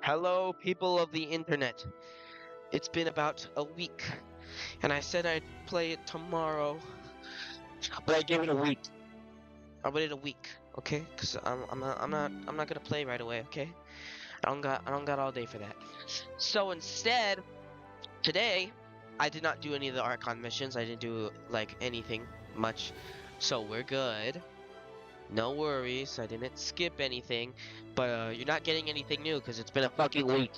Hello, people of the internet. It's been about a week, and I said I'd play it tomorrow, but I gave it a week. I waited a week, okay? Cause I'm not gonna play right away, okay? I don't got all day for that. So instead, today, I did not do any of the Archon missions. I didn't do like anything much, so we're good. No worries. I didn't skip anything, but you're not getting anything new because it's been a fucking week.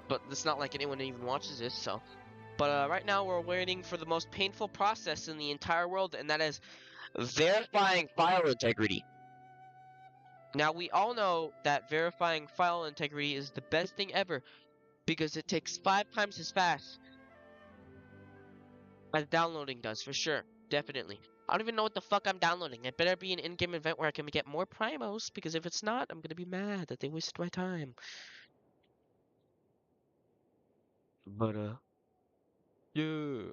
But it's not like anyone even watches this, so. But right now we're waiting for the most painful process in the entire world, and that is verifying file integrity. Now we all know that verifying file integrity is the best thing ever because it takes 5 times as fast as downloading does, for sure. Definitely. I don't even know what the fuck I'm downloading. It better be an in-game event where I can get more primos, because if it's not, I'm gonna be mad that they wasted my time. But yeah.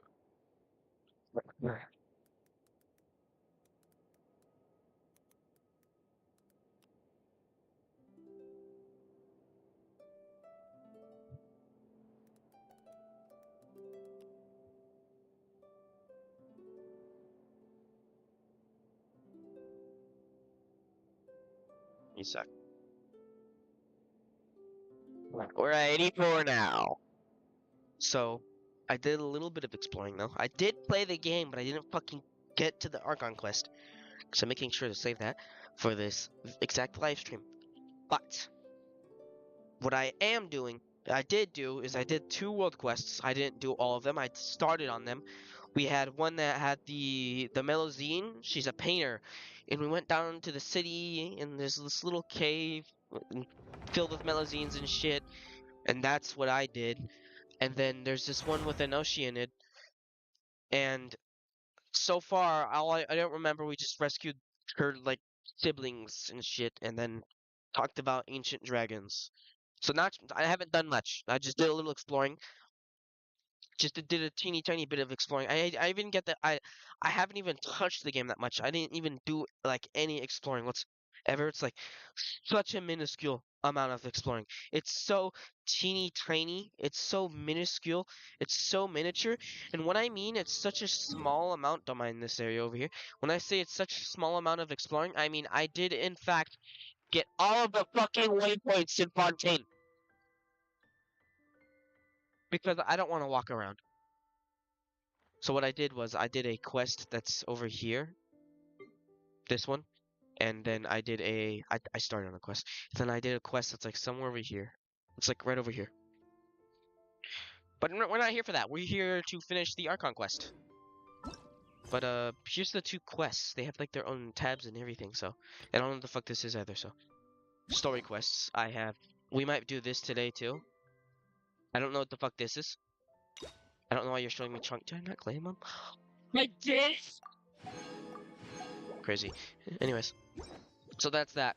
You suck. We're at 84 now. So, I did a little bit of exploring though. I did play the game, but I didn't fucking get to the Archon quest. So I'm making sure to save that for this exact live stream. But, what I did do, is I did 2 world quests. I didn't do all of them. I started on them. We had one that had the Melusine. She's a painter. And we went down to the city, and there's this little cave filled with Melusines and shit. And that's what I did. And then there's this one with an Oceanid. And so far, I don't remember. We just rescued her like siblings and shit, and then talked about ancient dragons. So not I haven't done much. I just did a little exploring. Just did a teeny tiny bit of exploring. I even get that I haven't even touched the game that much. I didn't even do like any exploring whatsoever. It's like such a minuscule amount of exploring. It's so teeny tiny. It's so minuscule. It's so miniature. And what I mean, it's such a small amount. Don't mind this area over here. When I say it's such a small amount of exploring, I mean I did in fact get all of the fucking waypoints in Fontaine because I don't want to walk around. So what I did was I did a quest that's over here, this one, and then I started on a quest. Then I did a quest that's like somewhere over here. It's like right over here. But we're not here for that. We're here to finish the Archon quest. But here's the 2 quests. They have like their own tabs and everything. So I don't know what the fuck this is either. So story quests. We might do this today too. I don't know what the fuck this is. I don't know why you're showing me chunk. Did I not claim them? I did. Crazy. Anyways, so that's that.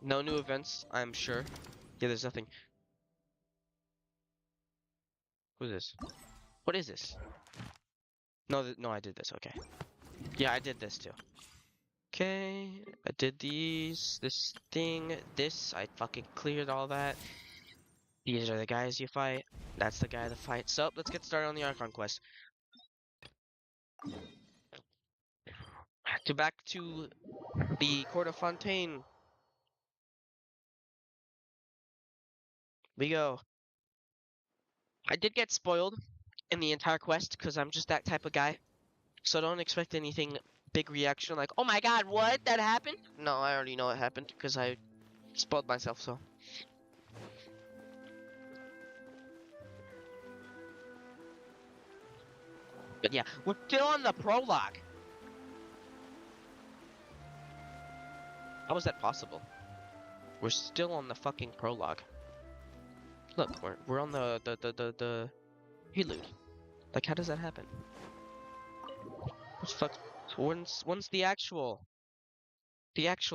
No new events, I'm sure. Yeah, there's nothing. Who's this? What is this? No, no, I did this. Okay. Yeah, I did this too. Okay, I did this thing, I fucking cleared all that. These are the guys you fight. That's the guy that fights. So, let's get started on the Archon quest. Back to the Court of Fontaine. We go. I did get spoiled in the entire quest because I'm just that type of guy. So don't expect anything big reaction like, oh my god, what? That happened? No, I already know it happened because I spoiled myself, so. But yeah, we're still on the prologue. How is that possible? We're still on the fucking prologue. Look, we're on the prelude. Like, how does that happen? What's fuck? When's the actual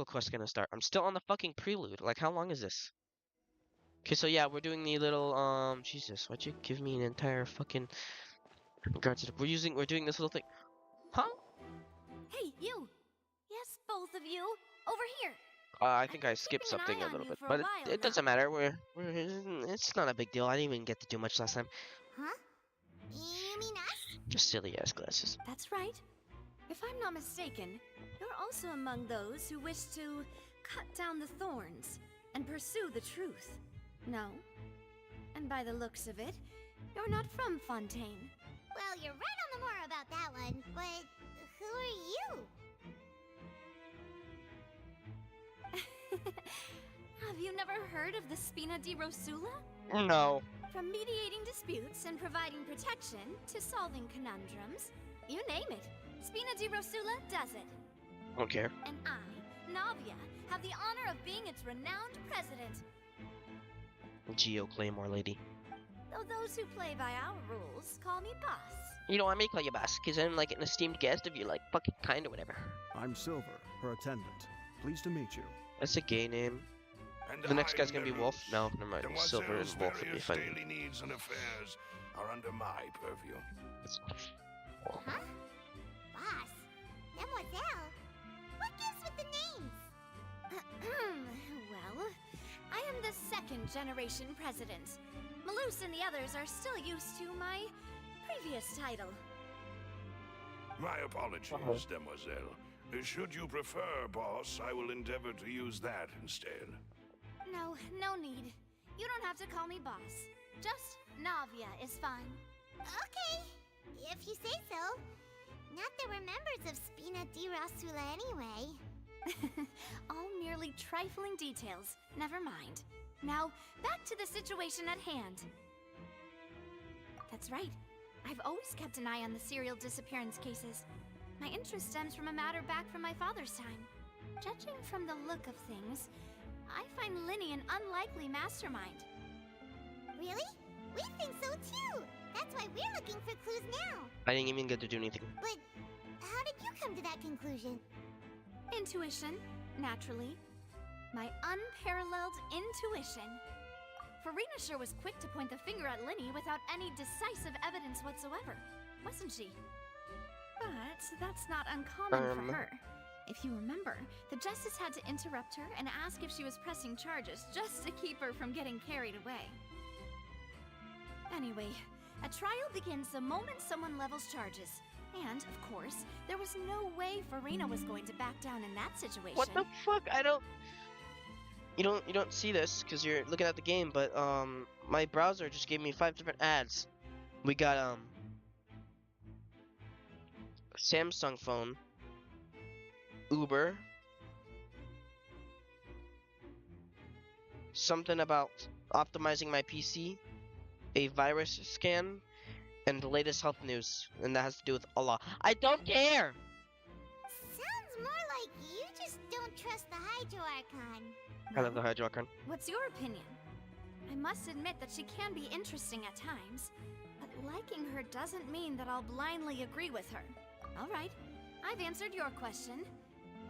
quest gonna start? I'm still on the fucking prelude. Like, how long is this? Okay, so yeah, we're doing the little Jesus, why'd you give me an entire fucking regards to we're doing this little thing. Huh? Hey, you! Yes, both of you! Over here! I think I I've been skipped keeping an something a eye on little you bit, for a but while it now. doesn't matter. It's not a big deal. I didn't even get to do much last time. Huh? You mean us? Just silly ass glasses. That's right. If I'm not mistaken, you're also among those who wish to cut down the thorns and pursue the truth. No? And by the looks of it, you're not from Fontaine. Well, you're right on the more about that one, but who are you? Have you never heard of the Spina di Rosula? No. From mediating disputes and providing protection to solving conundrums, you name it, Spina di Rosula does it. Don't care. And I, Navia, have the honor of being its renowned president. Geo Claymore lady. Though those who play by our rules call me boss. You know, I may call you boss, because I'm like an esteemed guest if you're like fucking kind or whatever. I'm Silver, her attendant. Pleased to meet you. That's a gay name. And The next I'm guy's gonna be Wolf? Nerus. No, never mind. Silver and Demoiselle's Wolf would be various fine. daily needs and affairs are under my purview. Huh? Boss? Mademoiselle? What gives with the names? Well, I am the second generation president. Malus and the others are still used to my previous title. My apologies, Demoiselle. Should you prefer, boss, I will endeavor to use that instead. No, no need. You don't have to call me boss. Just Navia is fine. Okay, if you say so. Not that we're members of Spina di Rosula anyway. All merely trifling details. Never mind. Now, back to the situation at hand. That's right. I've always kept an eye on the serial disappearance cases. My interest stems from a matter back from my father's time. Judging from the look of things, I find Linny an unlikely mastermind. Really? We think so too. That's why we're looking for clues now. I didn't even get to do anything. But how did you come to that conclusion? Intuition, naturally. My unparalleled intuition. Farina sure was quick to point the finger at Linny without any decisive evidence whatsoever, wasn't she? But that's not uncommon for her. If you remember, the Justice had to interrupt her and ask if she was pressing charges just to keep her from getting carried away. Anyway, a trial begins the moment someone levels charges. And, of course, there was no way Farina was going to back down in that situation. What the fuck? I don't. You don't see this because you're looking at the game, but my browser just gave me 5 different ads. We got Samsung phone, Uber, something about optimizing my PC, a virus scan, and the latest health news, and that has to do with Allah. I don't care! Sounds more like you just don't trust the Hydro Archon. I love the Hydro Archon. What's your opinion? I must admit that she can be interesting at times, but liking her doesn't mean that I'll blindly agree with her. All right, I've answered your question.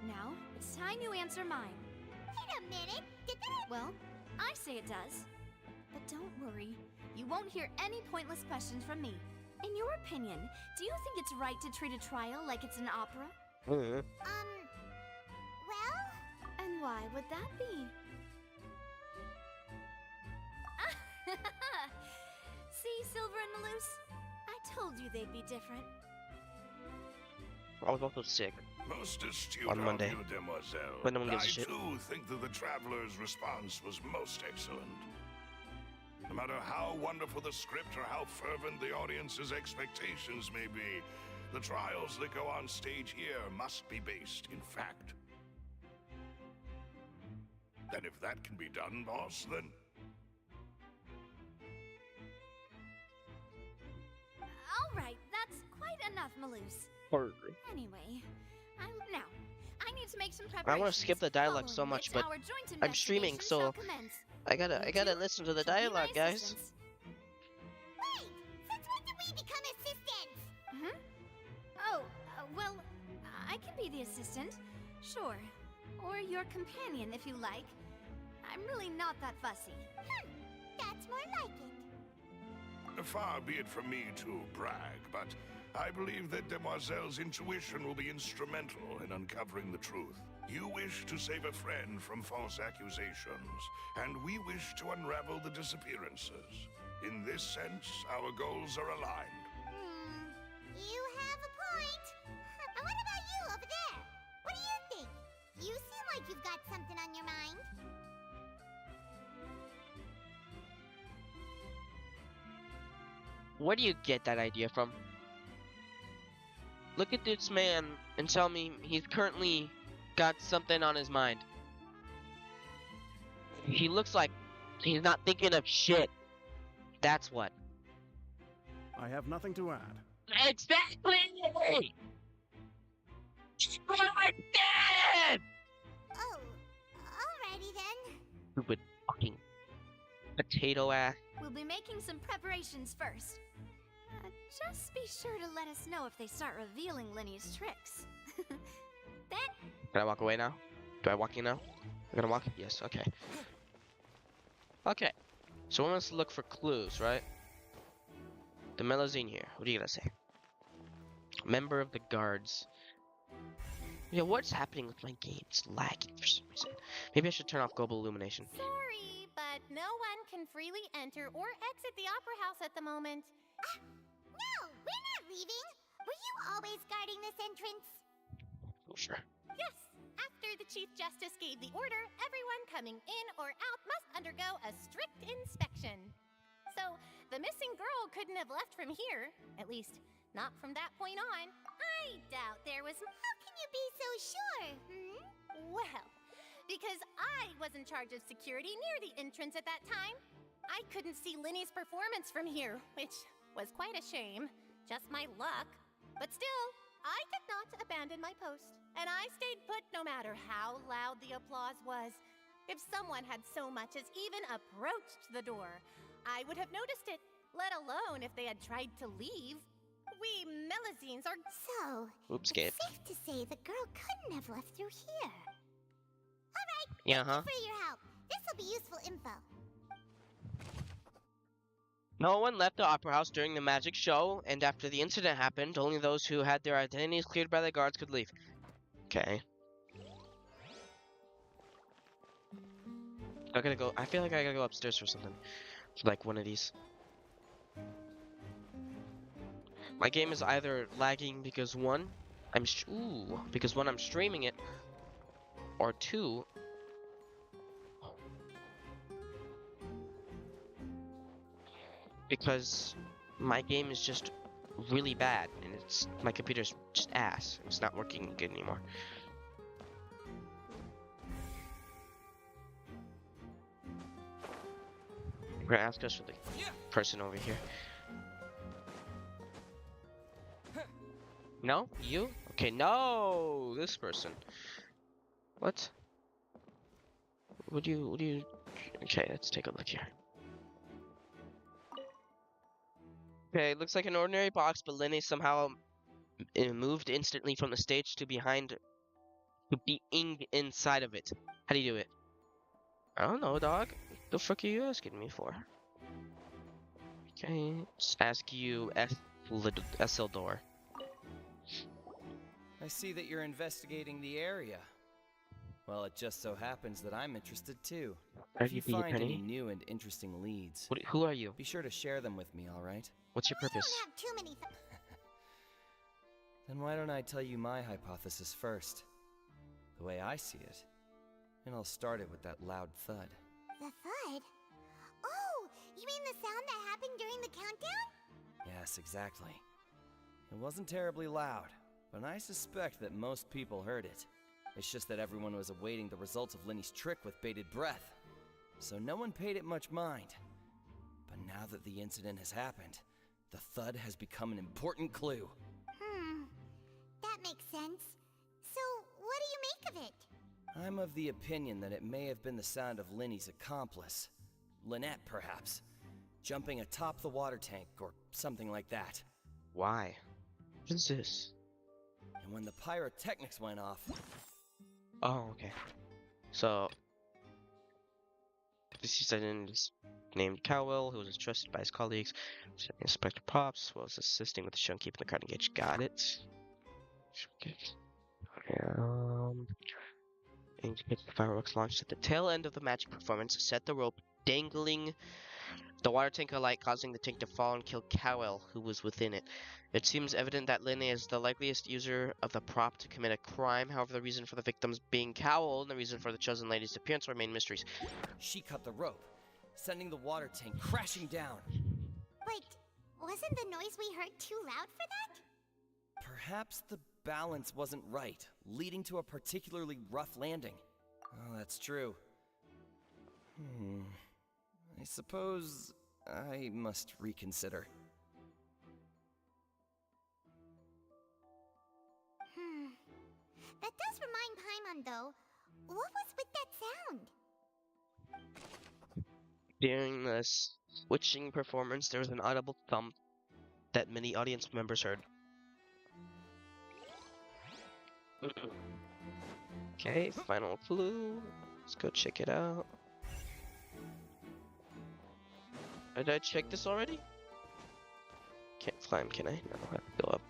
Now, it's time you answer mine. Wait a minute, did that... Well, I say it does. But don't worry, you won't hear any pointless questions from me. In your opinion, do you think it's right to treat a trial like it's an opera? Well... And why would that be? See, Silver and Malus? I told you they'd be different. I was also sick. Most astute On Monday. of you, Demoiselle. But no one gives a I shit. too think that the traveler's response was most excellent. No matter how wonderful the script or how fervent the audience's expectations may be, the trials that go on stage here must be based in fact. And if that can be done, boss, then... All right, that's quite enough, Malus. Anyway, I need to make some preparations. I want to skip the dialogue so Following much, which but our joint I'm streaming, investigation so shall commence. I gotta You listen to the shall be my dialogue, guys. assistants. Wait! Since when did we become assistants? Oh, well, I can be the assistant, sure. Or your companion, if you like. I'm really not that fussy. That's more like it. Far be it from me to brag, but I believe that Demoiselle's intuition will be instrumental in uncovering the truth. You wish to save a friend from false accusations, and we wish to unravel the disappearances. In this sense, our goals are aligned. You have a point. And what about you over there? What do you think? You seem like you've got something on your mind. Where do you get that idea from? Look at this man and tell me he's currently got something on his mind. He looks like he's not thinking of shit. That's what. I have nothing to add. Exactly! Oh, alrighty then. Stupid fucking potato ass. We'll be making some preparations first. Just be sure to let us know if they start revealing Linny's tricks. Then, Can I walk away now? Do I walk in now? I'm gonna walk? Yes, okay. Okay. So we must look for clues, right? The Melazine here. What are you gonna say? Member of the guards. Yeah, what's happening with my game? It's lagging for some reason. Maybe I should turn off global illumination. Sorry, but no one can freely enter or exit the Opera House at the moment. No, we're not leaving. Were you always guarding this entrance? Oh, sure. Yes, after the Chief Justice gave the order, everyone coming in or out must undergo a strict inspection. So, the missing girl couldn't have left from here. At least, not from that point on. I doubt there was... How can you be so sure, Well, because I was in charge of security near the entrance at that time. I couldn't see Linny's performance from here, which was quite a shame. Just my luck. But still, I did not abandon my post. And I stayed put no matter how loud the applause was. If someone had so much as even approached the door, I would have noticed it, let alone if they had tried to leave. We Melazines are... So, Oops, it's Gabe. safe to say the girl couldn't have left through here. Alright, Yeah, huh? for your help. This'll be useful info. No one left the Opera House during the magic show, and after the incident happened, only those who had their identities cleared by the guards could leave. Okay. I gotta go. I feel like I gotta go upstairs for something. Like one of these. My game is either lagging because one, I'm streaming it, or two, because my game is just really bad and my computer's just ass. It's not working good anymore. We're gonna ask us for the person over here. No? You? Okay, no! This person. What? Would you... Okay, let's take a look here. Okay, looks like an ordinary box, but Lenny somehow moved instantly from the stage to behind... to being inside of it. How do you do it? I don't know, dog. What the fuck are you asking me for? Okay, let's ask you Esildor. I see that you're investigating the area. Well, it just so happens that I'm interested too. Are If you you being a find any penny? new and interesting leads, Who are you? be sure to share them with me, alright? What's your We purpose? don't have too many... Then why don't I tell you my hypothesis first? The way I see it. And I'll start it with that loud thud. The thud? Oh, you mean the sound that happened during the countdown? Yes, exactly. It wasn't terribly loud, but I suspect that most people heard it. It's just that everyone was awaiting the results of Linny's trick with bated breath, so no one paid it much mind. But now that the incident has happened, the thud has become an important clue. That makes sense. So, what do you make of it? I'm of the opinion that it may have been the sound of Linny's accomplice. Lynette, perhaps. Jumping atop the water tank, or something like that. Why? What is this? And when the pyrotechnics went off... Oh, okay. So, this is named Cowell, who was trusted by his colleagues. Inspector Pops was assisting with the show and keeping the card engaged. Got it. Okay. and fireworks launched at the tail end of the magic performance set the rope dangling the water tank alight, causing the tank to fall and kill Cowell, who was within it. It seems evident that Lynn is the likeliest user of the prop to commit a crime. However, the reason for the victims being Cowell and the reason for the chosen lady's appearance remain mysteries. She cut the rope, sending the water tank crashing down. But wasn't the noise we heard too loud for that? Perhaps the balance wasn't right, leading to a particularly rough landing. Oh, that's true. I suppose I must reconsider. That does remind Paimon, though. What was with that sound? During the switching performance, there was an audible thump that many audience members heard. Okay, final clue. Let's go check it out. Did I check this already? Can't climb, can I? No, I have to go up.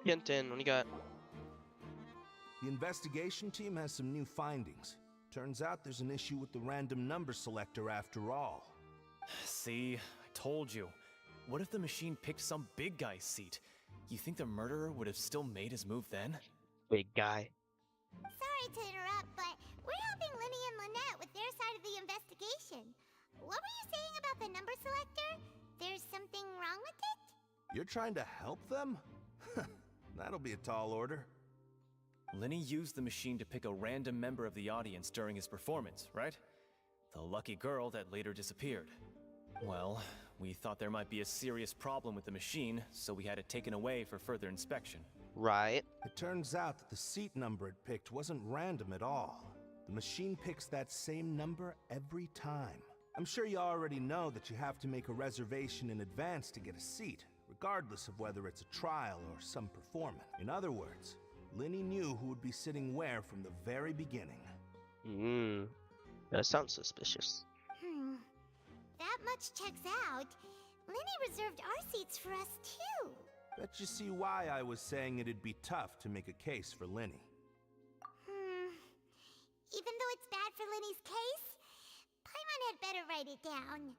Yenton, what do you got? The investigation team has some new findings. Turns out there's an issue with the random number selector after all. See, I told you. What if the machine picked some big guy's seat? You think the murderer would have still made his move then? Big guy. Sorry to interrupt, but we're helping Linny and Lynette with their side of the investigation. What were you saying about the number selector? There's something wrong with it? You're trying to help them? That'll be a tall order. Linny used the machine to pick a random member of the audience during his performance, right? The lucky girl that later disappeared. Well, we thought there might be a serious problem with the machine, so we had it taken away for further inspection. Right. It turns out that the seat number it picked wasn't random at all. The machine picks that same number every time. I'm sure you already know that you have to make a reservation in advance to get a seat, regardless of whether it's a trial or some performance. In other words, Linny knew who would be sitting where from the very beginning. That sounds suspicious. That much checks out. Linny reserved our seats for us, too. Bet you see why I was saying it'd be tough to make a case for Linny. Even though it's bad for Linny's case, Paimon had better write it down.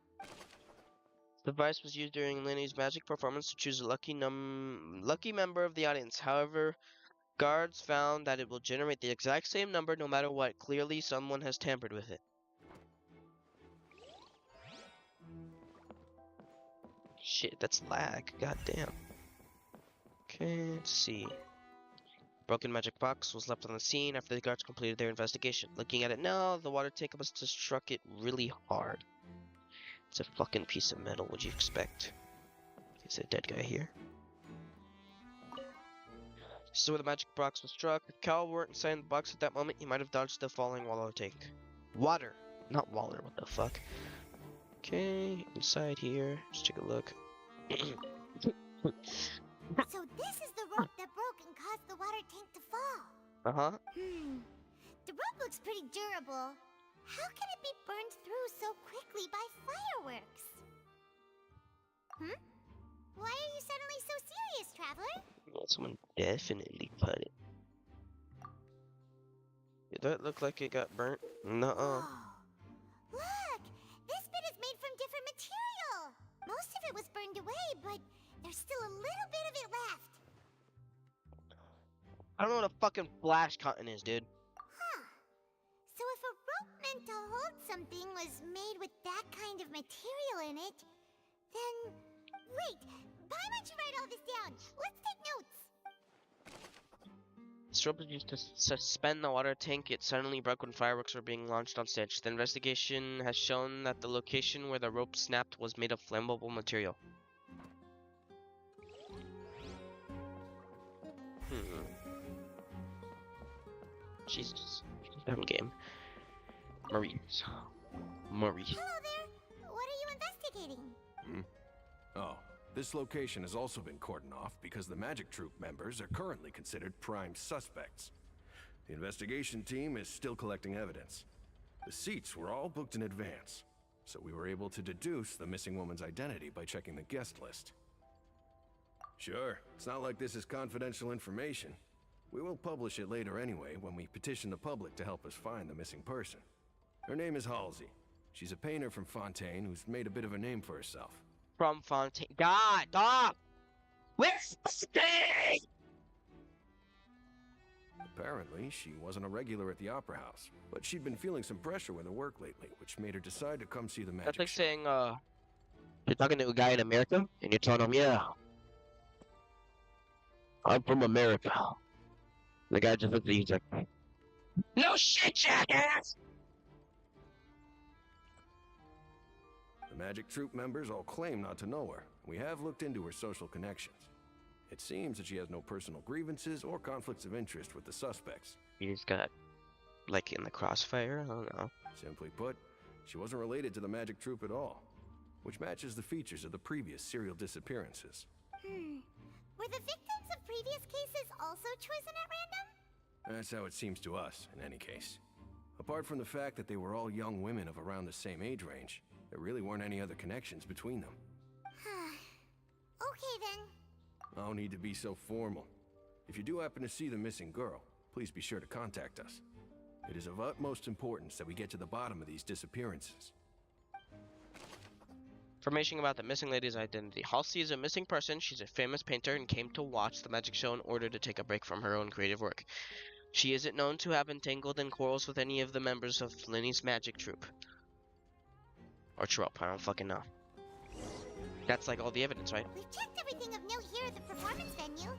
The device was used during Linny's magic performance to choose a lucky member of the audience. However, guards found that it will generate the exact same number no matter what. Clearly, someone has tampered with it. Shit, that's lag. God damn. Okay, let's see. Broken magic box was left on the scene after the guards completed their investigation. Looking at it now, the water tank must have struck it really hard. It's a fucking piece of metal, what'd you expect? Is a dead guy here? So where the magic box was struck, if Cal weren't inside the box at that moment, he might have dodged the falling water tank. Water! Not Waller, what the fuck? Okay, inside here, let's take a look. So this is the rope that broke and caused the water tank to fall. Uh-huh. The rope looks pretty durable. How can it be burned through so quickly by fireworks? Why are you suddenly so serious, Traveler? Well, someone definitely cut it. Did that look like it got burnt? Nuh-uh. Oh, look! This bit is made from different material! Most of it was burned away, but there's still a little bit of it left. I don't know what a fucking flash cotton is, dude. So if a rope meant to hold something was made with that kind of material in it, then... Wait! Why don't you write all this down? Let's take notes! This rope was used to suspend the water tank. It suddenly broke when fireworks were being launched on stage. The investigation has shown that the location where the rope snapped was made of flammable material. Jesus. Dumb game. Maurice. Hello there! What are you investigating? Oh, this location has also been cordoned off because the Magic Troop members are currently considered prime suspects. The investigation team is still collecting evidence. The seats were all booked in advance, so we were able to deduce the missing woman's identity by checking the guest list. Sure, it's not like this is confidential information. We will publish it later anyway when we petition the public to help us find the missing person. Her name is Halsey. She's a painter from Fontaine who's made a bit of a name for herself. From Fontaine. God, dog! Where's Steve? Apparently, she wasn't a regular at the Opera House, but she'd been feeling some pressure with her work lately, which made her decide to come see the magic That's like show. saying, you're talking to a guy in America, and you're telling him, yeah, I'm from America. The guy just looks at you, he's like, no shit, jackass! The magic troupe members all claim not to know her. We have looked into her social connections. It seems that she has no personal grievances or conflicts of interest with the suspects. You just got, like, in the crossfire? I don't know. Simply put, she wasn't related to the magic troupe at all, which matches the features of the previous serial disappearances. Were the victims of previous cases also chosen at random? That's how it seems to us, in any case. Apart from the fact that they were all young women of around the same age range, there really weren't any other connections between them. Okay then. No need to be so formal. If you do happen to see the missing girl, please be sure to contact us. It is of utmost importance that we get to the bottom of these disappearances. Information about the missing lady's identity. Halsey is a missing person. She's a famous painter and came to watch the magic show in order to take a break from her own creative work. She isn't known to have entangled in quarrels with any of the members of Lenny's magic troupe. Or troupe, I don't fucking know. That's like all the evidence, right? We've checked everything of note here at the performance venue.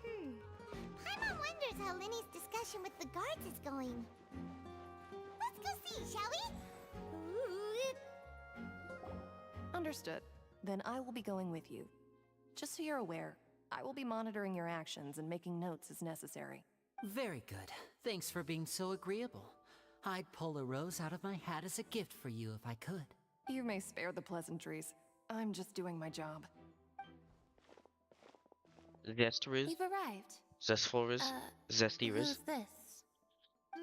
Paimon wonders how Lenny's discussion with the guards is going. Let's go see, shall we? Understood. Then I will be going with you. Just so you're aware, I will be monitoring your actions and making notes as necessary. Very good. Thanks for being so agreeable. I'd pull a rose out of my hat as a gift for you if I could. You may spare the pleasantries. I'm just doing my job. Zest Riz? You've arrived. Zestful Riz? Zesty Riz? Who's this?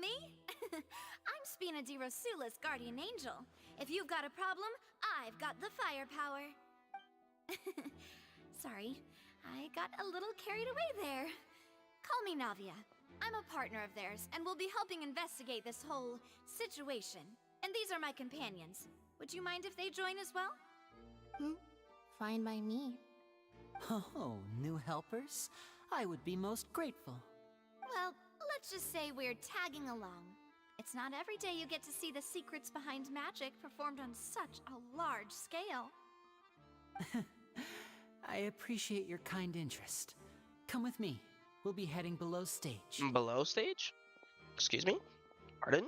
Me? I'm Spina di Rosula's guardian angel. If you've got a problem, I've got the firepower. Sorry, I got a little carried away there. Call me Navia. I'm a partner of theirs, and will be helping investigate this whole situation. And these are my companions. Would you mind if they join as well? Fine by me. Oh, new helpers? I would be most grateful. Well, let's just say we're tagging along. It's not every day you get to see the secrets behind magic performed on such a large scale. I appreciate your kind interest. Come with me. We'll be heading below stage. Below stage? Excuse me? Pardon?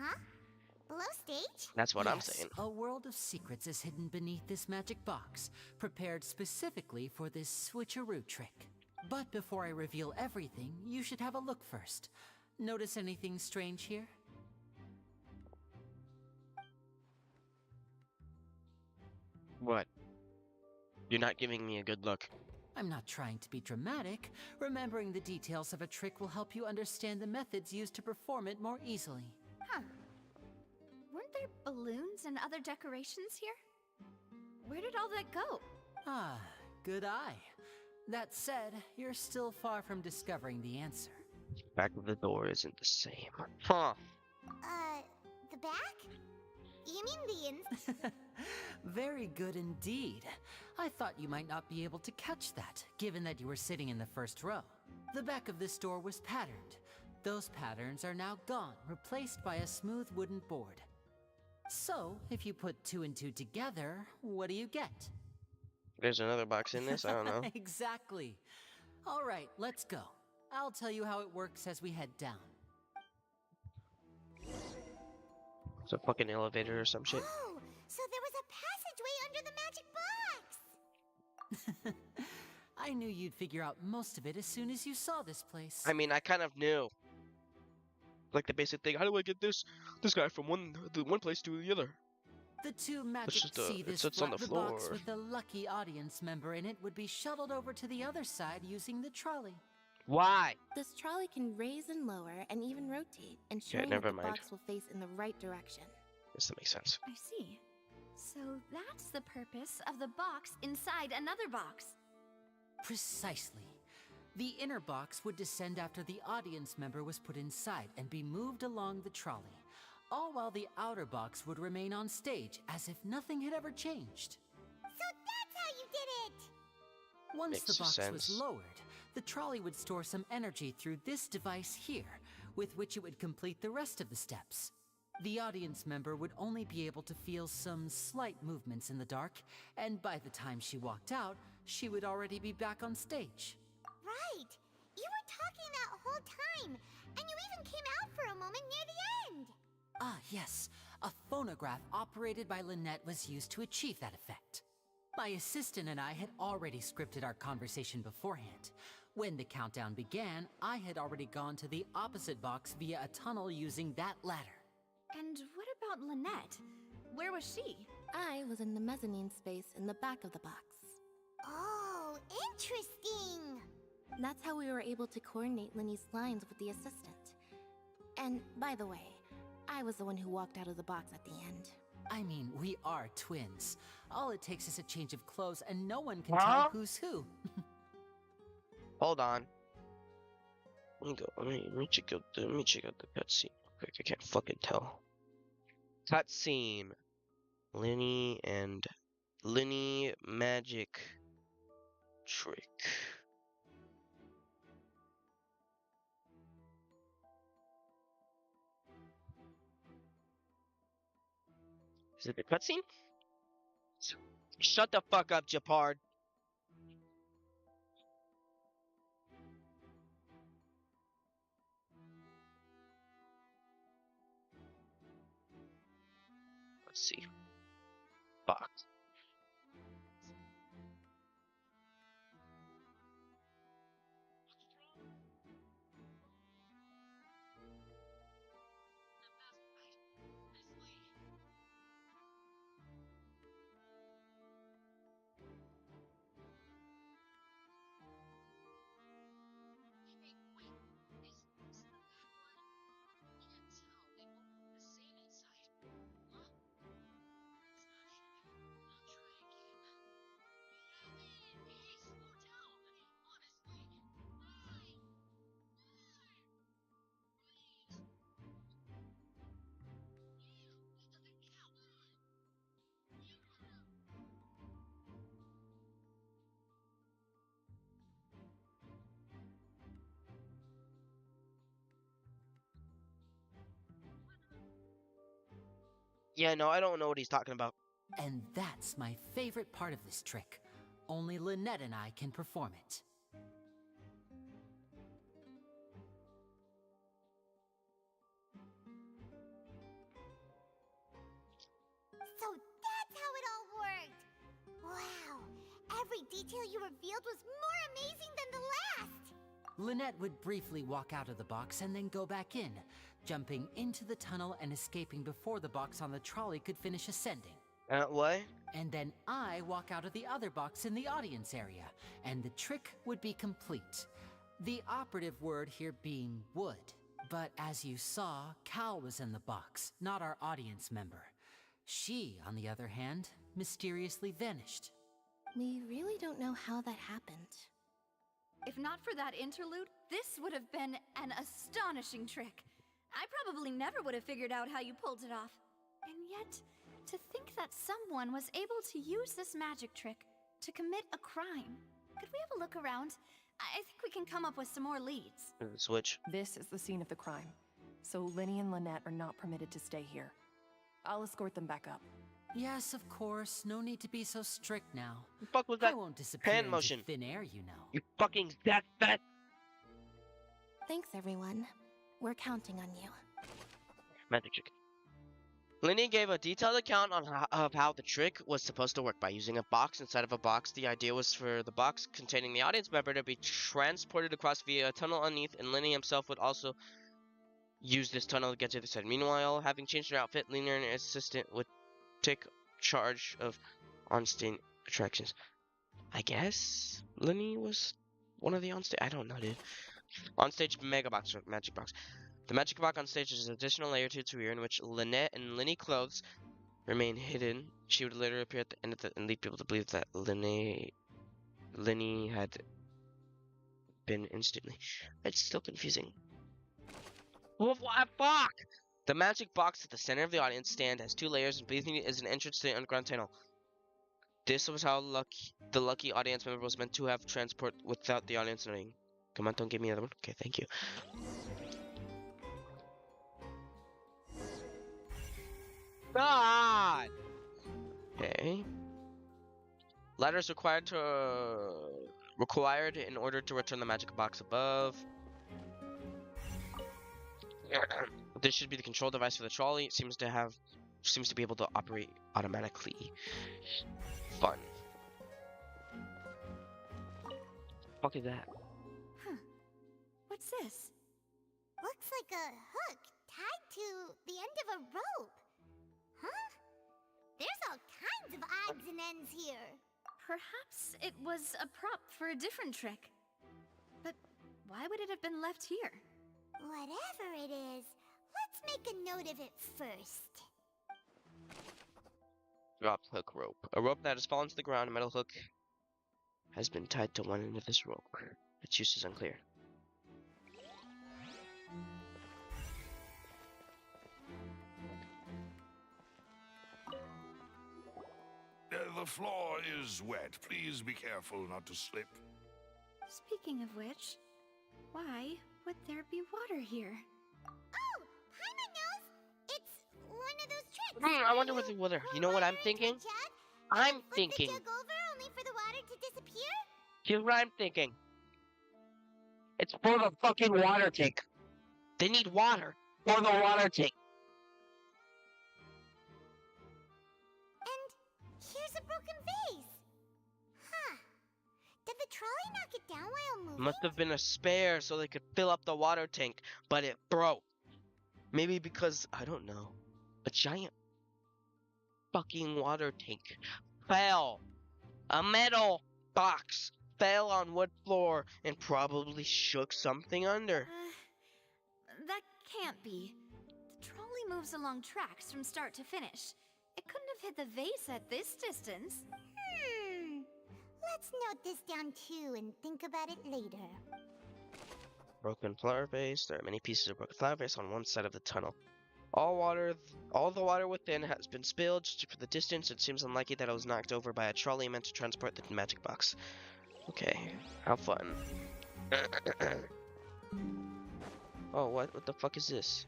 Huh? Below stage? That's what I'm Yes, saying. a world of secrets is hidden beneath this magic box, prepared specifically for this switcheroo trick. But before I reveal everything, you should have a look first. Notice anything strange here? What? You're not giving me a good look. I'm not trying to be dramatic. Remembering the details of a trick will help you understand the methods used to perform it more easily. Huh. Weren't there balloons and other decorations here? Where did all that go? Ah, good eye. That said, you're still far from discovering the answer. Back of the door isn't the same. Huh. The back? You mean the ins? Very good indeed. I thought you might not be able to catch that, given that you were sitting in the first row. The back of this door was patterned. Those patterns are now gone, replaced by a smooth wooden board. So, if you put 2 and 2 together, what do you get? There's another box in this? I don't know. Exactly. All right, let's go. I'll tell you how it works as we head down. It's a fucking elevator or some shit. Oh, so there was a passageway under the magic box! I knew you'd figure out most of it as soon as you saw this place. I mean, I kind of knew. Like the basic thing, how do I get this guy from one place to the other? The two magic just, see it this sits on the box floor. with the lucky audience member in it would be shuttled over to the other side using the trolley. Why? This trolley can raise and lower and even rotate, ensuring never that the mind. box will face in the right direction. Guess that makes sense. I see. So that's the purpose of the box inside another box. Precisely. The inner box would descend after the audience member was put inside and be moved along the trolley, all while the outer box would remain on stage as if nothing had ever changed. So that's how you did it! Once Makes the box sense. was lowered, the trolley would store some energy through this device here, with which it would complete the rest of the steps. The audience member would only be able to feel some slight movements in the dark, and by the time she walked out, she would already be back on stage. Right! You were talking that whole time, and you even came out for a moment near the end! Ah, yes. A phonograph operated by Lynette was used to achieve that effect. My assistant and I had already scripted our conversation beforehand. When the countdown began, I had already gone to the opposite box via a tunnel using that ladder. And what about Lynette? Where was she? I was in the mezzanine space in the back of the box. Oh, interesting! That's how we were able to coordinate Linny's lines with the assistant. And by the way, I was the one who walked out of the box at the end. I mean, we are twins. All it takes is a change of clothes and no one can tell who's who. Hold on. Let me check out the cutscene. Quick, I can't fucking tell. Cutscene. Linny magic trick. Is it the cutscene? Shut the fuck up, Japard. Let's see. Box. Yeah, no, I don't know what he's talking about. And that's my favorite part of this trick. Only Lynette and I can perform it. So that's how it all worked! Wow! Every detail you revealed was more amazing than the last! Lynette would briefly walk out of the box and then go back in, jumping into the tunnel and escaping before the box on the trolley could finish ascending. What? And then I walk out of the other box in the audience area, and the trick would be complete. The operative word here being would. But as you saw, Cal was in the box, not our audience member. She, on the other hand, mysteriously vanished. We really don't know how that happened. If not for that interlude, this would have been an astonishing trick. I probably never would have figured out how you pulled it off. And yet, to think that someone was able to use this magic trick to commit a crime. Could we have a look around? I think we can come up with some more leads. Switch. This is the scene of the crime, so Linny and Lynette are not permitted to stay here. I'll escort them back up. Yes, of course. No need to be so strict now. The fuck was I that won't disappear hand into motion? thin air, you know. You fucking that fat. Thanks, everyone. We're counting on you. Magic trick. Linny gave a detailed account of how the trick was supposed to work by using a box inside of a box. The idea was for the box containing the audience member to be transported across via a tunnel underneath, and Linny himself would also use this tunnel to get to the side. Meanwhile, having changed her outfit, Linny and her assistant would take charge of on-stage attractions. I guess Linny was one of the on-stage. I don't know, dude. On-stage mega box or magic box. The magic box on stage is an additional layer to its rear in which Lynette and Linny clothes remain hidden, she would later appear at the end of and lead people to believe that Linny had been instantly. It's still confusing. What fuck? The magic box at the center of the audience stand has 2 layers, and beneath it is an entrance to the underground tunnel. This was how the lucky audience member was meant to have transport without the audience knowing. Come on, don't give me another one. Okay, thank you. God! Okay. Ladders required in order to return the magic box above. This should be the control device for the trolley. It seems to be able to operate automatically. Fun. Fuck is that? Huh. What's this? Looks like a hook tied to the end of a rope. Huh? There's all kinds of odds and ends here. Perhaps it was a prop for a different trick. But why would it have been left here? Whatever it is, let's make a note of it first. Drop hook rope. A rope that has fallen to the ground. A metal hook has been tied to one end of this rope. Its use is unclear. The floor is wet. Please be careful not to slip. Speaking of which, why would there be water here? Oh, Paimon knows! It's one of those tricks. I wonder what the water. You know what I'm thinking? I'm thinking. Flip the jug over only for the water to disappear? Here's what I'm thinking. It's for the fucking water tank. They need water for the water tank. And here's a broken vase. Huh. Did the trolley knock it down while moving? Must have been a spare so they could fill up the water tank, but it broke. Maybe because, I don't know, a giant fucking water tank fell. A metal box fell on wood floor and probably shook something under. That can't be. The trolley moves along tracks from start to finish. It couldn't have hit the vase at this distance. Let's note this down too and think about it later. Broken flower vase. There are many pieces of broken flower vase on one side of the tunnel. All the water within has been spilled. Just for the distance, it seems unlikely that it was knocked over by a trolley meant to transport the magic box. Okay, how fun. Oh, what the fuck is this?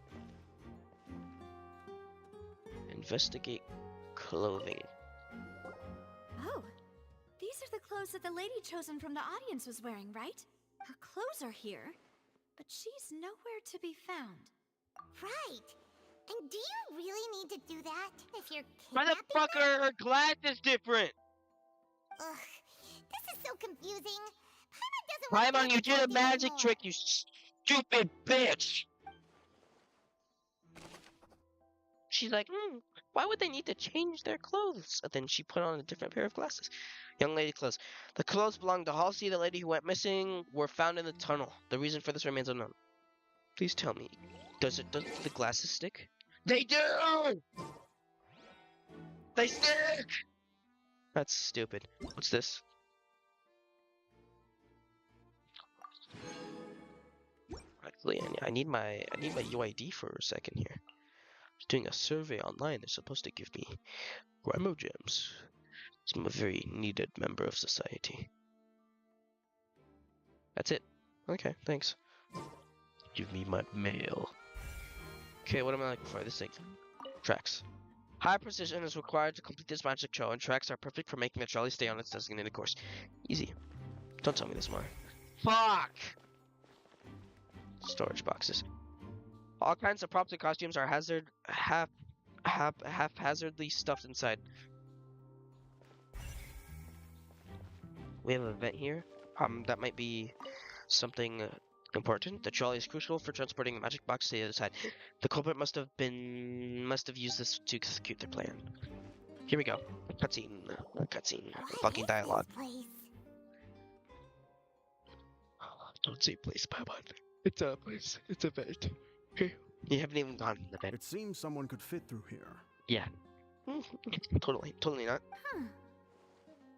Investigate clothing. Oh, these are the clothes that the lady chosen from the audience was wearing, right? Her clothes are here, but she's nowhere to be found. Right. And do you really need to do that if you're Why the fuck are her glasses different? Ugh, this is so confusing. Paimon doesn't want Paimon, you did a magic trick, you stupid bitch! She's like, why would they need to change their clothes? And then she put on a different pair of glasses. Young lady clothes. The clothes belonged to Halsey, the lady who went missing, were found in the tunnel. The reason for this remains unknown. Please tell me, does the glasses stick? They do! They stick! That's stupid. What's this? Actually, I need my UID for a second here. I'm doing a survey online. They're supposed to give me Grimo gems. I'm a very needed member of society. That's it. Okay, thanks. Give me my mail. Okay, what am I looking for? This thing. Tracks. High precision is required to complete this magic show, and tracks are perfect for making the trolley stay on its designated course. Easy. Don't tell me this more. Fuck! Storage boxes. All kinds of props and costumes are haphazardly stuffed inside. We have an event here. That might be something important. The trolley is crucial for transporting the magic box to the other side. The culprit must have used this to execute their plan. Here we go. Cutscene. Cutscene. Fucking dialogue. Don't say place, Paimon. It's a place. It's a bed. Okay. You haven't even gone to the bed. It seems someone could fit through here. Yeah. Totally not. Huh.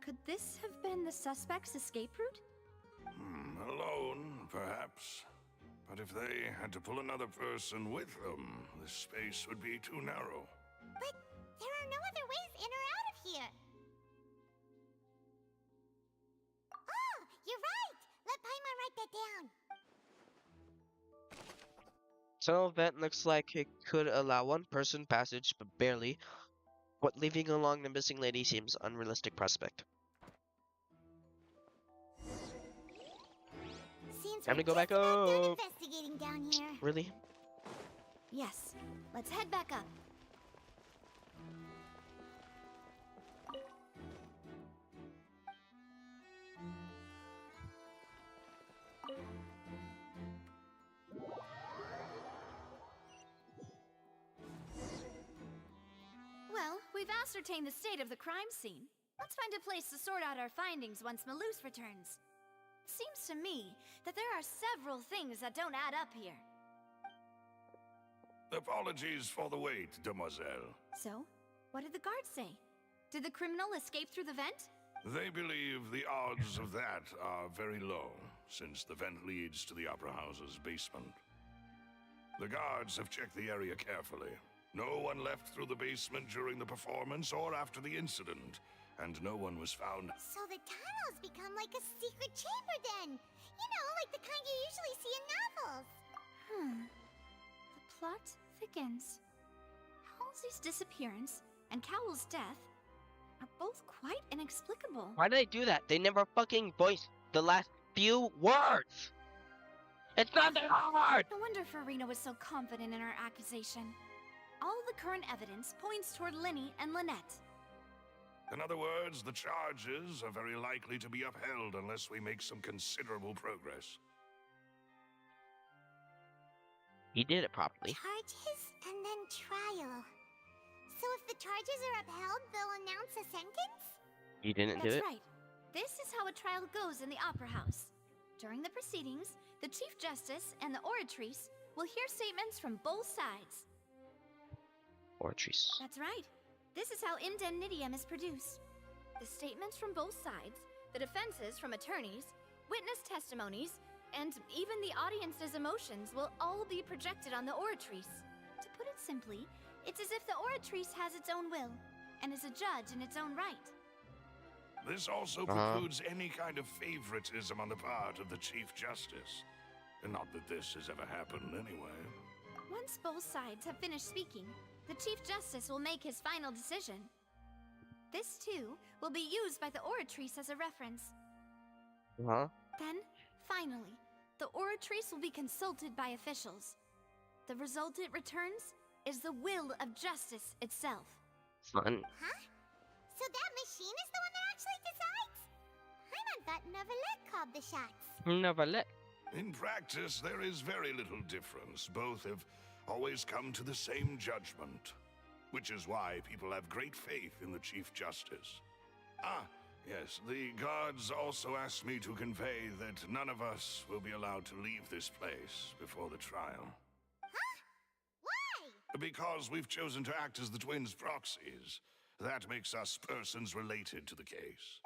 Could this have been the suspect's escape route? Alone, perhaps. But if they had to pull another person with them, the space would be too narrow. But there are no other ways in or out of here. Oh, you're right! Let Paimon write that down. Tunnel vent looks like it could allow one person passage, but barely. What leaving along the missing lady seems unrealistic prospect. Seems Time we're to go just back about done up. investigating down here. Really? Yes. Let's head back up. Well, we've ascertained the state of the crime scene. Let's find a place to sort out our findings once Malus returns. Seems to me that there are several things that don't add up here. Apologies for the wait, demoiselle. So, what did the guards say? Did the criminal escape through the vent? They believe the odds of that are very low, since the vent leads to the Opera House's basement. The guards have checked the area carefully. No one left through the basement during the performance or after the incident, and no one was found. So the tunnels become like a secret chamber then. You know, like the kind you usually see in novels. The plot thickens. Halsey's disappearance and Cowell's death are both quite inexplicable. Why did they do that? They never fucking voiced the last few words. It's not that hard. No wonder Farina was so confident in her accusation. All the current evidence points toward Linny and Lynette. In other words, the charges are very likely to be upheld unless we make some considerable progress. He did it properly. Charges and then trial. So if the charges are upheld, they'll announce a sentence? He didn't do That's it. right. This is how a trial goes in the Opera House. During the proceedings, the Chief Justice and the Oratrice will hear statements from both sides. Oratrice. That's right. This is how indemnitium is produced. The statements from both sides, the defenses from attorneys, witness testimonies, and even the audience's emotions will all be projected on the Oratrice. To put it simply, it's as if the Oratrice has its own will, and is a judge in its own right. This also precludes any kind of favoritism on the part of the Chief Justice. And not that this has ever happened anyway. Once both sides have finished speaking, the Chief Justice will make his final decision. This, too, will be used by the Oratrice as a reference. Then, finally, the Oratrice will be consulted by officials. The result it returns is the will of justice itself. Fun. Huh? So that machine is the one that actually decides? Paimon thought Neverlet called the shots. Neverlet. In practice, there is very little difference. Both have always come to the same judgment, which is why people have great faith in the Chief Justice. Ah, yes, the guards also asked me to convey that none of us will be allowed to leave this place before the trial. Huh? Why? Because we've chosen to act as the twins' proxies. That makes us persons related to the case.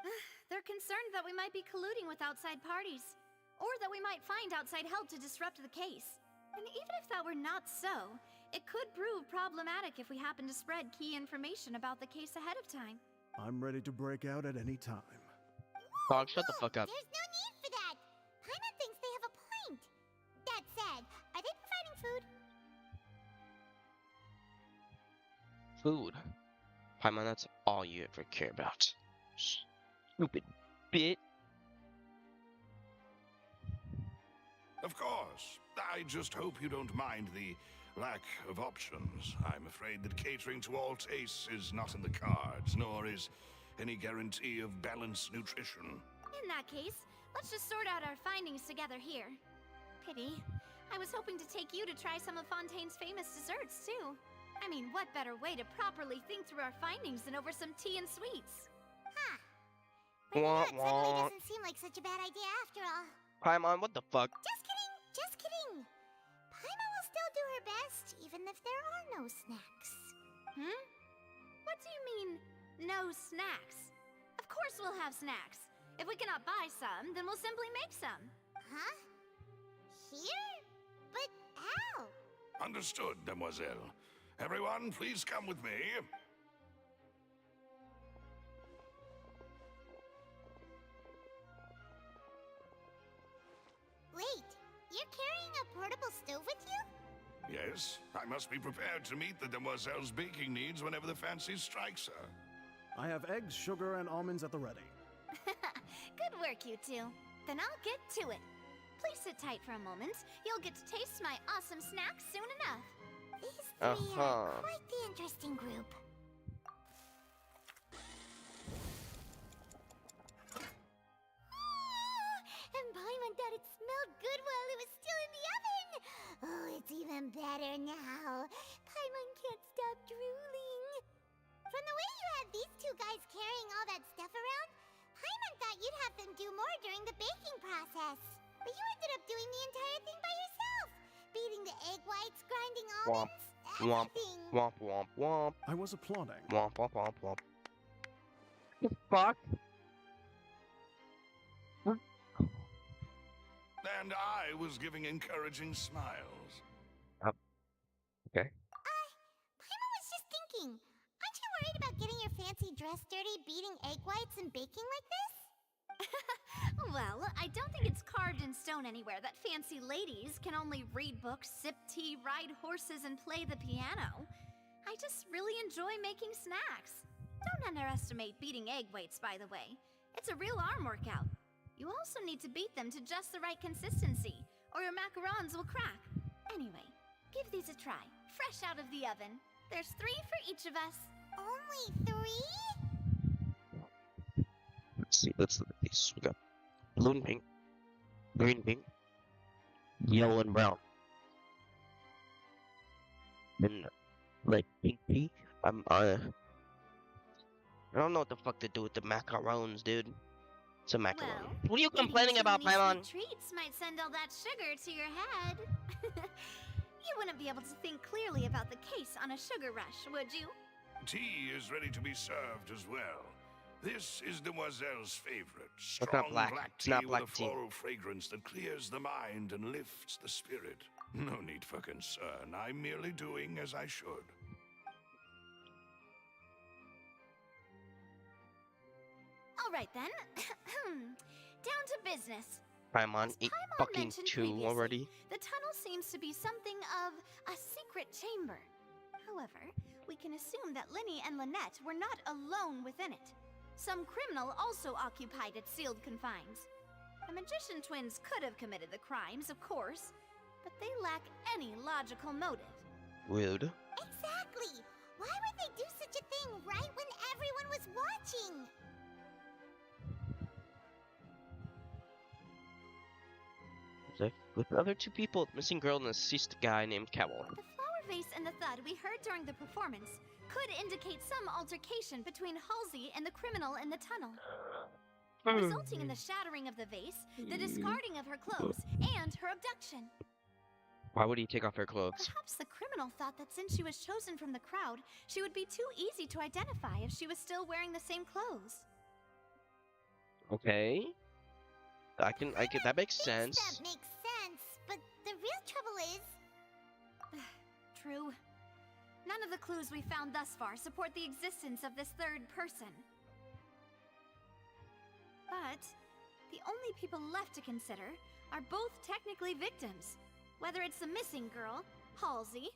They're concerned that we might be colluding with outside parties, or that we might find outside help to disrupt the case. And even if that were not so, it could prove problematic if we happen to spread key information about the case ahead of time. I'm ready to break out at any time. Dog, shut the fuck up. There's no need for that. Paimon thinks they have a point. That said, are they providing food? Food. Paimon, that's all you ever care about. Stupid bit. Of course. I just hope you don't mind the lack of options. I'm afraid that catering to all tastes is not in the cards, nor is any guarantee of balanced nutrition. In that case, let's just sort out our findings together here. Pity. I was hoping to take you to try some of Fontaine's famous desserts, too. I mean, what better way to properly think through our findings than over some tea and sweets? Huh. But that suddenly doesn't seem like such a bad idea after all. Paimon, what the fuck? Just kidding, just kidding. Paimon will still do her best, even if there are no snacks. What do you mean, no snacks? Of course we'll have snacks. If we cannot buy some, then we'll simply make some. Huh? Here? But how? Understood, Demoiselle. Everyone, please come with me. Wait, you're carrying a portable stove with you? Yes, I must be prepared to meet the Demoiselle's baking needs whenever the fancy strikes her. I have eggs, sugar, and almonds at the ready. Good work, you two. Then I'll get to it. Please sit tight for a moment. You'll get to taste my awesome snacks soon enough. These three are quite the interesting group. And Paimon thought it smelled good while it was still in the oven. Oh, it's even better now. Paimon can't stop drooling. From the way you had these two guys carrying all that stuff around, Paimon thought you'd have them do more during the baking process. But you ended up doing the entire thing by yourself. Beating the egg whites, grinding almonds, Womp, everything. womp, womp, womp. I was applauding. Womp, womp, womp, womp. The fuck? And I was giving encouraging smiles. Okay. Paimon was just thinking, aren't you worried about getting your fancy dress dirty beating egg whites and baking like this? Well, I don't think it's carved in stone anywhere that fancy ladies can only read books, sip tea, ride horses, and play the piano. I just really enjoy making snacks. Don't underestimate beating egg whites, by the way. It's a real arm workout. You also need to beat them to just the right consistency, or your macarons will crack. Anyway, give these a try, fresh out of the oven. There's 3 for each of us. Only 3? Let's see. Let's look at these. We got blue and pink, green and pink, yellow and brown. Then, like pink pea. I don't know what the fuck to do with the macarons, dude. It's a macaron. Well, What are you eating complaining too about, many Paimon? sweet treats might send all that sugar to your head. You wouldn't be able to think clearly about the case on a sugar rush, would you? Tea is ready to be served as well. This is Demoiselle's favorite. It's not Strong black. black It's tea not with black a tea. floral fragrance that clears the mind and lifts the spirit. No need for concern. I'm merely doing as I should. All right then. Down to business. Paimon, As eat Paimon fucking mentioned 2 previously, already. The tunnel seems to be something of a secret chamber. However, we can assume that Linny and Lynette were not alone within it. Some criminal also occupied its sealed confines. The magician twins could have committed the crimes, of course, but they lack any logical motive. Rude. Exactly! Why would they do such a thing right when everyone was watching? With the other 2 people, the missing girl and the deceased guy named Cowell. The flower vase and the thud we heard during the performance could indicate some altercation between Halsey and the criminal in the tunnel, resulting in the shattering of the vase, the discarding of her clothes, and her abduction. Why would he take off her clothes? Perhaps the criminal thought that since she was chosen from the crowd, she would be too easy to identify if she was still wearing the same clothes. Okay. That makes sense. That makes sense, but the real trouble is... True. None of the clues we found thus far support the existence of this third person. But the only people left to consider are both technically victims, whether it's the missing girl, Halsey,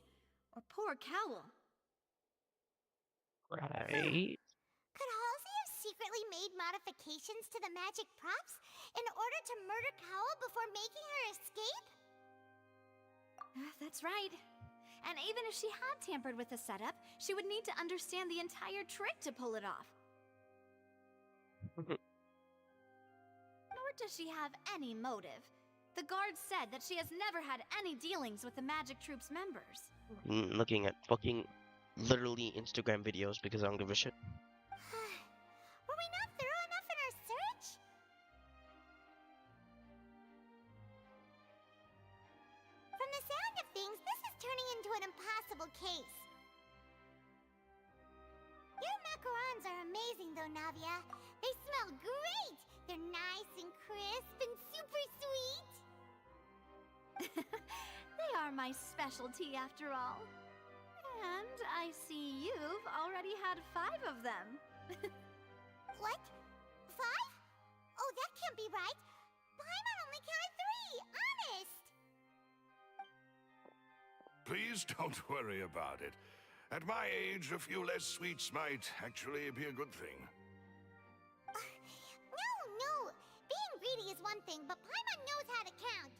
or poor Cowell. Right. Could Halsey have secretly made modifications to the magic props in order to murder Cowell before making her escape? That's right. And even if she had tampered with the setup, she would need to understand the entire trick to pull it off. Nor does she have any motive. The guard said that she has never had any dealings with the Magic Troop's members. Looking at fucking literally Instagram videos because I don't give a shit. Were we not thorough enough in our search? From the sound of things, this is turning into an impossible case. You macarons are amazing though, Navia. They smell great! They're nice and crisp and super sweet! They are my specialty after all. And I see you've already had 5 of them. What? 5? Oh, that can't be right. Paimon only counted 3, honest! Please don't worry about it. At my age, a few less sweets might actually be a good thing. No. Being greedy is one thing, but Paimon knows how to count.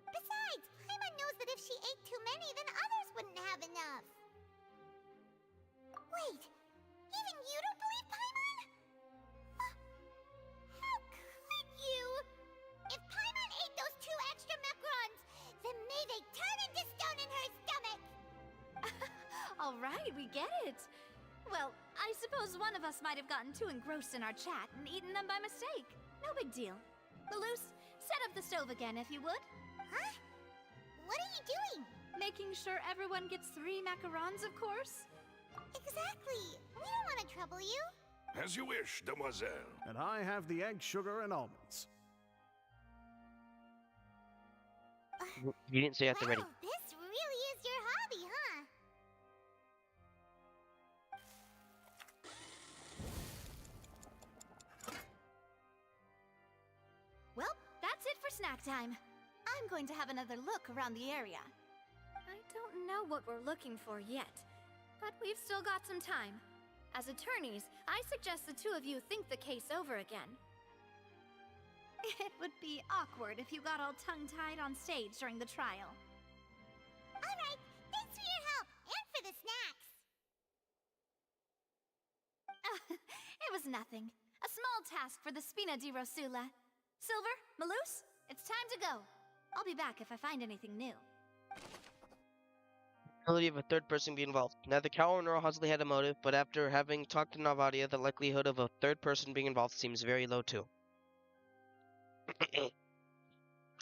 Besides, Paimon knows that if she ate too many, then others wouldn't have enough. Wait, even you don't believe Paimon? How could you? If Paimon ate those 2 extra macarons, then may they turn into stone in her stomach! All right, we get it. Well, I suppose one of us might have gotten too engrossed in our chat and eaten them by mistake. No big deal. Malus, set up the stove again if you would. Huh? What are you doing? Making sure everyone gets 3 macarons, of course. Exactly. We don't want to trouble you. As you wish, demoiselle. And I have the egg, sugar, and almonds. You didn't say at the ready. Wow, this really is your hobby, huh? Well, that's it for snack time. I'm going to have another look around the area. I don't know what we're looking for yet, but we've still got some time. As attorneys, I suggest the 2 of you think the case over again. It would be awkward if you got all tongue-tied on stage during the trial. All right, thanks for your help, and for the snacks. It was nothing. A small task for the Spina di Rosula. Silver, Malus, it's time to go. I'll be back if I find anything new. Ability of a third person be involved. Neither Cal nor Hosley had a motive, but after having talked to Navadia, the likelihood of a third person being involved seems very low too.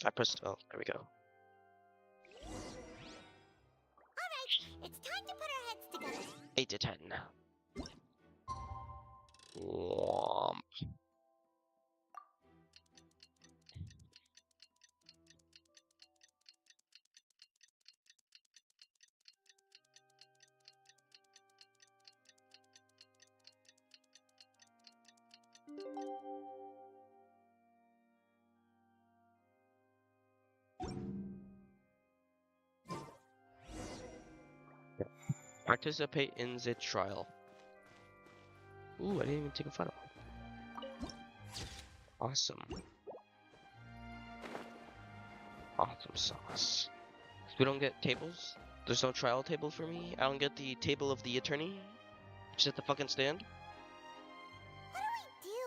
I pressed. Oh, there we go. All right, it's time to put our heads together. 8 to 10. Womp. Participate in the trial. Ooh, I didn't even take a photo. Awesome. Awesome sauce. We don't get tables? There's no trial table for me? I don't get the table of the attorney? Just at the fucking stand? What do we do?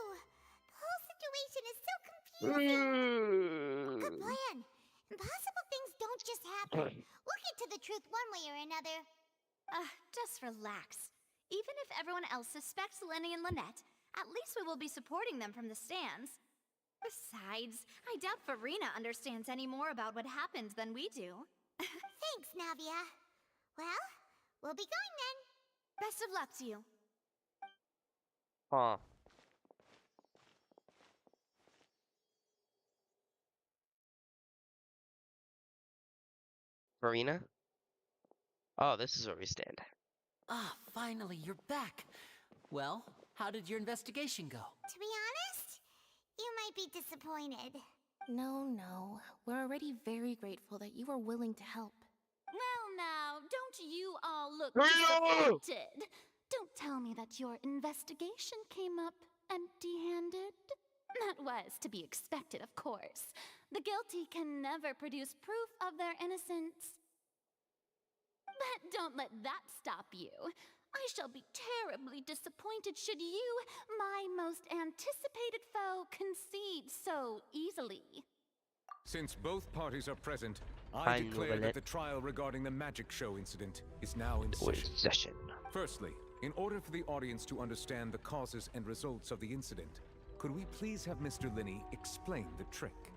The whole situation is so confusing. Good plan. Impossible things don't just happen. We'll get to the truth one way or another. Just relax. Even if everyone else suspects Lenny and Lynette, at least we will be supporting them from the stands. Besides, I doubt Farina understands any more about what happened than we do. Thanks, Navia. Well, we'll be going then. Best of luck to you. Huh. Marina? Oh, this is where we stand. Ah, finally, you're back. Well, how did your investigation go? To be honest, you might be disappointed. No. We're already very grateful that you were willing to help. Well now, don't you all look No! disappointed? Don't tell me that your investigation came up empty-handed. That was to be expected, of course. The guilty can never produce proof of their innocence. But don't let that stop you. I shall be terribly disappointed should you, my most anticipated foe, concede so easily. Since both parties are present, I I declare will that the trial regarding the magic show incident is now in session. Firstly, in order for the audience to understand the causes and results of the incident, could we please have Mr. Linney explain the trick?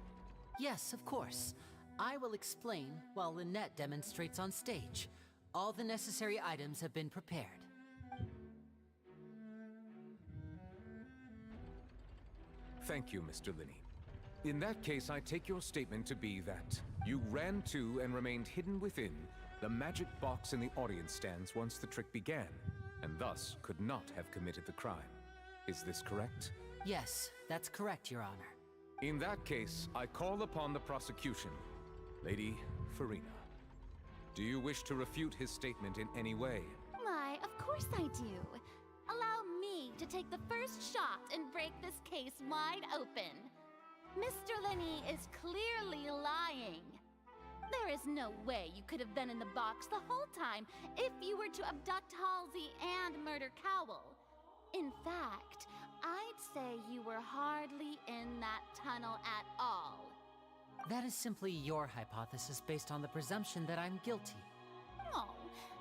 Yes, of course. I will explain while Lynette demonstrates on stage. All the necessary items have been prepared. Thank you, Mr. Linney. In that case, I take your statement to be that you ran to and remained hidden within the magic box in the audience stands once the trick began, and thus could not have committed the crime. Is this correct? Yes, that's correct, Your Honor. In that case, I call upon the prosecution. Lady Farina, do you wish to refute his statement in any way? Why, of course I do. Allow me to take the first shot and break this case wide open. Mr. Linney is clearly lying. There is no way you could have been in the box the whole time if you were to abduct Halsey and murder Cowell. In fact, I'd say you were hardly in that tunnel at all. That is simply your hypothesis based on the presumption that I'm guilty. Oh,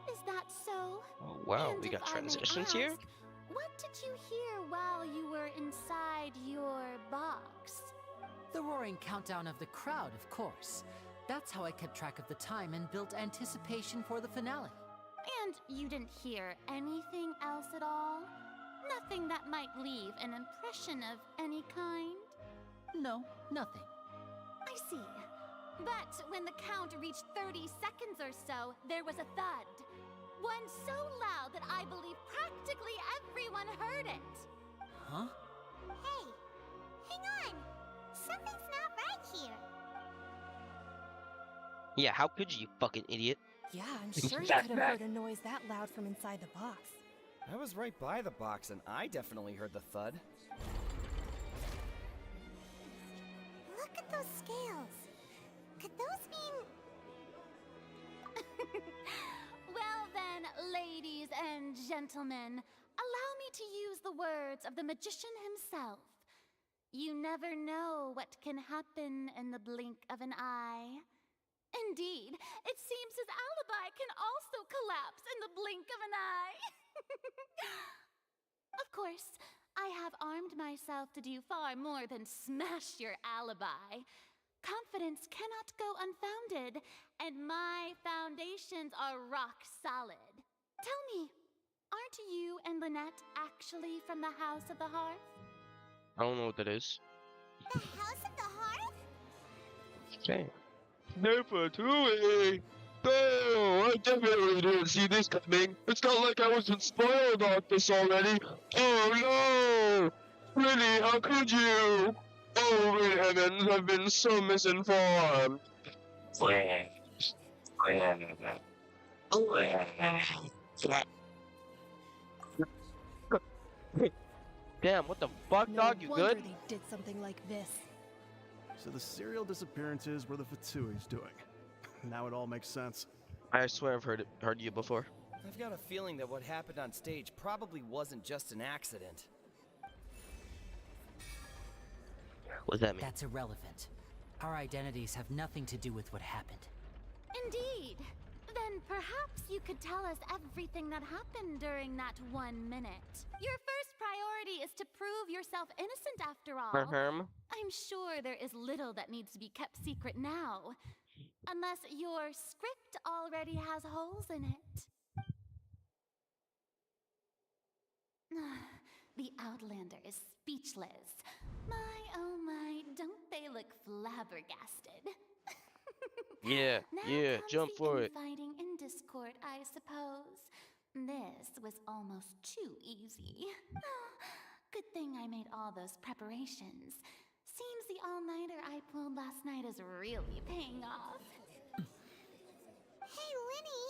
is that so? Oh, wow, And we if got I may transitions here? ask, what did you hear while you were inside your box? The roaring countdown of the crowd, of course. That's how I kept track of the time and built anticipation for the finale. And you didn't hear anything else at all? Nothing that might leave an impression of any kind? No, nothing. I see. But when the count reached 30 seconds or so, there was a thud. One so loud that I believe practically everyone heard it. Huh? Hey, hang on. Something's not right here. Yeah, how could you fucking idiot? Yeah, I'm sure you could have heard a noise that loud from inside the box. I was right by the box, and I definitely heard the thud. Look at those scales. Could those mean... Well then, ladies and gentlemen, allow me to use the words of the magician himself. You never know what can happen in the blink of an eye. Indeed, it seems his alibi can also collapse in the blink of an eye. Of course, I have armed myself to do far more than smash your alibi. Confidence cannot go unfounded, and my foundations are rock solid. Tell me, aren't you and Lynette actually from the House of the Hearth? I don't know what that is. The House of the Hearth? Okay. Never to it. No, I definitely didn't see this coming. It's not like I wasn't spoiled on this already. Oh no! Really, how could you? Oh, great heavens, I've been so misinformed. Damn, what the fuck, No dog? You wonder good? they did something like this. So the serial disappearances were the Fatsui's doing. Now it all makes sense. I swear I've heard you before. I've got a feeling that what happened on stage probably wasn't just an accident. What does that mean? That's irrelevant. Our identities have nothing to do with what happened. Indeed. Then perhaps you could tell us everything that happened during that 1 minute. Your first priority is to prove yourself innocent after all. I'm sure there is little that needs to be kept secret now. Unless your script already has holes in it. The Outlander is speechless. My, oh my, don't they look flabbergasted? Yeah, Now yeah, comes jump the for it. infighting in Discord, I suppose. This was almost too easy. Good thing I made all those preparations. Seems the all-nighter I pulled last night is really paying off. Hey, Linny,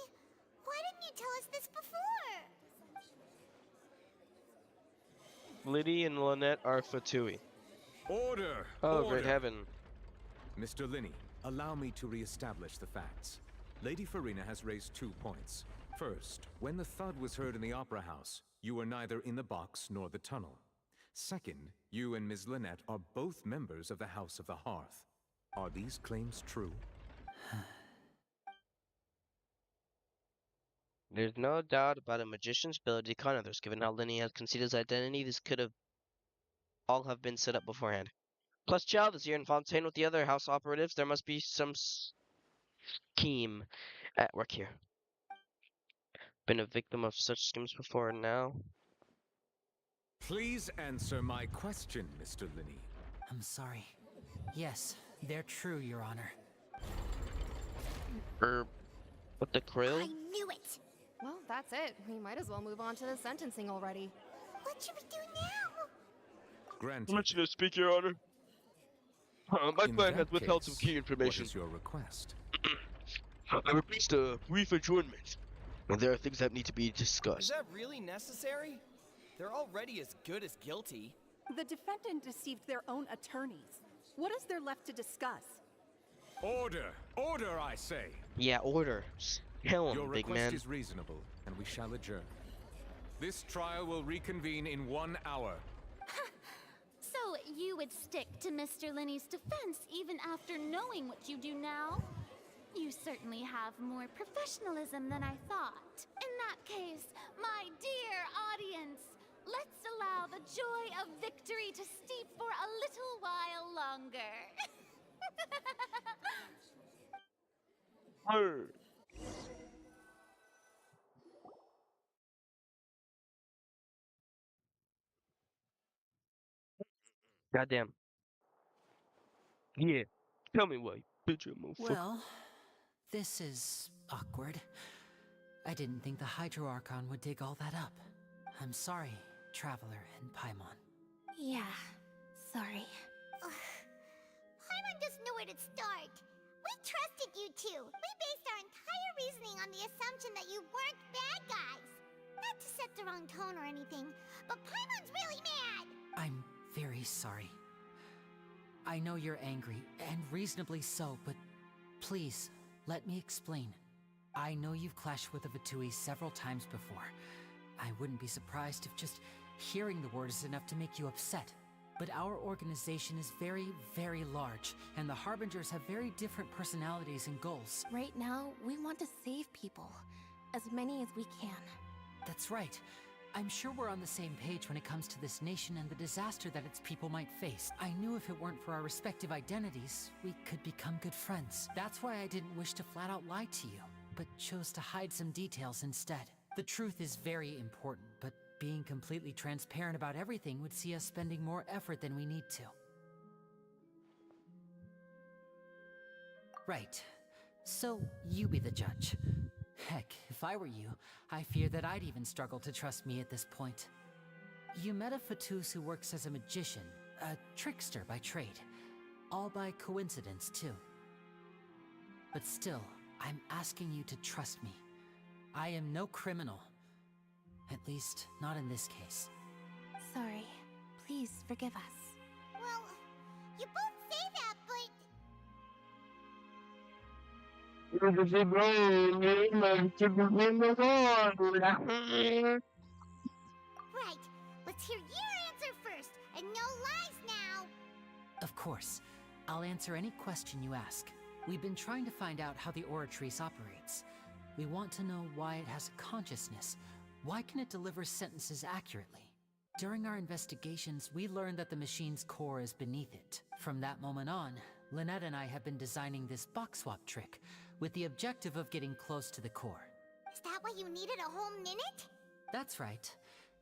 why didn't you tell us this before? Liddy and Lynette are Fatui. Order! Oh, Order. great heaven. Mr. Linney, allow me to re-establish the facts. Lady Farina has raised 2 points. First, when the thud was heard in the Opera House, you were neither in the box nor the tunnel. Second, you and Ms. Lynette are both members of the House of the Hearth. Are these claims true? There's no doubt about a magician's ability to con others. Given how Lenny has concealed his identity, this could have all have been set up beforehand. Plus, Child is here in Fontaine with the other house operatives. There must be some scheme at work here. Been a victim of such schemes before and now. Please answer my question, Mr. Linney. I'm sorry. Yes, they're true, Your Honor. What the krill? I knew it! Well, that's it. We might as well move on to the sentencing already. What should we do now? Granted. I'll let you know, speak, Your Honor. My In client has that withheld some case, key information. What is your request? I request a brief adjournment. There are things that need to be Is discussed. that really necessary? They're already as good as guilty. The defendant deceived their own attorneys. What is there left to discuss? Order! Order, I say! Yeah, order. Kill him, Your big request man. is reasonable, and we shall adjourn. This trial will reconvene in 1 hour. So you would stick to Mr. Linney's defense even after knowing what you do now? You certainly have more professionalism than I thought. In that case, my dear audience, let's allow the joy of victory to steep for a little while longer. Goddamn. Yeah. Tell me why, bitch, I'm a fuck. Well, this is awkward. I didn't think the Hydro Archon would dig all that up. I'm sorry, Traveler and Paimon. Yeah, sorry. Paimon doesn't know where to start. We trusted you two. We based our entire reasoning on the assumption that you weren't bad guys. Not to set the wrong tone or anything, but Paimon's really mad! I'm very sorry. I know you're angry, and reasonably so, but please, let me explain. I know you've clashed with the Vitui several times before. I wouldn't be surprised if just hearing the word is enough to make you upset. But our organization is very, very large, and the Harbingers have very different personalities and goals. Right now, we want to save people. As many as we can. That's right. I'm sure we're on the same page when it comes to this nation and the disaster that its people might face. I knew if it weren't for our respective identities, we could become good friends. That's why I didn't wish to flat out lie to you, but chose to hide some details instead. The truth is very important, but being completely transparent about everything would see us spending more effort than we need to. Right. So, you be the judge. Heck, if I were you, I fear that I'd even struggle to trust me at this point. You met a Fatus who works as a magician, a trickster by trade. All by coincidence, too. But still, I'm asking you to trust me. I am no criminal. At least, not in this case. Sorry. Please forgive us. Well, you both say that, but... Right. Let's hear your answer first, and no lies now! Of course. I'll answer any question you ask. We've been trying to find out how the Oratrice operates. We want to know why it has a consciousness. Why can it deliver sentences accurately? During our investigations, we learned that the machine's core is beneath it. From that moment on, Lynette and I have been designing this box swap trick, with the objective of getting close to the core. Is that why you needed a whole minute? That's right.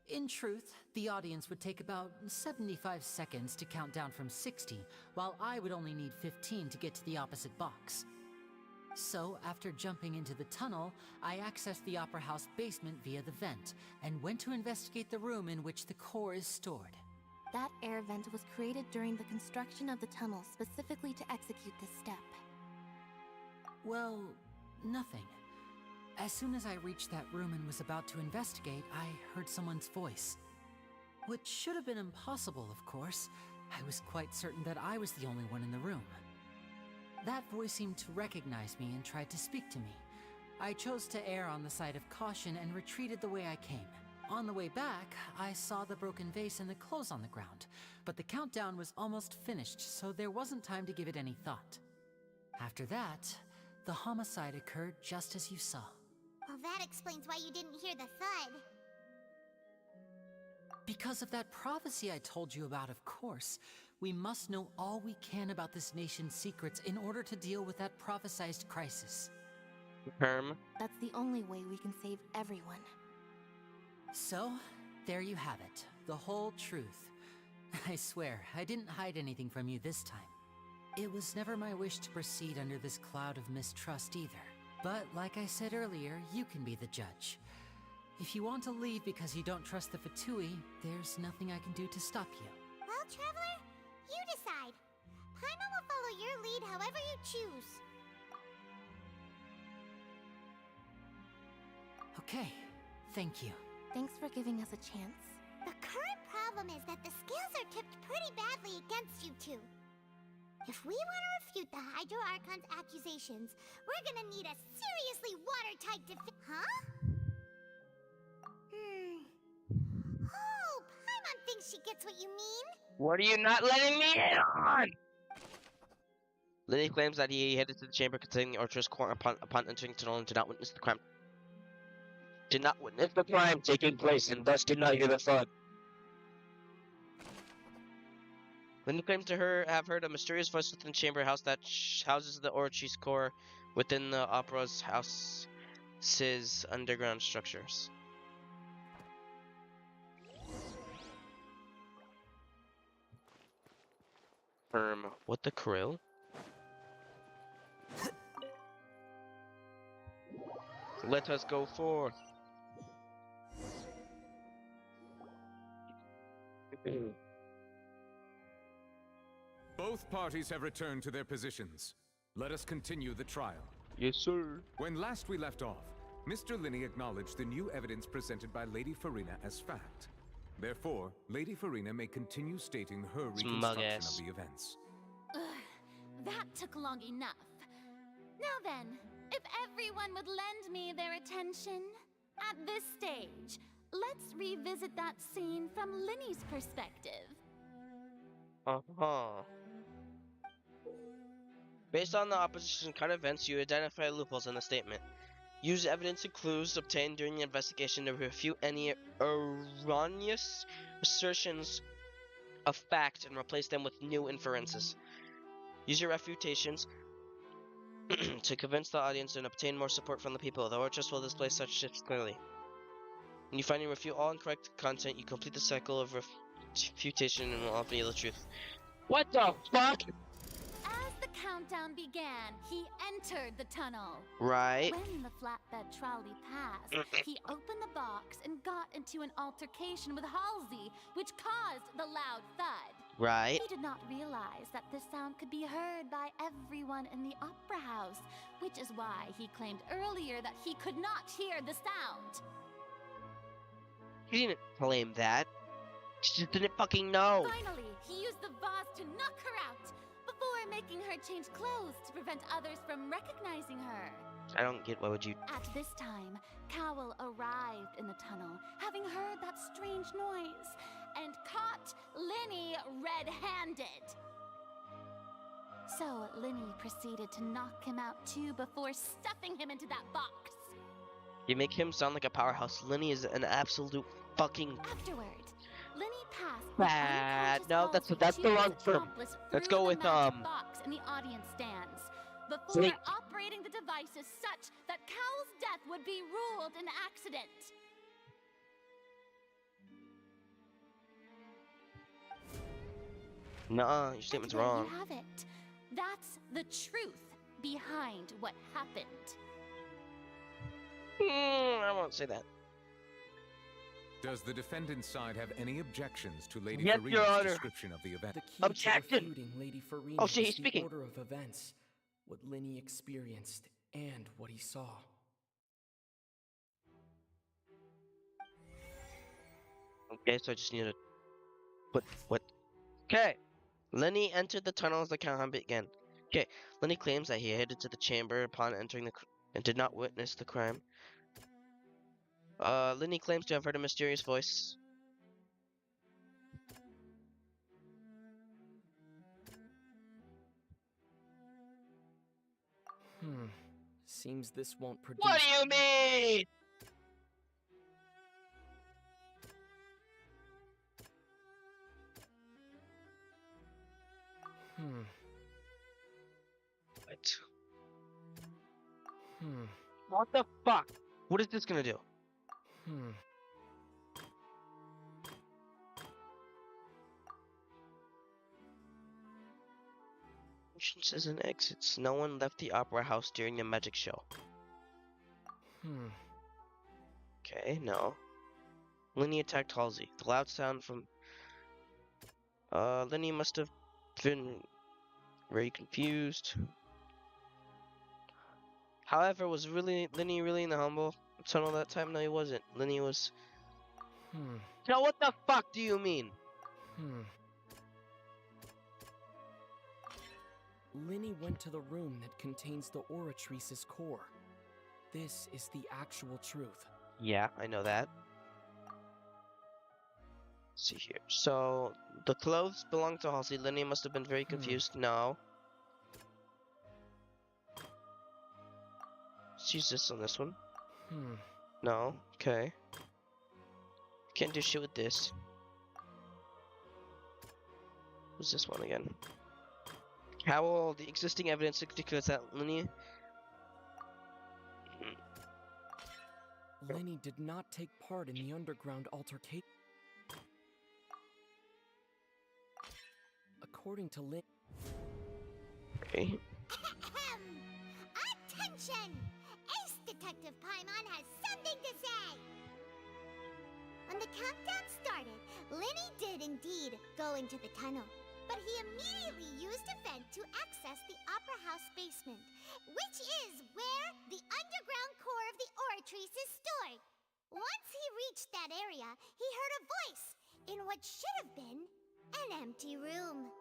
In truth, the audience would take about 75 seconds to count down from 60, while I would only need 15 to get to the opposite box. So, after jumping into the tunnel, I accessed the Opera House basement via the vent, and went to investigate the room in which the core is stored. That air vent was created during the construction of the tunnel specifically to execute this step. Well, nothing. As soon as I reached that room and was about to investigate, I heard someone's voice. Which should have been impossible, of course. I was quite certain that I was the only one in the room. That voice seemed to recognize me and tried to speak to me. I chose to err on the side of caution and retreated the way I came. On the way back, I saw the broken vase and the clothes on the ground, but the countdown was almost finished, so there wasn't time to give it any thought. After that, the homicide occurred just as you saw. Well, that explains why you didn't hear the thud. Because of that prophecy I told you about, of course. We must know all we can about this nation's secrets in order to deal with that prophesized crisis. That's the only way we can save everyone. So, there you have it. The whole truth. I swear, I didn't hide anything from you this time. It was never my wish to proceed under this cloud of mistrust either. But like I said earlier, you can be the judge. If you want to leave because you don't trust the Fatui, there's nothing I can do to stop you. Well, Traveler, you decide. Paimon will follow your lead however you choose. Okay, thank you. Thanks for giving us a chance. The current problem is that the scales are tipped pretty badly against you two. If we want to refute the Hydro Archon's accusations, we're gonna need a seriously watertight Huh? Oh, Paimon thinks she gets what you mean. What are you not letting me in on? Lenny claims that he headed to the chamber containing the Archer's core upon entering the tunnel and did not witness the crime. Did not witness the crime taking place and thus did not hear the thud. Lenny claims to have heard a mysterious voice within the chamber house that houses the Orochi's core within the opera's house's underground structures. What the krill? Let us go forth. Both parties have returned to their positions. Let us continue the trial. Yes, sir. When last we left off, Mr. Linney acknowledged the new evidence presented by Lady Farina as fact. Therefore, Lady Farina may continue stating her reconstruction of the events. Ugh, that took long enough. Now then, if everyone would lend me their attention, at this stage, let's revisit that scene from Linney's perspective. Uh-huh. Based on the opposition's current events, you identify loopholes in the statement. Use evidence and clues obtained during the investigation to refute any erroneous assertions of fact and replace them with new inferences. Use your refutations to convince the audience and obtain more support from the people. The Orchestra will display such shifts clearly. When you finally refute all incorrect content, you complete the cycle of refutation and will offer you the truth. What the fuck? As the countdown began, he entered the tunnel. Right. When the flatbed trolley passed, he opened the box and got into an altercation with Halsey, which caused the loud thud. Right. He did not realize that this sound could be heard by everyone in the opera house, which is why he claimed earlier that he could not hear the sound. He didn't claim that. She just didn't fucking know. Finally, he used the vase to knock her out, before making her change clothes to prevent others from recognizing her. I don't get why would you... At this time, Cowell arrived in the tunnel, having heard that strange noise, and caught Linney red-handed. So Linney proceeded to knock him out too before stuffing him into that box. You make him sound like a powerhouse. Linney is an absolute fucking... Afterward, Linney passed bad. No, that's the wrong term. Let's go with box in the audience stands before operating the devices such that Cowell's death would be ruled an accident. Nuh-uh, your statement's And there wrong. you have it. That's the truth behind what happened. I won't say that. Does the defendant's side have any objections to Lady Yes, Your Farina's Honor. description of the event? The key Objection! to refuting Lady Farina Oh, shit, is he's the speaking. order of events, what Linney experienced, and what he saw. Okay, so I just need to... What? Okay. Lenny entered the tunnel as the countdown began. Okay, Lenny claims that he headed to the chamber upon entering and did not witness the crime. Lenny claims to have heard a mysterious voice. Seems this won't produce... What do you mean? What? What the fuck? What is this gonna do? Entrances and exits. No one left the opera house during the magic show. Okay, no. Linny attacked Halsey. The loud sound from Linny must have been very confused. However, was Linny really in the humble tunnel that time? No, he wasn't. Linny was. Now, what the fuck do you mean? Linny went to the room that contains the Oratrice's core. This is the actual truth. Yeah, I know that. Let's see here. So, the clothes belong to Halsey. Linny must have been very confused. No. Let's use this on this one. No. Okay. Can't do shit with this. What's this one again? How will the existing evidence indicate that Linny? Linny did not take part in the underground altercation. According to Linny. Okay. Attention! Ace Detective Paimon has something to say! When the countdown started, Linny did indeed go into the tunnel. But he immediately used a vent to access the Opera House basement, which is where the underground core of the Oratrice is stored. Once he reached that area, he heard a voice in what should have been an empty room.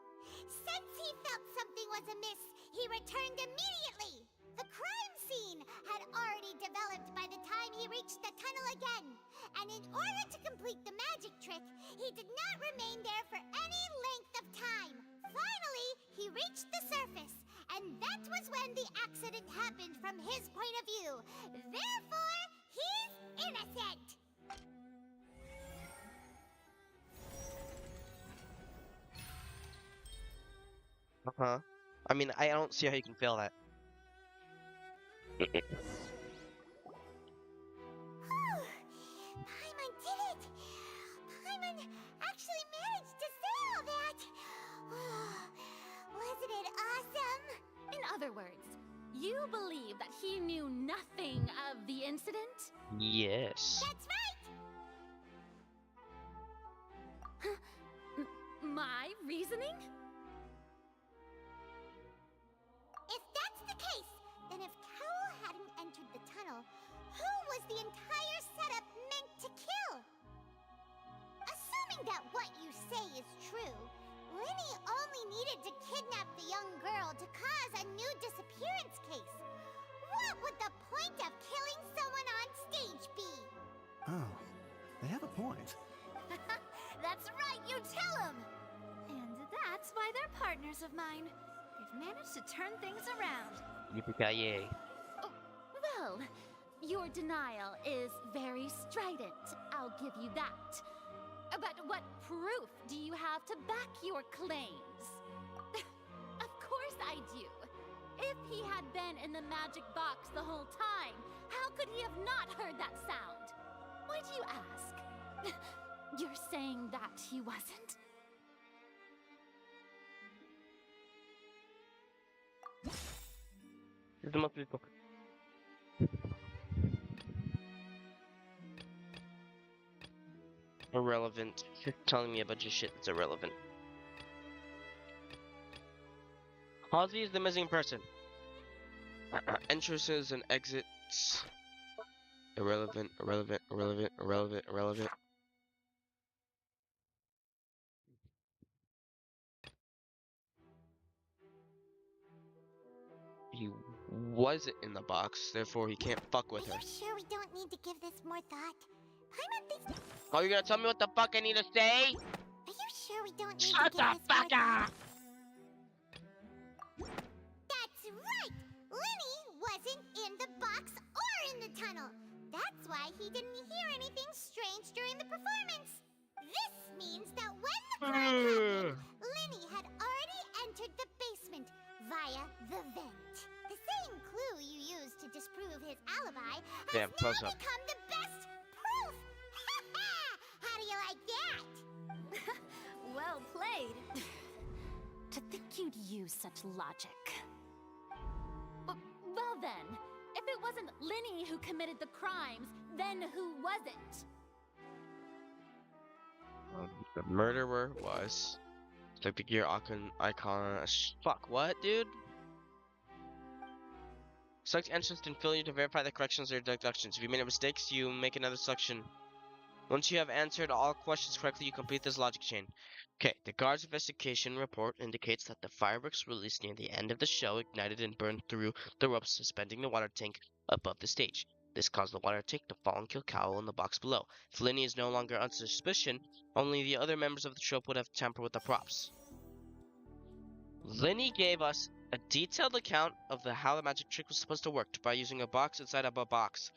Since he felt something was amiss, he returned immediately. The crime scene had already developed by the time he reached the tunnel again, and in order to complete the magic trick, he did not remain there for any length of time. Finally, he reached the surface, and that was when the accident happened from his point of view. Therefore, he's innocent! Uh-huh. I mean, I don't see how you can fail that. Paimon did it! Paimon actually managed to say all that! Wasn't it awesome? In other words, you believe that he knew nothing of the incident? Yes. That's right! My reasoning? If that's the case, then if Carol hadn't entered the tunnel, who was the entire setup meant to kill? Assuming that what you say is true, Linny only needed to kidnap the young girl to cause a new disappearance case. What would the point of killing someone on stage be? Oh, they have a point. That's right, you tell him! And that's why they're partners of mine. They've managed to turn things around. Yippee-ki-yay. Oh, well, your denial is very strident. I'll give you that. But what proof do you have to back your claims? Of course I do. If he had been in the magic box the whole time, how could he have not heard that sound? Why do you ask? You're saying that he wasn't? The most people. Irrelevant. You're telling me a bunch of shit that's irrelevant. Halsey is the missing person. Entrances and exits. Irrelevant, irrelevant, irrelevant, irrelevant, irrelevant. He wasn't in the box, therefore he can't fuck with her. Are you sure we don't need to give this more thought? Paimon thinks... Oh, you're gonna tell me what the fuck I need to say? Are you sure we don't need Shut to give the this more fuck thought? up! That's right! Linny wasn't in the box or in the tunnel. That's why he didn't hear anything strange during the performance. This means that when the crime happened, Linny had already entered the basement via the vent. The same clue you used to disprove his alibi has Damn, now close up. become the best proof! How do you like that? Well played. To think you'd use such such logic. Well then, if it wasn't Linny who committed the crimes, then who was it? The murderer was. Like the gear icon. Fuck, what, dude? Select entrance and failure to verify the corrections or deductions. If you made mistakes, you make another selection. Once you have answered all questions correctly, you complete this logic chain. Okay, the guard's investigation report indicates that the fireworks released near the end of the show ignited and burned through the ropes suspending the water tank above the stage. This caused the water tank to fall and kill Cowell in the box below. If Linny is no longer under suspicion, only the other members of the troupe would have tampered with the props. Linny gave us a detailed account of how the magic trick was supposed to work by using a box inside of a box.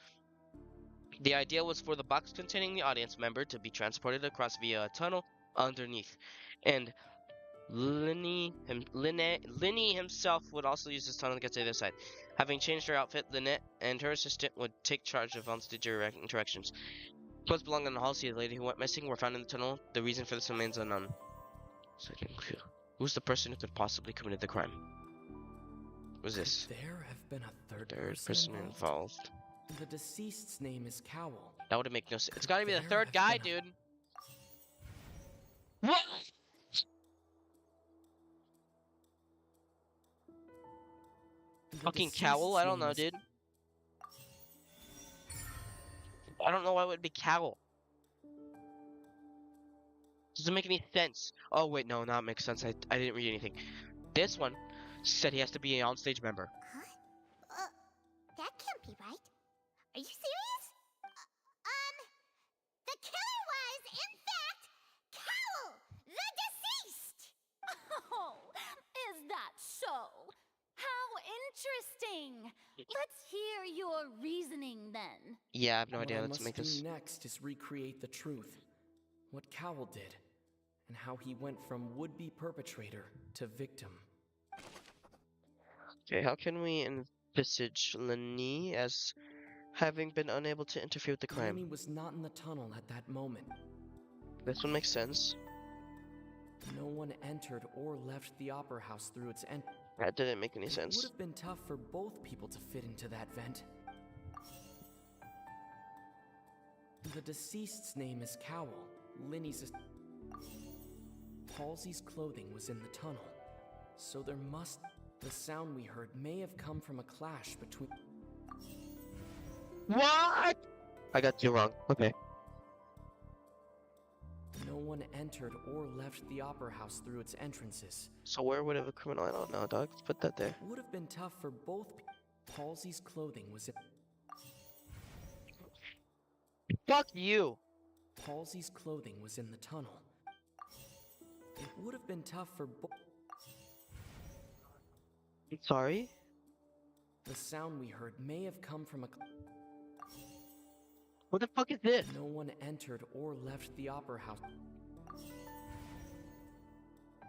The idea was for the box containing the audience member to be transported across via a tunnel underneath, and Linny himself would also use this tunnel to get to the other side. Having changed her outfit, Lynette and her assistant would take charge of onstage interactions. Clothes belonging to Halsey, the lady who went missing, were found in the tunnel. The reason for this remains unknown. Who's the person who could possibly committed the crime? Who's this? Could there have been a third person involved. The deceased's name is Cowell. That would make no sense. It's gotta be the third guy, dude. What? Fucking Cowell? I don't know, dude. I don't know why it would be Cowell. Doesn't make any sense. Oh wait, no, that makes sense. I didn't read anything. This one said he has to be an on-stage member. Huh? That can't be right. Are you serious? The killer was, in fact, Cowell, the deceased! Oh, is that so? How interesting! Let's hear your reasoning then. Yeah, I have no idea. What I Let's must make this. do next is recreate the truth. What Cowell did, and how he went from would-be perpetrator to victim. Okay, how can we envisage Lenny as having been unable to interfere with the crime? Lenny was not in the tunnel at that moment. This one makes sense. No one entered or left the opera house through its entrance. That didn't make any It sense. would have been tough for both people to fit into that vent. The deceased's name is Cowell. Linny's. Halsey's clothing was in the tunnel, so there must. The sound we heard may have come from a clash between. What? I got you wrong. Okay. No one entered or left the opera house through its entrances. So where would have a criminal? I don't know, dog. Let's put that there. Would have been tough for both. Halsey's clothing was in. Fuck you. Halsey's clothing was in the tunnel. It would have been tough for both. Sorry? The sound we heard may have come from a. What the fuck is this? No one entered or left the opera house.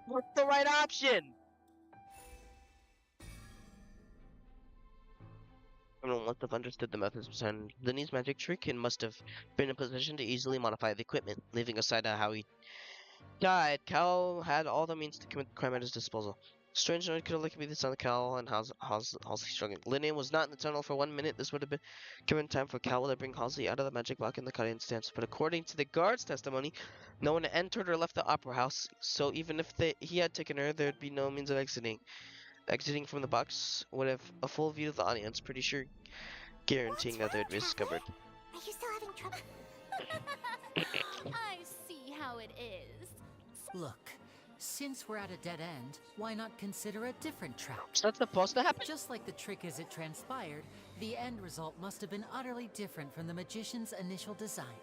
What's the right option? Everyone must have understood the methods behind Linny's magic trick and must have been in a position to easily modify the equipment. Leaving aside how he died, Cal had all the means to commit the crime at his disposal. Strange noise could have likely be the son of Cal and Halsey struggling. Linny was not in the tunnel for 1 minute. This would have been given time for Cal to bring Halsey out of the magic block in the cutting stance. But according to the guard's testimony, no one entered or left the opera house, so even if he had taken her, there'd be no means of exiting. Exiting from the box would have a full view of the audience, pretty sure guaranteeing that they'd be discovered. Are you still having trouble? I see how it is. Look, since we're at a dead end, why not consider a different track? So that's supposed to happen? Just like the trick as it transpired, the end result must have been utterly different from the magician's initial design.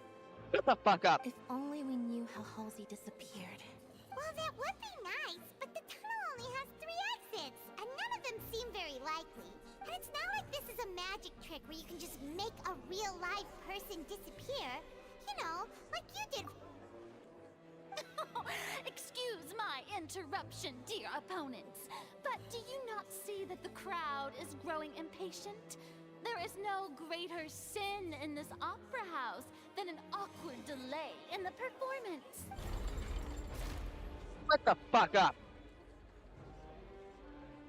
Shut the fuck up! If only we knew how Halsey disappeared. Well, that would be nice, but the tunnel only has 3 exits, and none of them seem very likely. And it's not like this is a magic trick where you can just make a real live person disappear. You know, like you did. Excuse my interruption, dear opponents, but do you not see that the crowd is growing impatient? There is no greater sin in this opera house than an awkward delay in the performance. What the fuck up?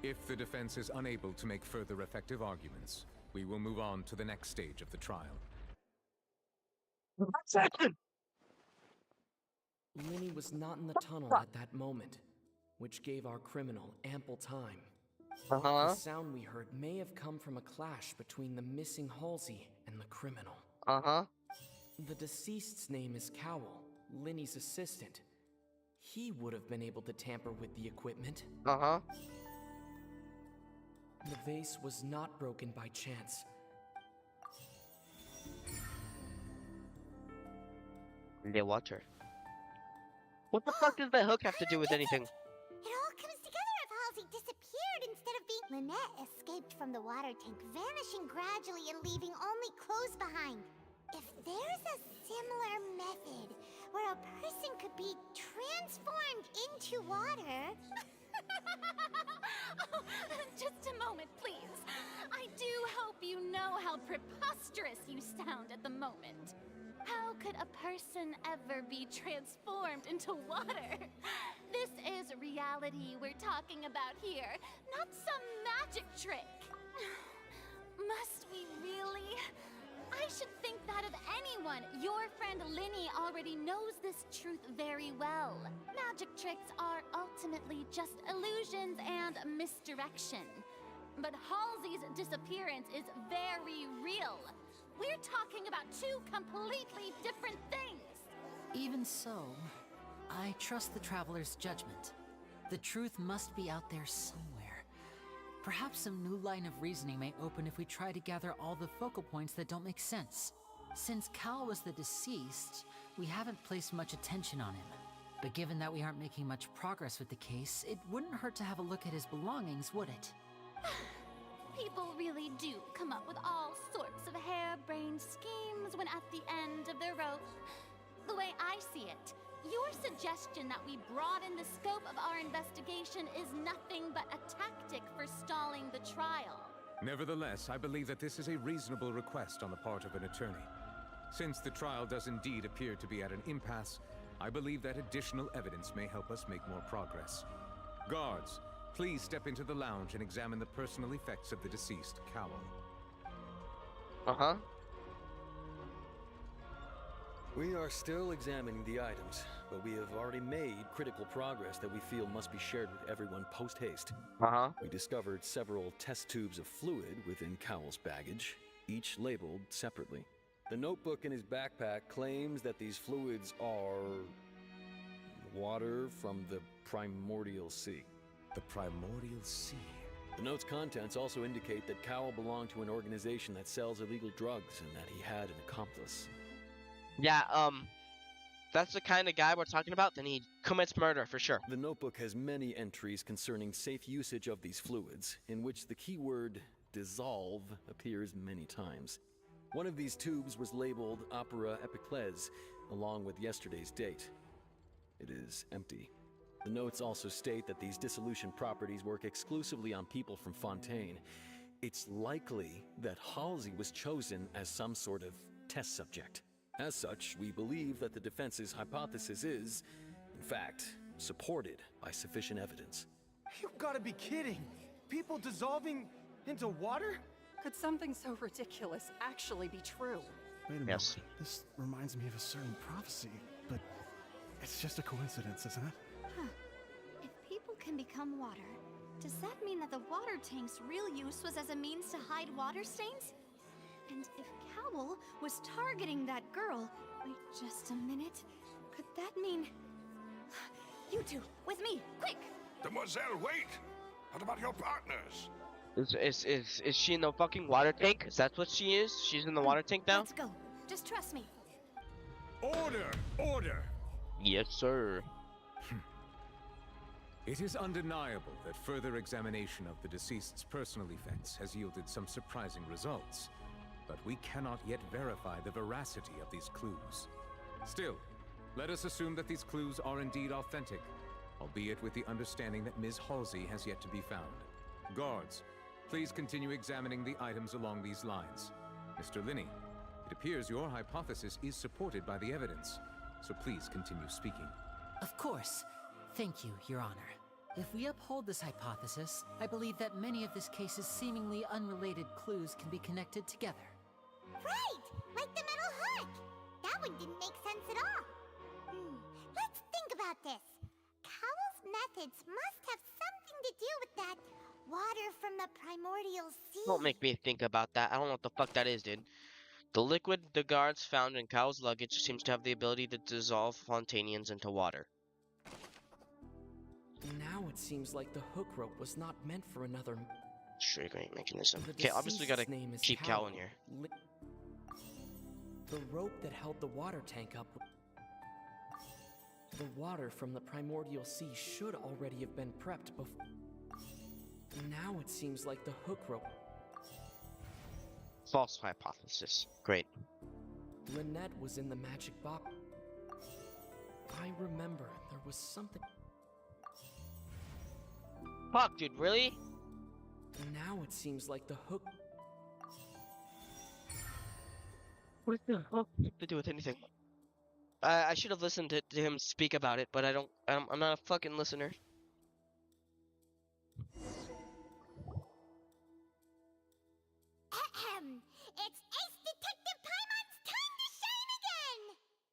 If the defense is unable to make further effective arguments, we will move on to the next stage of the trial. Lenny was not in the tunnel at that moment, which gave our criminal ample time. The sound we heard may have come from a clash between the missing Halsey and the criminal. The deceased's name is Cowell, Lenny's assistant. He would have been able to tamper with the equipment. The vase was not broken by chance. They watch her. What the fuck does that hook have to do with anything? It all comes together if Halsey disappeared instead of being... Lynette escaped from the water tank, vanishing gradually and leaving only clothes behind. If there's a similar method where a person could be transformed into water... Oh, just a moment, please. I do hope you know how preposterous you sound at the moment. How could a person ever be transformed into water? This is reality we're talking about here, not some magic trick. Must we really? I should think that of anyone. Your friend Linny already knows this truth very well. Magic tricks are ultimately just illusions and misdirection. But Halsey's disappearance is very real. We're talking about two completely different things. Even so, I trust the Traveler's judgment. The truth must be out there somewhere. Perhaps some new line of reasoning may open if we try to gather all the focal points that don't make sense. Since Cal was the deceased, we haven't placed much attention on him. But given that we aren't making much progress with the case, it wouldn't hurt to have a look at his belongings, would it? People really do come up with all sorts of harebrained schemes when at the end of their rope. The way I see it, your suggestion that we broaden the scope of our investigation is nothing but a tactic for stalling the trial. Nevertheless, I believe that this is a reasonable request on the part of an attorney. Since the trial does indeed appear to be at an impasse, I believe that additional evidence may help us make more progress. Guards, please step into the lounge and examine the personal effects of the deceased, Cowell. We are still examining the items, but we have already made critical progress that we feel must be shared with everyone post-haste. We discovered several test tubes of fluid within Cowell's baggage, each labeled separately. The notebook in his backpack claims that these fluids are... water from the Primordial Sea. The Primordial Sea? The note's contents also indicate that Cowell belonged to an organization that sells illegal drugs and that he had an accomplice. Yeah, that's the kind of guy we're talking about, then he commits murder for sure. The notebook has many entries concerning safe usage of these fluids, in which the keyword dissolve appears many times. One of these tubes was labeled Opera Epiclese, along with yesterday's date. It is empty. The notes also state that these dissolution properties work exclusively on people from Fontaine. It's likely that Halsey was chosen as some sort of test subject. As such, we believe that the defense's hypothesis is, in fact, supported by sufficient evidence. You've got to be kidding! People dissolving into water? Could something so ridiculous actually be true? Wait a minute. This reminds me of a certain prophecy, but it's just a coincidence, isn't it? Huh. If people can become water, does that mean that the water tank's real use was as a means to hide water stains? And if Cowell was targeting that girl... Wait just a minute. Could that mean... You two, with me, quick! Demoiselle, wait! What about your partners? Is she in the fucking water tank? Is that what she is? She's in the water tank now? Let's go. Just trust me. Order! Order! Yes, sir. It is undeniable that further examination of the deceased's personal effects has yielded some surprising results. But we cannot yet verify the veracity of these clues. Still, let us assume that these clues are indeed authentic, albeit with the understanding that Ms. Halsey has yet to be found. Guards, please continue examining the items along these lines. Mr. Linney, it appears your hypothesis is supported by the evidence, so please continue speaking. Of course. Thank you, Your Honor. If we uphold this hypothesis, I believe that many of this case's seemingly unrelated clues can be connected together. Right! Like the metal hook! That one didn't make sense at all. Let's think about this. Cowell's methods must have something to do with that water from the primordial sea. Don't make me think about that. I don't know what the fuck that is, dude. The liquid the guards found in Cowell's luggage seems to have the ability to dissolve Fontanians into water. Now it seems like the hook rope was not meant for another triggering mechanism. The Okay, obviously we gotta deceased's name is keep Cowell in here. The rope that held the water tank up. The water from the primordial sea should already have been prepped before. Now it seems like the hook rope. False hypothesis. Great. Lynette was in the magic box. I remember there was something. Fuck, dude, really? Now it seems like the hook. What the fuck to do with anything? I should have listened to him speak about it, but I'm not a fucking listener. It's Ace Detective Paimon's time to shine again!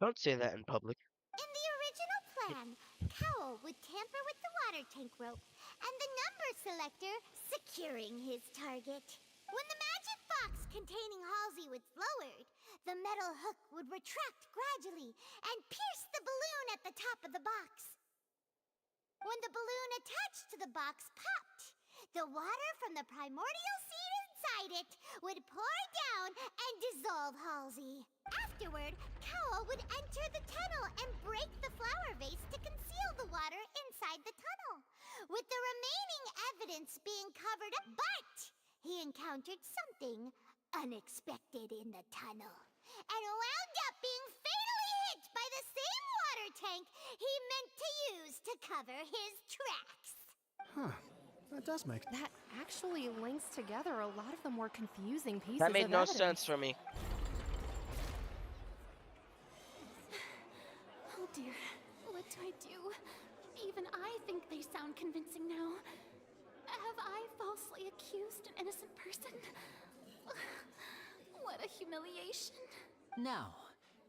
Don't say that in public. In the original plan, Cowell would tamper with the water tank rope and the number selector securing his target. When the magic box containing Halsey was lowered, the metal hook would retract gradually and pierce the balloon at the top of the box. When the balloon attached to the box popped, the water from the primordial seed inside it would pour down and dissolve Halsey. Afterward, Cowell would enter the tunnel and break the flower vase to conceal the water inside the tunnel, with the remaining evidence being covered up. But he encountered something unexpected in the tunnel and wound up being fatally hit by the same water tank he meant to use to cover his tracks. Huh. That does make... That actually links together a lot of the more confusing pieces That made of no evidence. sense for me. Oh dear, what do I do? Even I think they sound convincing now. Have I falsely accused an innocent person? What a humiliation. Now,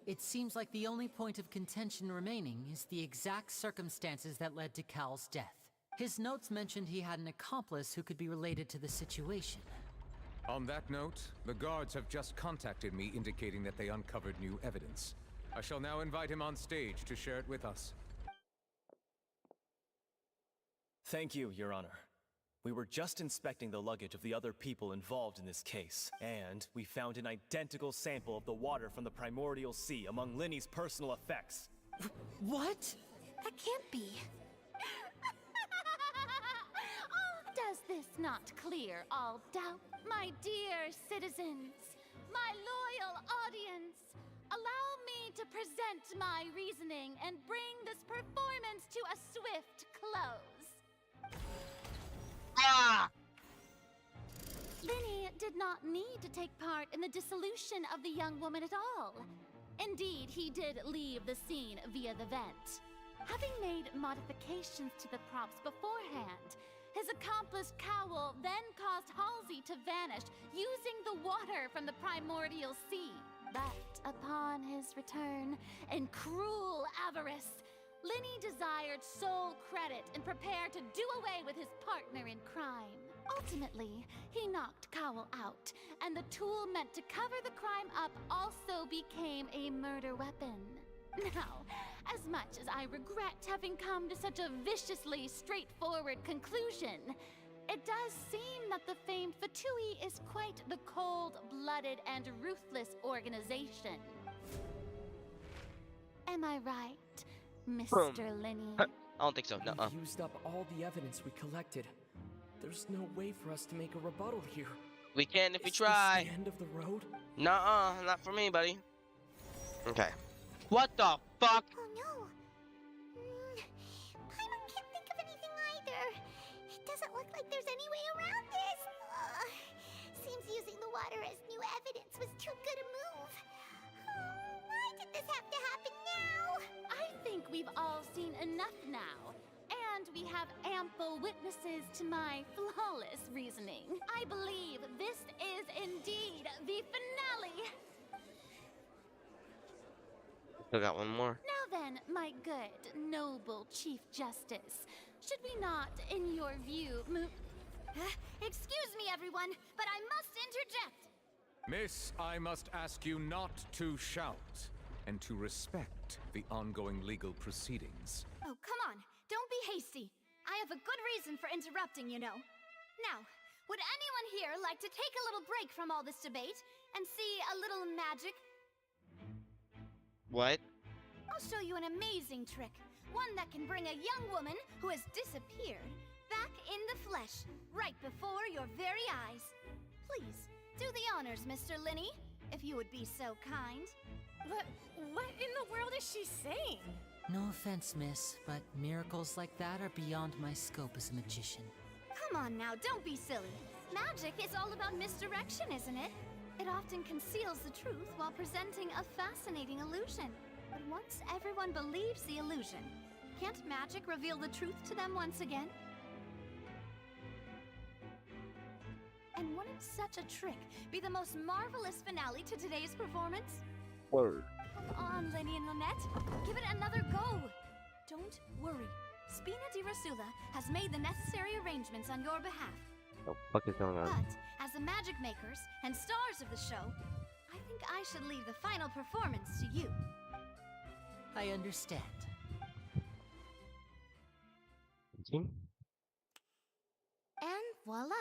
it seems like the only point of contention remaining is the exact circumstances that led to Cal's death. His notes mentioned he had an accomplice who could be related to the situation. On that note, the guards have just contacted me indicating that they uncovered new evidence. I shall now invite him on stage to share it with us. Thank you, Your Honor. We were just inspecting the luggage of the other people involved in this case, and we found an identical sample of the water from the primordial sea among Linny's personal effects. What? That can't be. Oh, does this not clear all doubt? My dear citizens, my loyal audience, allow me to present my reasoning and bring this performance to a swift close. Linny did not need to take part in the dissolution of the young woman at all. Indeed, he did leave the scene via the vent. Having made modifications to the props beforehand, his accomplice Cowell then caused Halsey to vanish using the water from the primordial sea. But upon his return, in cruel avarice, Linny desired sole credit and prepared to do away with his partner in crime. Ultimately, he knocked Cowell out, and the tool meant to cover the crime up also became a murder weapon. Now, as much as I regret having come to such a viciously straightforward conclusion, it does seem that the famed Fatui is quite the cold-blooded and ruthless organization. Am I right, Mr. Linny? I don't think so. No. We used up all the evidence we collected. There's no way for us to make a rebuttal here. We can if we Is try. this the end of the road? Nuh-uh, not for me, buddy. Okay. What the fuck? Oh no. Paimon can't think of anything either. It doesn't look like there's any way around this. Seems using the water as new evidence was too good a move. Why did this have to happen now? I think we've all seen enough now. And we have ample witnesses to my flawless reasoning. I believe this is indeed the finale. Still got one more. Now then, my good, noble Chief Justice, should we not, in your view, move... excuse me, everyone, but I must interject. Miss, I must ask you not to shout and to respect the ongoing legal proceedings. Oh, come on. Don't be hasty. I have a good reason for interrupting, you know. Now, would anyone here like to take a little break from all this debate and see a little magic? What? I'll show you an amazing trick. One that can bring a young woman who has disappeared back in the flesh, right before your very eyes. Please, do the honors, Mr. Linny, if you would be so kind. What in the world is she saying? No offense, miss, but miracles like that are beyond my scope as a magician. Come on now, don't be silly. Magic is all about misdirection, isn't it? It often conceals the truth while presenting a fascinating illusion. But once everyone believes the illusion, can't magic reveal the truth to them once again? And wouldn't such a trick be the most marvelous finale to today's performance? Word. Come on, Lenny and Lynette. Give it another go. Don't worry. Spina di Rasula has made the necessary arrangements on your behalf. What the fuck is going on? But, as the magic makers and stars of the show, I think I should leave the final performance to you. I understand. And voila.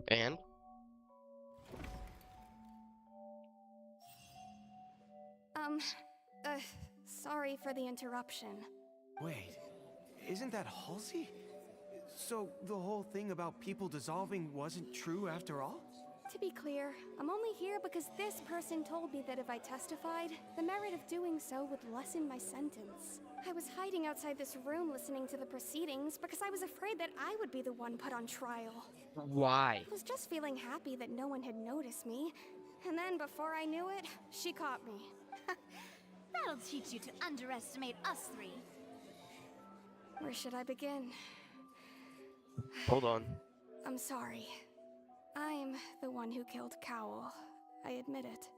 And? Sorry for the interruption. Wait, isn't that Halsey? So the whole thing about people dissolving wasn't true after all? To be clear, I'm only here because this person told me that if I testified, the merit of doing so would lessen my sentence. I was hiding outside this room listening to the proceedings because I was afraid that I would be the one put on trial. Why? I was just feeling happy that no one had noticed me. And then before I knew it, she caught me. That'll teach you to underestimate us three. Where should I begin? Hold on. I'm sorry. I'm the one who killed Cowl. I admit it.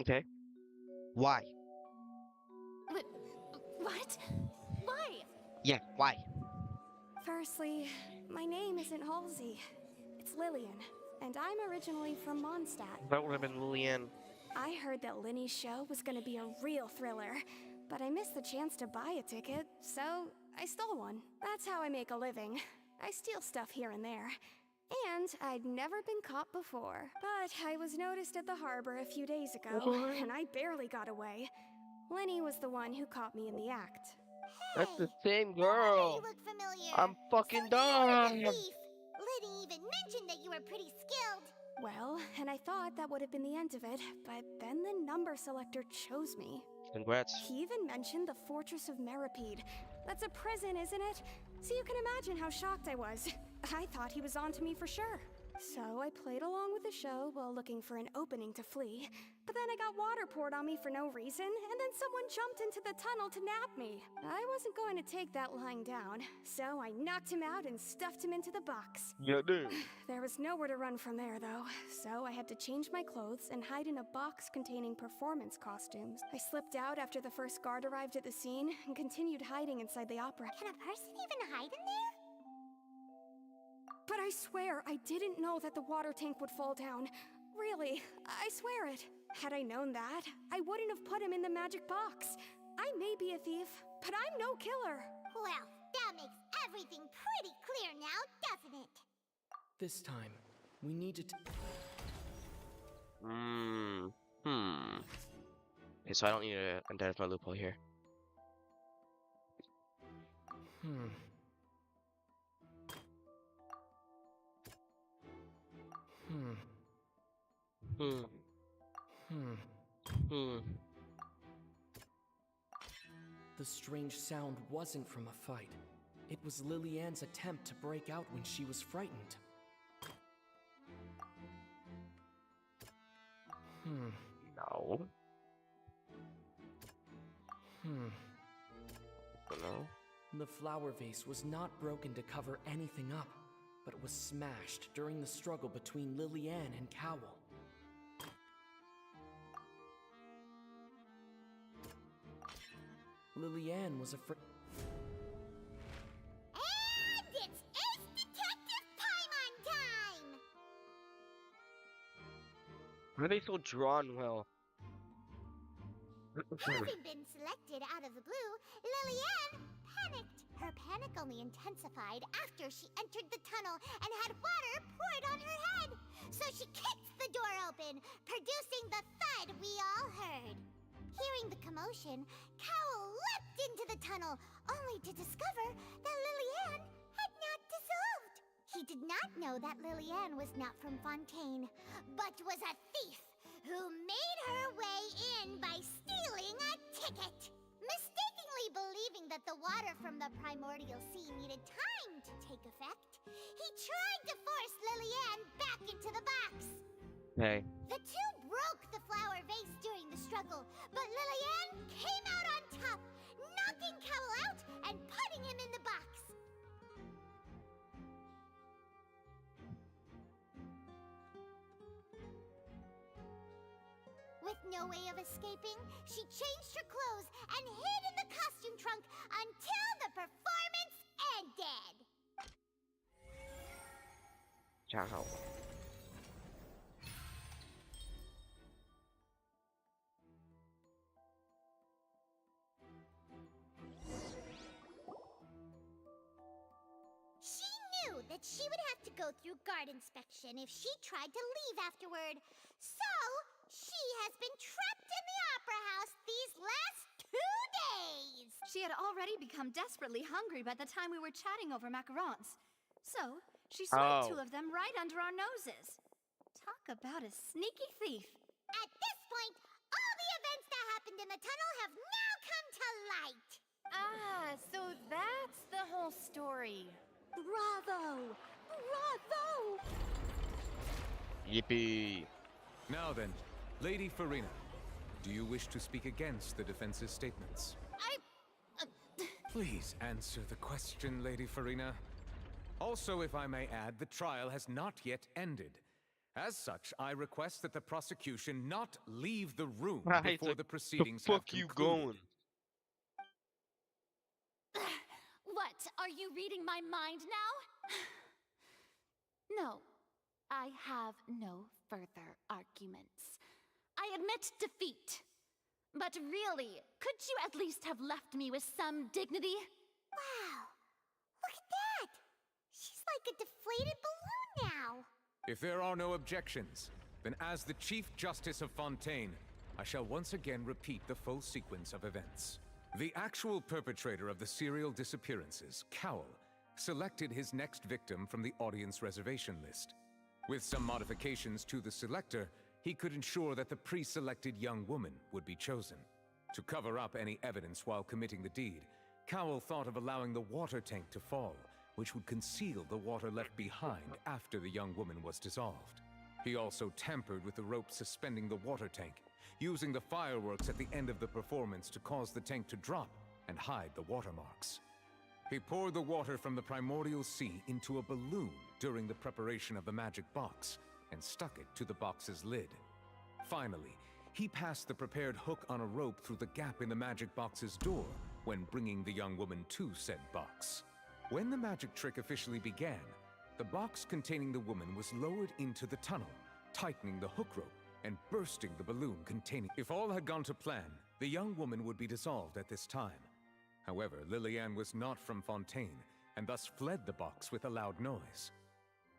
Okay. Why? What? Why? Yeah, why? Firstly, my name isn't Halsey. It's Lillian, and I'm originally from Mondstadt. That would have been Lillian. I heard that Linny's show was gonna be a real thriller, but I missed the chance to buy a ticket, so I stole one. That's how I make a living. I steal stuff here and there. And I'd never been caught before. But I was noticed at the harbor a few days ago, and I barely got away. Lenny was the one who caught me in the act. That's the same girl. You look familiar. I'm fucking So you were done. the thief. Liddy even mentioned that you were pretty skilled. Well, and I thought that would have been the end of it, but then the number selector chose me. Congrats. He even mentioned the Fortress of Meripede. That's a prison, isn't it? So you can imagine how shocked I was. I thought he was onto me for sure. So I played along with the show while looking for an opening to flee. But then I got water poured on me for no reason, and then someone jumped into the tunnel to nab me. I wasn't going to take that lying down, so I knocked him out and stuffed him into the box. Yeah, dude. There was nowhere to run from there, though, so I had to change my clothes and hide in a box containing performance costumes. I slipped out after the first guard arrived at the scene and continued hiding inside the opera. Can a person even hide in there? But I swear, I didn't know that the water tank would fall down. Really, I swear it. Had I known that, I wouldn't have put him in the magic box. I may be a thief, but I'm no killer. Well, that makes everything pretty clear now, doesn't it? This time, we need to... Okay, so I don't need to identify my loophole here. The strange sound wasn't from a fight. It was Lillian's attempt to break out when she was frightened. No. No. The flower vase was not broken to cover anything up, but it was smashed during the struggle between Lillian and Cowell. Lillian was afraid. And it's Ace Detective Paimon time! Why are they so drawn well? Having been selected out of the blue, Lillian panicked. Her panic only intensified after she entered the tunnel and had water poured on her head. So she kicked the door open, producing the thud we all heard. Hearing the commotion, Cowell leapt into the tunnel, only to discover that Lillian had not dissolved. He did not know that Lillian was not from Fontaine, but was a thief who made her way in by stealing a ticket. Mistakenly believing that the water from the primordial sea needed time to take effect, he tried to force Lillian back into the box. Hey. The two broke the flower vase during the struggle, but Lillian came out on top, knocking Cowell out and putting him in the box. With no way of escaping, she changed her clothes and hid in the costume trunk until the performance ended. Ciao. She knew that she would have to go through guard inspection if she tried to leave afterward. So, she has been trapped in the Opera House these last 2 days! She had already become desperately hungry by the time we were chatting over macarons. So, she swiped 2 of them right under our noses. Talk about a sneaky thief. At this point, all the events that happened in the tunnel have now come to light! Ah, so that's the whole story. Bravo! Bravo! Yippee. Now then, Lady Farina, do you wish to speak against the defense's statements? Please answer the question, Lady Farina. Also, if I may add, the trial has not yet ended. As such, I request that the prosecution not leave the room before the proceedings have concluded. The fuck you going? What? Are you reading my mind now? No, I have no further arguments. I admit defeat. But really, could you at least have left me with some dignity? Wow, look at that! She's like a deflated balloon now! If there are no objections, then as the Chief Justice of Fontaine, I shall once again repeat the full sequence of events. The actual perpetrator of the serial disappearances, Cowell, selected his next victim from the audience reservation list. With some modifications to the selector, he could ensure that the pre-selected young woman would be chosen. To cover up any evidence while committing the deed, Cowell thought of allowing the water tank to fall, which would conceal the water left behind after the young woman was dissolved. He also tampered with the rope suspending the water tank, using the fireworks at the end of the performance to cause the tank to drop and hide the watermarks. He poured the water from the primordial sea into a balloon during the preparation of the magic box and stuck it to the box's lid. Finally, he passed the prepared hook on a rope through the gap in the magic box's door when bringing the young woman to said box. When the magic trick officially began, the box containing the woman was lowered into the tunnel, tightening the hook rope and bursting the balloon containing. If all had gone to plan, the young woman would be dissolved at this time. However, Lillian was not from Fontaine, and thus fled the box with a loud noise.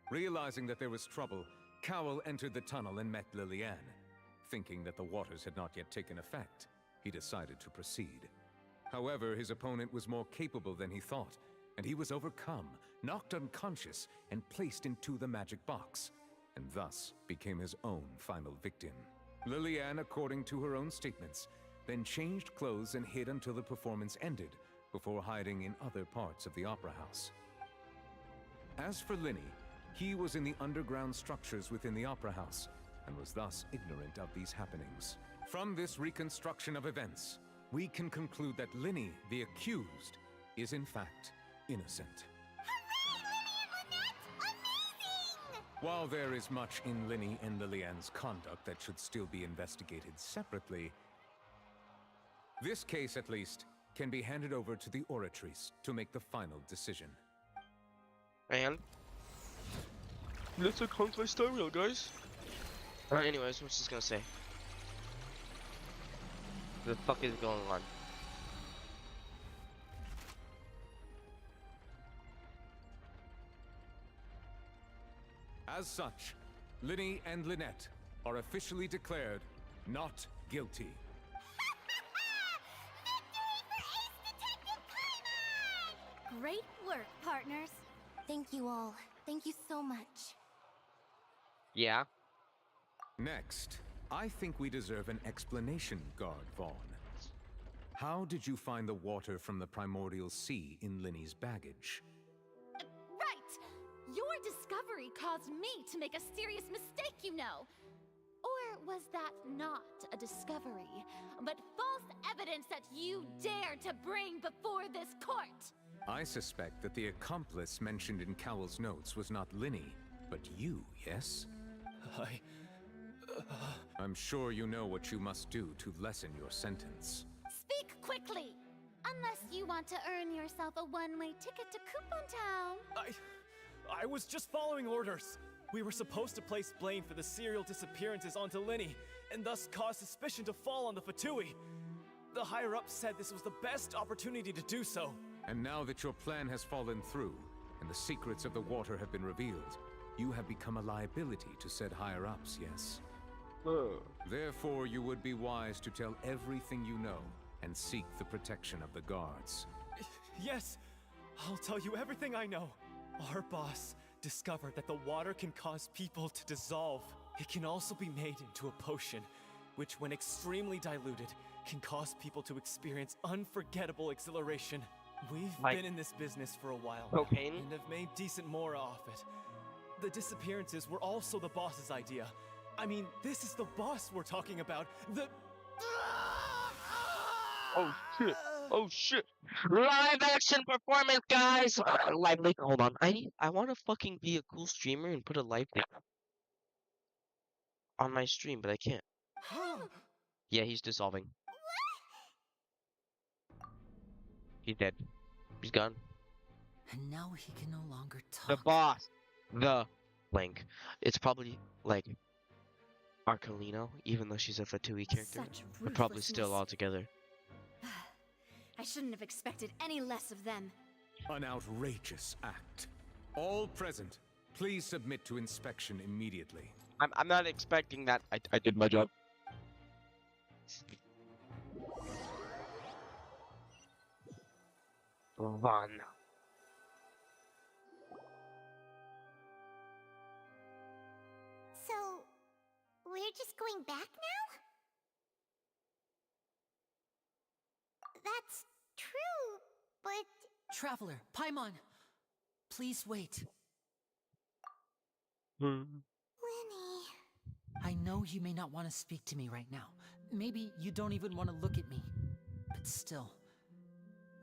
Realizing that there was trouble, Cowell entered the tunnel and met Lillian. Thinking that the waters had not yet taken effect, he decided to proceed. However, his opponent was more capable than he thought, and he was overcome, knocked unconscious, and placed into the magic box. and thus became his own final victim. Lillian, according to her own statements, then changed clothes and hid until the performance ended, before hiding in other parts of the opera house. As for Linny, he was in the underground structures within the opera house, and was thus ignorant of these happenings. From this reconstruction of events, we can conclude that Linny, the accused, is in fact innocent. While there is much in Linny and Lillian's conduct that should still be investigated separately, this case, at least, can be handed over to the Oratrice to make the final decision. And let's conquest tutorial, guys. Anyways, what's this gonna say? The fuck is going on? As such, Linny and Lynette are officially declared not guilty. Great work, partners. Thank you all. Thank you so much. Yeah. Next, I think we deserve an explanation, Guard Vaughn. How did you find the water from the primordial sea in Linny's baggage? Right! Your discovery caused me to make a serious mistake, you know. Or was that not a discovery, but false evidence that you dare to bring before this court? I suspect that the accomplice mentioned in Cowell's notes was not Linny, but you, yes? I'm sure you know what you must do to lessen your sentence. Speak quickly! Unless you want to earn yourself a one-way ticket to Coupon Town. I was just following orders. We were supposed to place blame for the serial disappearances onto Linny, and thus cause suspicion to fall on the Fatui. The higher-ups said this was the best opportunity to do so. And now that your plan has fallen through, and the secrets of the water have been revealed, you have become a liability to said higher-ups, yes? Therefore, you would be wise to tell everything you know, and seek the protection of the guards. Yes, I'll tell you everything I know. Our boss discovered that the water can cause people to dissolve. It can also be made into a potion, which when extremely diluted, can cause people to experience unforgettable exhilaration. We've been in this business for a while now, and have made decent more off it. The disappearances were also the boss's idea. I mean, this is the boss we're talking about. The... Oh shit! Oh shit! Live action performance, guys! Live link. Hold on. I want to fucking be a cool streamer and put a live link on my stream, but I can't. Yeah, he's dissolving. He's dead. He's gone. And now he can no longer talk. The boss. The link. It's probably like Arcolino, even though she's a Fatui character. They're probably still all together. I shouldn't have expected any less of them. An outrageous act. All present, please submit to inspection immediately. I'm not expecting that. I did my job. Vaughn. So, we're just going back now? That's true, but... Traveler, Paimon, please wait. Lenny... I know you may not want to speak to me right now. Maybe you don't even want to look at me. But still,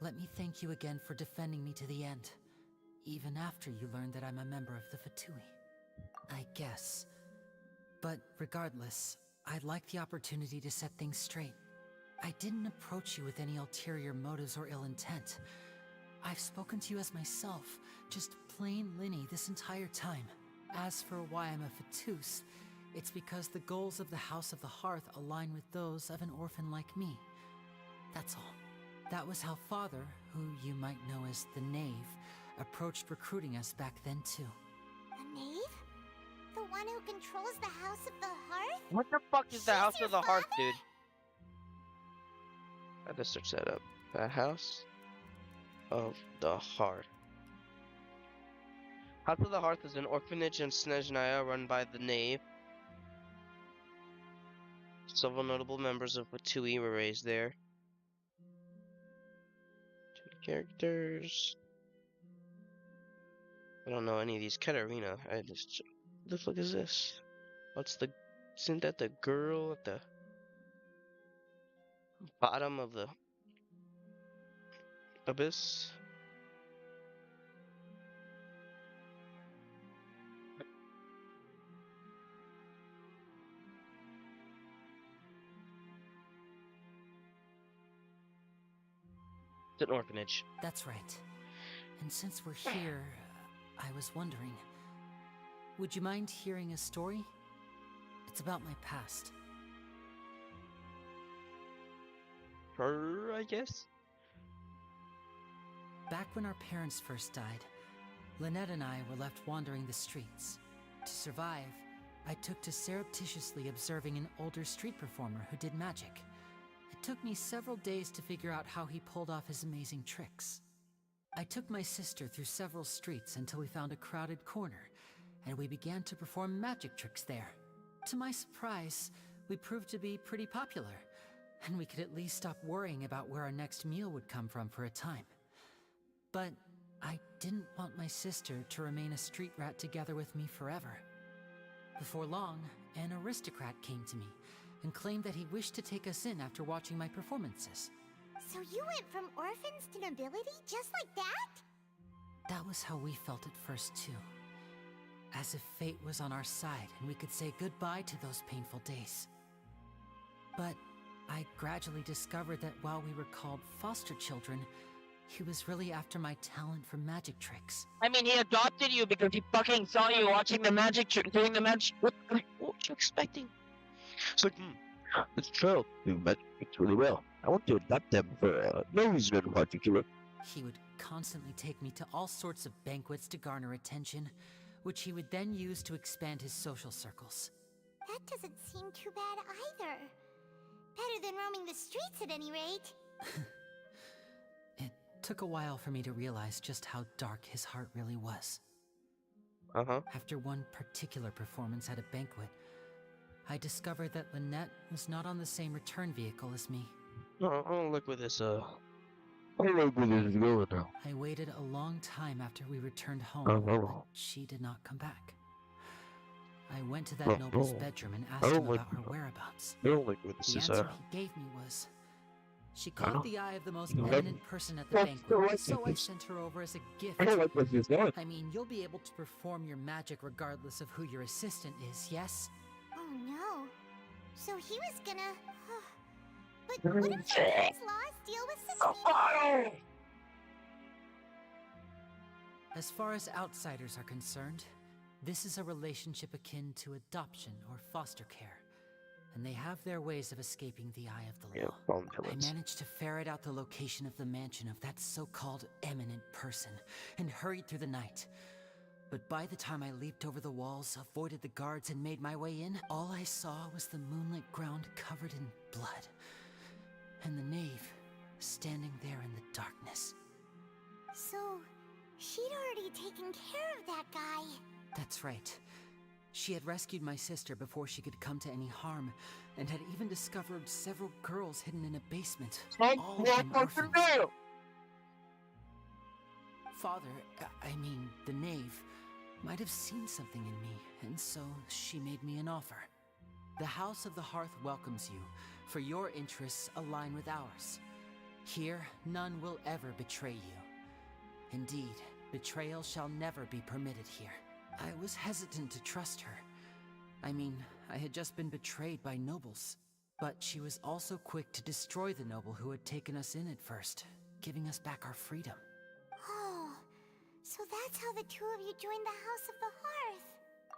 let me thank you again for defending me to the end. Even after you learned that I'm a member of the Fatui. I guess. But regardless, I'd like the opportunity to set things straight. I didn't approach you with any ulterior motives or ill intent. I've spoken to you as myself, just plain Linny this entire time. As for why I'm a Fatus, it's because the goals of the House of the Hearth align with those of an orphan like me. That's all. That was how Father, who you might know as the Knave, approached recruiting us back then too. The Knave? The one who controls the House of the Hearth? What the fuck is the House of the Hearth, dude? I just search that up. The House of the Hearth. House of the Hearth is an orphanage in Snezhnaya run by the Knave. Several notable members of Fatui were raised there. 2 characters. I don't know any of these. Katarina. What the fuck is this? Isn't that the girl at the bottom of the abyss? It's an orphanage. That's right. And since we're here, I was wondering, would you mind hearing a story? It's about my past. Her, I guess? Back when our parents first died, Lynette and I were left wandering the streets. To survive, I took to surreptitiously observing an older street performer who did magic. It took me several days to figure out how he pulled off his amazing tricks. I took my sister through several streets until we found a crowded corner, and we began to perform magic tricks there. To my surprise, we proved to be pretty popular, and we could at least stop worrying about where our next meal would come from for a time. But I didn't want my sister to remain a street rat together with me forever. Before long, an aristocrat came to me and claimed that he wished to take us in after watching my performances. So you went from orphans to nobility just like that? That was how we felt at first too. As if fate was on our side and we could say goodbye to those painful days. But I gradually discovered that while we were called foster children, he was really after my talent for magic tricks. I mean, he adopted you because he fucking saw you watching the magic trick, doing the magic. What were you expecting? It's like, it's true. You magic tricks really well. I want to adopt them for no reason in particular. He would constantly take me to all sorts of banquets to garner attention, which he would then use to expand his social circles. That doesn't seem too bad either. Better than roaming the streets at any rate. It took a while for me to realize just how dark his heart really was. After one particular performance at a banquet, I discovered that Lynette was not on the same return vehicle as me. Oh, look where this, I like where this is going now. I waited a long time after we returned home, but she did not come back. I went to that noble's bedroom and asked him about her whereabouts. I don't like where this The is answer he gave me was, she caught the eye of the most eminent person at the banquet, so I sent her over as a gift. I don't like what she's doing. I mean, you'll be able to perform your magic regardless of who your assistant is, yes? Oh no. So he was gonna... But what if Japan's laws deal with such people? As far as outsiders are concerned, this is a relationship akin to adoption or foster care, and they have their ways of escaping the eye of the law. I managed to ferret out the location of the mansion of that so-called eminent person, and hurried through the night. But by the time I leaped over the walls, avoided the guards, and made my way in, all I saw was the moonlit ground covered in blood, and the knave standing there in the darkness. So, she'd already taken care of that guy. That's right. She had rescued my sister before she could come to any harm, and had even discovered several girls hidden in a basement, all of them orphans. Father, I mean, the knave, might have seen something in me, and so she made me an offer. The House of the Hearth welcomes you, for your interests align with ours. Here, none will ever betray you. Indeed, betrayal shall never be permitted here. I was hesitant to trust her. I mean, I had just been betrayed by nobles. But she was also quick to destroy the noble who had taken us in at first, giving us back our freedom. Oh, so that's how the two of you joined the House of the Hearth.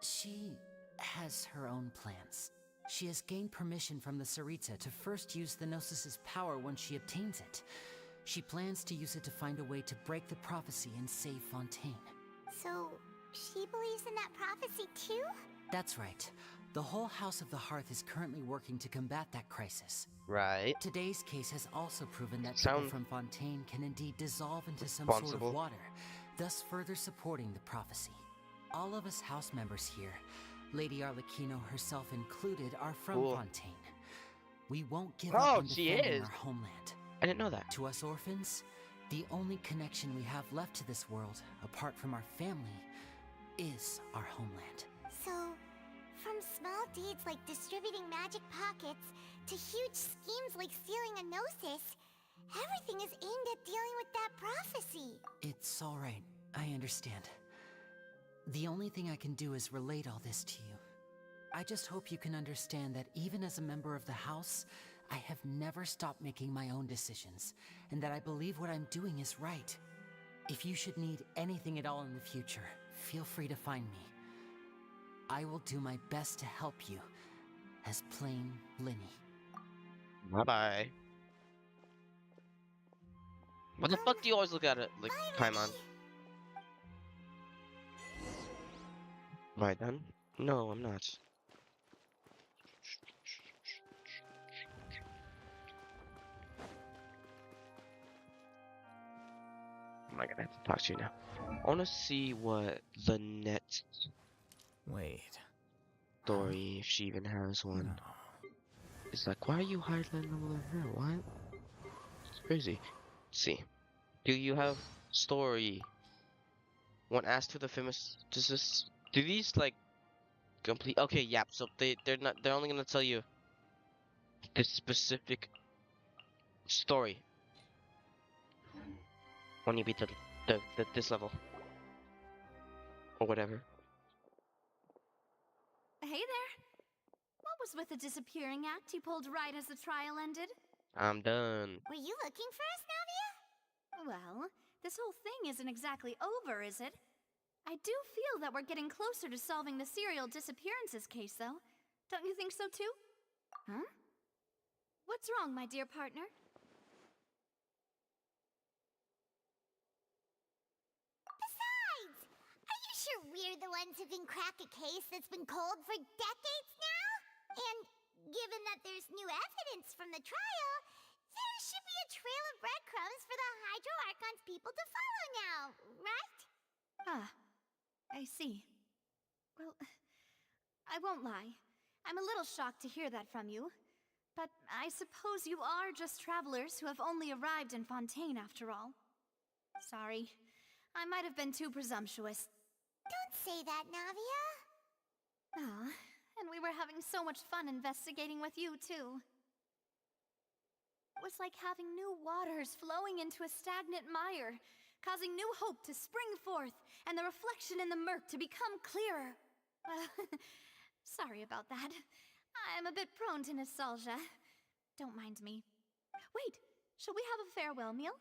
She has her own plans. She has gained permission from the Tsaritsa to first use the Gnosis' power once she obtains it. She plans to use it to find a way to break the prophecy and save Fontaine. So, she believes in that prophecy too? That's right. The whole House of the Hearth is currently working to combat that crisis. Right. Today's case has also proven that people from Fontaine can indeed dissolve into some sort of water, thus further supporting the prophecy. All of us house members here, Lady Arlecchino herself included, are from Cool. Fontaine. We won't give up on she defending is. our homeland. I didn't know that. To us orphans, the only connection we have left to this world, apart from our family, is our homeland. So, from small deeds like distributing magic pockets to huge schemes like stealing a Gnosis, everything is aimed at dealing with that prophecy. It's all right. I understand. The only thing I can do is relate all this to you. I just hope you can understand that even as a member of the House, I have never stopped making my own decisions, and that I believe what I'm doing is right. If you should need anything at all in the future, feel free to find me. I will do my best to help you, as plain Linny. Bye-bye. What the fuck do you always look at it like Paimon? Am I done? No, I'm not. I'm not gonna have to talk to you now. I wanna see what the next Wait. story, if she even has one. It's like, why are you highlighting over here? What? It's crazy. Let's see. Do you have story? When asked who the famous do these like complete? Okay, yeah. So they're only gonna tell you this specific story when you beat this level or whatever. Hey there. What was with the disappearing act you pulled right as the trial ended? I'm done. Were you looking for us, Navia? Well, this whole thing isn't exactly over, is it? I do feel that we're getting closer to solving the serial disappearances case, though. Don't you think so, too? Huh? What's wrong, my dear partner? Besides, are you sure we're the ones who can crack a case that's been cold for decades now? And given that there's new evidence from the trial, there should be a trail of breadcrumbs for the Hydro Archon's people to follow now, right? Ah, I see. Well, I won't lie. I'm a little shocked to hear that from you. But I suppose you are just travelers who have only arrived in Fontaine after all. Sorry. I might have been too presumptuous. Don't say that, Navia. Ah, and we were having so much fun investigating with you, too. It was like having new waters flowing into a stagnant mire, causing new hope to spring forth, and the reflection in the murk to become clearer. Sorry about that. I'm a bit prone to nostalgia. Don't mind me. Wait, shall we have a farewell meal?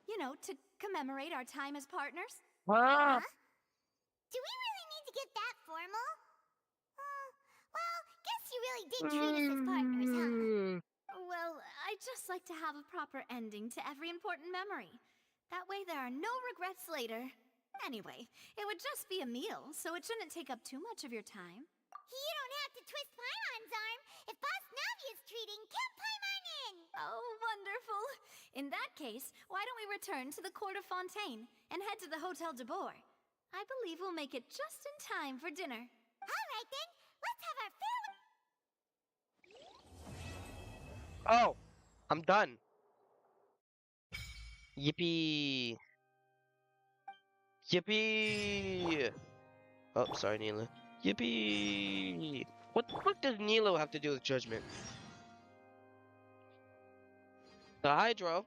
You know, to commemorate our time as partners? Huh? Do we really need to get that formal? Well, guess you really did treat us as partners, huh? Well, I'd just like to have a proper ending to every important memory. That way there are no regrets later. Anyway, it would just be a meal, so it shouldn't take up too much of your time. You don't have to twist Paimon's arm. If Boss Navia's treating, count Paimon in! Oh, wonderful! In that case, why don't we return to the Court of Fontaine and head to the Hotel de Boer? I believe we'll make it just in time for dinner. All right then, let's have our farewell. Oh, I'm done. Yippee! Yippee! Oh, sorry, Nilo. Yippee! What the fuck does Nilo have to do with judgment? The Hydro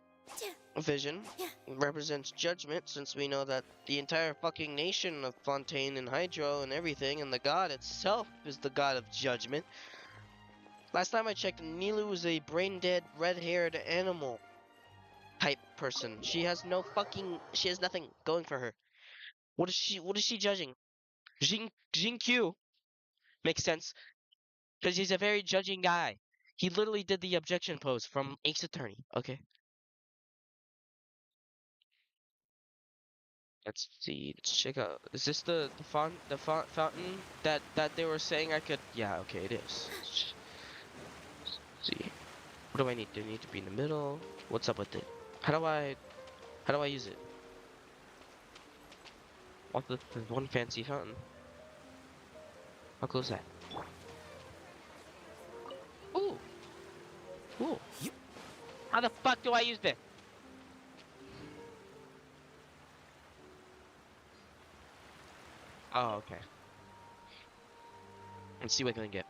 vision represents judgment, since we know that the entire fucking nation of Fontaine and Hydro and everything, and the god itself is the god of judgment. Last time I checked, Nilo was a brain-dead, red-haired animal type person. She has nothing going for her. What is she judging? Jin Q makes sense, because he's a very judging guy. He literally did the objection pose from Ace Attorney. Okay. Let's see. Let's check out. Is this the fountain that they were saying I could? Yeah. Okay, it is. Let's see. What do I need? Do I need to be in the middle? What's up with it? How do I use it? What's this one fancy fountain? How cool is that? Ooh. Cool. How the fuck do I use this? Oh, okay. Let's see what I can get.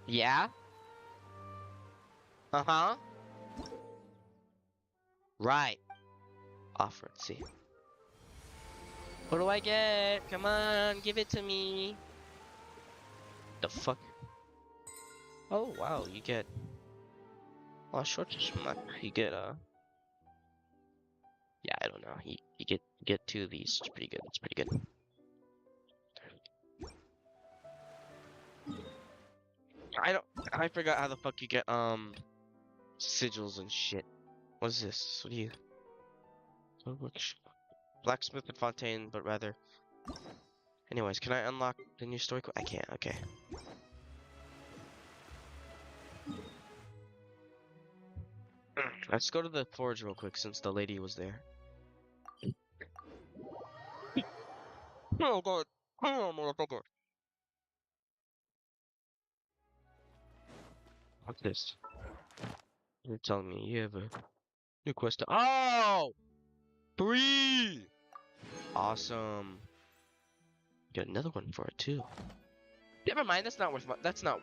Yeah? Uh-huh. Right. Offer, let's see. What do I get? Come on, give it to me. The fuck? Oh, wow, you get... Oh, short you get, yeah, I don't know. You get two of these. It's pretty good. It's pretty good. I forgot how the fuck you get, sigils and shit. What is this? What do you... Blacksmith and Fontaine, but rather... Anyways, can I unlock the new story? I can't, okay. Let's go to the forge real quick since the lady was there. Oh god. Oh, motherfucker. What's this? You're telling me you have a new quest. Oh! 3! Awesome. Get another one for it too. Never mind, that's not worth my, that's not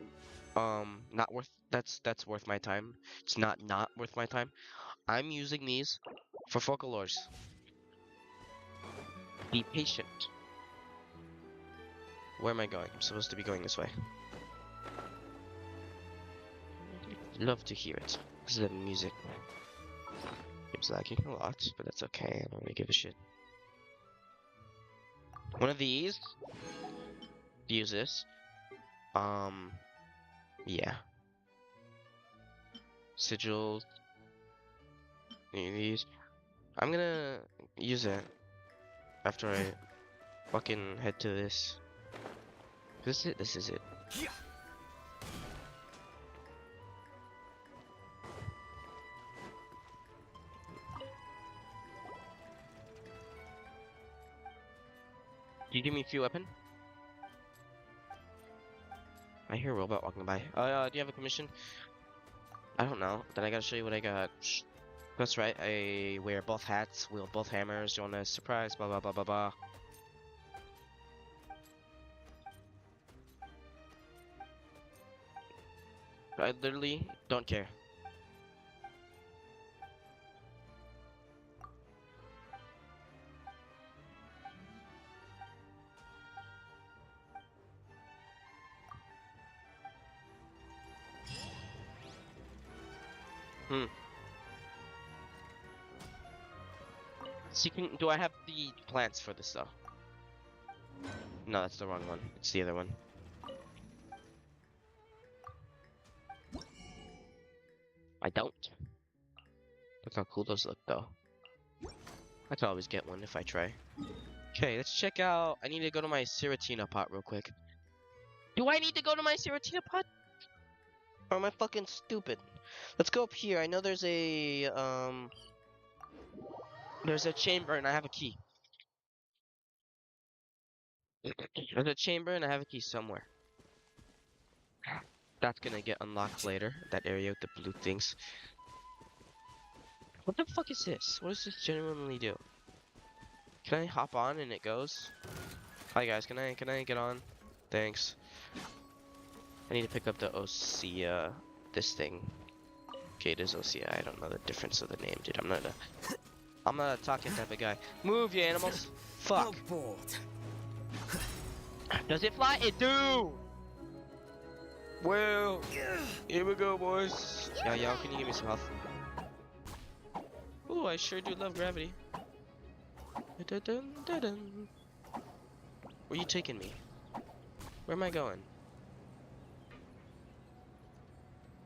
worth, that's worth my time. It's not worth my time. I'm using these for folklores. Be patient. Where am I going? I'm supposed to be going this way. Love to hear it. This is the music. It's lagging a lot, but that's okay. I don't really give a shit. One of these. Use this. Yeah. Sigils. These. I'm gonna use it after I fucking head to this. This is it. This is it. Can you give me a free weapon? I hear a robot walking by. Do you have a commission? I don't know. Then I gotta show you what I got. That's right. I wear both hats, wield both hammers. You want a surprise? Blah blah blah blah blah. I literally don't care. Seeking, do I have the plants for this though? No, that's the wrong one. It's the other one. I don't. Look how cool those look though. I could always get one if I try. Okay, let's check out. I need to go to my Siratina pot real quick. Do I need to go to my Siratina pot? Or am I fucking stupid? Let's go up here. I know there's a chamber and I have a key. There's a chamber and I have a key somewhere. That's gonna get unlocked later. That area with the blue things. What the fuck is this? What does this genuinely do? Can I hop on and it goes? Hi guys, can I get on? Thanks. I need to pick up the Osea, this thing. Okay, it is Osea. I don't know the difference of the name, dude. I'm not a talking type of guy. Move, you animals! Fuck. Does it fly? It do! Well, here we go, boys. Yeah, y'all, can you give me some health? Ooh, I sure do love gravity. Dun-dun-dun-dun. Where you taking me? Where am I going?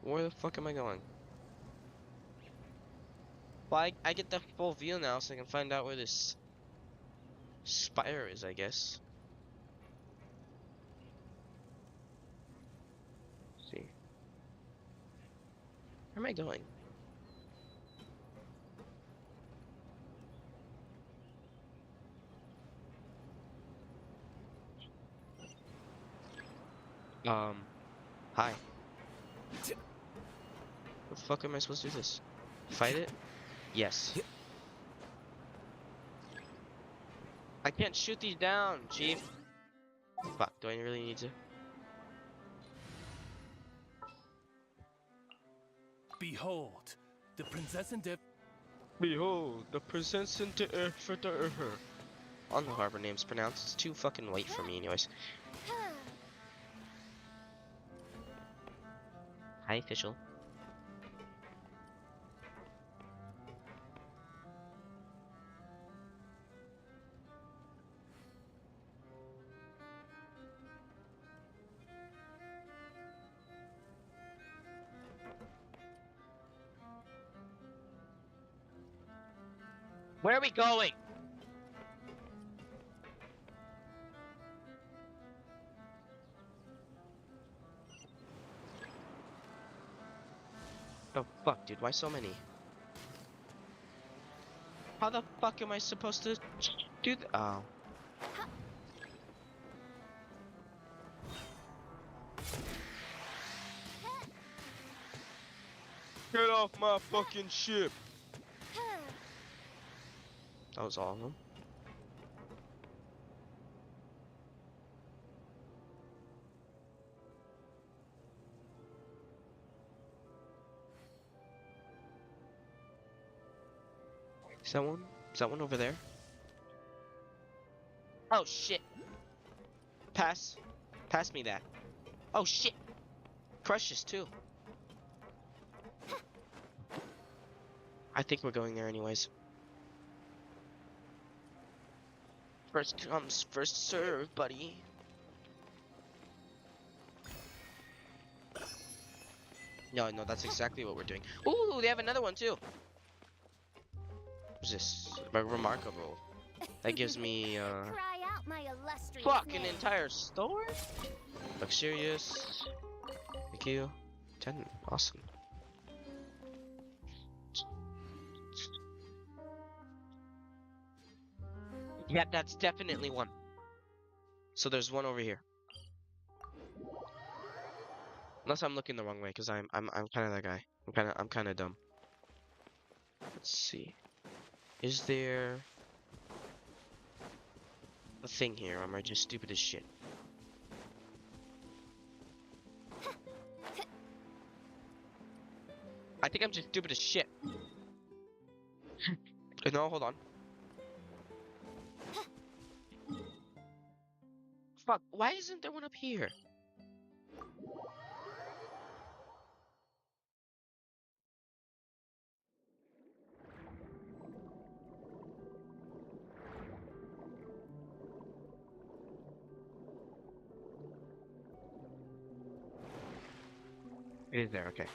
Where the fuck am I going? Well, I get the full view now, so I can find out where this spire is, I guess. Let's see. Where am I going? Hi. The fuck am I supposed to do this? Fight it? Yes. I can't shoot these down, Chief. Fuck, do I really need to? Behold, the princess and Behold, the princess and the I don't know how her name's pronounced. It's too fucking late for me anyways. Hi, official. Where are we going? The fuck, dude? Why so many? How the fuck am I supposed to do that? Oh. Get off my fucking ship! That was all of them. Is that one? Is that one over there? Oh shit! Pass. Pass me that. Oh shit! Precious too. I think we're going there anyways. First comes, first serve, buddy. No, that's exactly what we're doing. Ooh, they have another one too. What's this? Remarkable. That gives me, Cry out, my illustrious fuck, an name. entire store? Luxurious. Thank you. 10. Awesome. Yeah, that's definitely one. So there's one over here. Unless I'm looking the wrong way, because I'm kind of that guy. I'm kind of dumb. Let's see. Is there a thing here, or am I just stupid as shit? I think I'm just stupid as shit. No, hold on. Fuck, why isn't there one up here? It is there, okay.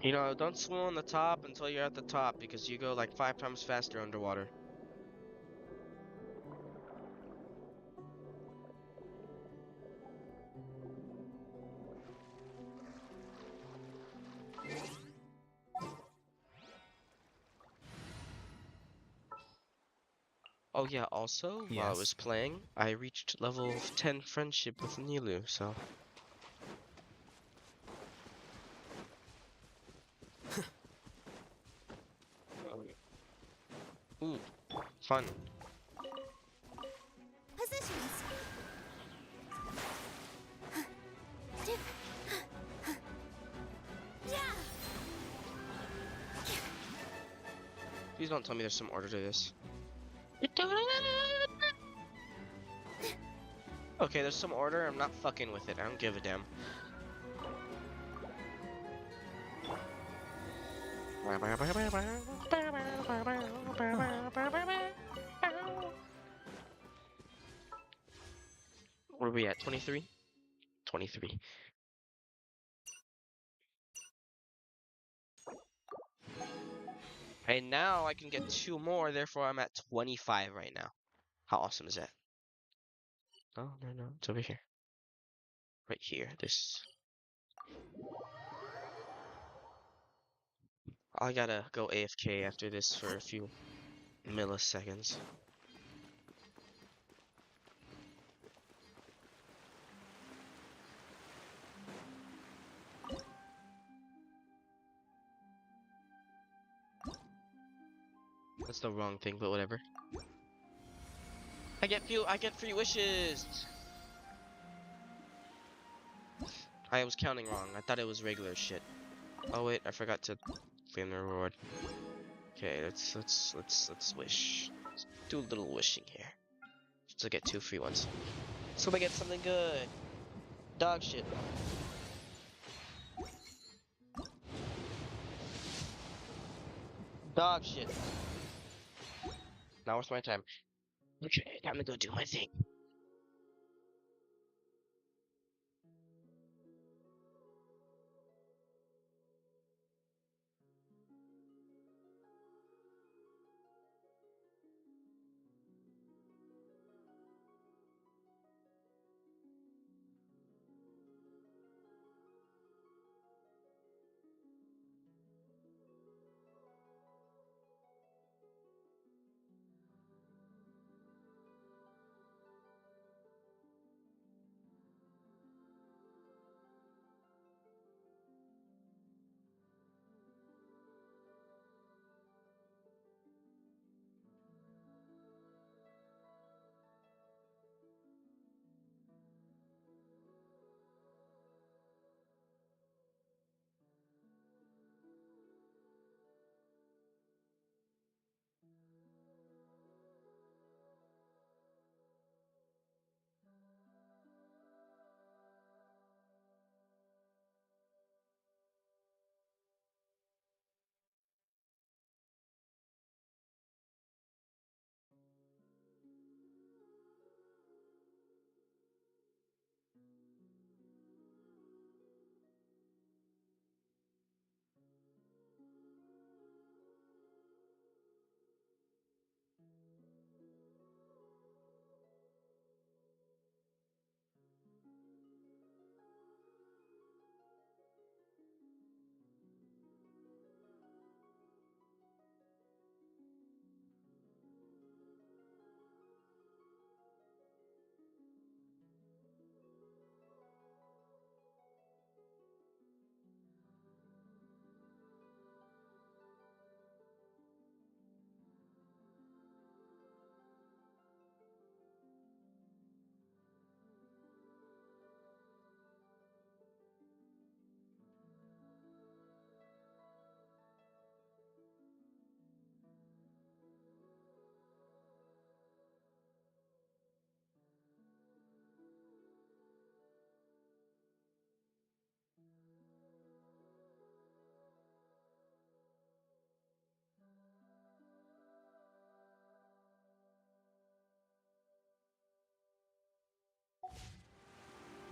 You know, don't swim on the top until you're at the top, because you go like 5 times faster underwater. Oh yeah, also, while I was Yes. playing, I reached level 10 friendship with Nilu, so... Ooh, fun. Positions. Please don't tell me there's some order to this. Okay, there's some order, I'm not fucking with it, I don't give a damn. Where are we at, 23? 23. And now I can get 2 more, therefore I'm at 25 right now. How awesome is that? Oh, no, it's over here. Right here, this. I gotta go AFK after this for a few milliseconds. That's the wrong thing, but whatever. I get free wishes! I was counting wrong. I thought it was regular shit. Oh wait, I forgot to claim the reward. Okay, let's wish. Let's do a little wishing here. To get 2 free ones. So I get something good. Dog shit. Dog shit. Now what's my time? Okay, time to go do my thing.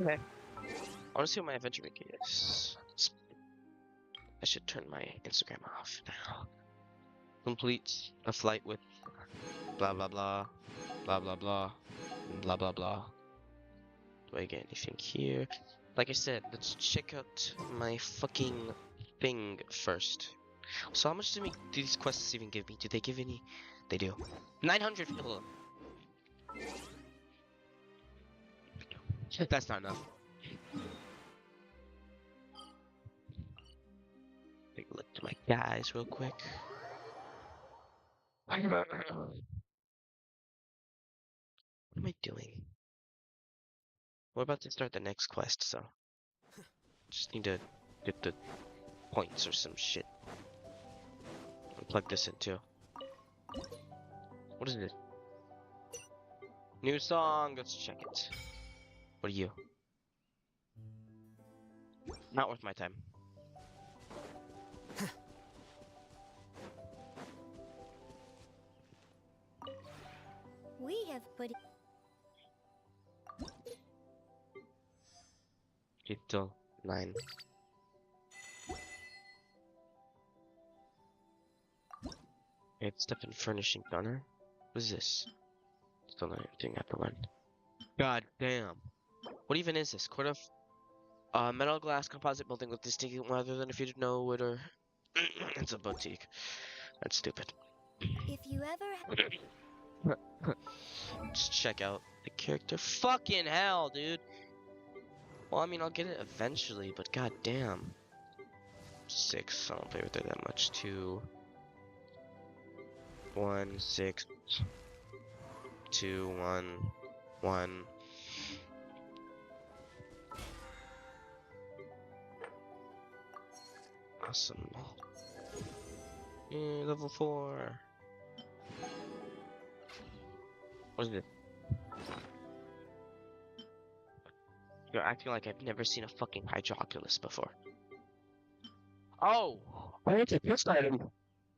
Okay. I want to see what my adventure wiki is. I should turn my Instagram off now. Complete a flight with blah blah blah, blah blah blah, and blah blah blah. Do I get anything here? Like I said, let's check out my fucking thing first. So how much do these quests even give me? Do they give any? They do. 900. Hold on. That's not enough. Take a look to my guys real quick. What am I doing? We're about to start the next quest, so just need to get the points or some shit. I'll plug this in too. What is it? New song. Let's check it. What are you? Not worth my time. We have put Till 9. It's stuff in furnishing gunner. What is this? Still not anything at the one. God damn. What even is this? Quarter of metal glass composite building with distinct rather than if you didn't know it or it's a boutique. That's stupid. if you ever Just check out the character. Fucking hell, dude. Well, I mean, I'll get it eventually, but god damn. 6, I don't play with it that much. 2. 1 6 2 1 1. Awesome. Yeah, level 4. What is it? You're acting like I've never seen a fucking Hydroculus before. Oh! I need to quest item.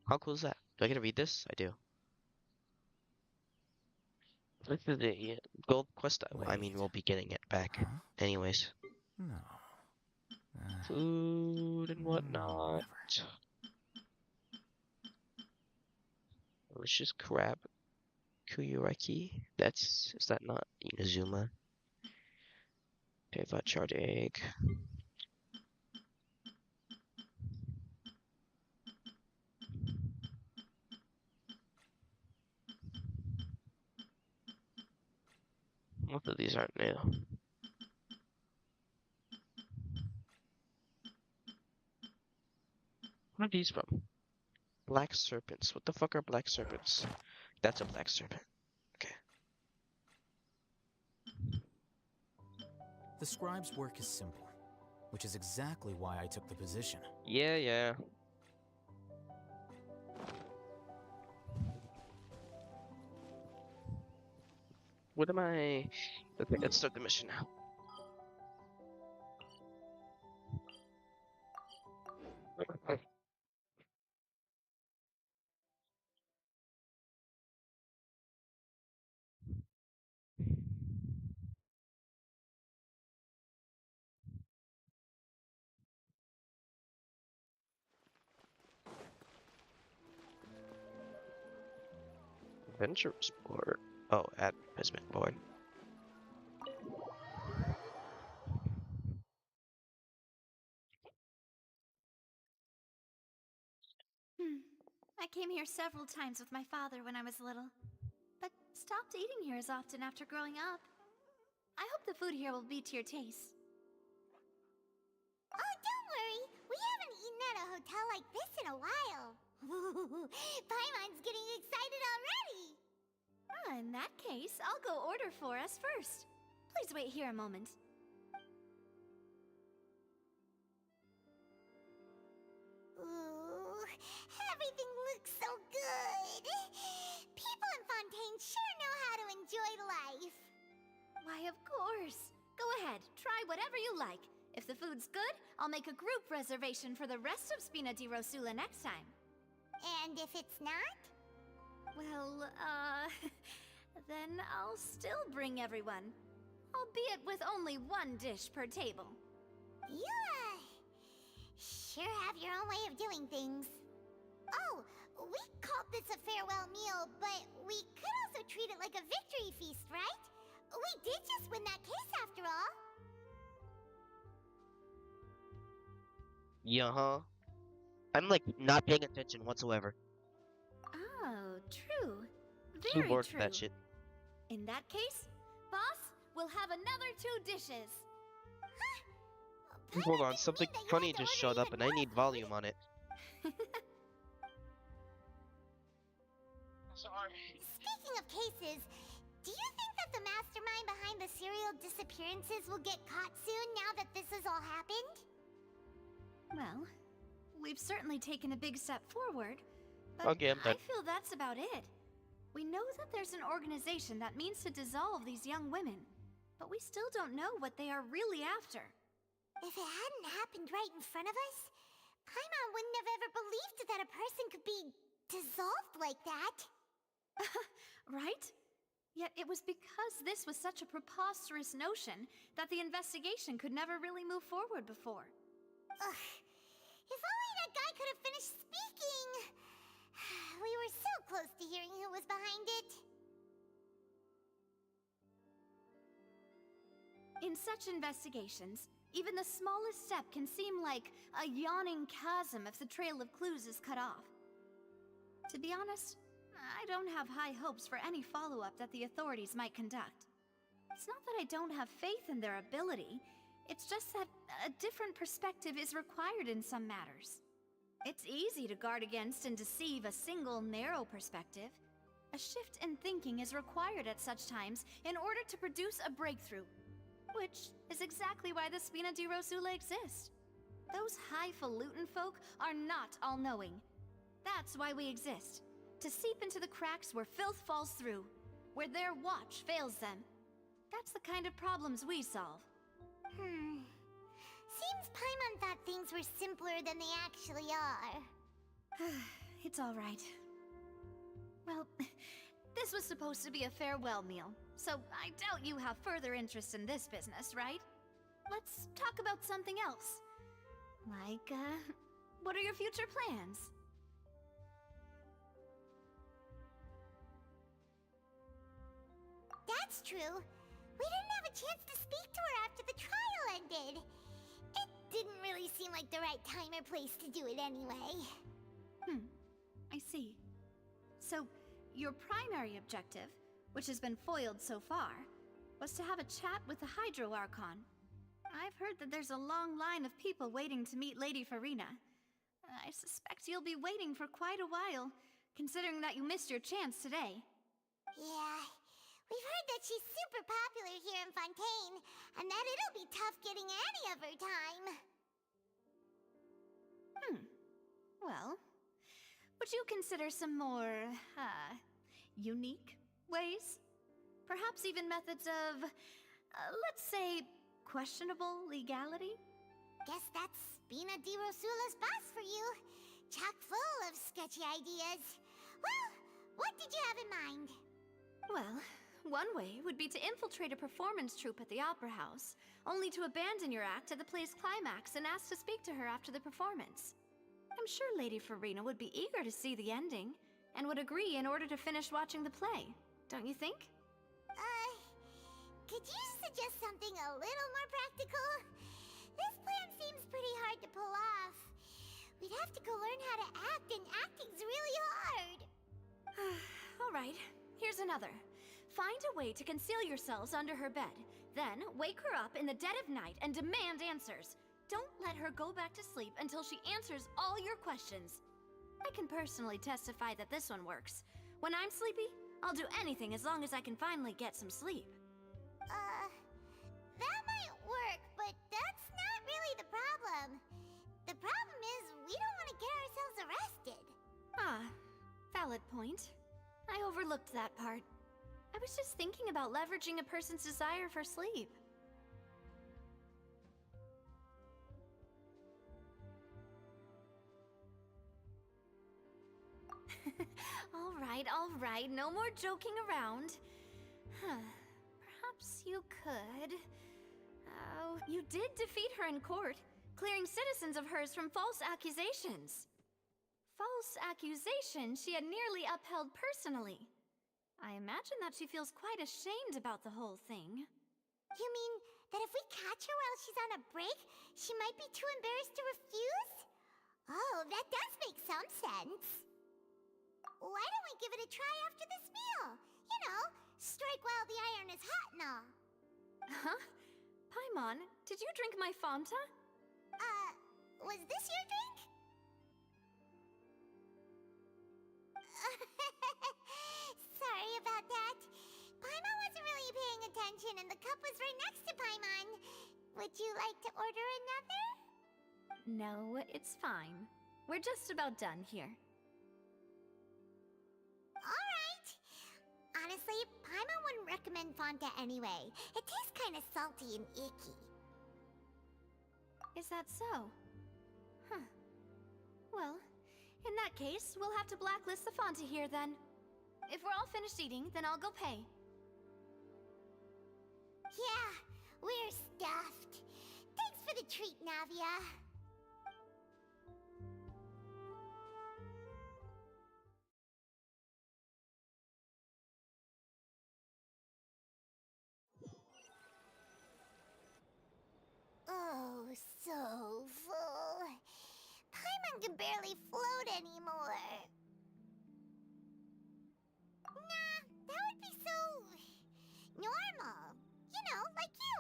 How cool is that? Do I get to read this? I do. This is the gold quest. I mean, we'll be getting it back. Anyways. No. Food and whatnot. Delicious crab. Kuyuraki. Is that not Inazuma? Peva charred egg. Most of these aren't new. What are these from? Black serpents. What the fuck are black serpents? That's a black serpent. Okay. The scribe's work is simple, which is exactly why I took the position. Yeah. What am I? Okay, let's start the mission now. Adventure sport. Oh, advertisement board. I came here several times with my father when I was little, but stopped eating here as often after growing up. I hope the food here will be to your taste. Oh, don't worry. We haven't eaten at a hotel like this in a while. Paimon's getting excited already. In that case, I'll go order for us first. Please wait here a moment. Ooh, everything looks so good. People in Fontaine sure know how to enjoy life. Why, of course. Go ahead, try whatever you like. If the food's good, I'll make a group reservation for the rest of Spina di Rosula next time. And if it's not? Well, then I'll still bring everyone. Albeit with only one dish per table. You, sure have your own way of doing things. Oh, we called this a farewell meal, but we could also treat it like a victory feast, right? We did just win that case after all. Yeah, I'm like not paying attention whatsoever. Oh, true. Too Very bored true. for that shit. In that case, boss, we'll have another 2 dishes. Hold on, something funny just showed up and I need volume on it. Sorry. Speaking of cases, do you think that the mastermind behind the serial disappearances will get caught soon now that this has all happened? Well, we've certainly taken a big step forward, but Okay, I'm done. I feel that's about it. We know that there's an organization that means to dissolve these young women, but we still don't know what they are really after. If it hadn't happened right in front of us, Paimon wouldn't have ever believed that a person could be dissolved like that. Right? Yet it was because this was such a preposterous notion that the investigation could never really move forward before. Ugh. If only that guy could have finished speaking! We were so close to hearing who was behind it. In such investigations, even the smallest step can seem like a yawning chasm if the trail of clues is cut off. To be honest, I don't have high hopes for any follow-up that the authorities might conduct. It's not that I don't have faith in their ability, it's just that a different perspective is required in some matters. It's easy to guard against and deceive a single narrow perspective. A shift in thinking is required at such times in order to produce a breakthrough, which is exactly why the Spina di Rosula exist. Those highfalutin folk are not all-knowing. That's why we exist, to seep into the cracks where filth falls through, where their watch fails them. That's the kind of problems we solve. Seems Paimon thought things were simpler than they actually are. It's all right. Well, this was supposed to be a farewell meal, so I doubt you have further interest in this business, right? Let's talk about something else. Like, what are your future plans? That's true. We didn't have a chance to speak to her after the trial ended. It didn't really seem like the right time or place to do it anyway. I see. So, your primary objective, which has been foiled so far, was to have a chat with the Hydro Archon. I've heard that there's a long line of people waiting to meet Lady Farina. I suspect you'll be waiting for quite a while, considering that you missed your chance today. Yeah, we've heard that she's super popular here in Fontaine, and that it'll be tough getting any of her time. Well, would you consider some more, unique ways? Perhaps even methods of, let's say, questionable legality? Guess that's Spina di Rosula's boss for you. Chock full of sketchy ideas. Well, what did you have in mind? Well, one way would be to infiltrate a performance troupe at the Opera House, only to abandon your act at the play's climax and ask to speak to her after the performance. I'm sure Lady Farina would be eager to see the ending, and would agree in order to finish watching the play, don't you think? Could you suggest something a little more practical? This plan seems pretty hard to pull off. We'd have to go learn how to act, and acting's really hard. Alright, here's another. Find a way to conceal yourselves under her bed, then wake her up in the dead of night and demand answers. Don't let her go back to sleep until she answers all your questions. I can personally testify that this one works. When I'm sleepy, I'll do anything as long as I can finally get some sleep. That might work, but that's not really the problem. The problem is we don't want to get ourselves arrested. Valid point. I overlooked that part. I was just thinking about leveraging a person's desire for sleep. All right, no more joking around. Perhaps you could... you did defeat her in court, clearing citizens of hers from false accusations. False accusations she had nearly upheld personally. I imagine that she feels quite ashamed about the whole thing. You mean that if we catch her while she's on a break, she might be too embarrassed to refuse? Oh, that does make some sense. Why don't we give it a try after this meal? You know, strike while the iron is hot and all. Huh? Paimon, did you drink my Fanta? Was this your drink? Sorry about that. Paimon wasn't really paying attention and the cup was right next to Paimon. Would you like to order another? No, it's fine. We're just about done here. Alright. Honestly, Paimon wouldn't recommend Fanta anyway. It tastes kind of salty and icky. Is that so? Well, in that case, we'll have to blacklist the Fanta here then. If we're all finished eating, then I'll go pay. Yeah, we're stuffed. Thanks for the treat, Navia. Oh, so full. Paimon can barely float anymore. Nah, that would be so... normal. You know, like you.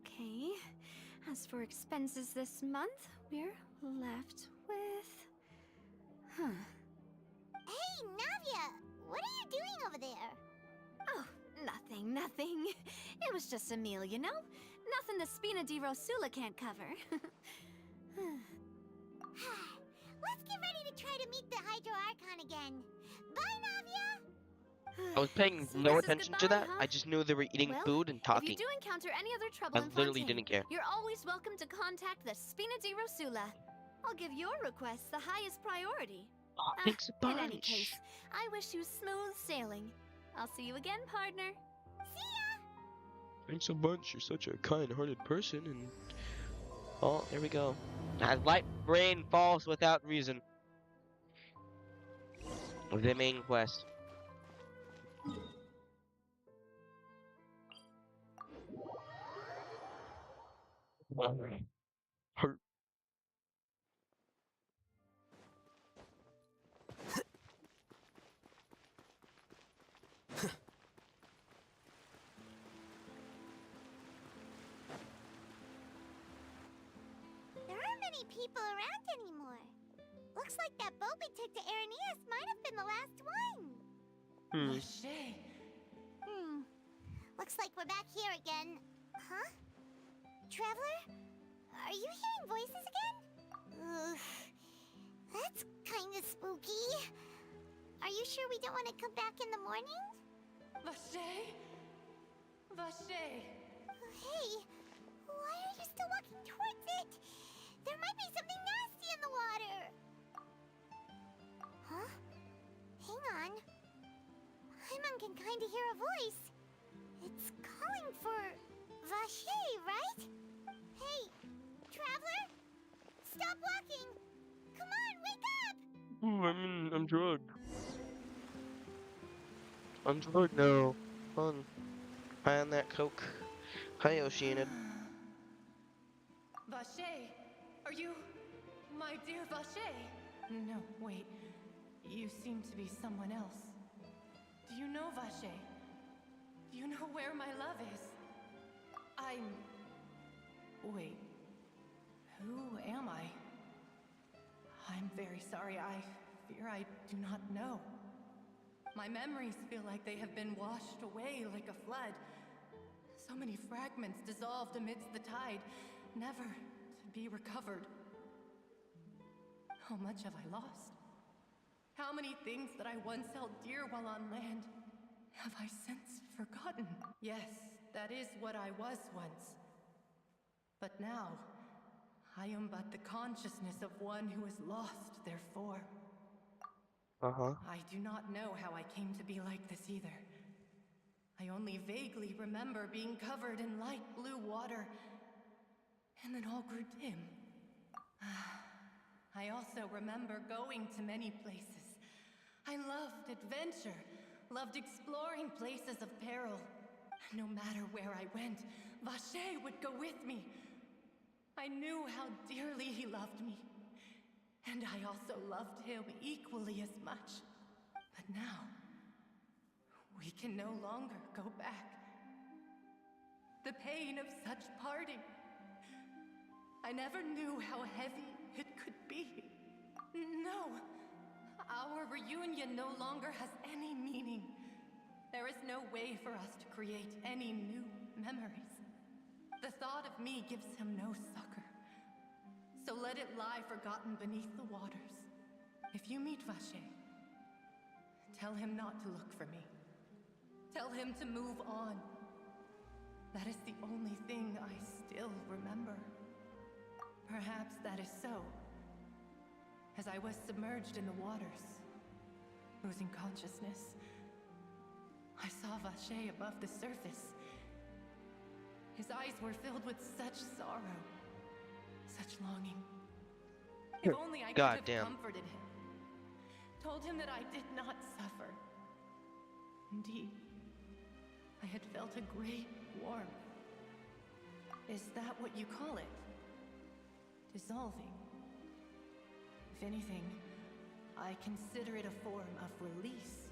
Okay. As for expenses this month, we're left with... Huh. Hey, Navia! What are you doing over there? Oh, nothing. It was just a meal, you know? Nothing the Spina di Rosula can't cover. Let's get ready to try to meet the Hydro Archon again. Bye, Navia! I was paying no attention to that. I just knew they were eating food and If you talking. do encounter any other trouble I in literally Fontaine, didn't care. you're always welcome to contact the Spina di Rosula. I'll give your requests the highest priority. Oh, thanks a bunch. In any case, I wish you smooth sailing. I'll see you again, partner. See ya! Thanks a bunch. You're such a kind-hearted person, and oh, there we go. Light rain falls without reason. The main quest. Hurt. There aren't many people around anymore. Looks like that boat we took to Araneas might have been the last one. Looks like we're back here again. Huh? Traveler? Are you hearing voices again? Ugh. That's kinda spooky. Are you sure we don't want to come back in the morning? Vache? Vache! Hey, why are you still walking towards it? There might be something nasty in the water. Huh? Hang on. Paimon can kinda hear a voice. It's calling for Vache, right? Hey, Traveler? Stop walking! Come on, wake up! I'm drugged. I'm drugged now. Fun. High on that coke. Hi, Oceanid. Vache! Are you... my dear Vache? No, wait. You seem to be someone else. Do you know Vache? Do you know where my love is? Wait. Who am I? I'm very sorry. I fear I do not know. My memories feel like they have been washed away like a flood. So many fragments dissolved amidst the tide, never to be recovered. How much have I lost? How many things that I once held dear while on land have I since forgotten? Yes, that is what I was once. But now, I am but the consciousness of one who is lost, therefore. I do not know how I came to be like this either. I only vaguely remember being covered in light blue water, and then all grew dim. I also remember going to many places. I loved adventure, loved exploring places of peril. No matter where I went, Vache would go with me. I knew how dearly he loved me, and I also loved him equally as much. But now, we can no longer go back. The pain of such parting. I never knew how heavy it could be. No, our reunion no longer has any meaning. There is no way for us to create any new memories. The thought of me gives him no succor. So let it lie forgotten beneath the waters. If you meet Vache, tell him not to look for me. Tell him to move on. That is the only thing I still remember. Perhaps that is so. As I was submerged in the waters, losing consciousness, I saw Vache above the surface. His eyes were filled with such sorrow, such longing. If only I could have comforted him, told him that I did not suffer. Indeed, I had felt a great warmth. Is that what you call it? Dissolving? If anything, I consider it a form of release.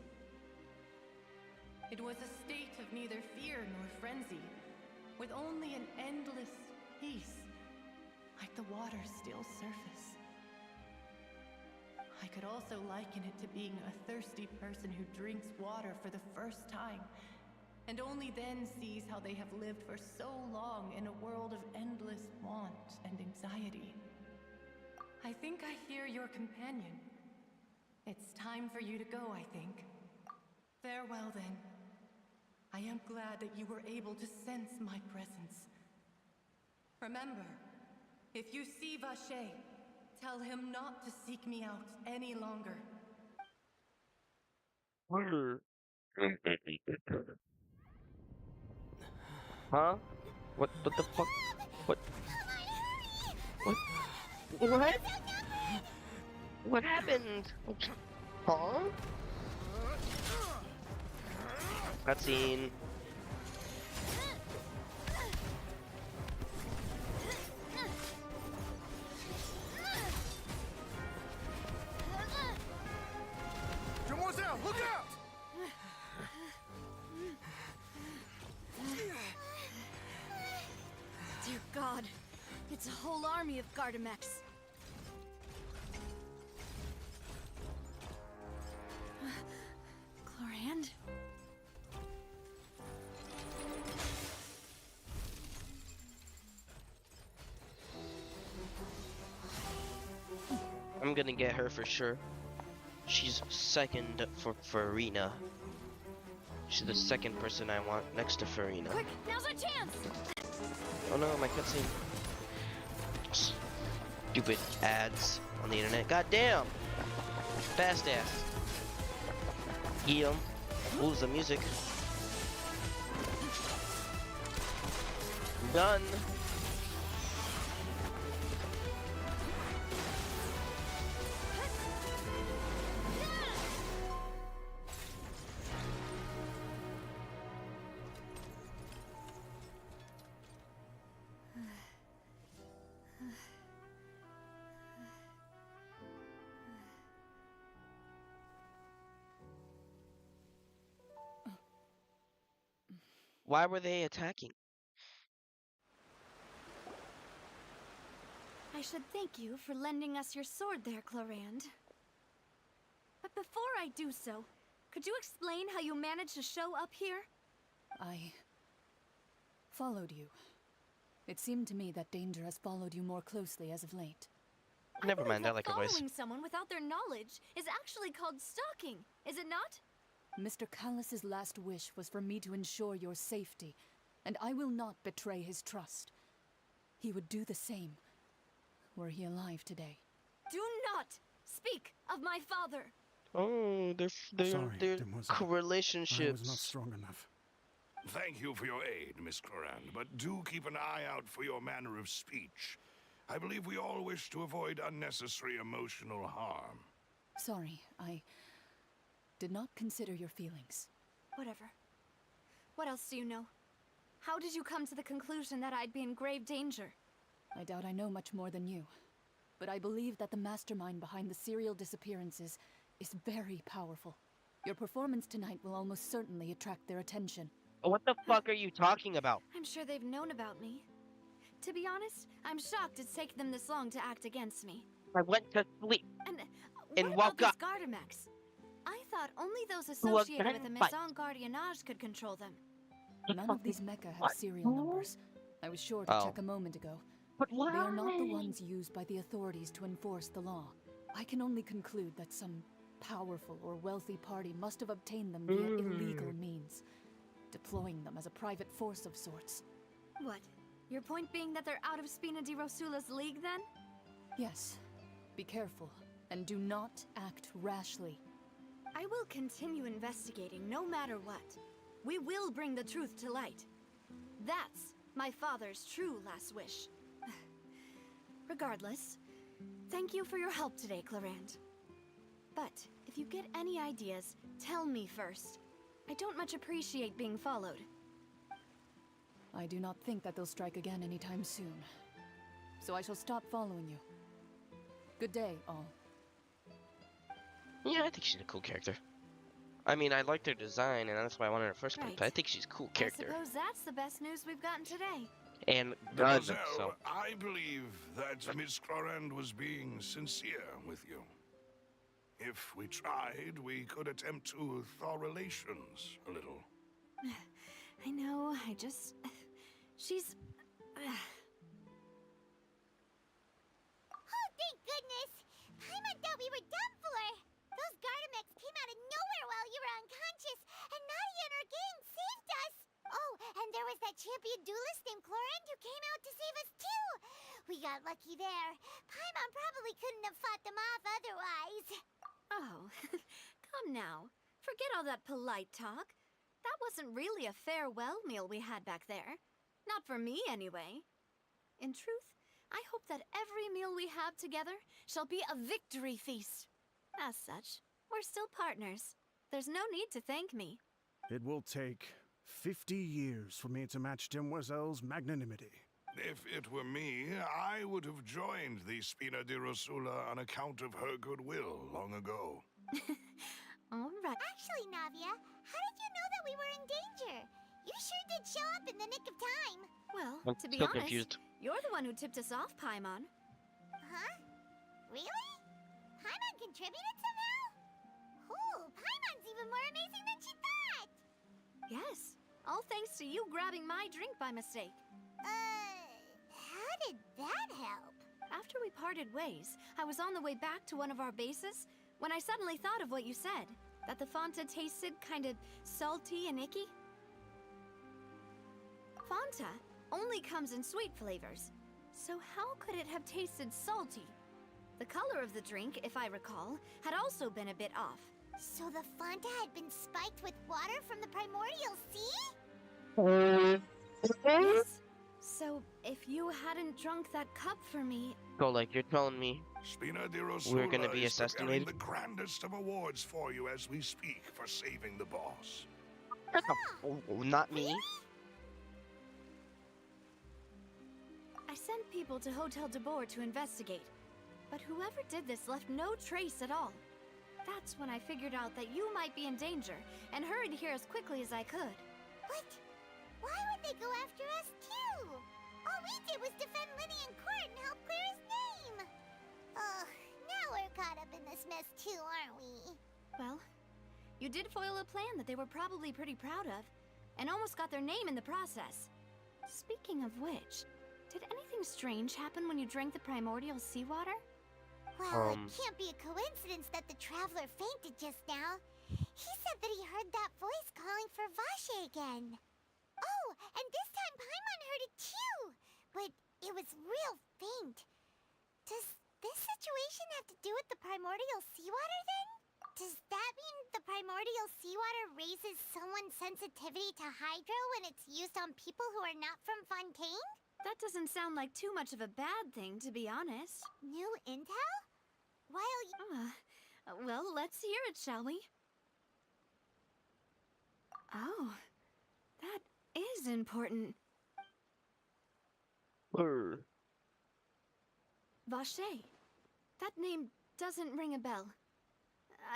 It was a state of neither fear nor frenzy, with only an endless peace. like the water's still surface. I could also liken it to being a thirsty person who drinks water for the first time, and only then sees how they have lived for so long in a world of endless want and anxiety. I think I hear your companion. It's time for you to go, I think. Farewell, then. I am glad that you were able to sense my presence. Remember, if you see Vache, tell him not to seek me out any longer. Huh? What the fuck? What? What? What? What happened? Huh? Cutscene. Demoiselle, look out! Dear God, it's a whole army of Gardamex. Chlorand? I'm gonna get her for sure. She's second for Farina. She's the second person I want next to Farina. Quick, now's our chance! Oh no, my cutscene. Stupid ads on the internet. God damn! Fast ass. Eat 'em. Lose the music. Done. Why were they attacking? I should thank you for lending us your sword there, Chlorand. But before I do so, could you explain how you managed to show up here? I followed you. It seemed to me that danger has followed you more closely as of late. Never mind, I like her voice. Following someone without their knowledge is actually called stalking, is it not? Mr. Callus's last wish was for me to ensure your safety, and I will not betray his trust. He would do the same, were he alive today. Do not speak of my father! Oh, they're relationships. I was not strong enough. Thank you for your aid, Miss Clorand, but do keep an eye out for your manner of speech. I believe we all wish to avoid unnecessary emotional harm. Sorry, I did not consider your feelings. Whatever. What else do you know? How did you come to the conclusion that I'd be in grave danger? I doubt I know much more than you, but I believe that the mastermind behind the serial disappearances is very powerful. Your performance tonight will almost certainly attract their attention. What the fuck are you talking about? I'm sure they've known about me. To be honest, I'm shocked it's taken them this long to act against me. I went to sleep. And what about these Gardamex? I thought only those associated with the Maison Gardiennage could control them. None of these mecha have serial numbers. I was sure to check a moment ago. But why? They are not the ones used by the authorities to enforce the law. I can only conclude that some powerful or wealthy party must have obtained them via illegal means, deploying them as a private force of sorts. What? Your point being that they're out of Spina di Rosula's league, then? Yes. Be careful, and do not act rashly. I will continue investigating no matter what. We will bring the truth to light. That's my father's true last wish. Regardless, thank you for your help today, Clorand. But if you get any ideas, tell me first. I don't much appreciate being followed. I do not think that they'll strike again anytime soon. So I shall stop following you. Good day, all. Yeah, I think she's a cool character. I mean, I liked her design, and that's why I wanted her first one, but I think she's a cool character. I suppose that's the best news we've gotten today. and gun. Mademoiselle, So I believe that Miss Clorand was being sincere with you. If we tried, we could attempt to thaw relations a little. I know, she's... Oh, thank goodness! Paimon thought we were done for! Those Gardamex came out of nowhere while you were unconscious, and Nadia and her gang saved us! Oh, and there was that champion duelist named Clorand who came out to save us too! We got lucky there. Paimon probably couldn't have fought them off otherwise. Oh, come now. Forget all that polite talk. That wasn't really a farewell meal we had back there. Not for me, anyway. In truth, I hope that every meal we have together shall be a victory feast. As such, we're still partners. There's no need to thank me. It will take 50 years for me to match Demoiselle's magnanimity. If it were me, I would have joined the Spina di Rosula on account of her goodwill long ago. All right. Actually, Navia, how did you know that we were in danger? You sure did show up in the nick of time. Well, I'm to be still honest, confused. you're the one who tipped us off, Paimon. Huh? Really? Paimon contributed somehow? Ooh, Paimon's even more amazing than she thought! Yes, all thanks to you grabbing my drink by mistake. How did that help? After we parted ways, I was on the way back to one of our bases when I suddenly thought of what you said. That the Fanta tasted kind of salty and icky. Fanta only comes in sweet flavors, so how could it have tasted salty? The color of the drink, if I recall, had also been a bit off. So the Fanta had been spiked with water from the primordial sea? Yes. So, if you hadn't drunk that cup for me... So, like, you're telling me Spina di Rosula we're gonna be is preparing assassinated? the grandest of awards for you as we speak for saving the boss. Not me. I sent people to Hotel de Boer to investigate, but whoever did this left no trace at all. That's when I figured out that you might be in danger, and hurried here as quickly as I could. What? Why would they go after us too? All we did was defend Linny in court and help clear his name. Ugh, now we're caught up in this mess too, aren't we? Well, you did foil a plan that they were probably pretty proud of, and almost got their name in the process. Speaking of which, did anything strange happen when you drank the primordial seawater? Well, it can't be a coincidence that the traveler fainted just now. He said that he heard that voice calling for Vache again. Oh, and this time Paimon heard it too, but it was real faint. Does this situation have to do with the primordial seawater then? Does that mean the primordial seawater raises someone's sensitivity to hydro when it's used on people who are not from Fontaine? That doesn't sound like too much of a bad thing, to be honest. New intel? While you... Well, let's hear it, shall we? Oh, that is important. Vache. That name doesn't ring a bell.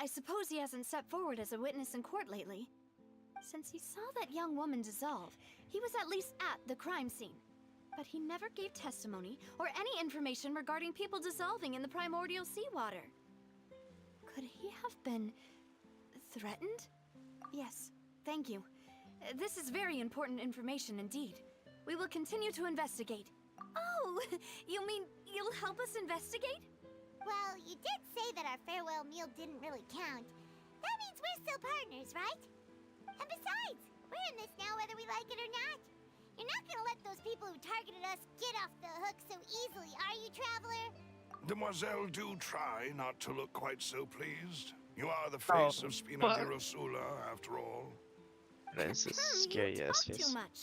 I suppose he hasn't stepped forward as a witness in court lately. Since he saw that young woman dissolve, he was at least at the crime scene. But he never gave testimony or any information regarding people dissolving in the primordial seawater. Could he have been threatened? Yes, thank you. This is very important information indeed. We will continue to investigate. Oh, you mean you'll help us investigate? Well, you did say that our farewell meal didn't really count. That means we're still partners, right? And besides, we're in this now whether we like it or not. You're not gonna let those people who targeted us get off the hook so easily, are you, Traveler? Demoiselle, do try not to look quite so pleased. You are the face of Spina di Rosula, after all. This is scary ass You talk face. too much.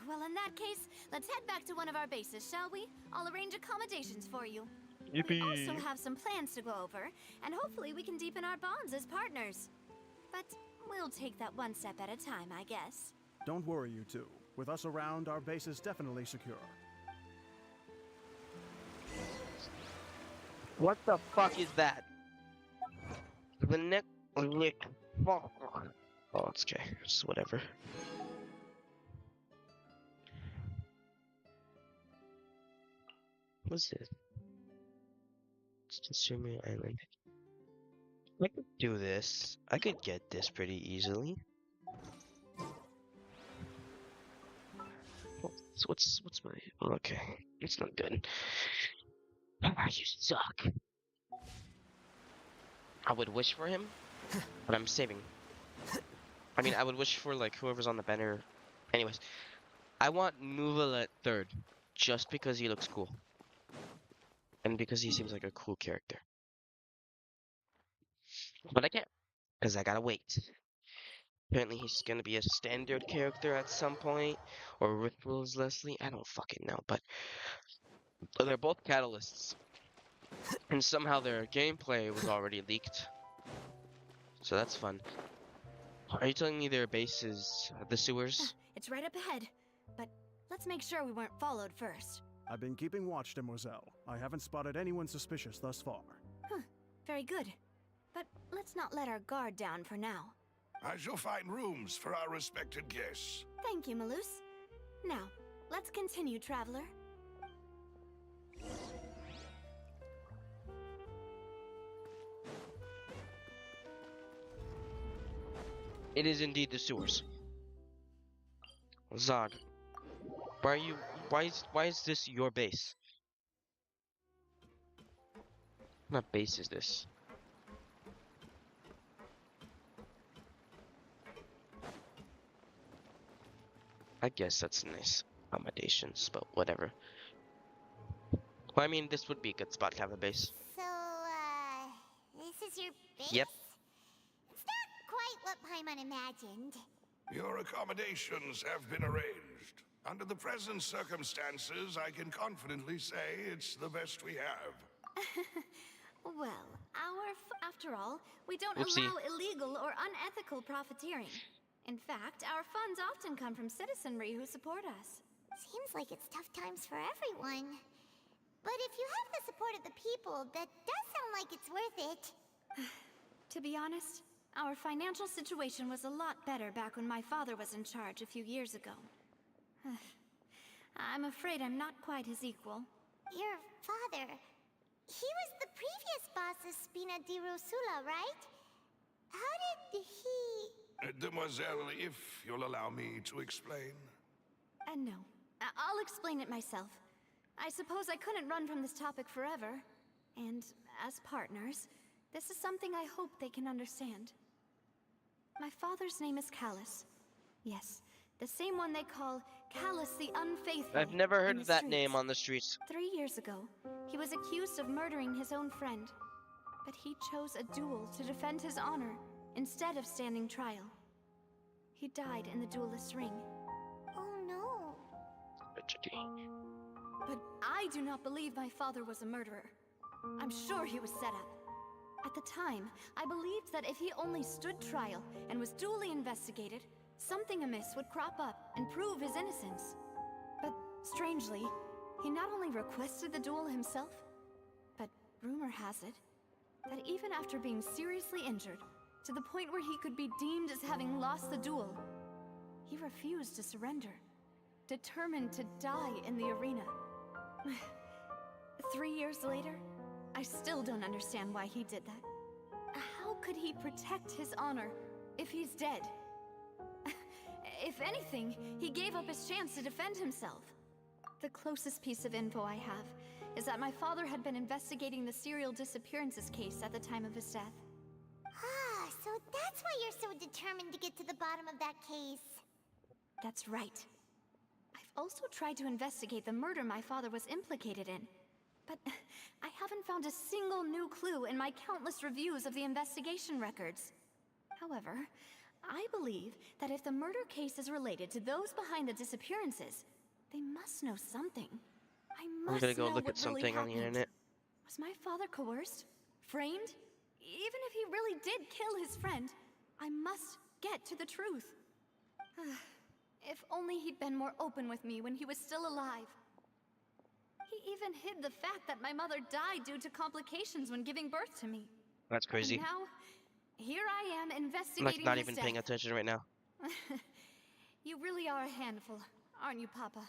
Well, in that case, let's head back to one of our bases, shall we? I'll arrange accommodations for you. Yippee! We also have some plans to go over, and hopefully we can deepen our bonds as partners. But we'll take that one step at a time, I guess. Don't worry, you two. With us around, our base is definitely secure. What the fuck is that? The neck. Fuck. Oh, it's okay. Just whatever. What's this? It's just Sumo Island. I could do this. I could get this pretty easily. What's my okay? It's not good. You suck. I would wish for him, but I'm saving. I mean, I would wish for like whoever's on the banner. Anyways, I want Nuval at third, just because he looks cool, and because he seems like a cool character. But I can't, because I gotta wait. Apparently he's gonna be a standard character at some point, or Rituals Leslie. I don't fucking know, but they're both catalysts, and somehow their gameplay was already leaked. So that's fun. Are you telling me their base is the sewers? It's right up ahead, but let's make sure we weren't followed first. I've been keeping watch, Demoiselle. I haven't spotted anyone suspicious thus far. Huh, very good. But let's not let our guard down for now. I shall find rooms for our respected guests. Thank you, Malus. Now, let's continue, traveler. It is indeed the sewers. Zog, why are you? Why is this your base? What base is this? I guess that's nice accommodations, but whatever. Well, I mean, this would be a good spot to have a base. So, this is your base? Yep. It's not quite what Paimon imagined. Your accommodations have been arranged. Under the present circumstances, I can confidently say it's the best we have. Well, after all, we don't Oopsie. allow illegal or unethical profiteering. In fact, our funds often come from citizenry who support us. Seems like it's tough times for everyone. But if you have the support of the people, that does sound like it's worth it. To be honest, our financial situation was a lot better back when my father was in charge a few years ago. I'm afraid I'm not quite his equal. Your father... He was the previous boss of Spina di Rosula, right? How did he... Demoiselle, if you'll allow me to explain. No. I'll explain it myself. I suppose I couldn't run from this topic forever. And as partners, this is something I hope they can understand. My father's name is Callus. Yes, the same one they call Callus the Unfaithful. I've never heard in of the that streets. name on the streets. 3 years ago, he was accused of murdering his own friend. But he chose a duel to defend his honor instead of standing trial. He died in the duelist's ring. Oh no. But I do not believe my father was a murderer. I'm sure he was set up. At the time, I believed that if he only stood trial and was duly investigated, something amiss would crop up and prove his innocence. But strangely, he not only requested the duel himself, but rumor has it that even after being seriously injured, to the point where he could be deemed as having lost the duel, he refused to surrender, determined to die in the arena. 3 years later, I still don't understand why he did that. How could he protect his honor if he's dead? If anything, he gave up his chance to defend himself. The closest piece of info I have is that my father had been investigating the serial disappearances case at the time of his death. Ah, so that's why you're so determined to get to the bottom of that case. That's right. I've also tried to investigate the murder my father was implicated in, but I haven't found a single new clue in my countless reviews of the investigation records. However, I believe that if the murder case is related to those behind the disappearances, they must know something. I must I'm gonna go know look what at something really on the happened. internet. Was my father coerced? Framed? Even if he really did kill his friend, I must get to the truth. If only he'd been more open with me when he was still alive. He even hid the fact that my mother died due to complications when giving birth to me. That's crazy. And now, here I am I'm investigating like not his even death. paying attention right now. You really are a handful, aren't you, Papa?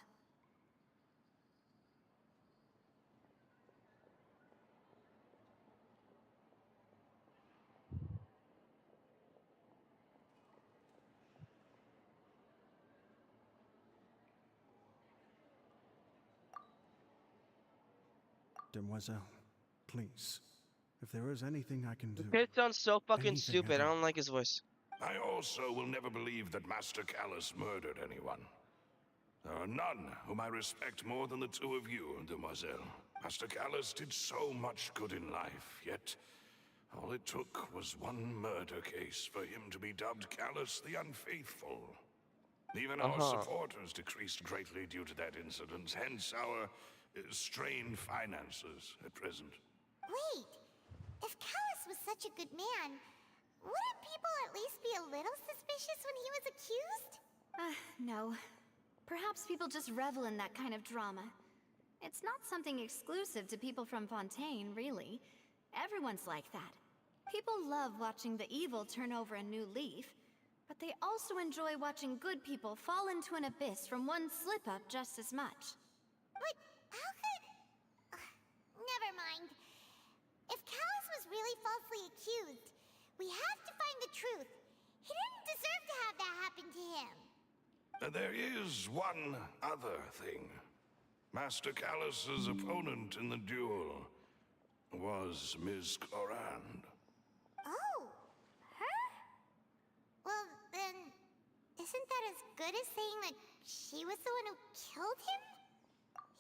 demoiselle. Please, if there is anything I can do... It sounds so fucking anything stupid. at I all. don't like his voice. I also will never believe that Master Callus murdered anyone. There are none whom I respect more than the two of you, demoiselle. Master Callus did so much good in life, yet all it took was one murder case for him to be dubbed Callus the Unfaithful. Even our supporters decreased greatly due to that incident, hence our strained finances at present. Wait, if Callus was such a good man, wouldn't people at least be a little suspicious when he was accused? No. Perhaps people just revel in that kind of drama. It's not something exclusive to people from Fontaine, really. Everyone's like that. People love watching the evil turn over a new leaf, but they also enjoy watching good people fall into an abyss from one slip-up just as much. But how could... never mind. If Callus was really falsely accused, we have to find the truth. He didn't deserve to have that happen to him. There is one other thing. Master Callus's opponent in the duel was Ms. Clorand. Oh, her? Well, then, isn't that as good as saying that she was the one who killed him?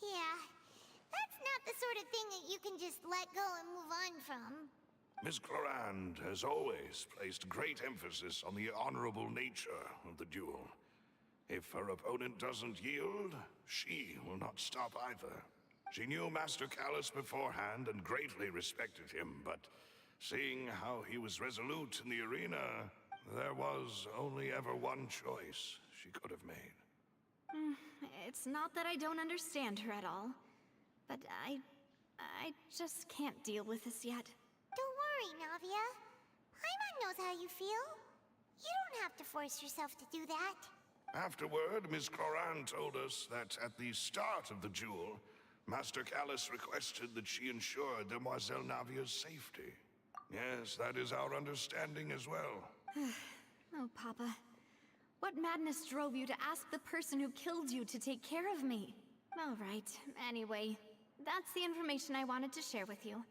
Yeah, that's not the sort of thing that you can just let go and move on from. Ms. Clorand has always placed great emphasis on the honorable nature of the duel. If her opponent doesn't yield, she will not stop either. She knew Master Callus beforehand and greatly respected him, but seeing how he was resolute in the arena, there was only ever one choice she could have made. It's not that I don't understand her at all, but I just can't deal with this yet. Don't worry, Navia. Paimon knows how you feel. You don't have to force yourself to do that. Afterward, Ms. Clorand told us that at the start of the duel, Master Callus requested that she ensure Demoiselle Navia's safety. Yes, that is our understanding as well. Oh, Papa. What madness drove you to ask the person who killed you to take care of me? All right, anyway, that's the information I wanted to share with you.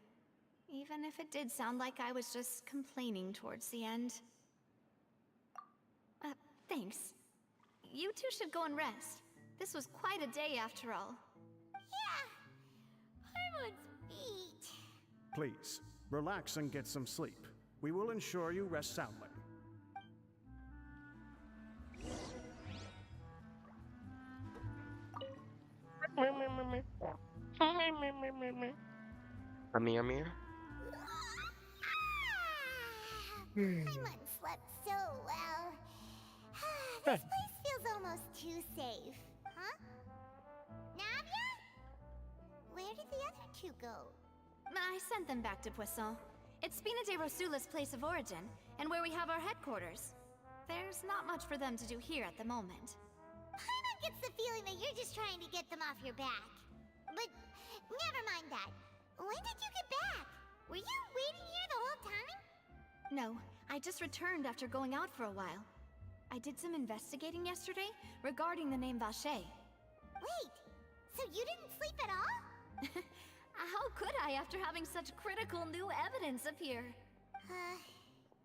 Even if it did sound like I was just complaining towards the end. Thanks. You two should go and rest. This was quite a day after all. Yeah, Paimon's beat. Please, relax and get some sleep. We will ensure you rest soundly. Amir? Paimon slept so well. This place feels almost too safe, huh? Navia? Where did the other two go? I sent them back to Poisson. It's Spina de Rosula's place of origin, and where we have our headquarters. There's not much for them to do here at the moment. Paimon gets the feeling that you're just trying to get them off your back. But never mind that. When did you get back? Were you waiting here the whole time? No, I just returned after going out for a while. I did some investigating yesterday regarding the name Vache. Wait, so you didn't sleep at all? How could I after having such critical new evidence appear?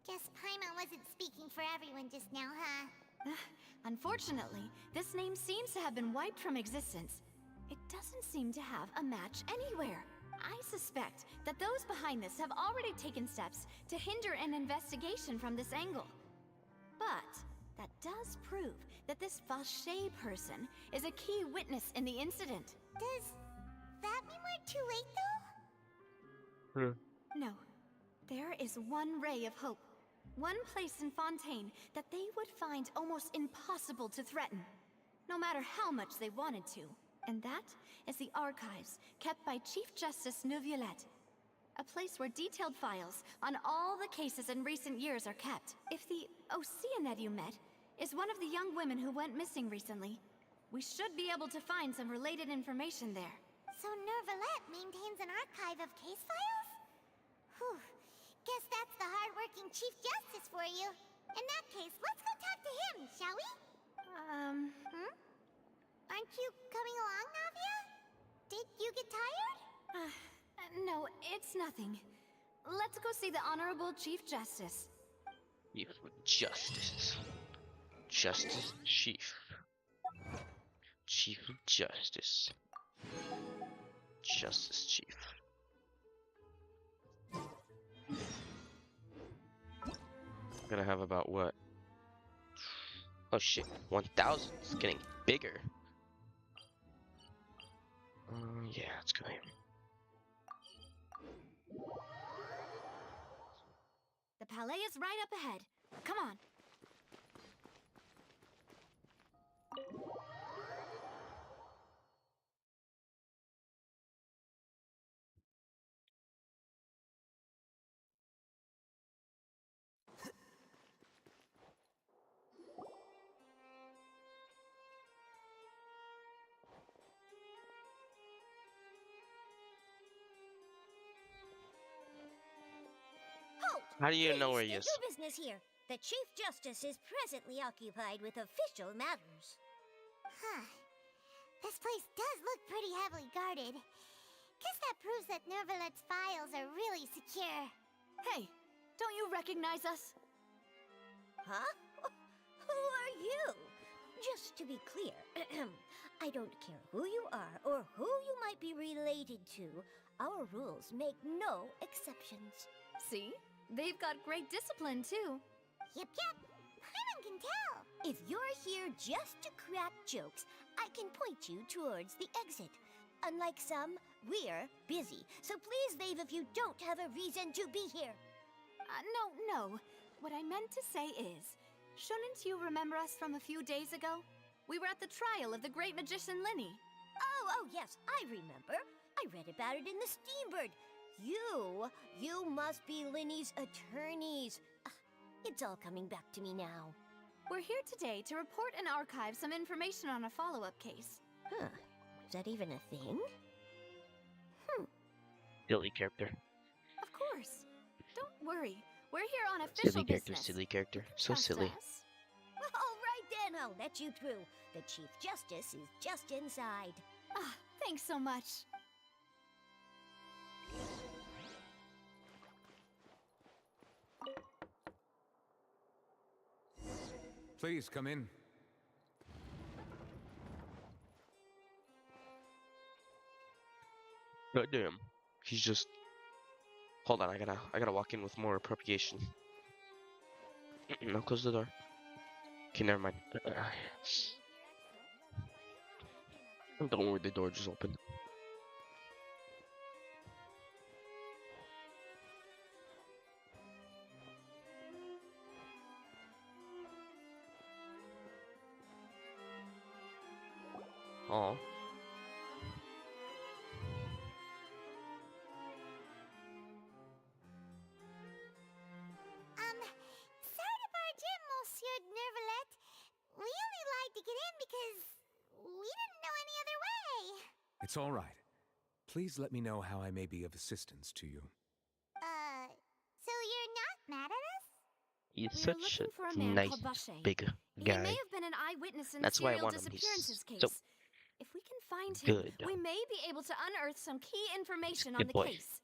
Guess Paimon wasn't speaking for everyone just now, huh? Unfortunately, this name seems to have been wiped from existence. It doesn't seem to have a match anywhere. I suspect that those behind this have already taken steps to hinder an investigation from this angle. But that does prove that this Vache person is a key witness in the incident. Does that mean we're too late, though? No. There is one ray of hope. One place in Fontaine that they would find almost impossible to threaten, no matter how much they wanted to. And that is the archives kept by Chief Justice Neuvillette. A place where detailed files on all the cases in recent years are kept. If the Oceanette you met is one of the young women who went missing recently, we should be able to find some related information there. So Neuvillette maintains an archive of case files? Whew. Guess that's the hard-working Chief Justice for you. In that case, let's go talk to him, shall we? Aren't you coming along, Navia? Did you get tired? No, it's nothing. Let's go see the Honorable Chief Justice. Chief Justice. Justice Chief. Chief of Justice. Justice Chief. I'm gonna have about what? Oh shit, 1,000. It's getting bigger. Yeah, let's go here. The palais is right up ahead. Come on. How do you know where he State is? your business here. The Chief Justice is presently occupied with official matters. Huh. This place does look pretty heavily guarded. Guess that proves that Nervalet's files are really secure. Hey, don't you recognize us? Huh? Who are you? Just to be clear, I don't care who you are or who you might be related to. Our rules make no exceptions. See? They've got great discipline, too. Yep. Paimon can tell. If you're here just to crack jokes, I can point you towards the exit. Unlike some, we're busy, so please leave if you don't have a reason to be here. No. What I meant to say is, shouldn't you remember us from a few days ago? We were at the trial of the great magician Linny. Oh, yes, I remember. I read about it in the Steambird. You must be Linny's attorneys. It's all coming back to me now. We're here today to report and archive some information on a follow-up case. Huh. Is that even a thing? Silly character. Of course. Don't worry. We're here on official business. Silly character. So Trust silly. us. All right then, I'll let you through. The Chief Justice is just inside. Thanks so much. Please come in. Goddamn. He's just. Hold on, I gotta walk in with more appropriation. No, close the door. Okay, never mind. Don't worry, the door just opened. Oh. Sorry to barge in, Monsieur Nervalet. We only lied to get in because we didn't know any other way. It's all right. Please let me know how I may be of assistance to you. So you're not mad at us? He's We were such looking for a a man nice, called Vache. big He guy. may have been an eyewitness in That's the why I serial want him. He's disappearances case. so If we can find him, good. we may be able to unearth some key information Good on the boy. case.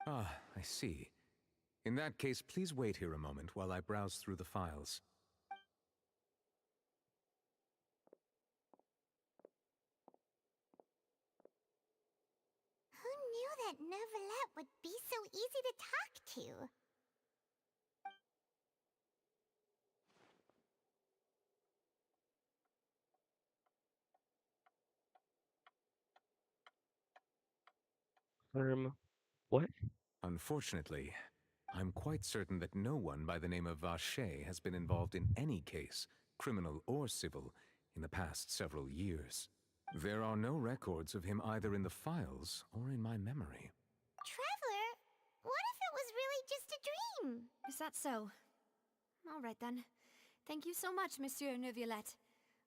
Ah, I see. In that case, please wait here a moment while I browse through the files. Who knew that Nervalet would be so easy to talk to? What? Unfortunately, I'm quite certain that no one by the name of Vache has been involved in any case, criminal or civil, in the past several years. There are no records of him either in the files or in my memory. Traveler, what if it was really just a dream? Is that so? All right then. Thank you so much, Monsieur Neuvillette.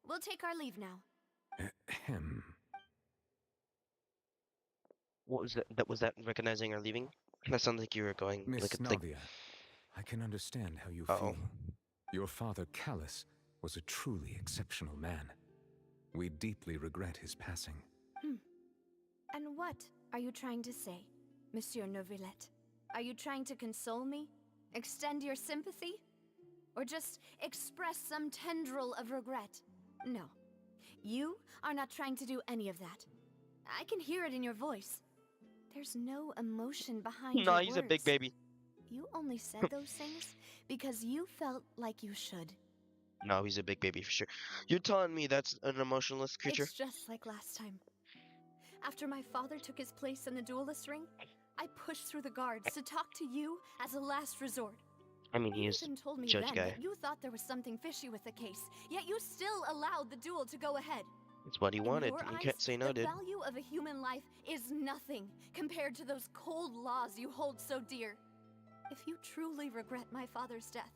We'll take our leave now. Ahem. What was that? Was that recognizing or leaving? That sounded like you were going. Miss like, Navia, I can understand how you feel. Your father, Callus, was a truly exceptional man. We deeply regret his passing. And what are you trying to say? Monsieur Neuvillette? Are you trying to console me? Extend your sympathy? Or just express some tendril of regret? No. You are not trying to do any of that. I can hear it in your voice. There's no emotion behind No, your he's words. a big baby. You only said those things because you felt like you should. No, he's a big baby for sure. You're telling me that's an emotionless creature? It's just like last time. After my father took his place in the duelist ring, I pushed through the guards to talk to you as a last resort. I mean, he You is even told me judge then guy. that you thought there was something fishy with the case, yet you still allowed the duel to go ahead. It's what he wanted. In your You eyes, can't say no, the dude. value of a human life is nothing compared to those cold laws you hold so dear. If you truly regret my father's death,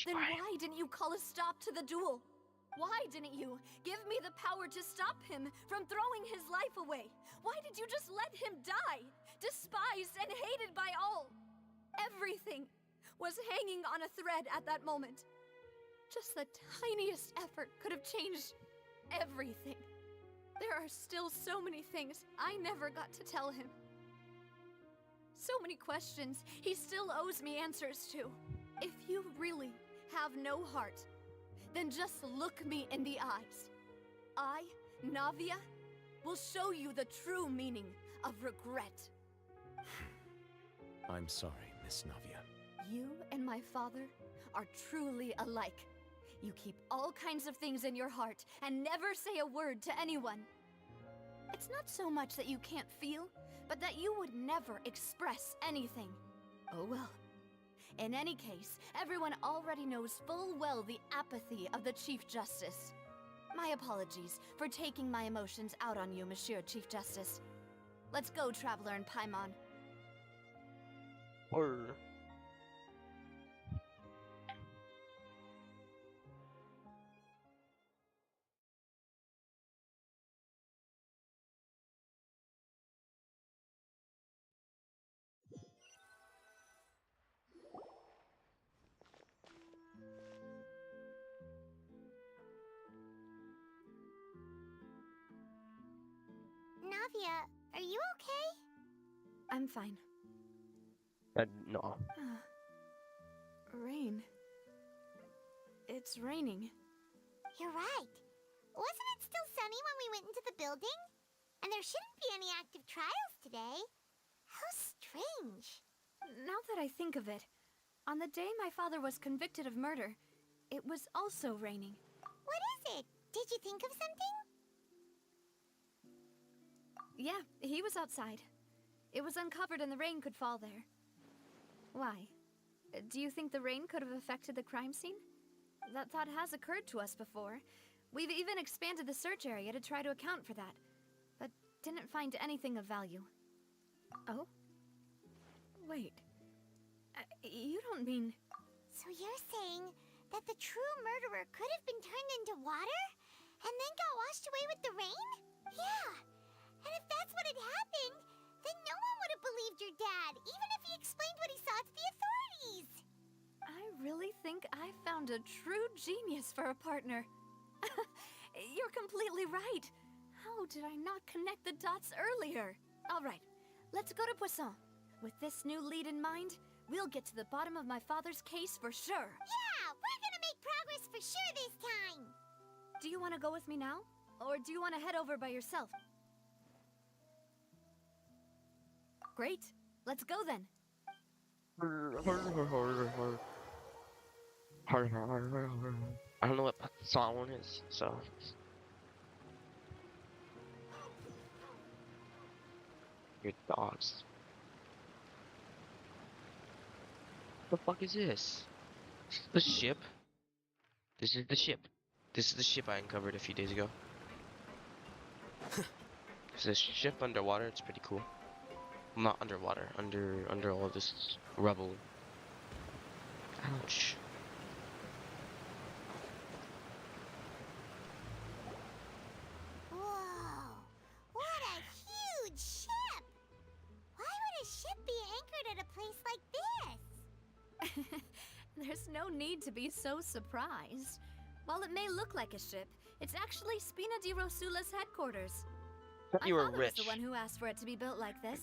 then why didn't you call a stop to the duel? Why didn't you give me the power to stop him from throwing his life away? Why did you just let him die, despised and hated by all? Everything was hanging on a thread at that moment. Just the tiniest effort could have changed everything. There are still so many things I never got to tell him. So many questions he still owes me answers to. If you really have no heart, then just look me in the eyes. I, Navia, will show you the true meaning of regret. I'm sorry, Miss Navia. You and my father are truly alike. You keep all kinds of things in your heart and never say a word to anyone. It's not so much that you can't feel, but that you would never express anything. Oh well. In any case, everyone already knows full well the apathy of the Chief Justice. My apologies for taking my emotions out on you, Monsieur Chief Justice. Let's go, Traveler and Paimon. Or Navia, are you okay? I'm fine. no. Rain. It's raining. You're right. Wasn't it still sunny when we went into the building? And there shouldn't be any active trials today. How strange. Now that I think of it, on the day my father was convicted of murder, it was also raining. What is it? Did you think of something? Yeah, he was outside. It was uncovered and the rain could fall there. Why? Do you think the rain could have affected the crime scene? That thought has occurred to us before. We've even expanded the search area to try to account for that, but didn't find anything of value. Oh? Wait. You don't mean... So you're saying that the true murderer could have been turned into water? And then got washed away with the rain? Yeah. And if that's what had happened, then no one would have believed your dad, even if he explained what he saw to the authorities. I really think I found a true genius for a partner. You're completely right. How did I not connect the dots earlier? All right, let's go to Poisson. With this new lead in mind, we'll get to the bottom of my father's case for sure. Yeah, we're gonna make progress for sure this time. Do you want to go with me now? Or do you want to head over by yourself? Great. Let's go then. I don't know what song one is, so. Your dogs. What the fuck is this? The ship? This is the ship. This is the ship I uncovered a few days ago. There's a ship underwater, it's pretty cool. Not underwater, under all this rubble. Ouch. Whoa, what a huge ship! Why would a ship be anchored at a place like this? There's no need to be so surprised. While it may look like a ship, it's actually Spina di Rosula's headquarters. Thought you were My father rich. was the one who asked for it to be built like this.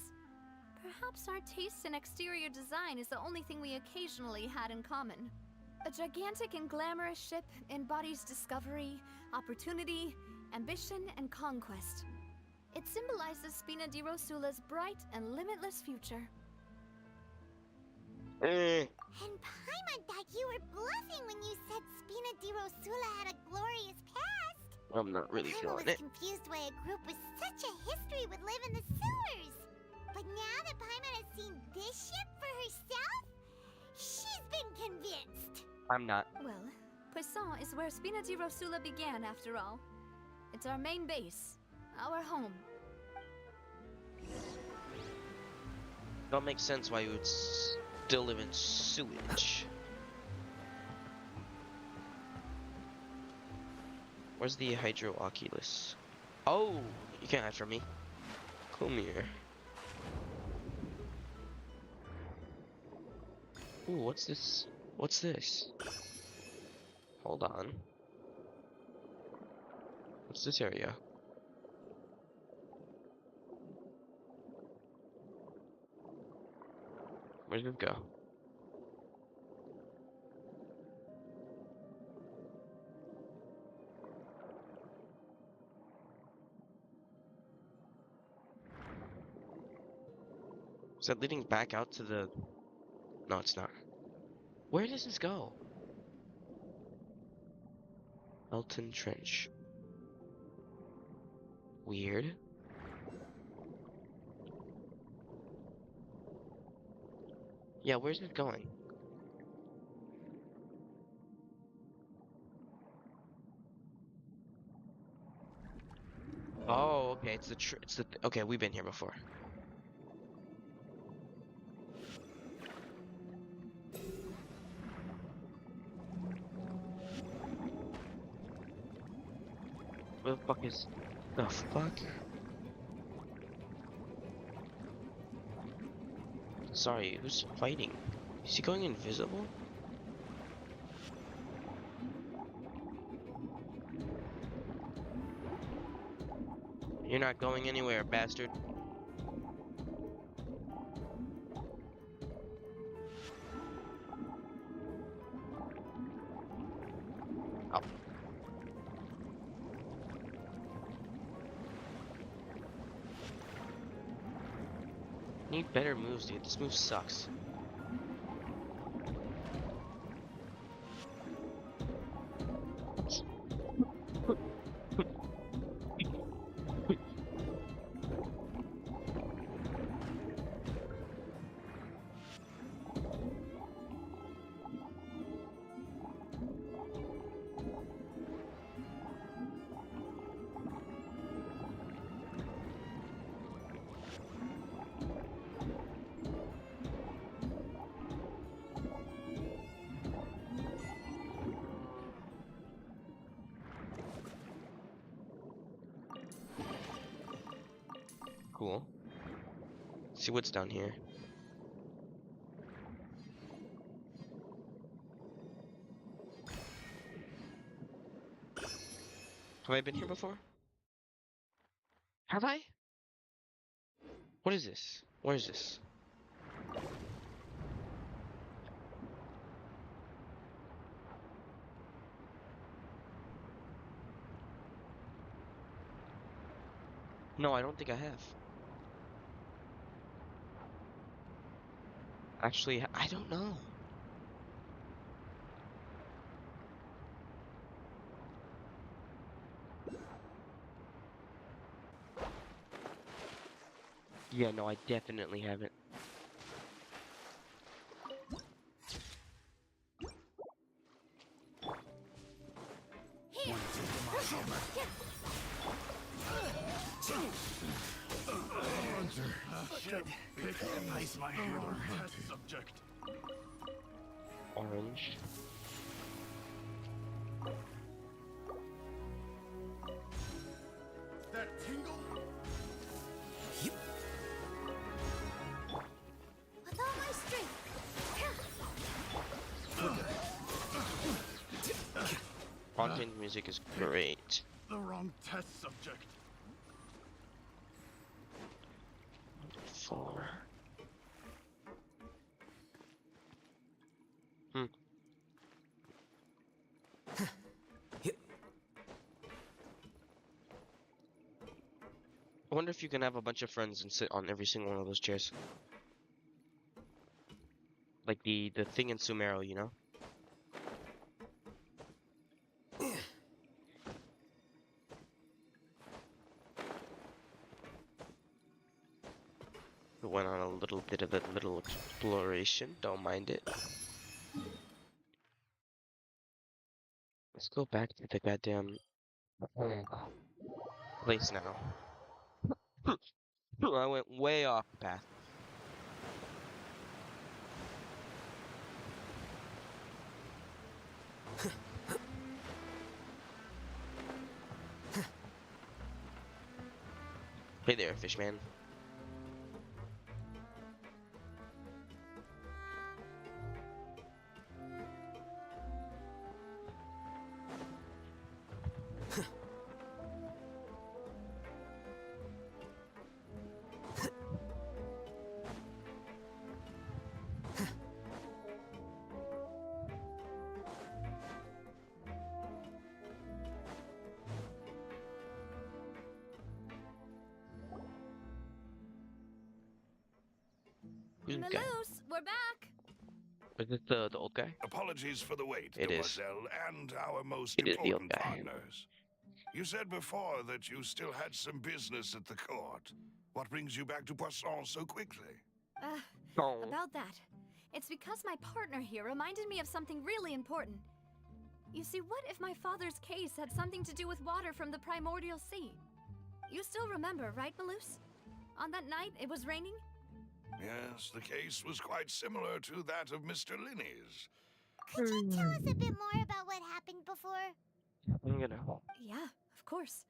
Perhaps our taste in exterior design is the only thing we occasionally had in common. A gigantic and glamorous ship embodies discovery, opportunity, ambition, and conquest. It symbolizes Spina di Rosula's bright and limitless future. And Paimon thought you were bluffing when you said Spina di Rosula had a glorious past. I'm not really Paimon feeling was it. confused why a group with such a history would live in the sewers. But now that Paimon has seen this ship for herself, she's been convinced. I'm not. Well, Poisson is where Spina di Rosula began, after all. It's our main base, our home. Don't make sense why you would still live in sewage. Where's the Hydro Oculus? Oh, you can't hide from me. Come here. Ooh, what's this? What's this? Hold on. What's this area? Where did it go? Is that leading back out to the... No, it's not. Where does this go? Elton Trench. Weird. Yeah, where's it going? Oh, okay, it's the okay, we've been here before. Where the fuck is the fuck? Sorry, who's fighting? Is he going invisible? You're not going anywhere, bastard. Oh. Need better moves, dude. This move sucks. Cool. See what's down here. Have I been here before? Have I? What is this? Where is this? No, I don't think I have. Actually, I don't know. Yeah, no, I definitely haven't. Ice my hammer. Test subject. Orange. That tingle? With all my strength. Content music is great. The wrong test subject. 4. I wonder if you can have a bunch of friends and sit on every single one of those chairs. Like the thing in Sumeru, you know? We went on a little bit of a little exploration. Don't mind it. Let's go back to the goddamn place now. I went way off the path. Hey there, fishman. Malus, we're back. Is this the old guy? Apologies for the wait, It is. Demoiselle, and our most It is the old important guy. partners. You said before that you still had some business at the court. What brings you back to Poisson so quickly? About that. It's because my partner here reminded me of something really important. You see, what if my father's case had something to do with water from the primordial sea? You still remember, right, Malus? On that night, it was raining? Yes, the case was quite similar to that of Mr. Linney's. Could you tell us a bit more about what happened before? Yeah, of course.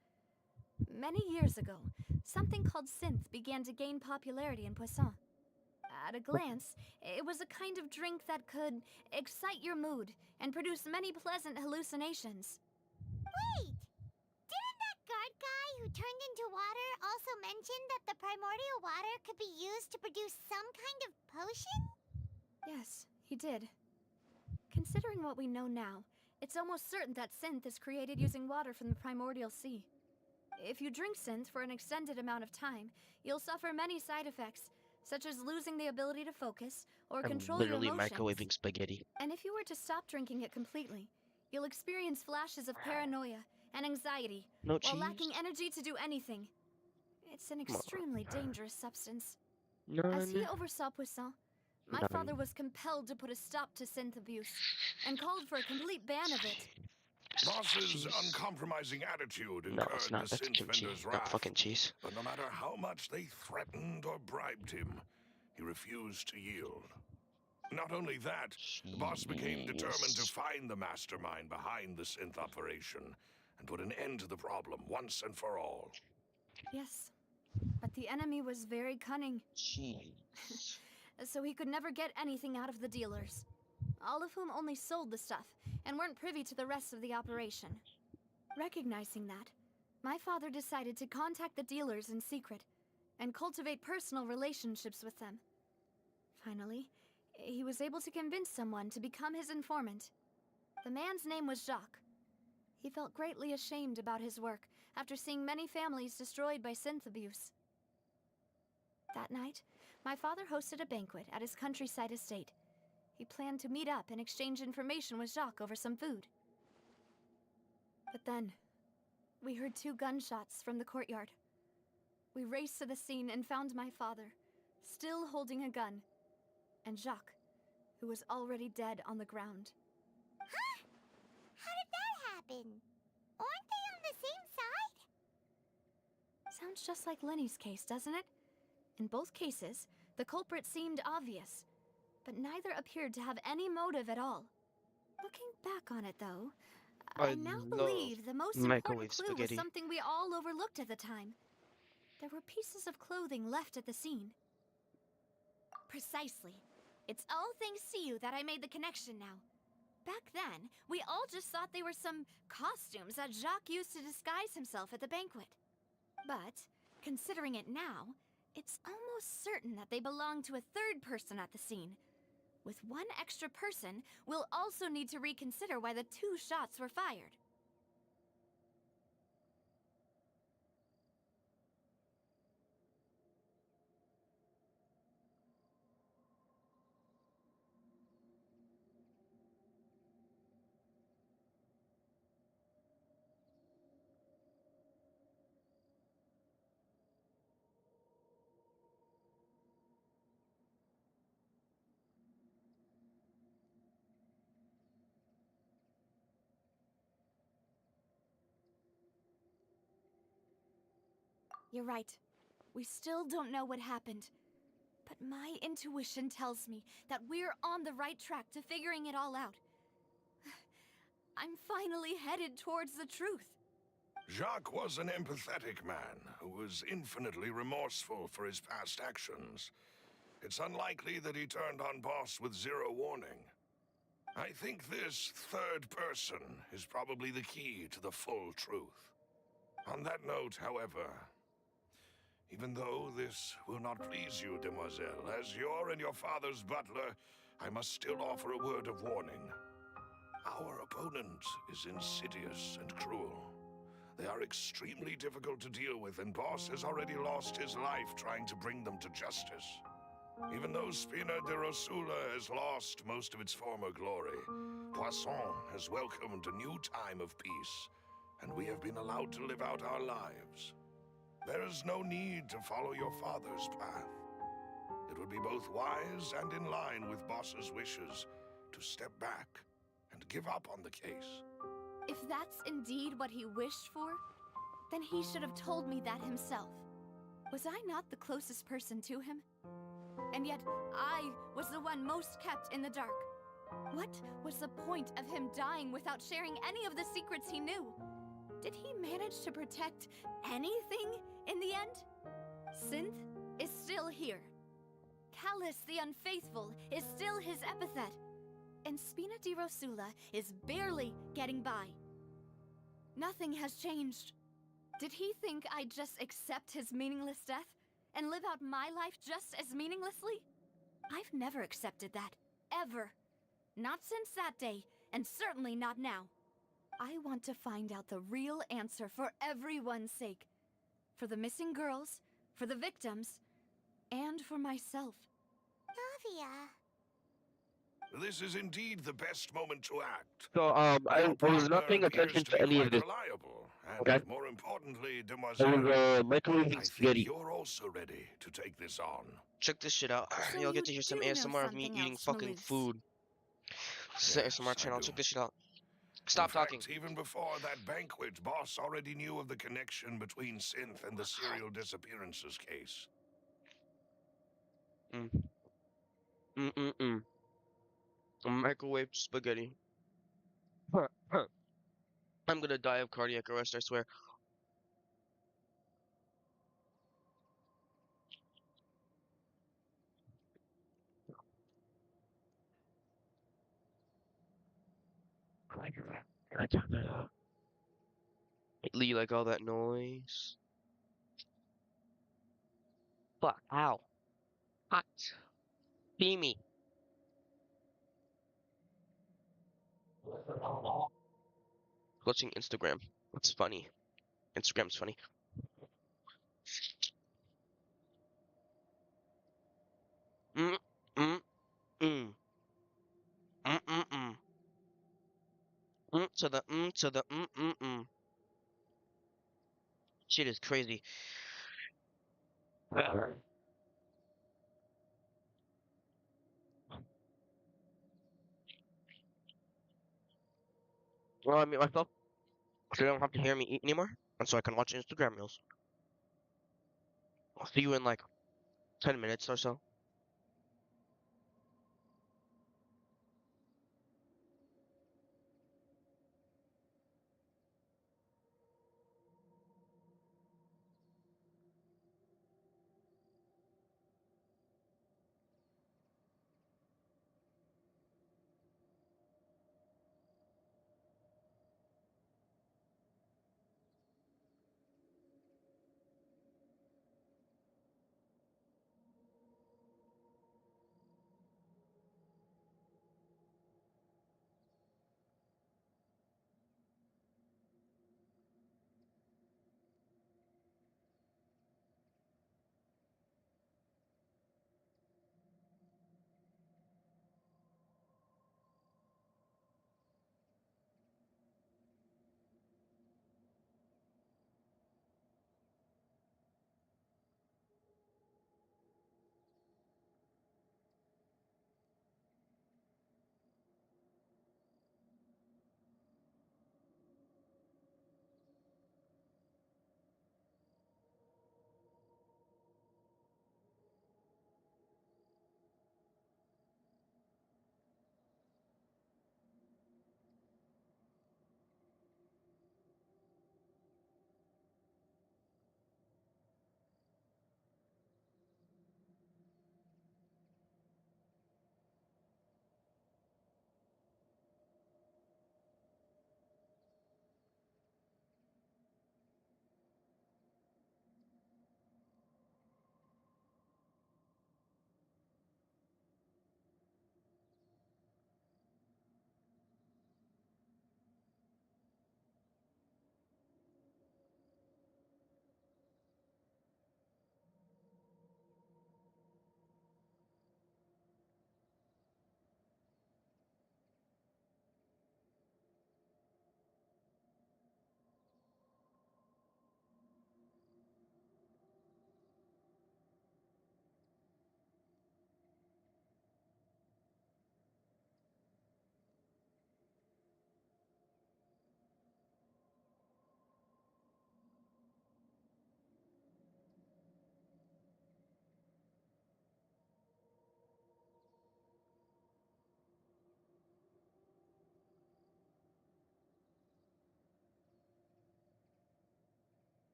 Many years ago, something called synth began to gain popularity in Poisson. At a glance, it was a kind of drink that could excite your mood and produce many pleasant hallucinations. Wait! Didn't that guard guy who turned into water also mention that the primordial water could be used to produce some kind of potion? Yes, he did. Considering what we know now, it's almost certain that synth is created using water from the primordial sea. If you drink synth for an extended amount of time, you'll suffer many side effects, such as losing the ability to focus or control your emotions. I'm literally microwaving spaghetti. And if you were to stop drinking it completely, you'll experience flashes of paranoia and anxiety while lacking energy to do anything. It's an extremely dangerous substance. As he oversaw Poisson, my father was compelled to put a stop to synth abuse and called for a complete ban of it. Boss's uncompromising attitude incurred the synth vendor's wrath. Fucking cheese. But no matter how much they threatened or bribed him, he refused to yield. Not only that, the boss became determined to find the mastermind behind the synth operation and put an end to the problem once and for all. Yes, but the enemy was very cunning. So he could never get anything out of the dealers, all of whom only sold the stuff and weren't privy to the rest of the operation. Recognizing that, my father decided to contact the dealers in secret and cultivate personal relationships with them. Finally, he was able to convince someone to become his informant. The man's name was Jacques. He felt greatly ashamed about his work after seeing many families destroyed by synth abuse. That night, my father hosted a banquet at his countryside estate. He planned to meet up and exchange information with Jacques over some food. But then, we heard 2 gunshots from the courtyard. We raced to the scene and found my father, still holding a gun, and Jacques, who was already dead on the ground. Huh? How did that happen? Aren't they on the same side? Sounds just like Lenny's case, doesn't it? In both cases, the culprit seemed obvious, but neither appeared to have any motive at all. Looking back on it, though, I now believe the most important clue was something we all overlooked at the time. There were pieces of clothing left at the scene. Precisely. It's all thanks to you that I made the connection now. Back then, we all just thought they were some costumes that Jacques used to disguise himself at the banquet. But, considering it now, it's almost certain that they belong to a third person at the scene. With one extra person, we'll also need to reconsider why the 2 shots were fired. You're right. We still don't know what happened. But my intuition tells me that we're on the right track to figuring it all out. I'm finally headed towards the truth. Jacques was an empathetic man who was infinitely remorseful for his past actions. It's unlikely that he turned on Boss with zero warning. I think this third person is probably the key to the full truth. On that note, however, even though this will not please you, demoiselle, as your and your father's butler, I must still offer a word of warning. Our opponent is insidious and cruel. They are extremely difficult to deal with, and Boss has already lost his life trying to bring them to justice. Even though Spina de Rosula has lost most of its former glory, Poisson has welcomed a new time of peace, and we have been allowed to live out our lives. There is no need to follow your father's path. It would be both wise and in line with Boss's wishes to step back and give up on the case. If that's indeed what he wished for, then he should have told me that himself. Was I not the closest person to him? And yet, I was the one most kept in the dark. What was the point of him dying without sharing any of the secrets he knew? Did he manage to protect anything in the end? Synth is still here. Callus the Unfaithful is still his epithet. And Spina di Rosula is barely getting by. Nothing has changed. Did he think I'd just accept his meaningless death and live out my life just as meaninglessly? I've never accepted that. Ever. Not since that day, and certainly not now. I want to find out the real answer for everyone's sake. For the missing girls, for the victims, and for myself. Navia. This is indeed the best moment to act. So, I was not paying attention to any of this. Reliable, and Okay. more importantly, I demoiselle, was microwaving I think spaghetti. you're also ready to take this on. Check this shit out. So You'll get you to hear some do know ASMR of me something eating else, fucking Maloofs. food. This is Yes, ASMR I channel. do. Check this shit out. Stop In fact, talking. even before that banquet, Boss already knew of the connection between Synth and the serial disappearances case. Mm. Microwave spaghetti. I'm gonna die of cardiac arrest, I swear. Lee, you like all that noise? Fuck. Ow. Hot. Steamy. Watching Instagram. It's funny. Instagram's funny. Mm, mm, mm. Mm. To the mm. Shit is crazy. Well, I mute myself so you don't have to hear me eat anymore, and so I can watch Instagram reels. I'll see you in like 10 minutes or so.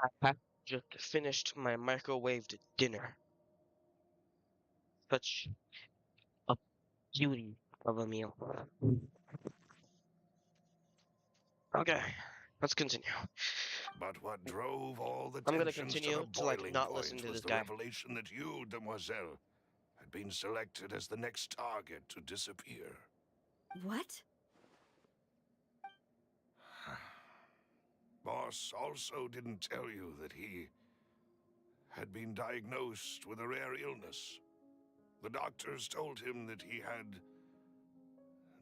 I have just finished my microwaved dinner. Such a beauty of a meal. Okay, let's continue. But what drove all the I'm gonna tensions to the continue to like boiling not listen point to was this the guy. revelation that you, Demoiselle, had been selected as the next target to disappear. What? Boss also didn't tell you that he had been diagnosed with a rare illness. The doctors told him that he had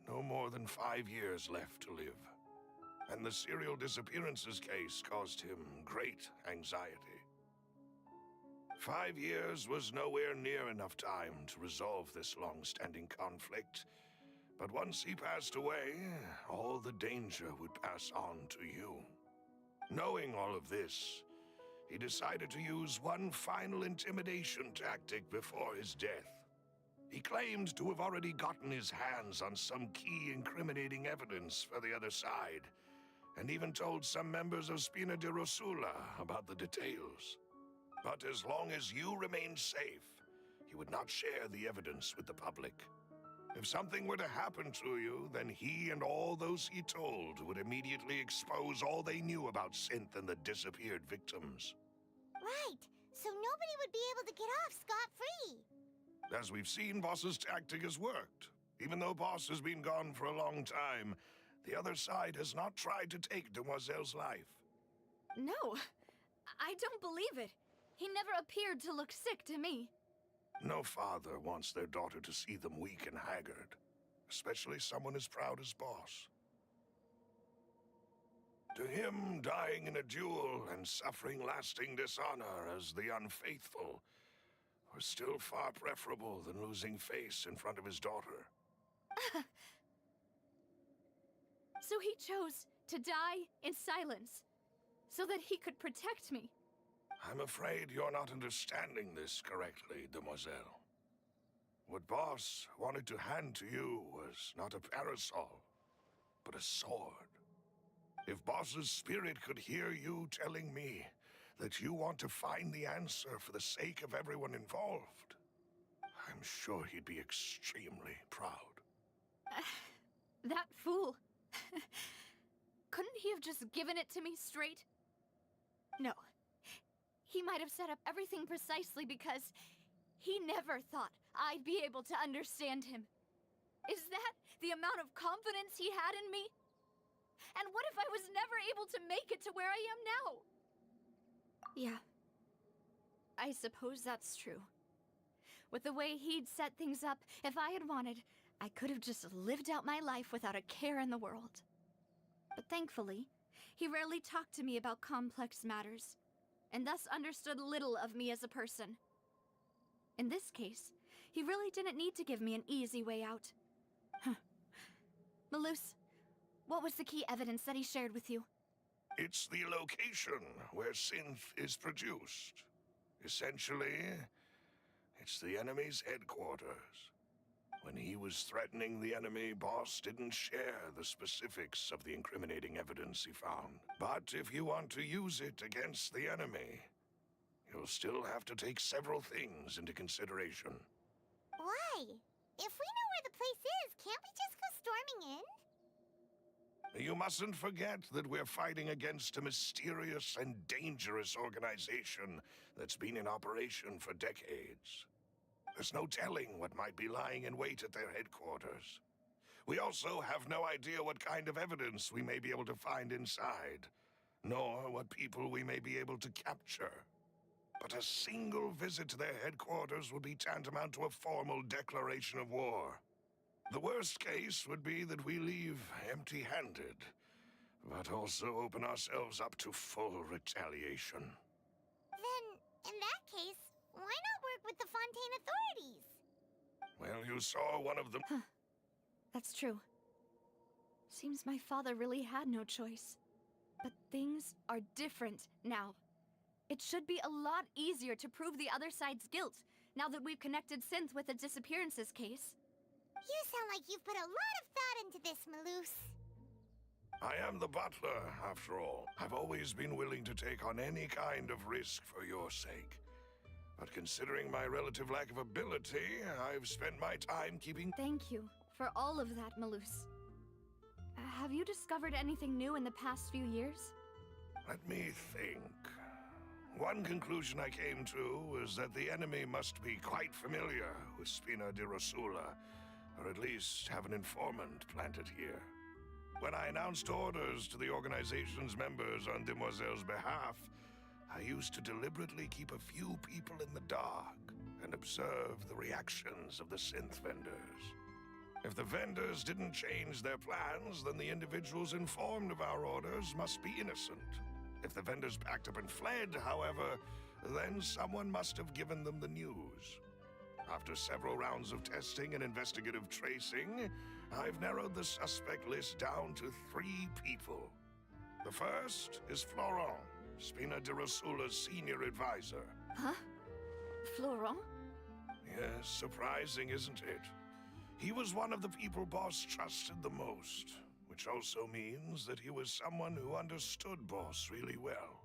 no more than 5 years left to live. And the serial disappearances case caused him great anxiety. 5 years was nowhere near enough time to resolve this long-standing conflict. But once he passed away, all the danger would pass on to you. Knowing all of this, he decided to use one final intimidation tactic before his death. He claimed to have already gotten his hands on some key incriminating evidence for the other side, and even told some members of Spina di Rosula about the details. But as long as you remained safe, he would not share the evidence with the public. If something were to happen to you, then he and all those he told would immediately expose all they knew about Synth and the disappeared victims. Right, so nobody would be able to get off scot-free. As we've seen, Boss's tactic has worked. Even though Boss has been gone for a long time, the other side has not tried to take Demoiselle's life. No, I don't believe it. He never appeared to look sick to me. No father wants their daughter to see them weak and haggard, especially someone as proud as Boss. To him, dying in a duel and suffering lasting dishonor as the unfaithful was still far preferable than losing face in front of his daughter. So he chose to die in silence, so that he could protect me. I'm afraid you're not understanding this correctly, Demoiselle. What Boss wanted to hand to you was not a parasol, but a sword. If Boss's spirit could hear you telling me that you want to find the answer for the sake of everyone involved, I'm sure he'd be extremely proud. That fool. Couldn't he have just given it to me straight? No. He might have set up everything precisely because he never thought I'd be able to understand him. Is that the amount of confidence he had in me? And what if I was never able to make it to where I am now? Yeah. I suppose that's true. With the way he'd set things up, if I had wanted, I could have just lived out my life without a care in the world. But thankfully, he rarely talked to me about complex matters, and thus understood little of me as a person. In this case, he really didn't need to give me an easy way out. Malus, what was the key evidence that he shared with you? It's the location where Synth is produced. Essentially, it's the enemy's headquarters. When he was threatening the enemy, Boss didn't share the specifics of the incriminating evidence he found. But if you want to use it against the enemy, you'll still have to take several things into consideration. Why? If we know where the place is, can't we just go storming in? You mustn't forget that we're fighting against a mysterious and dangerous organization that's been in operation for decades. There's no telling what might be lying in wait at their headquarters. We also have no idea what kind of evidence we may be able to find inside, nor what people we may be able to capture. But a single visit to their headquarters would be tantamount to a formal declaration of war. The worst case would be that we leave empty-handed, but also open ourselves up to full retaliation. Then, in that case, why not work with the Fontaine authorities? Well, you saw one of them. That's true. Seems my father really had no choice. But things are different now. It should be a lot easier to prove the other side's guilt, now that we've connected Synth with the disappearances case. You sound like you've put a lot of thought into this, Malus. I am the butler, after all. I've always been willing to take on any kind of risk for your sake. But considering my relative lack of ability, I've spent my time keeping... Thank you for all of that, Malus. Have you discovered anything new in the past few years? Let me think. One conclusion I came to was that the enemy must be quite familiar with Spina di Rosula, or at least have an informant planted here. When I announced orders to the organization's members on Demoiselle's behalf, I used to deliberately keep a few people in the dark and observe the reactions of the synth vendors. If the vendors didn't change their plans, then the individuals informed of our orders must be innocent. If the vendors packed up and fled, however, then someone must have given them the news. After several rounds of testing and investigative tracing, I've narrowed the suspect list down to 3 people. The first is Florent, Spina di Rosula's senior advisor. Huh? Florent? Yes, surprising, isn't it? He was one of the people Boss trusted the most, which also means that he was someone who understood Boss really well.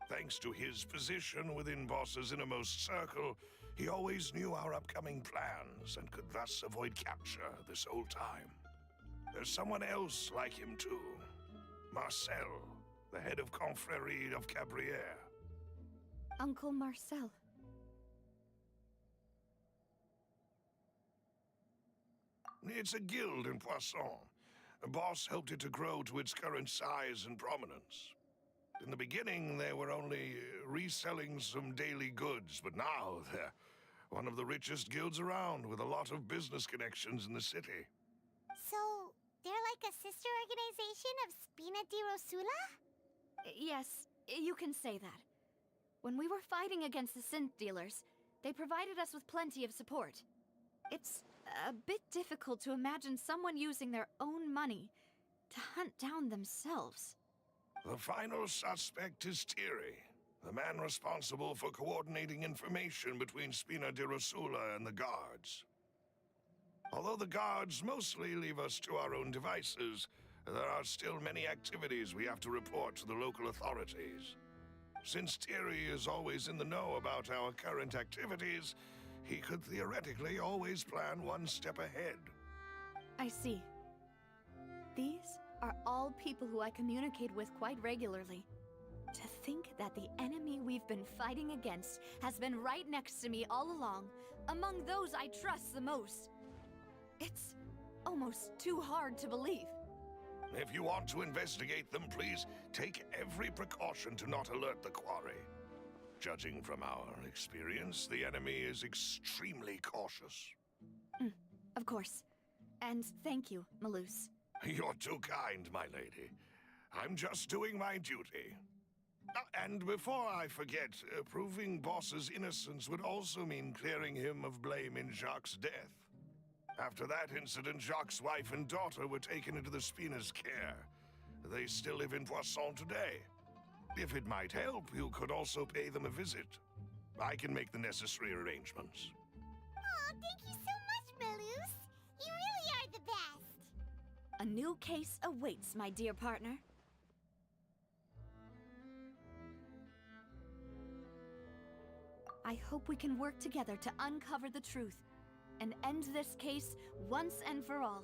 Thanks to his position within Boss's innermost circle, he always knew our upcoming plans and could thus avoid capture this whole time. There's someone else like him too. Marcel, the head of Confrérie of Cabrières. Uncle Marcel. It's a guild in Poisson. Boss helped it to grow to its current size and prominence. In the beginning, they were only reselling some daily goods, but now they're one of the richest guilds around, with a lot of business connections in the city. So, they're like a sister organization of Spina di Rosula? Yes, you can say that. When we were fighting against the synth dealers, they provided us with plenty of support. It's a bit difficult to imagine someone using their own money to hunt down themselves. The final suspect is Thierry, the man responsible for coordinating information between Spina di Rosula and the guards. Although the guards mostly leave us to our own devices, there are still many activities we have to report to the local authorities. Since Thierry is always in the know about our current activities, he could theoretically always plan one step ahead. I see. These are all people who I communicate with quite regularly. To think that the enemy we've been fighting against has been right next to me all along, among those I trust the most. It's almost too hard to believe. If you want to investigate them, please take every precaution to not alert the quarry. Judging from our experience, the enemy is extremely cautious. Of course. And thank you, Malus. You're too kind, my lady. I'm just doing my duty. And before I forget, proving Boss's innocence would also mean clearing him of blame in Jacques' death. After that incident, Jacques' wife and daughter were taken into the Spina's care. They still live in Poisson today. If it might help, you could also pay them a visit. I can make the necessary arrangements. Oh, thank you so much, Malus. You really are the best. A new case awaits, my dear partner. I hope we can work together to uncover the truth and end this case once and for all.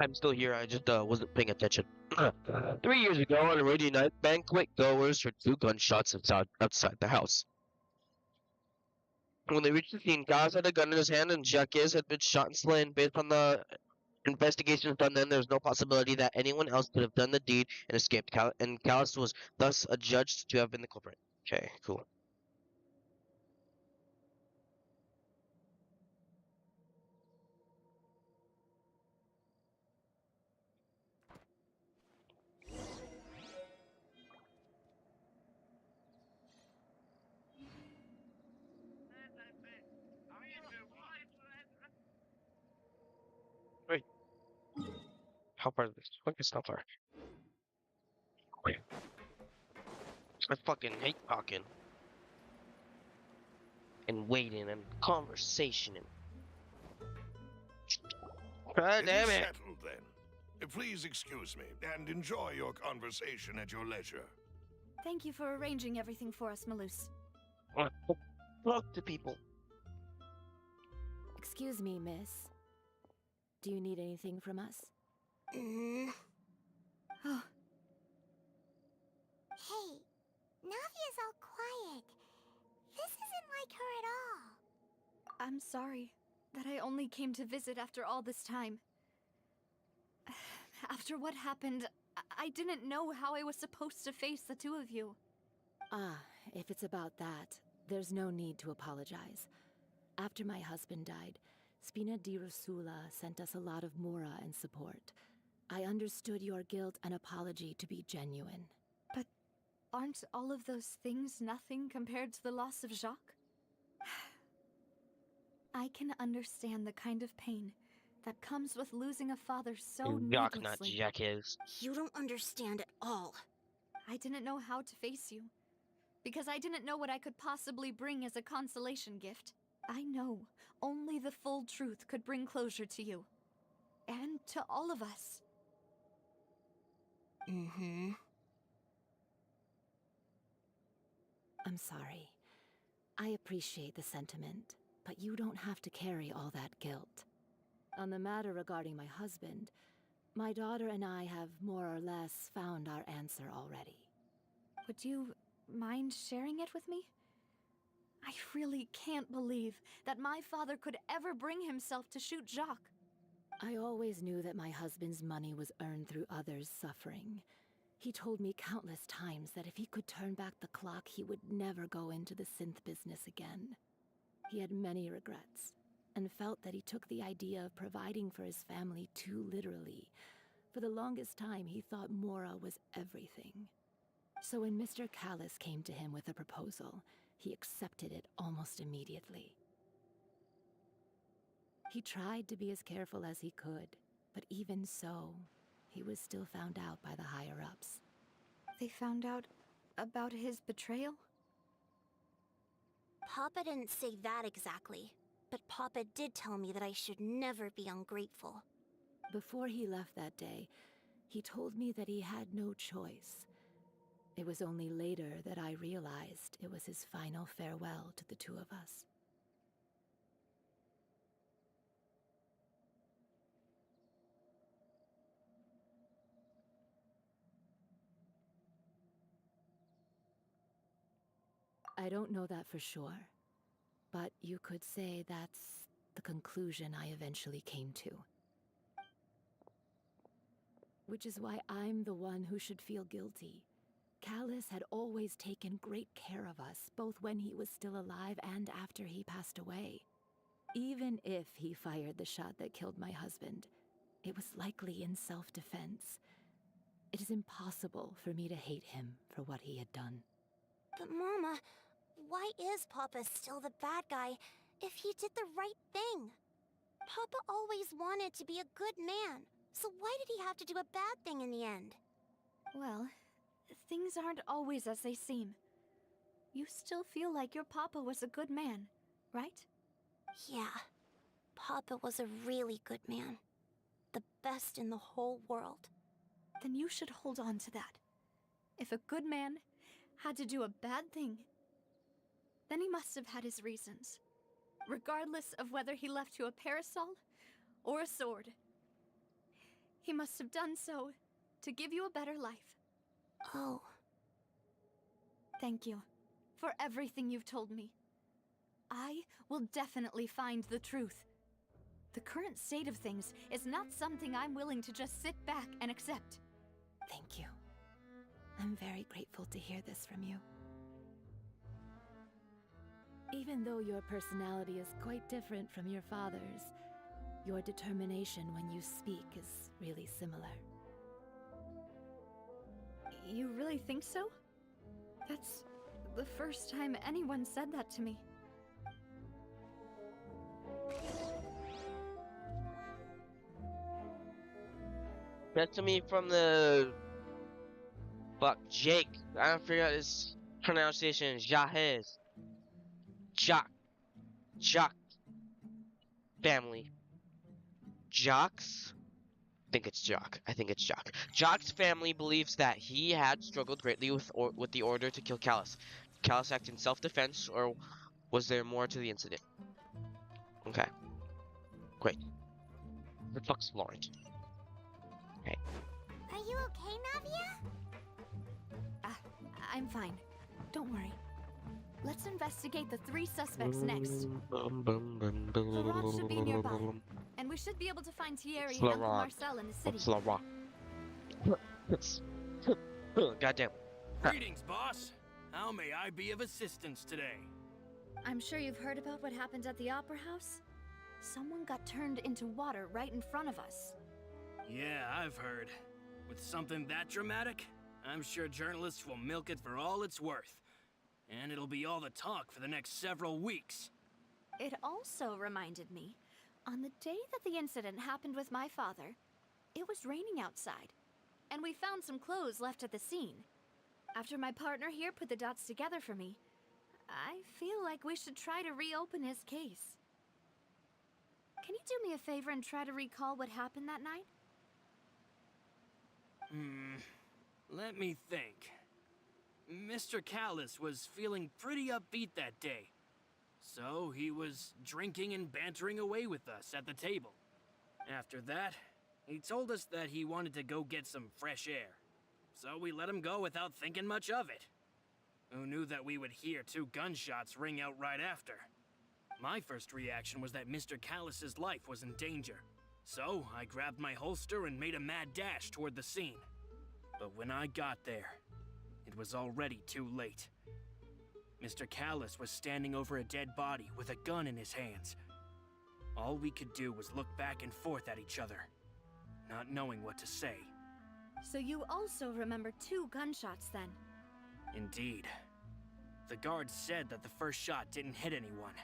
I'm still here, I just wasn't paying attention. 3 years ago, on a rainy night, banquet goers heard 2 gunshots outside the house. When they reached the scene, Gaz had a gun in his hand and Jacques had been shot and slain. Based on the investigations done then, there's no possibility that anyone else could have done the deed and escaped. Callus was thus adjudged to have been the culprit. Okay, cool. Wait. How far is this? Okay, it's not far. Wait. I fucking hate talking. And waiting and conversation and God It damn is it. settled then. Please excuse me and enjoy your conversation at your leisure. Thank you for arranging everything for us, Malus. Fuck the people. Excuse me, miss. Do you need anything from us? Oh, Hey, Navia's all quiet. This isn't like her at all. I'm sorry that I only came to visit after all this time. After what happened, I didn't know how I was supposed to face the two of you. Ah, if it's about that, there's no need to apologize. After my husband died, Spina di Rosula sent us a lot of mora and support. I understood your guilt and apology to be genuine. But aren't all of those things nothing compared to the loss of Jacques? I can understand the kind of pain that comes with losing a father so Jacques, not needlessly. Jacques is. You don't understand at all. I didn't know how to face you, because I didn't know what I could possibly bring as a consolation gift. I know only the full truth could bring closure to you. And to all of us. I'm sorry. I appreciate the sentiment, but you don't have to carry all that guilt. On the matter regarding my husband, my daughter and I have more or less found our answer already. Would you mind sharing it with me? I really can't believe that my father could ever bring himself to shoot Jacques. I always knew that my husband's money was earned through others' suffering. He told me countless times that if he could turn back the clock, he would never go into the synth business again. He had many regrets, and felt that he took the idea of providing for his family too literally. For the longest time, he thought Mora was everything. So when Mr. Callis came to him with a proposal, he accepted it almost immediately. He tried to be as careful as he could, but even so, he was still found out by the higher-ups. They found out about his betrayal? Papa didn't say that exactly, but Papa did tell me that I should never be ungrateful. Before he left that day, he told me that he had no choice. It was only later that I realized it was his final farewell to the two of us. I don't know that for sure, but you could say that's the conclusion I eventually came to. Which is why I'm the one who should feel guilty. Callis had always taken great care of us, both when he was still alive and after he passed away. Even if he fired the shot that killed my husband, it was likely in self-defense. It is impossible for me to hate him for what he had done. But Mama, why is Papa still the bad guy if he did the right thing? Papa always wanted to be a good man, so why did he have to do a bad thing in the end? Well, things aren't always as they seem. You still feel like your papa was a good man, right? Yeah, Papa was a really good man. The best in the whole world. Then you should hold on to that. If a good man had to do a bad thing, then he must have had his reasons. Regardless of whether he left you a parasol or a sword. He must have done so to give you a better life. Oh. Thank you for everything you've told me. I will definitely find the truth. The current state of things is not something I'm willing to just sit back and accept. Thank you. I'm very grateful to hear this from you. Even though your personality is quite different from your father's, your determination when you speak is really similar. You really think so? That's the first time anyone said that to me. That to me from the... Fuck, Jake. I don't figure out his pronunciation. Jahez. Jock family. Jock's, I think it's Jock. I think it's Jock. Jock's family believes that he had struggled greatly with the order to kill Callus. Callus acted in self-defense, or was there more to the incident? Okay. Great. The fuck's Florent? Okay. Are you okay, Navia? I'm fine. Don't worry. Let's investigate the 3 suspects next. Florent should be nearby, and we should be able to find Thierry and Uncle Marcel in the city. Florent. Goddamn. Greetings, boss. How may I be of assistance today? I'm sure you've heard about what happened at the Opera House. Someone got turned into water right in front of us. Yeah, I've heard. With something that dramatic, I'm sure journalists will milk it for all it's worth. And it'll be all the talk for the next several weeks. It also reminded me, on the day that the incident happened with my father, it was raining outside, and we found some clothes left at the scene. After my partner here put the dots together for me, I feel like we should try to reopen his case. Can you do me a favor and try to recall what happened that night? Let me think. Mr. Callus was feeling pretty upbeat that day. So he was drinking and bantering away with us at the table. After that, he told us that he wanted to go get some fresh air. So we let him go without thinking much of it. Who knew that we would hear 2 gunshots ring out right after? My first reaction was that Mr. Callus's life was in danger. So I grabbed my holster and made a mad dash toward the scene. But when I got there, it was already too late. Mr. Callus was standing over a dead body with a gun in his hands. All we could do was look back and forth at each other, not knowing what to say. So you also remember 2 gunshots then? Indeed. The guards said that the first shot didn't hit anyone,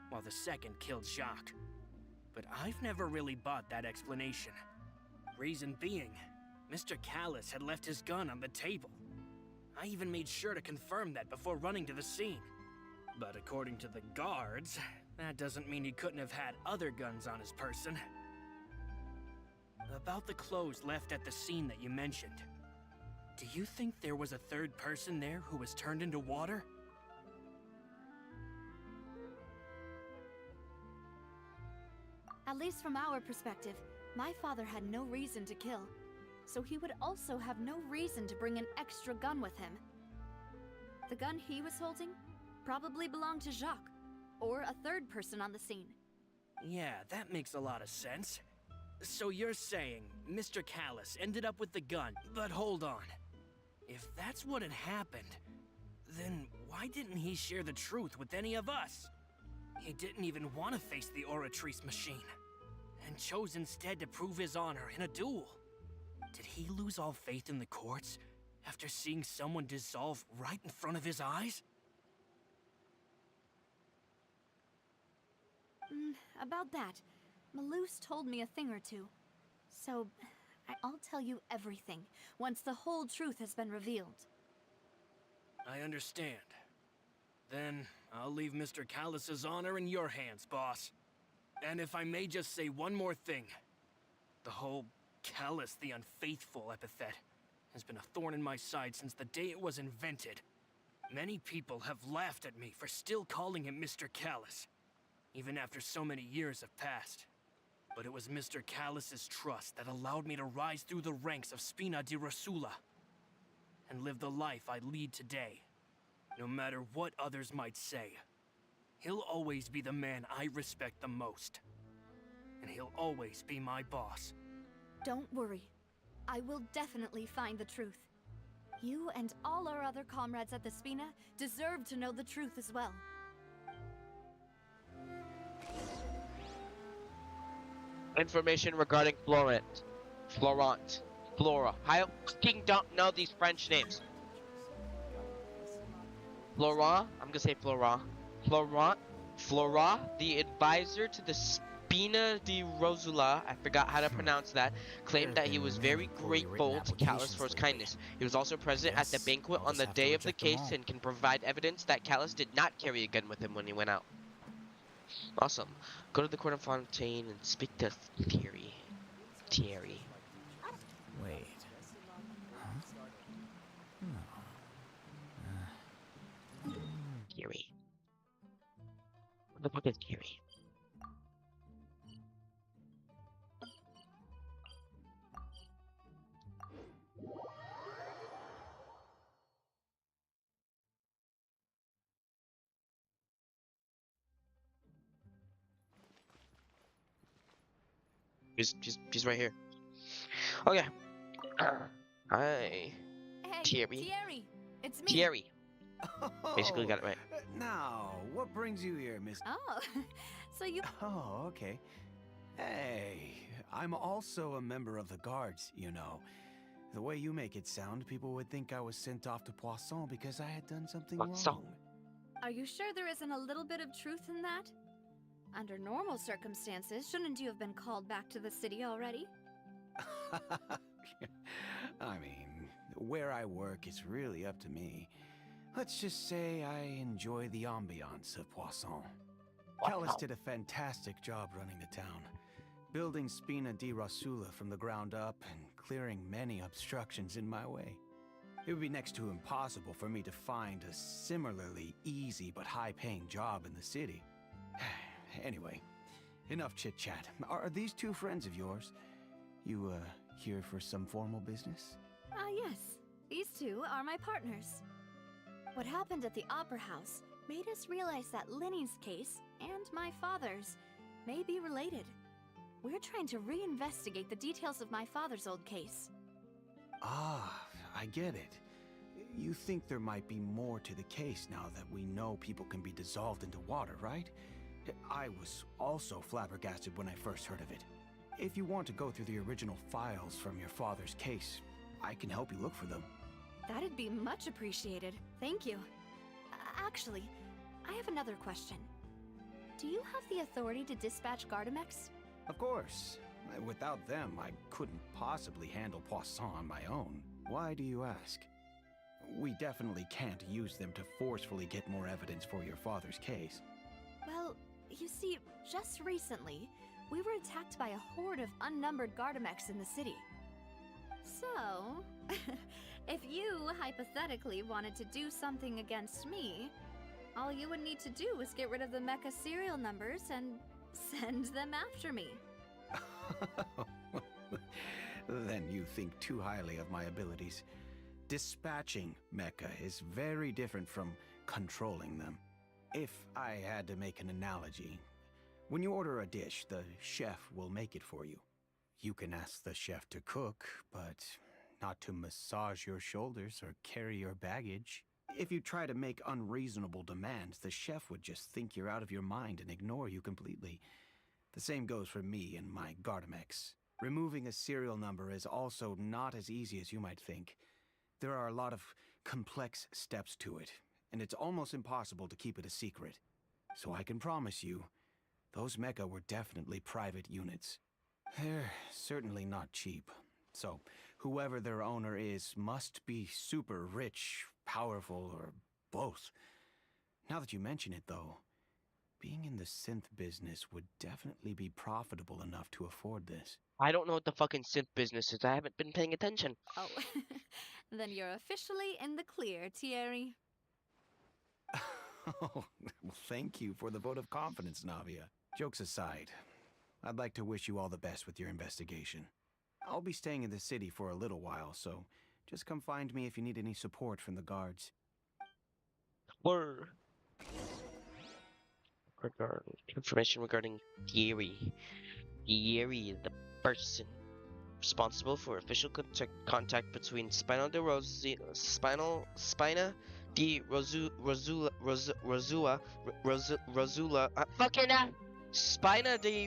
while the second killed Jacques. But I've never really bought that explanation. Reason being, Mr. Callus had left his gun on the table. I even made sure to confirm that before running to the scene. But according to the guards, that doesn't mean he couldn't have had other guns on his person. About the clothes left at the scene that you mentioned, do you think there was a 3rd person there who was turned into water? At least from our perspective, my father had no reason to kill. So he would also have no reason to bring an extra gun with him. The gun he was holding probably belonged to Jacques, or a 3rd person on the scene. Yeah, that makes a lot of sense. So you're saying Mr. Callus ended up with the gun, but hold on. If that's what had happened, then why didn't he share the truth with any of us? He didn't even want to face the Oratrice machine, and chose instead to prove his honor in a duel. Did he lose all faith in the courts after seeing someone dissolve right in front of his eyes? About that, Malus told me a thing or two. So, I'll tell you everything once the whole truth has been revealed. I understand. Then, I'll leave Mr. Callus's honor in your hands, boss. And if I may just say one more thing. The whole Callus the Unfaithful epithet has been a thorn in my side since the day it was invented. Many people have laughed at me for still calling him Mr. Callus, even after so many years have passed. But it was Mr. Callus's trust that allowed me to rise through the ranks of Spina di Rosula and live the life I lead today. No matter what others might say, he'll always be the man I respect the most. And he'll always be my boss. Don't worry. I will definitely find the truth. You and all our other comrades at the Spina deserve to know the truth as well. Information regarding Flora. I fucking don't know these French names. Flora, I'm gonna say Flora. Flora, the advisor to the Spina di Rosula, I forgot how to pronounce that, claimed that he was very grateful to Callus for his kindness. He was also present at the banquet on the day of the case and can provide evidence that Callus did not carry a gun with him when he went out. Awesome. Go to the Court of Fontaine and speak to Thierry. Thierry. Wait. Huh? No. Thierry. What the fuck is Thierry? He's right here. Okay. Hi. Hey, Thierry. Thierry, it's me. Thierry. Basically got it right. Now, what brings you here, Miss? Oh, so you... Oh, okay. Hey, I'm also a member of the guards, you know. The way you make it sound, people would think I was sent off to Poisson because I had done something wrong. Are you sure there isn't a little bit of truth in that? Under normal circumstances, shouldn't you have been called back to the city already? I mean, where I work is really up to me. Let's just say I enjoy the ambiance of Poisson. Callus did a fantastic job running the town, building Spina di Rosula from the ground up and clearing many obstructions in my way. It would be next to impossible for me to find a similarly easy but high-paying job in the city. Anyway, enough chit-chat. Are these two friends of yours? You, here for some formal business? Yes. These two are my partners. What happened at the Opera House made us realize that Linny's case and my father's may be related. We're trying to reinvestigate the details of my father's old case. Ah, I get it. You think there might be more to the case now that we know people can be dissolved into water, right? I was also flabbergasted when I first heard of it. If you want to go through the original files from your father's case, I can help you look for them. That'd be much appreciated. Thank you. Actually, I have another question. Do you have the authority to dispatch Gardamex? Of course. Without them, I couldn't possibly handle Poisson on my own. Why do you ask? We definitely can't use them to forcefully get more evidence for your father's case. Well, you see, just recently, we were attacked by a horde of unnumbered Gardamex in the city. So, if you hypothetically wanted to do something against me, all you would need to do is get rid of the mecha serial numbers and send them after me. Then you think too highly of my abilities. Dispatching mecha is very different from controlling them. If I had to make an analogy, when you order a dish, the chef will make it for you. You can ask the chef to cook, but not to massage your shoulders or carry your baggage. If you try to make unreasonable demands, the chef would just think you're out of your mind and ignore you completely. The same goes for me and my Gardamex. Removing a serial number is also not as easy as you might think. There are a lot of complex steps to it, and it's almost impossible to keep it a secret. So I can promise you, those mecha were definitely private units. They're certainly not cheap. So, whoever their owner is must be super rich, powerful, or both. Now that you mention it, though, being in the synth business would definitely be profitable enough to afford this. I don't know what the fucking synth business is. I haven't been paying attention. Oh, then you're officially in the clear, Thierry. Oh, well, thank you for the vote of confidence, Navia. Jokes aside, I'd like to wish you all the best with your investigation. I'll be staying in the city for a little while, so just come find me if you need any support from the guards. Or information regarding Thierry. Thierry is the person responsible for official contact between Spina di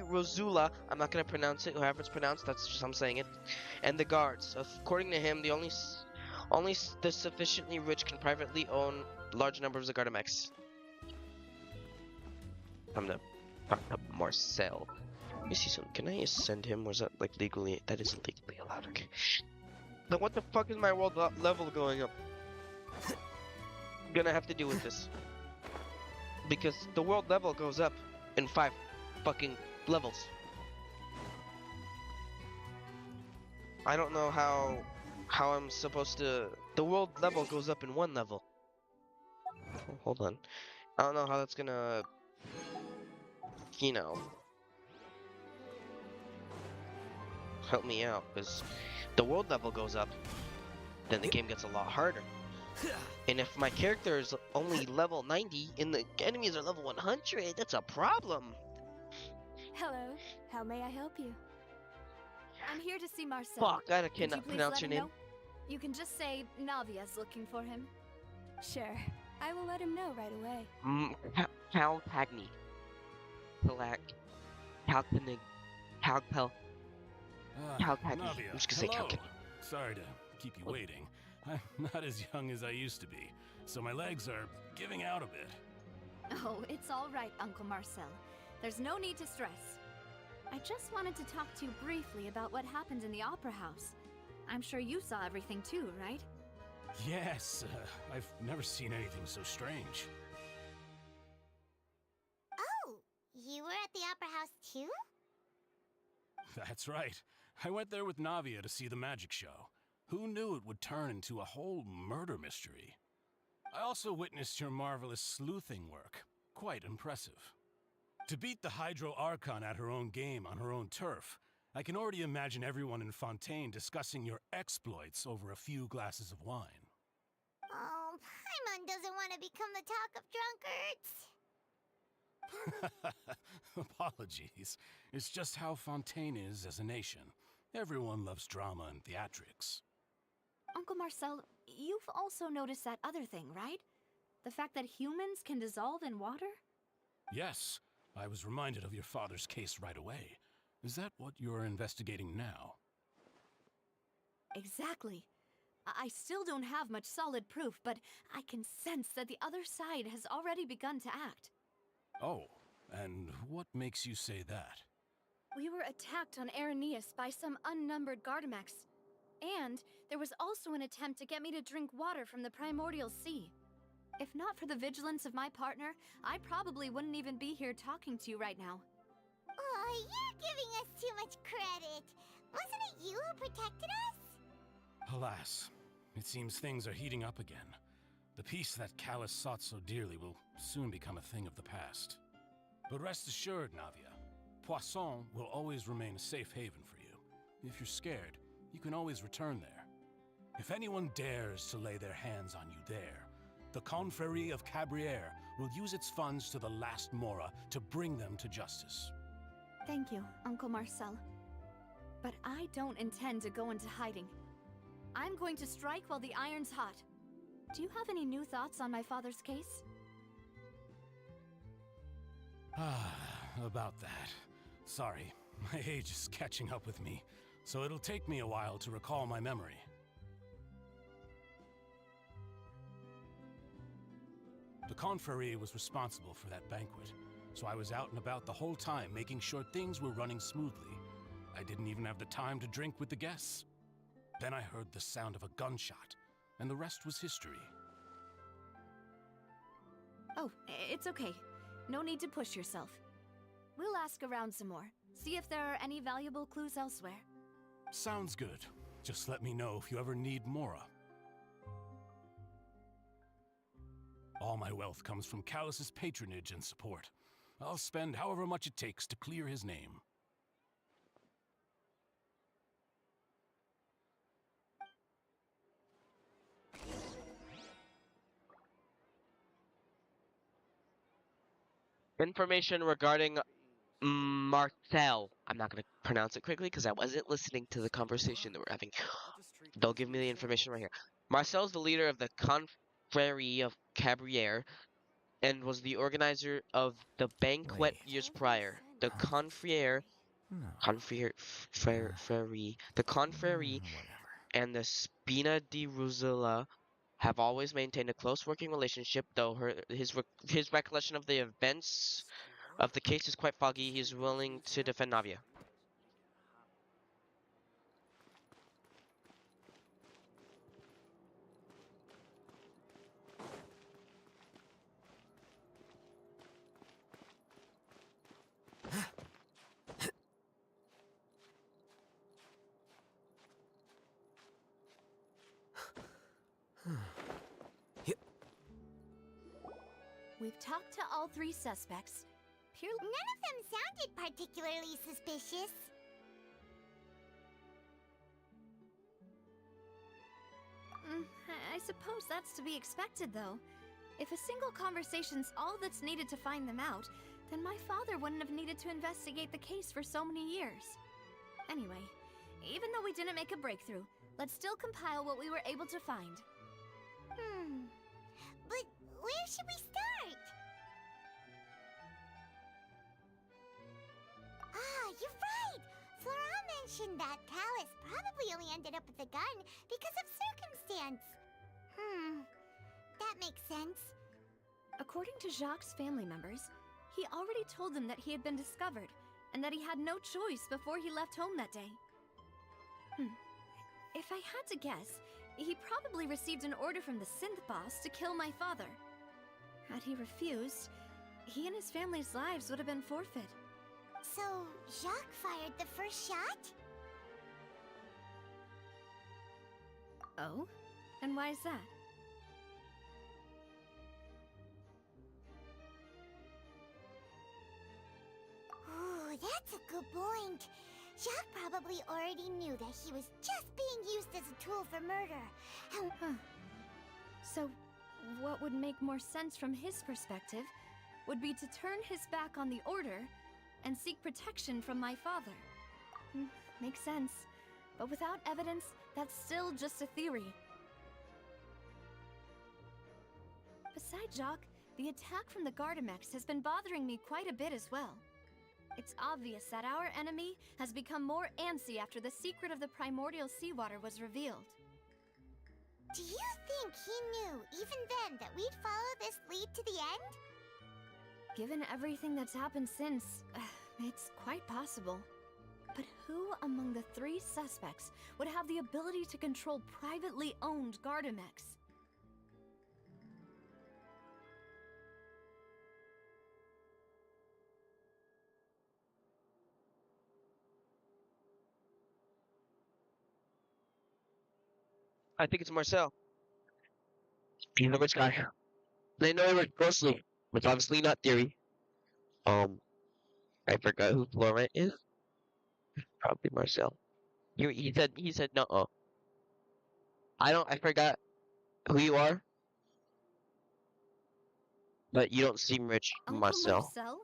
Rosula, I'm not gonna pronounce it, however it's pronounced, that's just I'm saying it, and the guards. According to him, the only the sufficiently rich can privately own large numbers of Gardamex. I'm gonna talk to Marcel. Let me see something. Can I send him? Or is that like legally? That is legally allowed. Okay. Then what the fuck is my world level going up? I'm gonna have to deal with this because the world level goes up in 5 fucking levels. I don't know how I'm supposed to. The world level goes up in 1 level. Oh, hold on. I don't know how that's gonna, you know, help me out, because the world level goes up, then the game gets a lot harder. And if my character is only level 90 and the enemies are level 100, that's a problem. Hello, how may I help you? I'm here to see Marcel. Fuck, I Could you cannot please pronounce let your him name. know? You can just say Navia's looking for him. Sure, I will let him know right away. Cal Tagny. Calcanig. Calpel. Calcagny. Navia, I'm just gonna say hello. Calcagny. Sorry to keep you waiting. I'm not as young as I used to be, so my legs are giving out a bit. Oh, it's all right, Uncle Marcel. There's no need to stress. I just wanted to talk to you briefly about what happened in the Opera House. I'm sure you saw everything too, right? Yes, I've never seen anything so strange. Oh, you were at the Opera House too? That's right. I went there with Navia to see the magic show. Who knew it would turn into a whole murder mystery? I also witnessed your marvelous sleuthing work. Quite impressive. To beat the Hydro Archon at her own game on her own turf, I can already imagine everyone in Fontaine discussing your exploits over a few glasses of wine. Oh, Paimon doesn't want to become the talk of drunkards. Apologies. It's just how Fontaine is as a nation. Everyone loves drama and theatrics. Uncle Marcel, you've also noticed that other thing, right? The fact that humans can dissolve in water? Yes, I was reminded of your father's case right away. Is that what you're investigating now? Exactly. I still don't have much solid proof, but I can sense that the other side has already begun to act. Oh, and what makes you say that? We were attacked on Araneus by some unnumbered Gardamex. And there was also an attempt to get me to drink water from the primordial sea. If not for the vigilance of my partner, I probably wouldn't even be here talking to you right now. Oh, you're giving us too much credit. Wasn't it you who protected us? Alas, it seems things are heating up again. The peace that Callus sought so dearly will soon become a thing of the past. But rest assured, Navia, Poisson will always remain a safe haven for you. If you're scared, you can always return there. If anyone dares to lay their hands on you there, the Confrérie of Cabrières will use its funds to the last Mora to bring them to justice. Thank you, Uncle Marcel. But I don't intend to go into hiding. I'm going to strike while the iron's hot. Do you have any new thoughts on my father's case? About that. Sorry, my age is catching up with me, so it'll take me a while to recall my memory. The Confrérie was responsible for that banquet, so I was out and about the whole time making sure things were running smoothly. I didn't even have the time to drink with the guests. Then I heard the sound of a gunshot, and the rest was history. Oh, it's okay. No need to push yourself. We'll ask around some more, see if there are any valuable clues elsewhere. Sounds good. Just let me know if you ever need Mora. All my wealth comes from Callus's patronage and support. I'll spend however much it takes to clear his name. Information regarding Marcel. I'm not going to pronounce it correctly because I wasn't listening to the conversation that we're having. They'll give me the information right here. Marcel's the leader of the Confrérie of Cabrières and was the organizer of the banquet years prior. The Confrérie, the Confrérie and the Spina di Rosella have always maintained a close working relationship, though his recollection of the events of the case is quite foggy. He is willing to defend Navia. we've talked to all 3 suspects. None of them sounded particularly suspicious. I suppose that's to be expected, though. If a single conversation's all that's needed to find them out, then my father wouldn't have needed to investigate the case for so many years. Anyway, even though we didn't make a breakthrough, let's still compile what we were able to find. But where should we start? You're right! Flora mentioned that Callus probably only ended up with the gun because of circumstance. That makes sense. According to Jacques' family members, he already told them that he had been discovered, and that he had no choice before he left home that day. If I had to guess, he probably received an order from the synth boss to kill my father. Had he refused, he and his family's lives would have been forfeit. So, Jacques fired the first shot? Oh? And why is that? Ooh, that's a good point. Jacques probably already knew that he was just being used as a tool for murder. So, what would make more sense from his perspective would be to turn his back on the order and seek protection from my father. Makes sense. But without evidence, that's still just a theory. Besides Jacques, the attack from the Gardamex has been bothering me quite a bit as well. It's obvious that our enemy has become more antsy after the secret of the primordial seawater was revealed. Do you think he knew, even then, that we'd follow this lead to the end? Given everything that's happened since, it's quite possible. But who among the 3 suspects would have the ability to control privately owned Gardamex? I think it's Marcel. He's the rich guy. They know he worked closely, but obviously not theory. I forgot who Florent is. Probably Marcel. He said no. I forgot who you are. But you don't seem rich, Uncle Marcel. Marcel?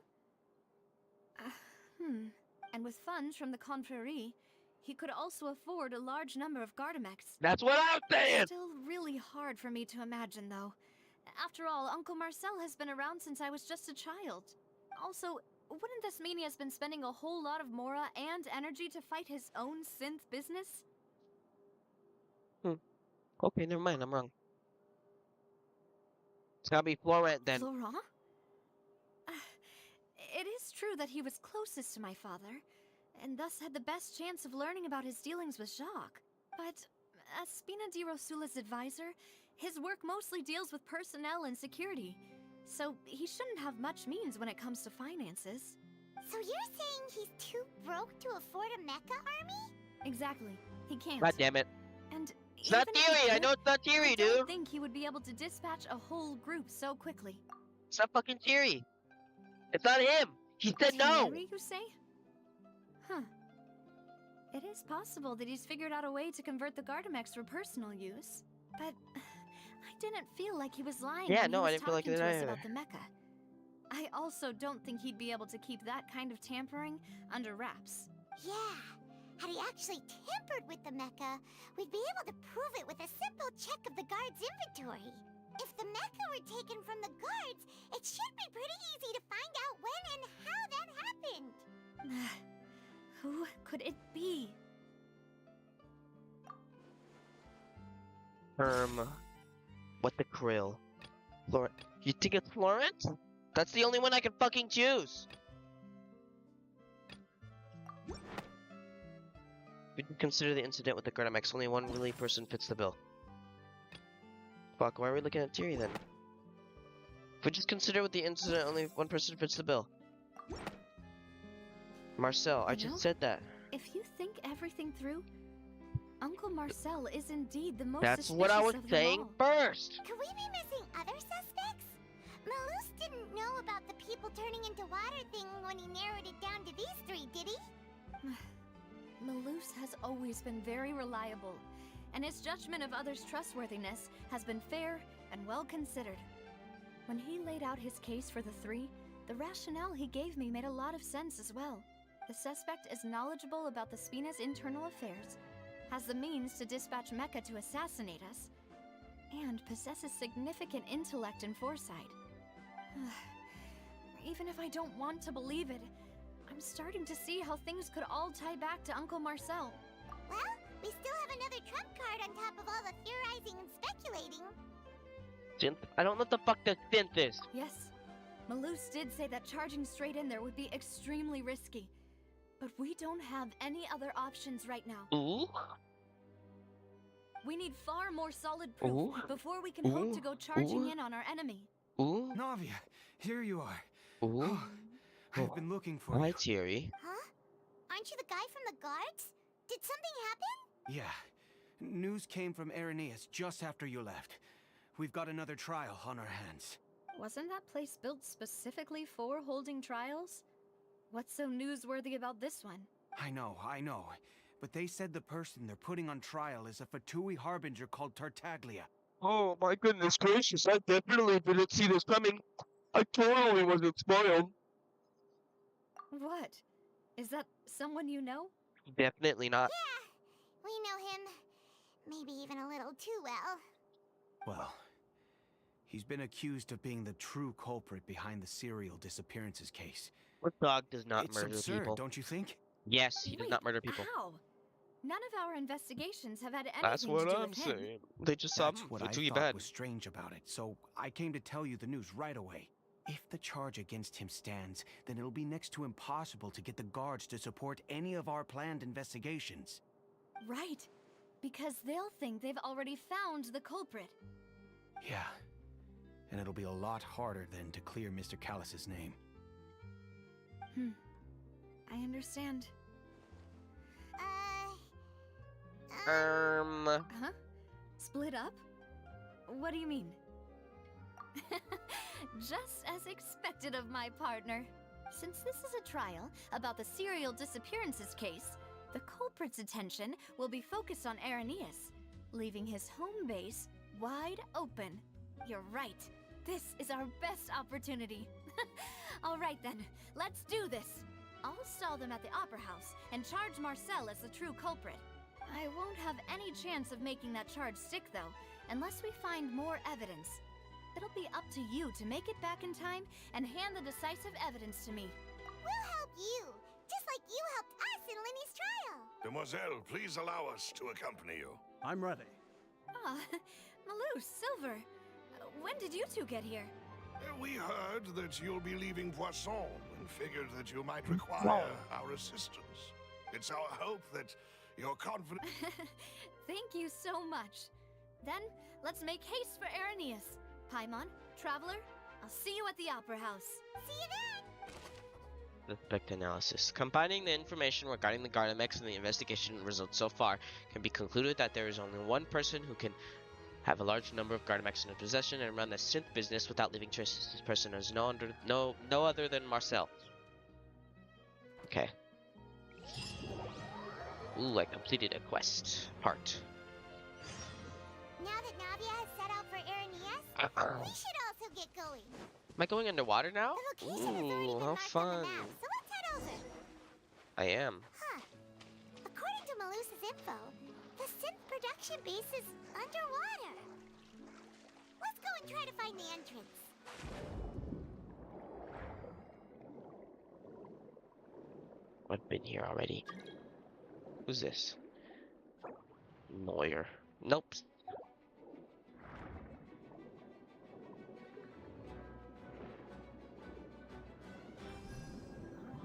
And with funds from the Confrérie, he could also afford a large number of Gardamex. That's what I'm saying! Still really hard for me to imagine, though. After all, Uncle Marcel has been around since I was just a child. Also, wouldn't this mean he has been spending a whole lot of mora and energy to fight his own synth business? Okay, never mind, I'm wrong. It's gotta be Florent then. Florent? It is true that he was closest to my father, and thus had the best chance of learning about his dealings with Jacques. But as Spina di Rosula's advisor, his work mostly deals with personnel and security, so he shouldn't have much means when it comes to finances. So you're saying he's too broke to afford a mecha army? Exactly. He can't. God damn it. And it's not theory! I know it's not theory, dude! I don't think he would be able to dispatch a whole group so quickly. It's not fucking theory! It's not him! He said no! Theory, you say? Huh. It is possible that he's figured out a way to convert the Gardamex for personal use, but I didn't feel like he was lying when he was talking to us about the mecha. I also don't think he'd be able to keep that kind of tampering under wraps. Yeah. Had he actually tampered with the mecha, we'd be able to prove it with a simple check of the guard's inventory. If the mecha were taken from the guards, it should be pretty easy to find out when and how that happened. Who could it be? What the krill? Florent. You think it's Florent? That's the only one I can fucking choose! If you consider the incident with the Gardamex, only one really person fits the bill. Fuck, why are we looking at theory then? If we just consider with the incident, only one person fits the bill. Marcel, I just said that. If you think everything through, Uncle Marcel is indeed the most That's what I was saying first! Could we be missing other suspects? Malus didn't ladder thing when he narrowed it down to these three, did he? Malus has always been very reliable, and his judgment of others' trustworthiness has been fair and well considered. When he laid out his case for the three, the rationale he gave me made a lot of sense as well. The suspect is knowledgeable about the Spina's internal affairs, has the means to dispatch Mecha to assassinate us, and possesses significant intellect and foresight. Even if I don't want to believe it, I'm starting to see how things could all tie back to Uncle Marcel. Well, we still have another trump card on top of all the theorizing and speculating. Synth? I don't know what the fuck the synth is. Yes, Malus did say that charging straight in there would be extremely risky. But we don't have any other options right now. Ooh. We need far more solid proof Ooh. before we can hope to go charging in on our enemy. Ooh. Navia, here you are. Ooh. I've been looking for Hi, you. Thierry. Huh? Aren't you the guy from the guards? Did something happen? Yeah. News came from Irenaeus just after you left. We've got another trial on our hands. Wasn't that place built specifically for holding trials? What's so newsworthy about this one? I know. But they said the person they're putting on trial is a Fatui harbinger called Tartaglia. Oh my goodness gracious, I definitely didn't see this coming. I totally wasn't spoiled. What? Is that someone you know? Definitely not. Yeah, we know him. Maybe even a little too well. Well, he's been accused of being the true culprit behind the serial disappearances case. What dog does not It's murder absurd, people? don't you think? Yes, he does not murder people. How? None of our investigations have had anything That's what to do I'm with him. saying. They just saw That's what I Fatui thought bad. was strange about it, so I came to tell you the news right away. If the charge against him stands, then it'll be next to impossible to get the guards to support any of our planned investigations. Right. Because they'll think they've already found the culprit. Yeah. And it'll be a lot harder then to clear Mr. Callus's name. I understand. Huh? Split up? What do you mean? Just as expected of my partner. Since this is a trial about the serial disappearances case, the culprit's attention will be focused on Irenaeus, leaving his home base wide open. You're right. This is our best opportunity. All right then, let's do this. I'll stall them at the Opera House and charge Marcel as the true culprit. I won't have any chance of making that charge stick, though, unless we find more evidence. It'll be up to you to make it back in time and hand the decisive evidence to me. We'll help you, just like you helped us in Linny's trial. Demoiselle, please allow us to accompany you. I'm ready. Ah, Malus, Silver. When did you two get here? We heard that you'll be leaving Poisson and figured that you might require our assistance. It's our hope that you're confident. Thank you so much. Then, let's make haste for Irenaeus. Paimon, Traveler, I'll see you at the Opera House. See you then! Suspect analysis. Combining the information regarding the Gardamex and the investigation results so far, can be concluded that there is only one person who can have a large number of Gardamex in his possession and run the synth business without leaving traces. This person is no other than Marcel. Okay. Ooh, I completed a quest. Part. Now that Navia has set out for Irenaeus, we should also get going. Am I going underwater now? The location has already been Ooh, how marked on the fun. map, so let's head over. I am. Huh. According to Malus's info, the synth production base is underwater. Let's go and try to find the entrance. I've been here already. Who's this? Lawyer. Nope.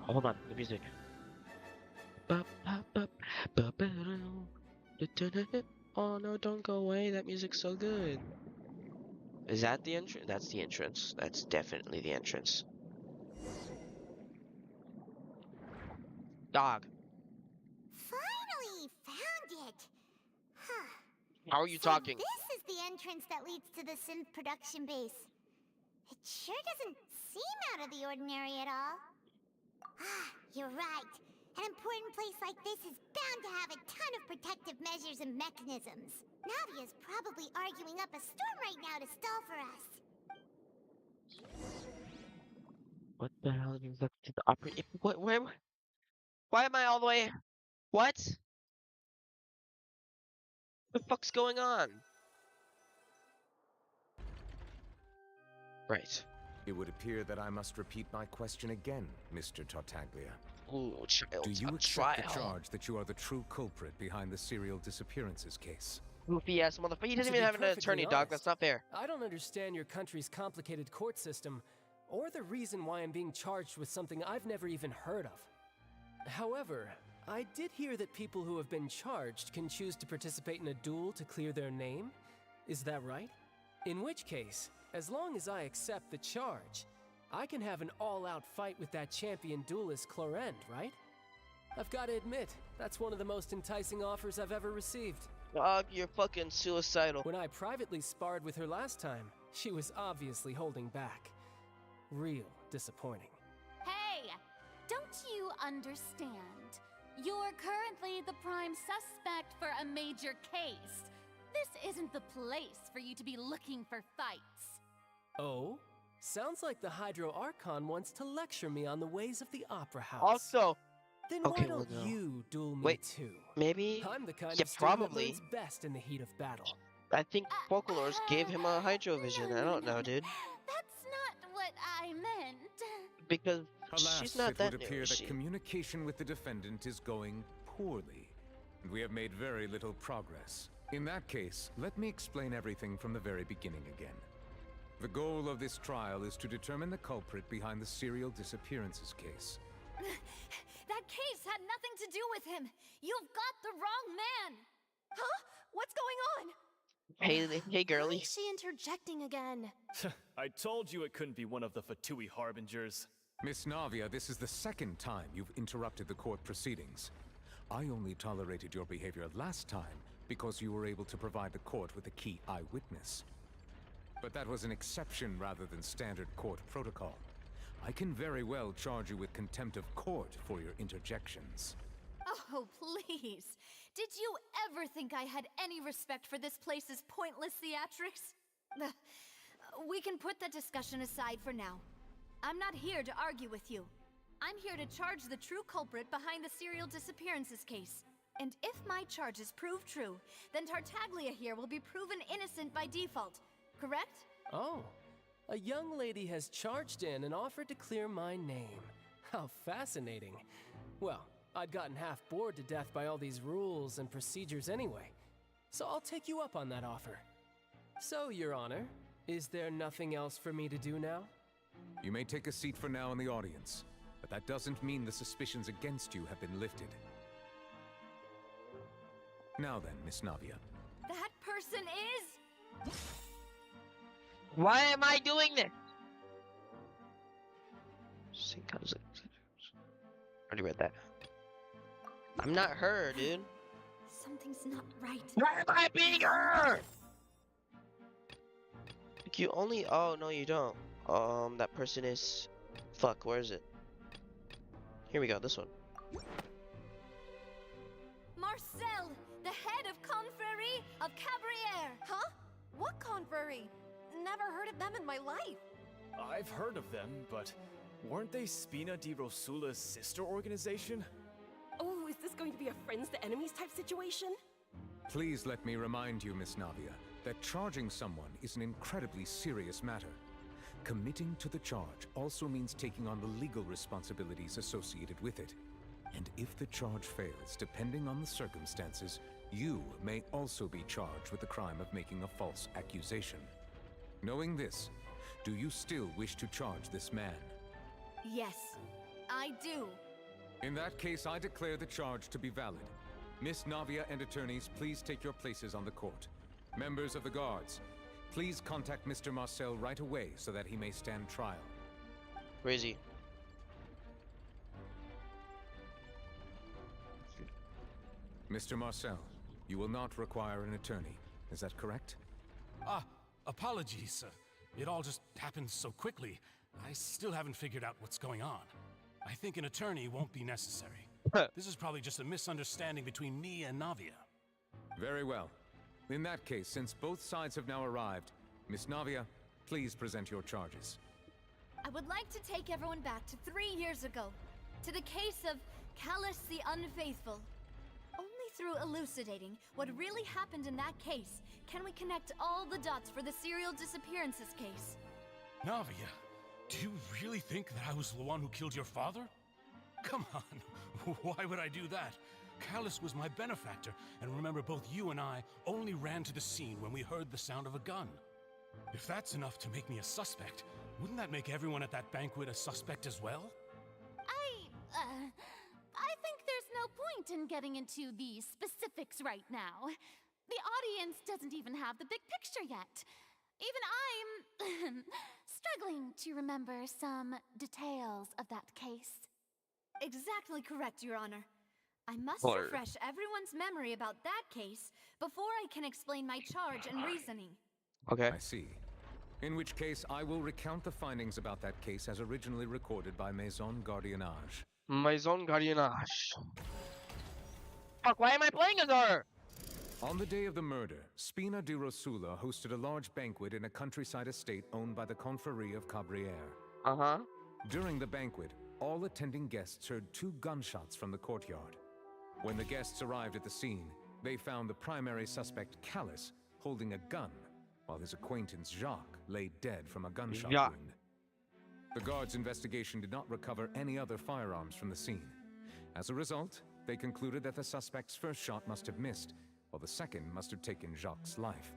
Hold on, the music. Oh no, don't go away, that music's so good. Is that the entrance? That's the entrance. That's definitely the entrance. Dog. Finally found it. Huh. How are you So talking? This is the entrance that leads to the synth production base. It sure doesn't seem out of the ordinary at all. Ah, you're right. An important place like this is bound to have a ton of protective measures and mechanisms. Navia's probably arguing up a storm right now to stall for us. What the hell is that? The opera? What? Where? Why am I all the way? What? The fuck's going on? Right. It would appear that I must repeat my question again, Mr. Tartaglia. Ooh, child, do you accept trial. the charge that you are the true culprit behind the serial disappearances case? Goofy ass motherfucker. He doesn't To even be have an attorney, perfectly dog. honest, That's not fair. I don't understand your country's complicated court system, or the reason why I'm being charged with something I've never even heard of. However, I did hear that people who have been charged can choose to participate in a duel to clear their name. Is that right? In which case, as long as I accept the charge, I can have an all-out fight with that champion duelist Clorend, right? I've got to admit, that's one of the most enticing offers I've ever received. Dog, you're fucking suicidal. When I privately sparred with her last time, she was obviously holding back. Real disappointing. Hey! Don't you understand? You're currently the prime suspect for a major case. This isn't the place for you to be looking for fights. Oh? Sounds like the Hydro Archon wants to lecture me on the ways of the Opera House. Also, then okay, why don't well, no. you duel me Wait, too? maybe? I'm the kind Yeah, of student that probably. learns best in the heat of battle. I think Folklores gave him a Hydro Vision. I don't know, dude. That's not what I meant. Because Alas, she's not it that would new, appear is that she? communication with the defendant is going poorly, and we have made very little progress. In that case, let me explain everything from the very beginning again. The goal of this trial is to determine the culprit behind the serial disappearances case. That case had nothing to do with him. You've got the wrong man. Huh? What's going on? Hey, girly. Why is she interjecting again? I told you it couldn't be one of the Fatui Harbingers. Miss Navia, this is the second time you've interrupted the court proceedings. I only tolerated your behavior last time because you were able to provide the court with a key eyewitness. But that was an exception rather than standard court protocol. I can very well charge you with contempt of court for your interjections. Oh, please. Did you ever think I had any respect for this place's pointless theatrics? We can put that discussion aside for now. I'm not here to argue with you. I'm here to charge the true culprit behind the serial disappearances case. And if my charges prove true, then Tartaglia here will be proven innocent by default. Correct? Oh, a young lady has charged in and offered to clear my name. How fascinating. Well, I'd gotten half bored to death by all these rules and procedures anyway, so I'll take you up on that offer. So, Your Honor, is there nothing else for me to do now? You may take a seat for now in the audience, but that doesn't mean the suspicions against you have been lifted. Now then, Miss Navia. That person is... Why am I doing this? Already read that. I'm not her, dude. Something's not right. Why am I being her? Like you only... Oh, no, you don't. That person is... Fuck, where is it? Here we go, this one. Marcel, the head of Confrérie of Cabriere. Huh? What confrérie? Never heard of them in my life. I've heard of them, but weren't they Spina di Rosula's sister organization? Oh, is this going to be a friends to enemies type situation? Please let me remind you, Miss Navia, that charging someone is an incredibly serious matter. Committing to the charge also means taking on the legal responsibilities associated with it. And if the charge fails, depending on the circumstances, you may also be charged with the crime of making a false accusation. Knowing this, do you still wish to charge this man? Yes, I do. In that case, I declare the charge to be valid. Miss Navia and attorneys, please take your places on the court. Members of the guards, please contact Mr. Marcel right away so that he may stand trial. Where is he? Mr. Marcel, you will not require an attorney. Is that correct? Apologies, sir. It all just happened so quickly. I still haven't figured out what's going on. I think an attorney won't be necessary. This is probably just a misunderstanding between me and Navia. Very well. In that case, since both sides have now arrived, Miss Navia, please present your charges. I would like to take everyone back to 3 years ago, to the case of Callus the Unfaithful. Only through elucidating what really happened in that case can we connect all the dots for the serial disappearances case. Navia, do you really think that I was the one who killed your father? Come on, why would I do that? Callus was my benefactor, and remember both you and I only ran to the scene when we heard the sound of a gun. If that's enough to make me a suspect, wouldn't that make everyone at that banquet a suspect as well? I think there's no point in getting into the specifics right now. The audience doesn't even have the big picture yet. Even I'm struggling to remember some details of that case. Exactly correct, Your Honor. I must Lord. refresh everyone's memory about that case before I can explain my charge and reasoning. Okay. I see. In which case, I will recount the findings about that case as originally recorded by Maison Gardiennage. Maison Gardiennage. Fuck, why am I playing as her? On the day of the murder, Spina di Rosula hosted a large banquet in a countryside estate owned by the Confrérie of Cabrières. Uh-huh. During the banquet, all attending guests heard 2 gunshots from the courtyard. When the guests arrived at the scene, they found the primary suspect, Callus, holding a gun, while his acquaintance, Jacques, lay dead from a gunshot wound. The guards' investigation did not recover any other firearms from the scene. As a result, they concluded that the suspect's first shot must have missed, while the second must have taken Jacques' life.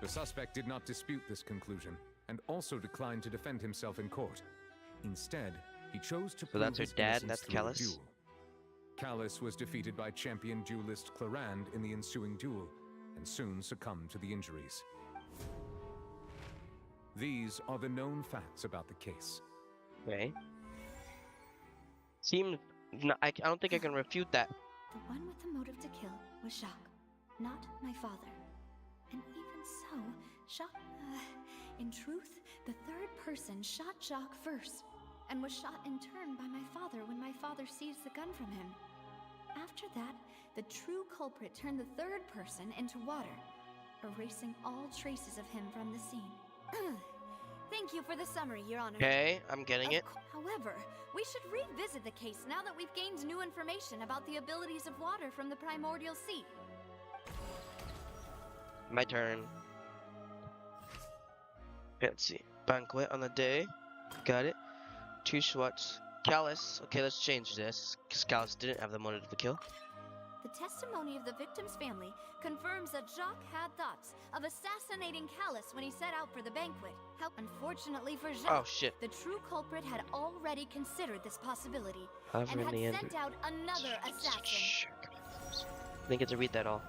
The suspect did not dispute this conclusion, and also declined to defend himself in court. Instead, he chose to prove that's her his dad, innocence that's through a Callus? duel. Callus was defeated by champion duelist Clarand in the ensuing duel, and soon succumbed to the injuries. These are the known facts about the case. Okay. Seems... No, I don't think I can refute that. The one with the motive to kill was Jacques, not my father. And even so, Jacques... in truth, the third person shot Jacques first, and was shot in turn by my father when my father seized the gun from him. After that, the true culprit turned the third person into water, erasing all traces of him from the scene. Thank you for the summary, Your Honor. Okay, I'm getting it. However, we should revisit the case now that we've gained new information about the abilities of water from the primordial sea. My turn. Let's see. Banquet on the day. Got it. 2 shots. Callus. Okay, let's change this, because Callus didn't have the motive to kill. The testimony of the victim's family confirms that Jacques had thoughts of assassinating Callus when he set out for the banquet. How unfortunately for Jacques, the true culprit had already considered this possibility and had sent out another assassin. I didn't get to read that all.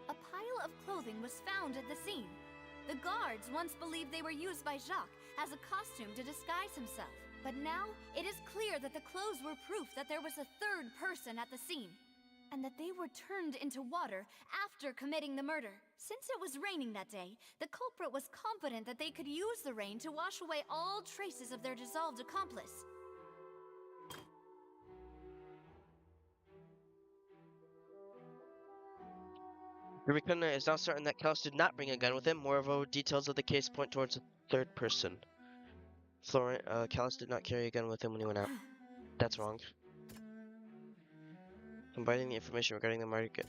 A pile of clothing was found at the scene. The guards once believed they were used by Jacques as a costume to disguise himself. But now, it is clear that the clothes were proof that there was a third person at the scene, and that they were turned into water after committing the murder. Since it was raining that day, the culprit was confident that they could use the rain to wash away all traces of their dissolved accomplice. Rikuna is now certain that Callus did not bring a gun with him. Moreover, details of the case point towards a third person. Florent, Callus did not carry a gun with him when he went out. That's wrong. Combining the information regarding the market,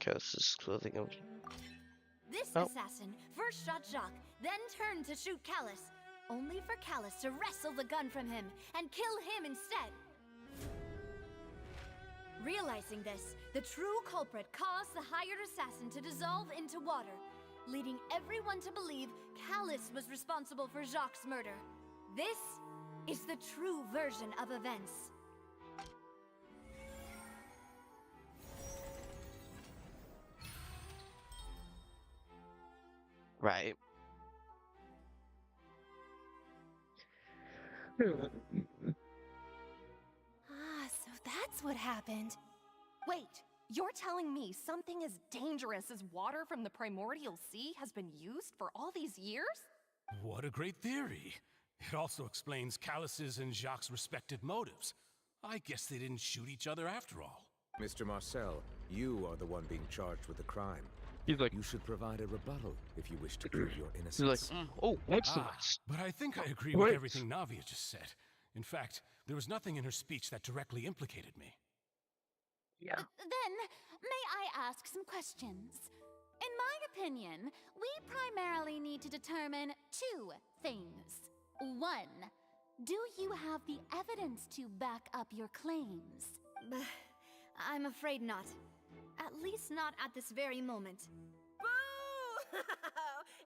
Callus's clothing. This assassin first shot Jacques, then turned to shoot Callus, only for Callus to wrestle the gun from him and kill him instead. Realizing this, the true culprit caused the hired assassin to dissolve into water, leading everyone to believe Callus was responsible for Jacques' murder. This is the true version of events. Right. Ah, so that's what happened. Wait, you're telling me something as dangerous as water from the primordial sea has been used for all these years? What a great theory. It also explains Callus's and Jacques' respective motives. I guess they didn't shoot each other after all. Mr. Marcel, you are the one being charged with the crime. He's like, you should provide a rebuttal if you wish to prove your innocence. He's like, oh, excellent. But I think I agree with everything Navia just said. In fact, there was nothing in her speech that directly implicated me. Then, may I ask some questions? In my opinion, we primarily need to determine two things. One, do you have the evidence to back up your claims? I'm afraid not. At least not at this very moment. Boo!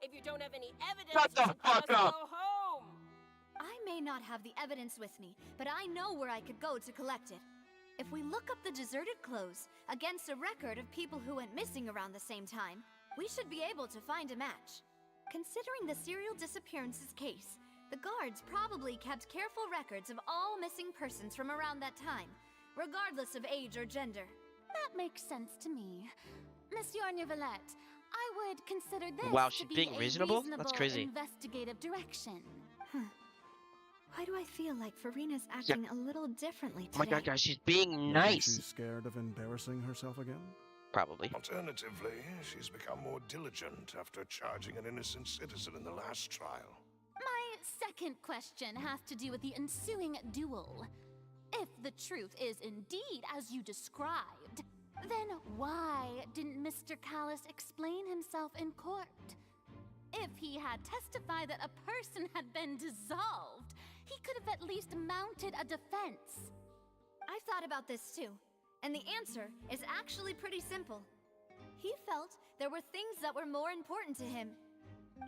If you don't have any evidence, Shut the you should fuck just up! go home! I may not have the evidence with me, but I know where I could go to collect it. If we look up the deserted clothes against a record of people who went missing around the same time, we should be able to find a match. Considering the serial disappearances case, the guards probably kept careful records of all missing persons from around that time, regardless of age or gender. That makes sense to me. Monsieur Neuvillette, I would consider this Wow, to she's be being a reasonable? That's crazy. investigative direction. Why do I feel like Farina's acting a little differently today? Oh my god, guys, she's being Maybe nice. She's scared of embarrassing herself again? Probably. Alternatively, she's become more diligent after charging an innocent citizen in the last trial. My second question has to do with the ensuing duel. If the truth is indeed as you described, then why didn't Mr. Callus explain himself in court? If he had testified that a person had been dissolved, he could have at least mounted a defense. I've thought about this too, and the answer is actually pretty simple. He felt there were things that were more important to him.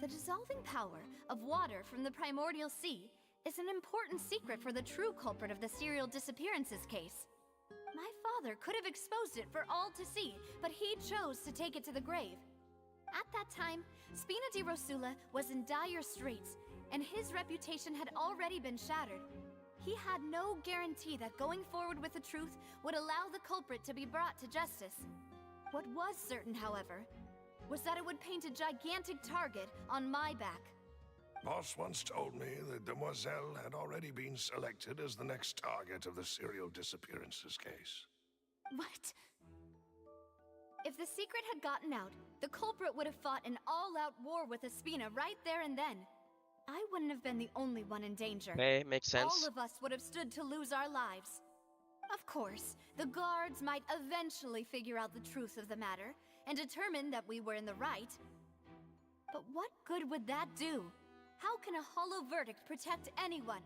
The dissolving power of water from the primordial sea is an important secret for the true culprit of the serial disappearances case. My father could have exposed it for all to see, but he chose to take it to the grave. At that time, Spina di Rosula was in dire straits, and his reputation had already been shattered. He had no guarantee that going forward with the truth would allow the culprit to be brought to justice. What was certain, however, was that it would paint a gigantic target on my back. Boss once told me that Demoiselle had already been selected as the next target of the serial disappearances case. What? If the secret had gotten out, the culprit would have fought an all-out war with Espina right there and then. I wouldn't have been the only one in danger. Okay, makes sense. All of us would have stood to lose our lives. Of course, the guards might eventually figure out the truth of the matter and determine that we were in the right. But what good would that do? How can a hollow verdict protect anyone?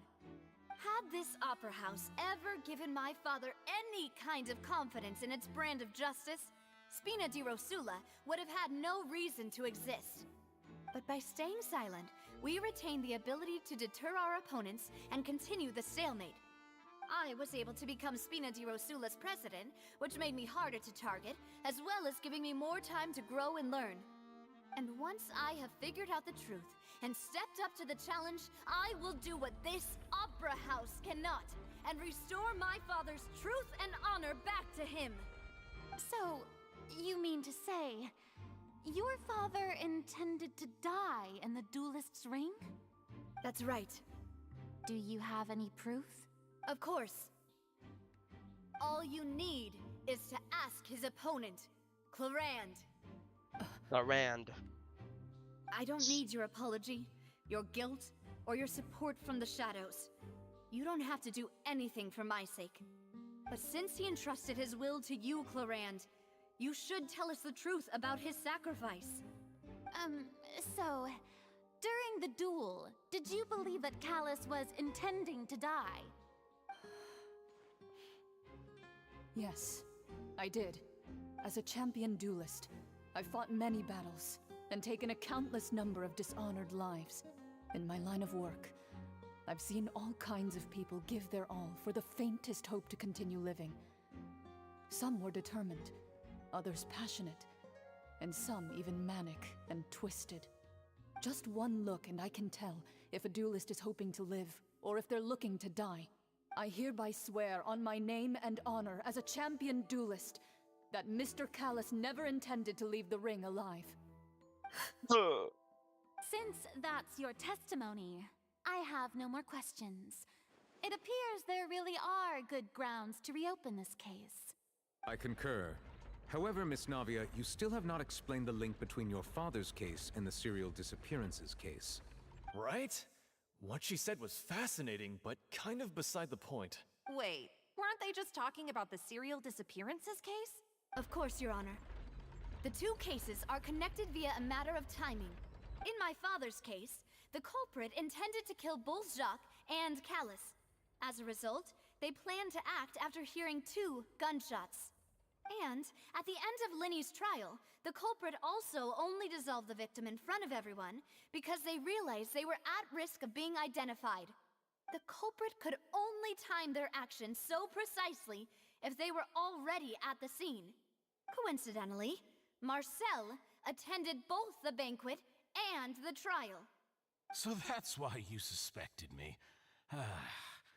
Had this opera house ever given my father any kind of confidence in its brand of justice, Spina di Rosula would have had no reason to exist. But by staying silent, we retained the ability to deter our opponents and continue the stalemate. I was able to become Spina di Rosula's president, which made me harder to target, as well as giving me more time to grow and learn. And once I have figured out the truth and stepped up to the challenge, I will do what this opera house cannot, and restore my father's truth and honor back to him. So, you mean to say, your father intended to die in the duelist's ring? That's right. Do you have any proof? Of course. All you need is to ask his opponent, Clarand. Clarand. I don't need your apology, your guilt, or your support from the shadows. You don't have to do anything for my sake. But since he entrusted his will to you, Clarand, you should tell us the truth about his sacrifice. So, during the duel, did you believe that Callus was intending to die? Yes, I did. As a champion duelist, I've fought many battles and taken a countless number of dishonored lives. In my line of work, I've seen all kinds of people give their all for the faintest hope to continue living. Some were determined, others passionate, and some even manic and twisted. Just one look and I can tell if a duelist is hoping to live or if they're looking to die, I hereby swear on my name and honor as a champion duelist that Mr. Callus never intended to leave the ring alive. Since that's your testimony, I have no more questions. It appears there really are good grounds to reopen this case. I concur. However, Miss Navia, you still have not explained the link between your father's case and the serial disappearances case. Right? What she said was fascinating, but kind of beside the point. Wait, weren't they just talking about the serial disappearances case? Of course, Your Honor. The two cases are connected via a matter of timing. In my father's case, the culprit intended to kill both Jacques and Callus. As a result, they planned to act after hearing 2 gunshots. And at the end of Linny's trial, the culprit also only dissolved the victim in front of everyone because they realized they were at risk of being identified. The culprit could only time their actions so precisely if they were already at the scene. Coincidentally, Marcel attended both the banquet and the trial. So that's why you suspected me.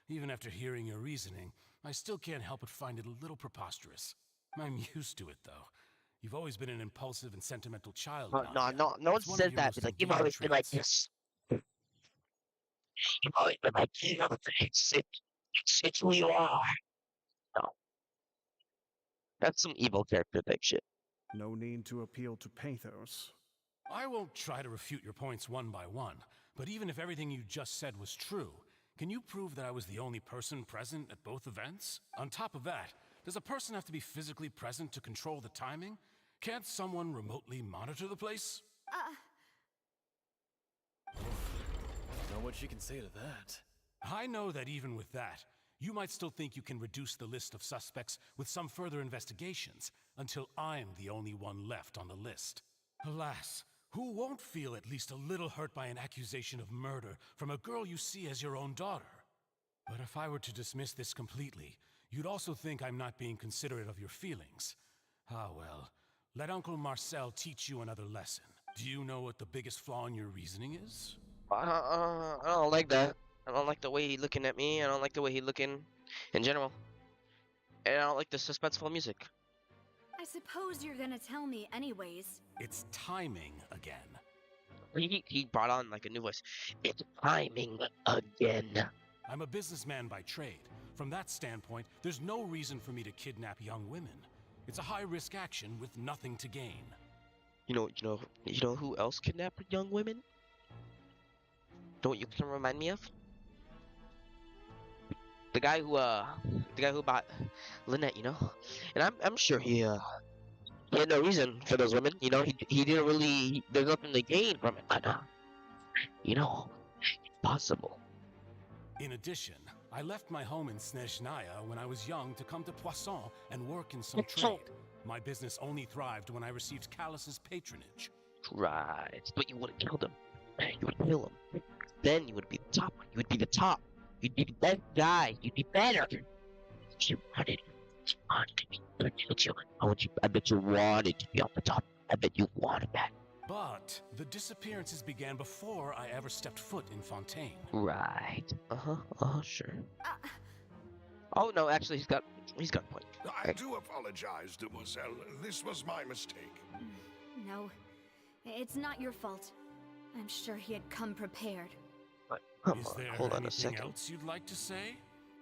Even after hearing your reasoning, I still can't help but find it a little preposterous. I'm used to it, though. You've always been an impulsive and sentimental child. No one said that. It's like, you've always been like this. You've always been like, it's who you are. No. That's some evil character type shit. No need to appeal to pathos. I won't try to refute your points one by one, but even if everything you just said was true, can you prove that I was the only person present at both events? On top of that, does a person have to be physically present to control the timing? Can't someone remotely monitor the place? Don't know what she can say to that. I know that even with that, you might still think you can reduce the list of suspects with some further investigations, until I'm the only one left on the list. Alas, who won't feel at least a little hurt by an accusation of murder from a girl you see as your own daughter? But if I were to dismiss this completely, you'd also think I'm not being considerate of your feelings. Ah well, let Uncle Marcel teach you another lesson. Do you know what the biggest flaw in your reasoning is? I don't like that. I don't like the way he's looking at me. I don't like the way he's looking in general. And I don't like the suspenseful music. I suppose you're gonna tell me anyways. It's timing again. He brought on like a new voice. It's timing again. I'm a businessman by trade. From that standpoint, there's no reason for me to kidnap young women. It's a high-risk action with nothing to gain. You know who else kidnapped young women? Know what you can remind me of? The guy who bought Lynette, you know? And I'm sure he had no reason for those women, you know? He didn't really, there's nothing to gain from it, but you know, it's possible. In addition, I left my home in Snezhnaya when I was young to come to Poisson and work in some trade. My business only thrived when I received Callus's patronage. Right, but you wouldn't kill them. You would kill him. Then you would be the top. You would be the top. You'd be the best guy. You'd be better. You wanted to be good children. I bet you wanted to be on the top. I bet you wanted that. But the disappearances began before I ever stepped foot in Fontaine. Right. Sure. Oh no, actually he's got a point. I do apologize, Demoiselle. This was my mistake. No, it's not your fault. I'm sure he had come prepared. Is there anything else you'd like to say?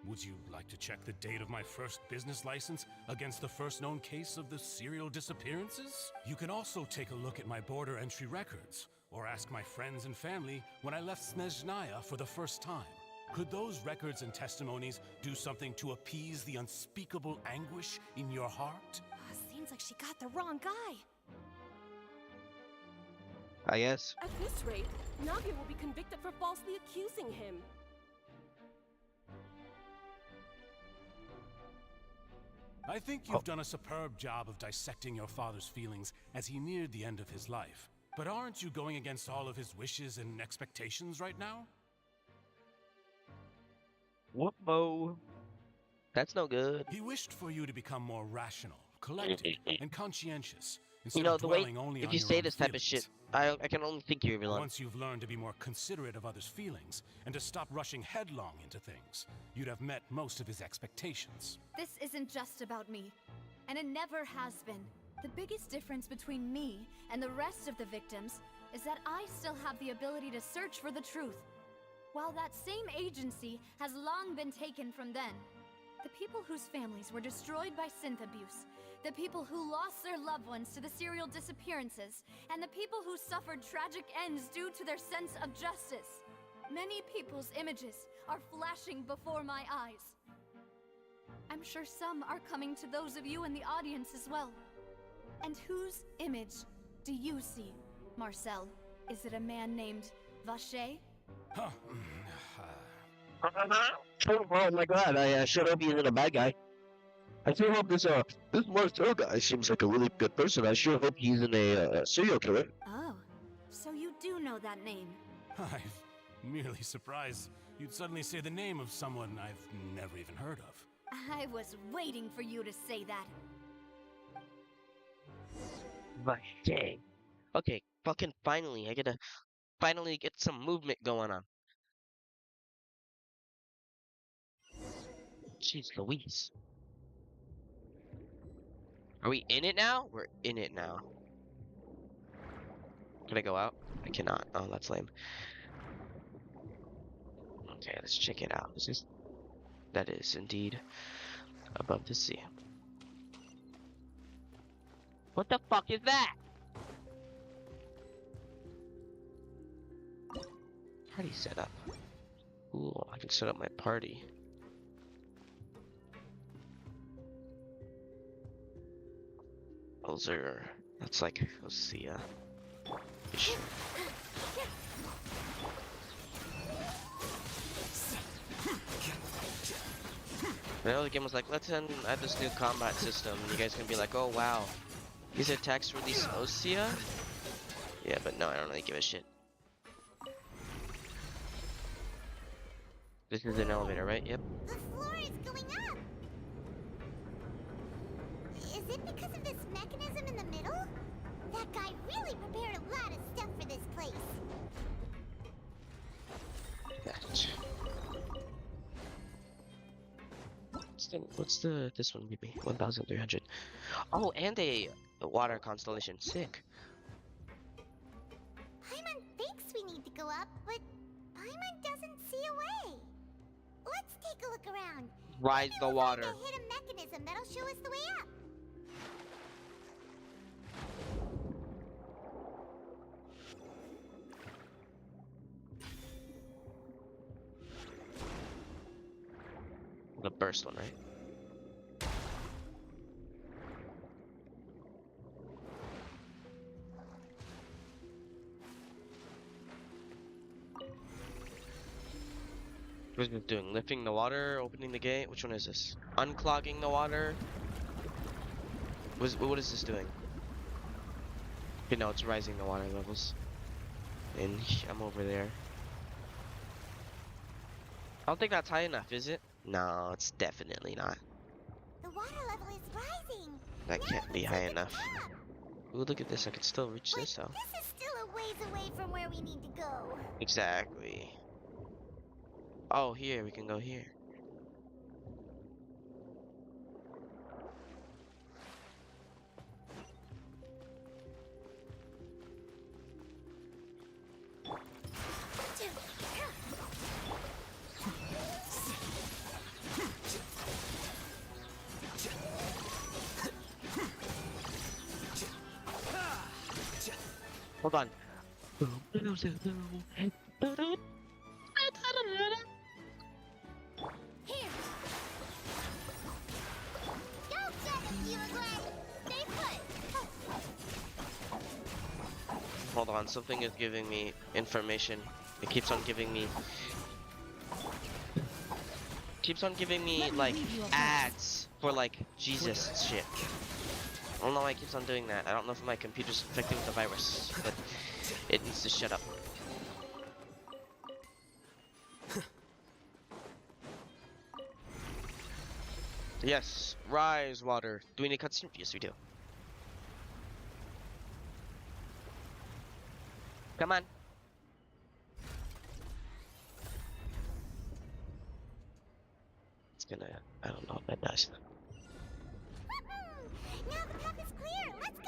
Would you like to check the date of my first business license against the first known case of the serial disappearances? You can also take a look at my border entry records, or ask my friends and family when I left Snezhnaya for the first time. Could those records and testimonies do something to appease the unspeakable anguish in your heart? Seems like she got the wrong guy. I guess. At this rate, Navia will be convicted for falsely accusing him. I think you've done a superb job of dissecting your father's feelings as he neared the end of his life. But aren't you going against all of his wishes and expectations right now? Whoop-mo. That's no good. He wished for you to become more rational, collected, and conscientious, instead know, of the way, dwelling only if on you your say own this type of shit, feelings. I can only think you're villain. Once you've learned to be more considerate of others' feelings and to stop rushing headlong into things, you'd have met most of his expectations. This isn't just about me, and it never has been. The biggest difference between me and the rest of the victims is that I still have the ability to search for the truth, while that same agency has long been taken from them. The people whose families were destroyed by synth abuse, the people who lost their loved ones to the serial disappearances, and the people who suffered tragic ends due to their sense of justice. Many people's images are flashing before my eyes. I'm sure some are coming to those of you in the audience as well. And whose image do you see, Marcel? Is it a man named Vacher? Oh my god, I sure hope he isn't a bad guy. I sure hope this Marcel guy seems like a really good person. I sure hope he isn't a serial killer. Oh, so you do know that name. I'm merely surprised you'd suddenly say the name of someone I've never even heard of. I was waiting for you to say that. Vacher. Okay, fucking finally, I gotta finally get some movement going on. Jeez Louise. Are we in it now? We're in it now. Can I go out? I cannot. Oh, that's lame. Okay, let's check it out. That is indeed above the sea. What the fuck is that? Party setup. Ooh, I can set up my party. That's like, let's see, ish. The other game was like, let's add this new combat system, and you guys can be like, oh wow, these attacks release Osea? Yeah, but no, I don't really give a shit. This is an elevator, right? Yep. The floor is going up! Is it because of this mechanism in the middle? That guy really prepared a lot of stuff for this place. What's this one maybe? 1,300. Oh, and a water constellation. Sick. Paimon thinks we need to go up, but Paimon doesn't see a way. Let's take a look around. Rise the water. Find a hidden mechanism that'll show us the way up. The burst one, right? What is it doing? Lifting the water, opening the gate? Which one is this? Unclogging the water? What is this doing? Okay, no, it's rising the water levels. And I'm over there. I don't think that's high enough, is it? No, it's definitely not. The water level is rising. That can't be high enough. Ooh, look at this. I can still reach this though. This is still a ways away from where we need to go. Exactly. Oh, here. We can go here. Hold on. Here. Go get it, you Gwen. Stay put. Hold on. Something is giving me information. It keeps on giving me. Like ads for like Jesus shit. I don't know why it keeps on doing that. I don't know if my computer's infected with a virus, but it needs to shut up. Yes, rise water. Do we need a cutscene? Yes, we do. Come on. It's gonna. I don't know if that does. Now the path is clear. Let's go.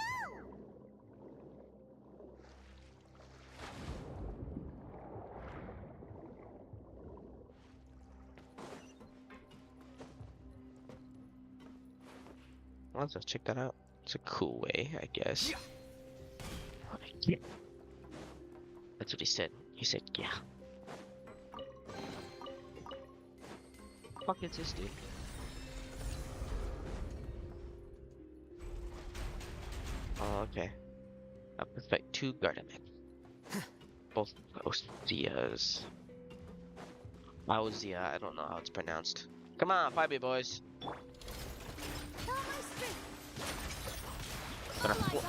Let's check that out. It's a cool way, I guess. Yeah. That's what he said. He said, yeah. Fuck is this, dude? Oh, okay. I perfect 2 Gardamek. Both Ozias. Ozia, I don't know how it's pronounced. Come on, fight me, boys.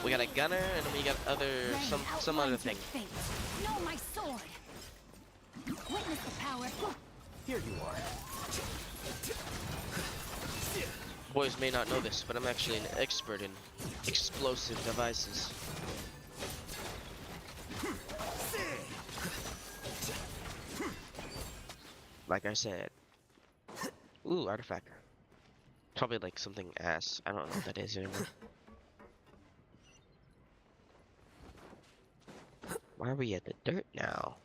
We got a gunner, and then we got some other thing. Know my sword. Witness the power. Here you are. Boys may not know this, but I'm actually an expert in explosive devices. Like I said. Ooh, artifact. Probably like something ass. I don't know what that is anymore. Why are we at the dirt now?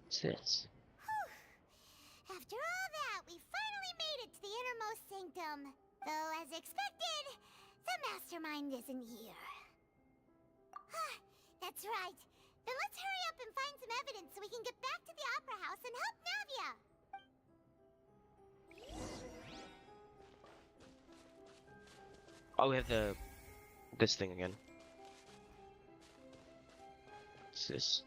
What's this? After all that, we finally made it to the innermost sanctum. Though, as expected, the mastermind isn't here. That's right. Then let's hurry up and find some evidence so we can get back to the Opera House and help Navia. Oh, we have this thing again. What's this?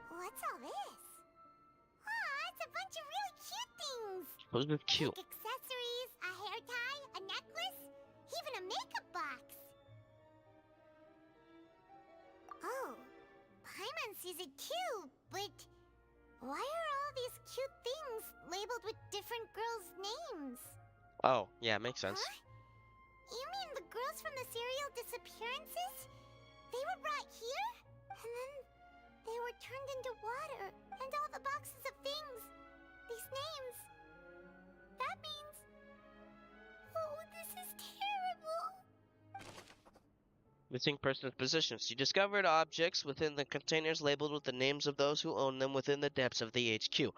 What's all this? It's a bunch of really cute things. Those are cute. Like accessories, a hair tie, a necklace, even a makeup box. Oh, Paimon sees it too, but why are all these cute things labeled with different girls' names? Oh, yeah, makes sense. Huh? You mean the girls from the serial disappearances? They were brought here, and then they were turned into water, and all the boxes of things, these names. That means... Oh, this is terrible. Missing persons positions. You discovered objects within the containers labeled with the names of those who own them within the depths of the HQ.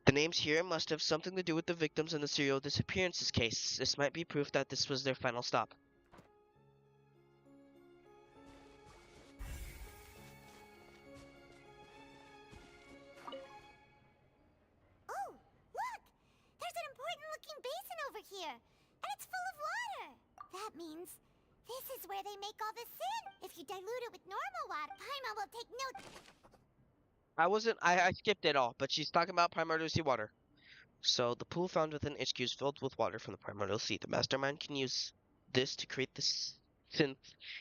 The names here must have something to do with the victims in the serial disappearances case. This might be proof that this was their final stop. Oh, look! There's an important-looking basin over here, and it's full of water. That means this is where they make all the sin. If you dilute it with normal water, Paimon will take note. I skipped it all, but she's talking about primordial seawater. So, the pool found within HQ is filled with water from the primordial sea. The mastermind can use this to create this synth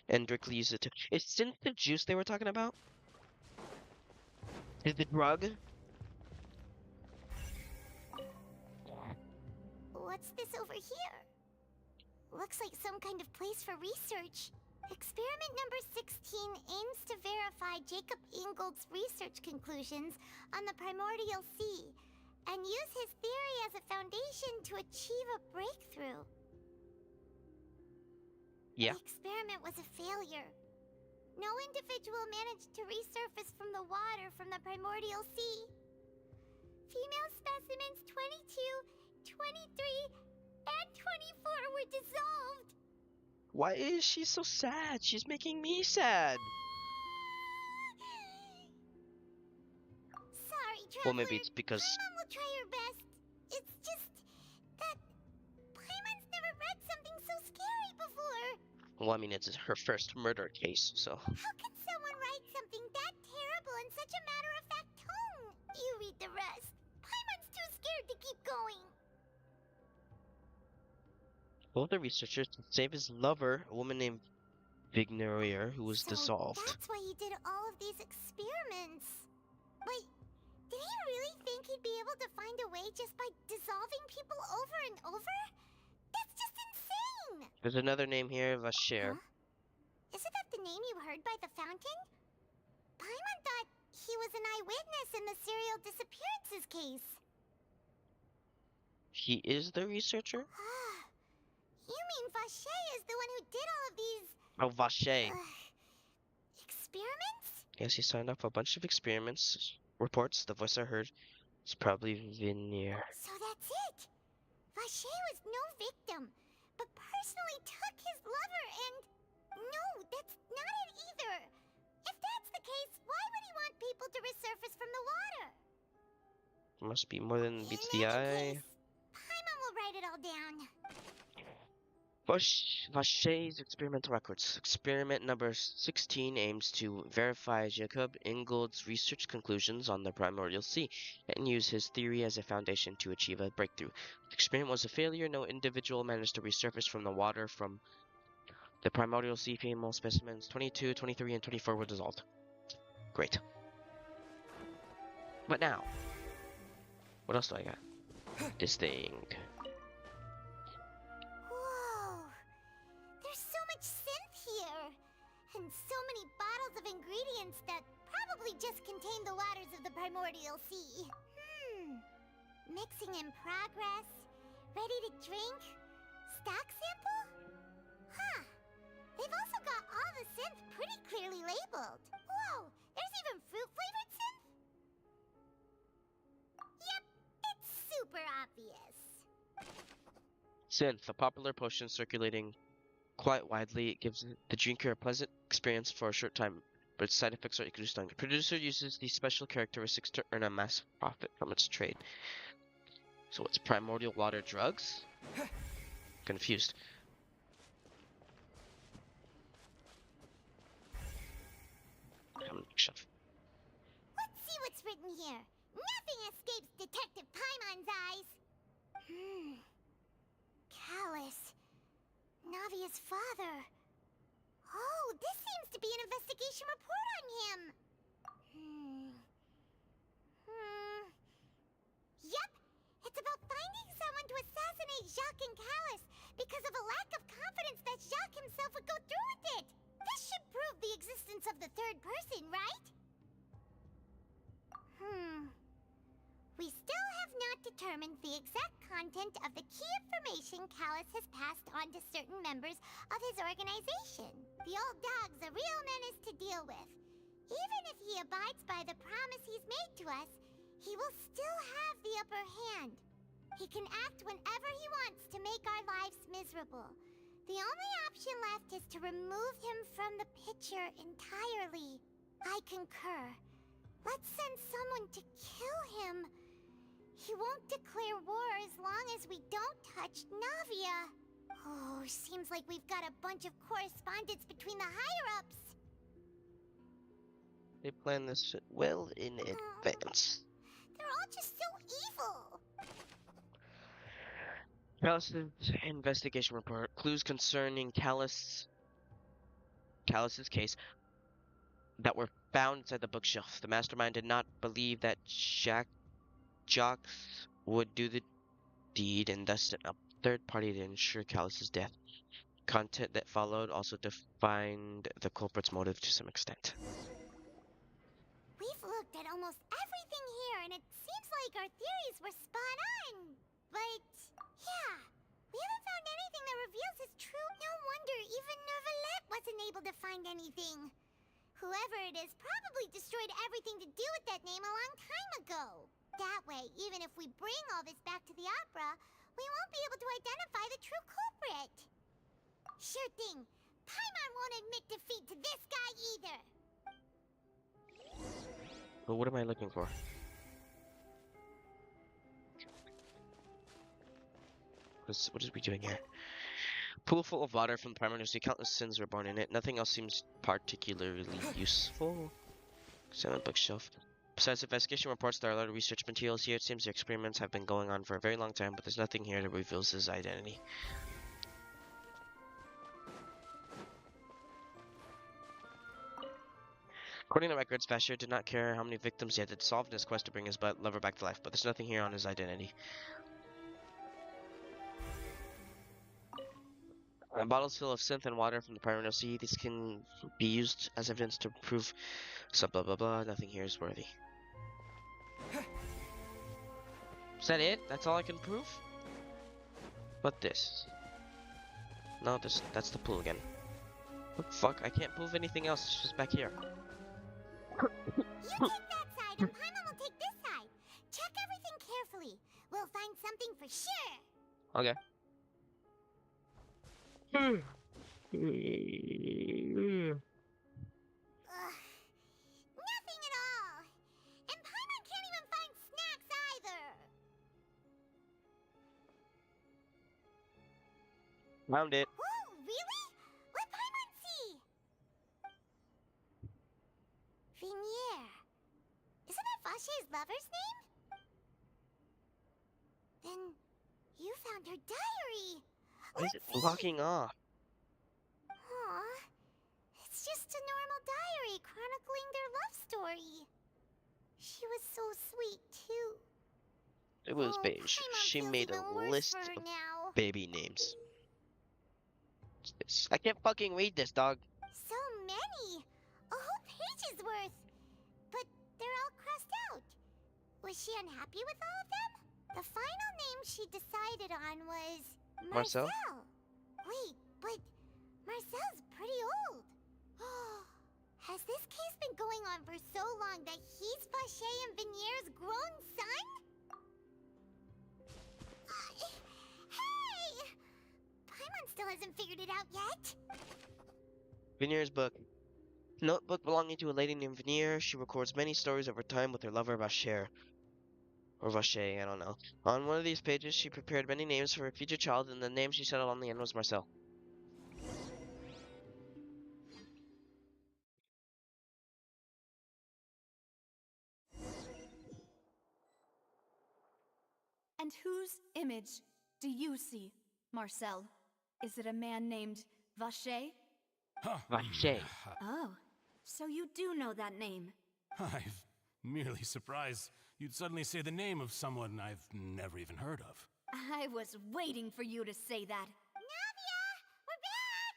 and directly use it to... Is synth the juice they were talking about? Is the drug? What's this over here? Looks like some kind of place for research. Experiment number 16 aims to verify Jacob Ingold's research conclusions on the primordial sea and use his theory as a foundation to achieve a breakthrough. Yeah. The experiment was a failure. No individual managed to resurface from the water from the primordial sea. Female specimens 22, 23, and 24 were dissolved. Why is she so sad? She's making me sad. Sorry, Traveler. Well, maybe it's because... Paimon will try her best. It's just that Paimon's never read something so scary before. Well, I mean, it's her first murder case, so... How can someone write something that terrible in such a matter-of-fact tone? You read the rest. Paimon's too scared to keep going. Both the researchers to save his lover, a woman named Vignerier, who was dissolved. That's why he did all of these experiments. Wait, did he really think he'd be able to find a way just by dissolving people over and over? That's just insane! There's another name here, Vacher. Huh? Isn't that the name you heard by the fountain? Paimon thought he was an eyewitness in the serial disappearances case. He is the researcher? You mean Vache is the one who did all of these... Oh, Vache. Experiments? Yes, he signed off a bunch of experiments. Reports, the voice I heard, is probably Veneer. So that's it! Vache was no victim, but personally took his lover and... No, that's not it either! If that's the case, why would he want people to resurface from the water? Must be more than meets the eye. Paimon will write it all down. Vache's experimental records. Experiment number 16 aims to verify Jacob Ingold's research conclusions on the primordial sea and use his theory as a foundation to achieve a breakthrough. The experiment was a failure. No individual managed to resurface from the water from the primordial sea. Female specimens 22, 23, and 24 were dissolved. Great. But now, what else do I got? This thing. And so many bottles of ingredients that probably just contain the waters of the primordial sea. Mixing in progress. Ready to drink? Stock sample? Huh. They've also got all the synth pretty clearly labeled. Whoa, there's even fruit-flavored synth? Yep, it's super obvious. Synth, a popular potion circulating quite widely. It gives the drinker a pleasant experience for a short time, but its side effects are equally stunning. The producer uses these special characteristics to earn a massive profit from its trade. So it's primordial water drugs? Confused. Let's see what's written here. Nothing escapes Detective Paimon's eyes. Callus. Navia's father. Oh, this seems to be an investigation report on him. Yep, it's about finding someone to assassinate Jacques and Callus because of a lack of confidence that Jacques himself would go through with it. This should prove the existence of the third person, right? We still have not determined the exact content of the key information Callus has passed on to certain members of his organization. The old dog's a real menace to deal with. Even if he abides by the promise he's made to us, he will still have the upper hand. He can act whenever he wants to make our lives miserable. The only option left is to remove him from the picture entirely. I concur. Let's send someone to kill him. He won't declare war as long as we don't touch Navia. Oh, seems like we've got a bunch of correspondence between the higher-ups. They plan this shit well in advance. They're all just so evil. Callus's investigation report. Clues concerning Callus's case that were found inside the bookshelf. The mastermind did not believe that Jacques would do the deed and thus sent a third party to ensure Callus's death. Content that followed also defined the culprit's motive to some extent. We've looked at almost everything here, and it seems like our theories were spot on. But, yeah, we haven't found anything that reveals his true... No wonder even Neuvillette wasn't able to find anything. Whoever it is probably destroyed everything to do with that name a long time ago. That way, even if we bring all this back to the opera, we won't be able to identify the true culprit. Sure thing. Paimon won't admit defeat to this guy either. But what am I looking for? What is we doing here? Pool full of water from the primordial sea. Countless sins were born in it. Nothing else seems particularly useful. Examine bookshelf. Besides investigation reports, there are a lot of research materials here. It seems the experiments have been going on for a very long time, but there's nothing here that reveals his identity. According to records, Vasher did not care how many victims he had to solve in his quest to bring his lover back to life, but there's nothing here on his identity. Bottles full of synth and water from the primordial sea. These can be used as evidence to prove some blah blah blah. Nothing here is worthy. Is that it? That's all I can prove? What this? No, that's the pool again. What the fuck? I can't prove anything else. It's just back here. You take that side and Paimon will take this side. Check everything carefully. We'll find something for sure. Okay. Nothing at all. And Paimon can't even find snacks either. Found it. Whoa, really? Let Paimon see. Vinier. Isn't that Vache's lover's name? Then you found her diary. Why is it blocking off? Aw, it's just a normal diary chronicling their love story. She was so sweet, too. It was beige. Paimon She feels made even a worse list for her of now. baby names. What's this? I can't fucking read this, dog. So many! A whole page's worth! But they're all crossed out. Was she unhappy with all of them? The final name she decided on was... Marcel? Wait, but Marcel's pretty old. Has this case been going on for so long that he's Vache and Vinier's grown son? Hey! Paimon still hasn't figured it out yet. Vinier's book. Notebook belonging to a lady named Vinier. She records many stories over time with her lover Vacher. Or Vache, I don't know. On one of these pages, she prepared many names for her future child, and the name she settled on the end was Marcel. And whose image do you see, Marcel? Is it a man named Vache? Vache. Oh, so you do know that name. I'm merely surprised you'd suddenly say the name of someone I've never even heard of. I was waiting for you to say that. Navia! We're back!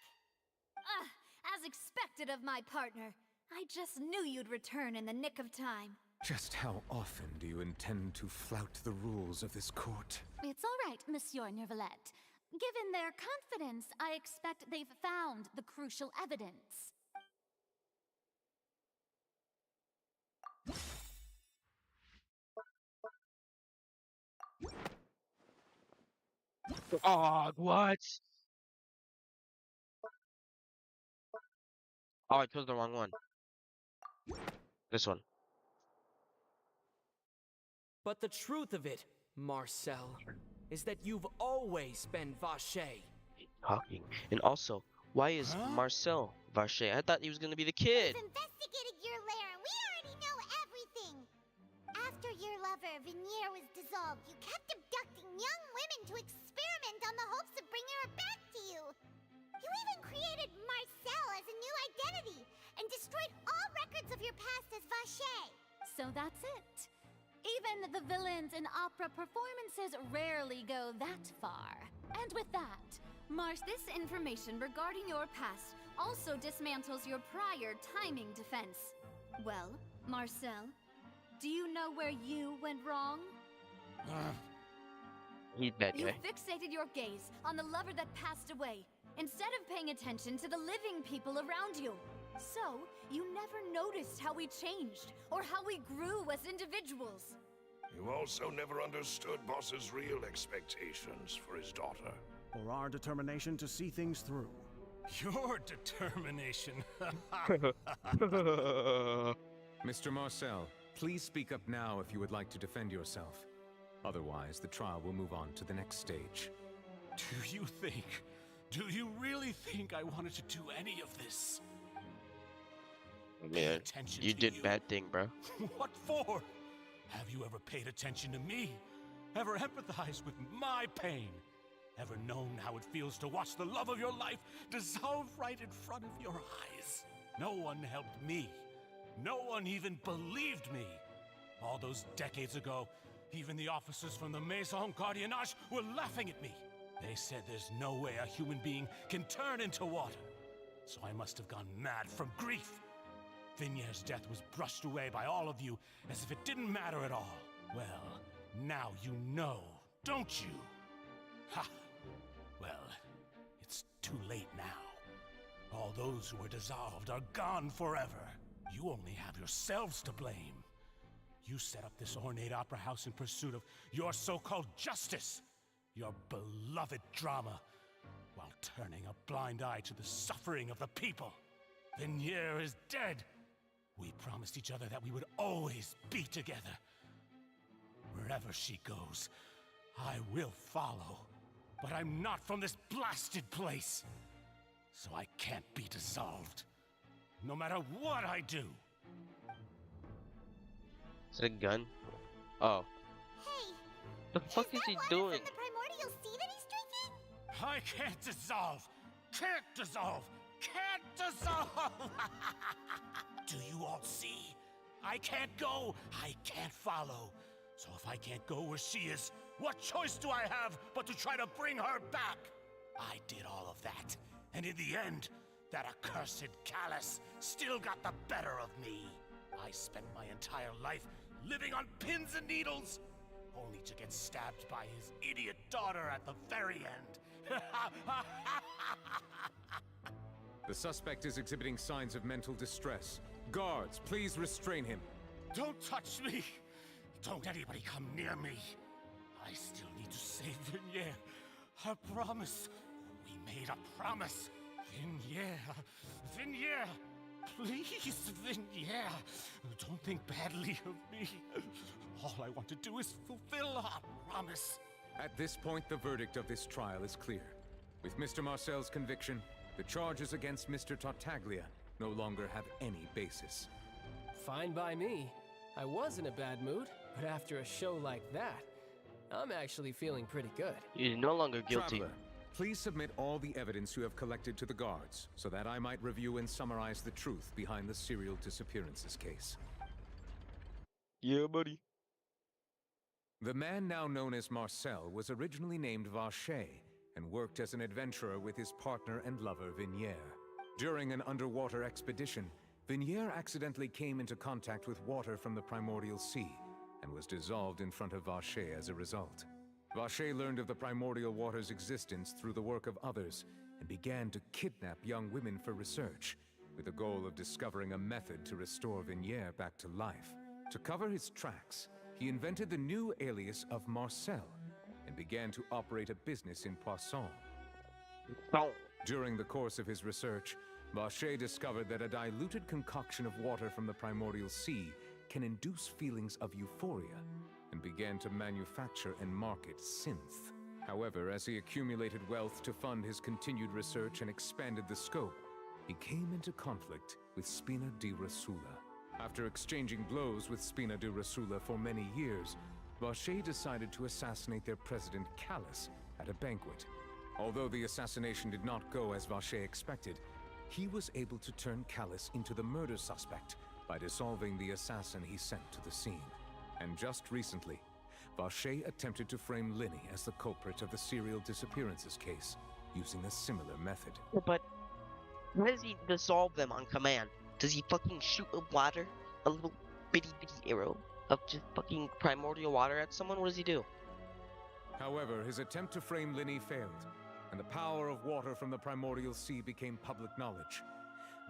As expected of my partner. I just knew you'd return in the nick of time. Just how often do you intend to flout the rules of this court? It's all right, Monsieur Nervalette. Given their confidence, I expect they've found the crucial evidence. Oh, what? Oh, I chose the wrong one. This one. But the truth of it, Marcel, is that you've always been Vache. Talking. And also, why is Marcel Vache? I thought he was gonna be the kid. We've investigated your lair and we already know everything. After your lover, Vinier, was dissolved, you kept abducting young women to experiment on the hopes of bringing her back to you. You even created Marcel as a new identity and destroyed all records of your past as Vache. So that's it. Even the villains in opera performances rarely go that far. And with that, This information regarding your past also dismantles your prior timing defense. Well, Marcel, do you know where you went wrong? He's bad You guy. fixated your gaze on the lover that passed away, instead of paying attention to the living people around you. So, you never noticed how we changed, or how we grew as individuals. You also never understood Boss's real expectations for his daughter. Or our determination to see things through. Your determination. Mr. Marcel, please speak up now if you would like to defend yourself. Otherwise, the trial will move on to the next stage. Do you really think I wanted to do any of this? Man, you did bad thing, bro. What for? Have you ever paid attention to me? Ever empathized with my pain? Ever known how it feels to watch the love of your life dissolve right in front of your eyes? No one helped me. No one even believed me. All those decades ago, even the officers from the Maison Gardiennage were laughing at me. They said there's no way a human being can turn into water. So I must have gone mad from grief. Vignier's death was brushed away by all of you as if it didn't matter at all. Well, now you know, don't you? Ha! Well, it's too late now. All those who were dissolved are gone forever. You only have yourselves to blame. You set up this ornate opera house in pursuit of your so-called justice, your beloved drama, while turning a blind eye to the suffering of the people. Vignier is dead. We promised each other that we would always be together. Wherever she goes, I will follow. But I'm not from this blasted place, so I can't be dissolved, no matter what I do. Is it a gun? Oh. Hey! The fuck is he doing? From the primordial sea that he's drinking? I can't dissolve! Can't dissolve! Can't dissolve! Do you all see? I can't go! I can't follow! So if I can't go where she is, what choice do I have but to try to bring her back? I did all of that, and in the end, that accursed Callus still got the better of me. I spent my entire life living on pins and needles, only to get stabbed by his idiot daughter at the very end. The suspect is exhibiting signs of mental distress. Guards, please restrain him. Don't touch me! Don't anybody come near me! I still need to save Vignier. Our promise. We made a promise. Vignier. Vignier! Please, Vignier. Don't think badly of me. All I want to do is fulfill our promise. At this point, the verdict of this trial is clear. With Mr. Marcel's conviction, the charges against Mr. Tartaglia no longer have any basis. Fine by me. I was in a bad mood, but after a show like that, I'm actually feeling pretty good. You're no longer guilty. Traveler, please submit all the evidence you have collected to the guards, so that I might review and summarize the truth behind the serial disappearances case. Yeah, buddy. The man now known as Marcel was originally named Vacher and worked as an adventurer with his partner and lover Vignier. During an underwater expedition, Vignier accidentally came into contact with water from the primordial sea and was dissolved in front of Vacher as a result. Vacher learned of the primordial water's existence through the work of others and began to kidnap young women for research, with the goal of discovering a method to restore Vignier back to life. To cover his tracks, he invented the new alias of Marcel and began to operate a business in Poisson. During the course of his research, Vacher discovered that a diluted concoction of water from the primordial sea can induce feelings of euphoria, and began to manufacture and market synth. However, as he accumulated wealth to fund his continued research and expanded the scope, he came into conflict with Spina di Rosula. After exchanging blows with Spina di Rosula for many years, Vacher decided to assassinate their president Callus at a banquet. Although the assassination did not go as Vacher expected, he was able to turn Callus into the murder suspect by dissolving the assassin he sent to the scene. And just recently, Vacher attempted to frame Linny as the culprit of the serial disappearances case, using a similar method. But how does he dissolve them on command? Does he fucking shoot a bladder? A little bitty arrow of just fucking primordial water at someone? What does he do? However, his attempt to frame Linny failed, and the power of water from the primordial sea became public knowledge.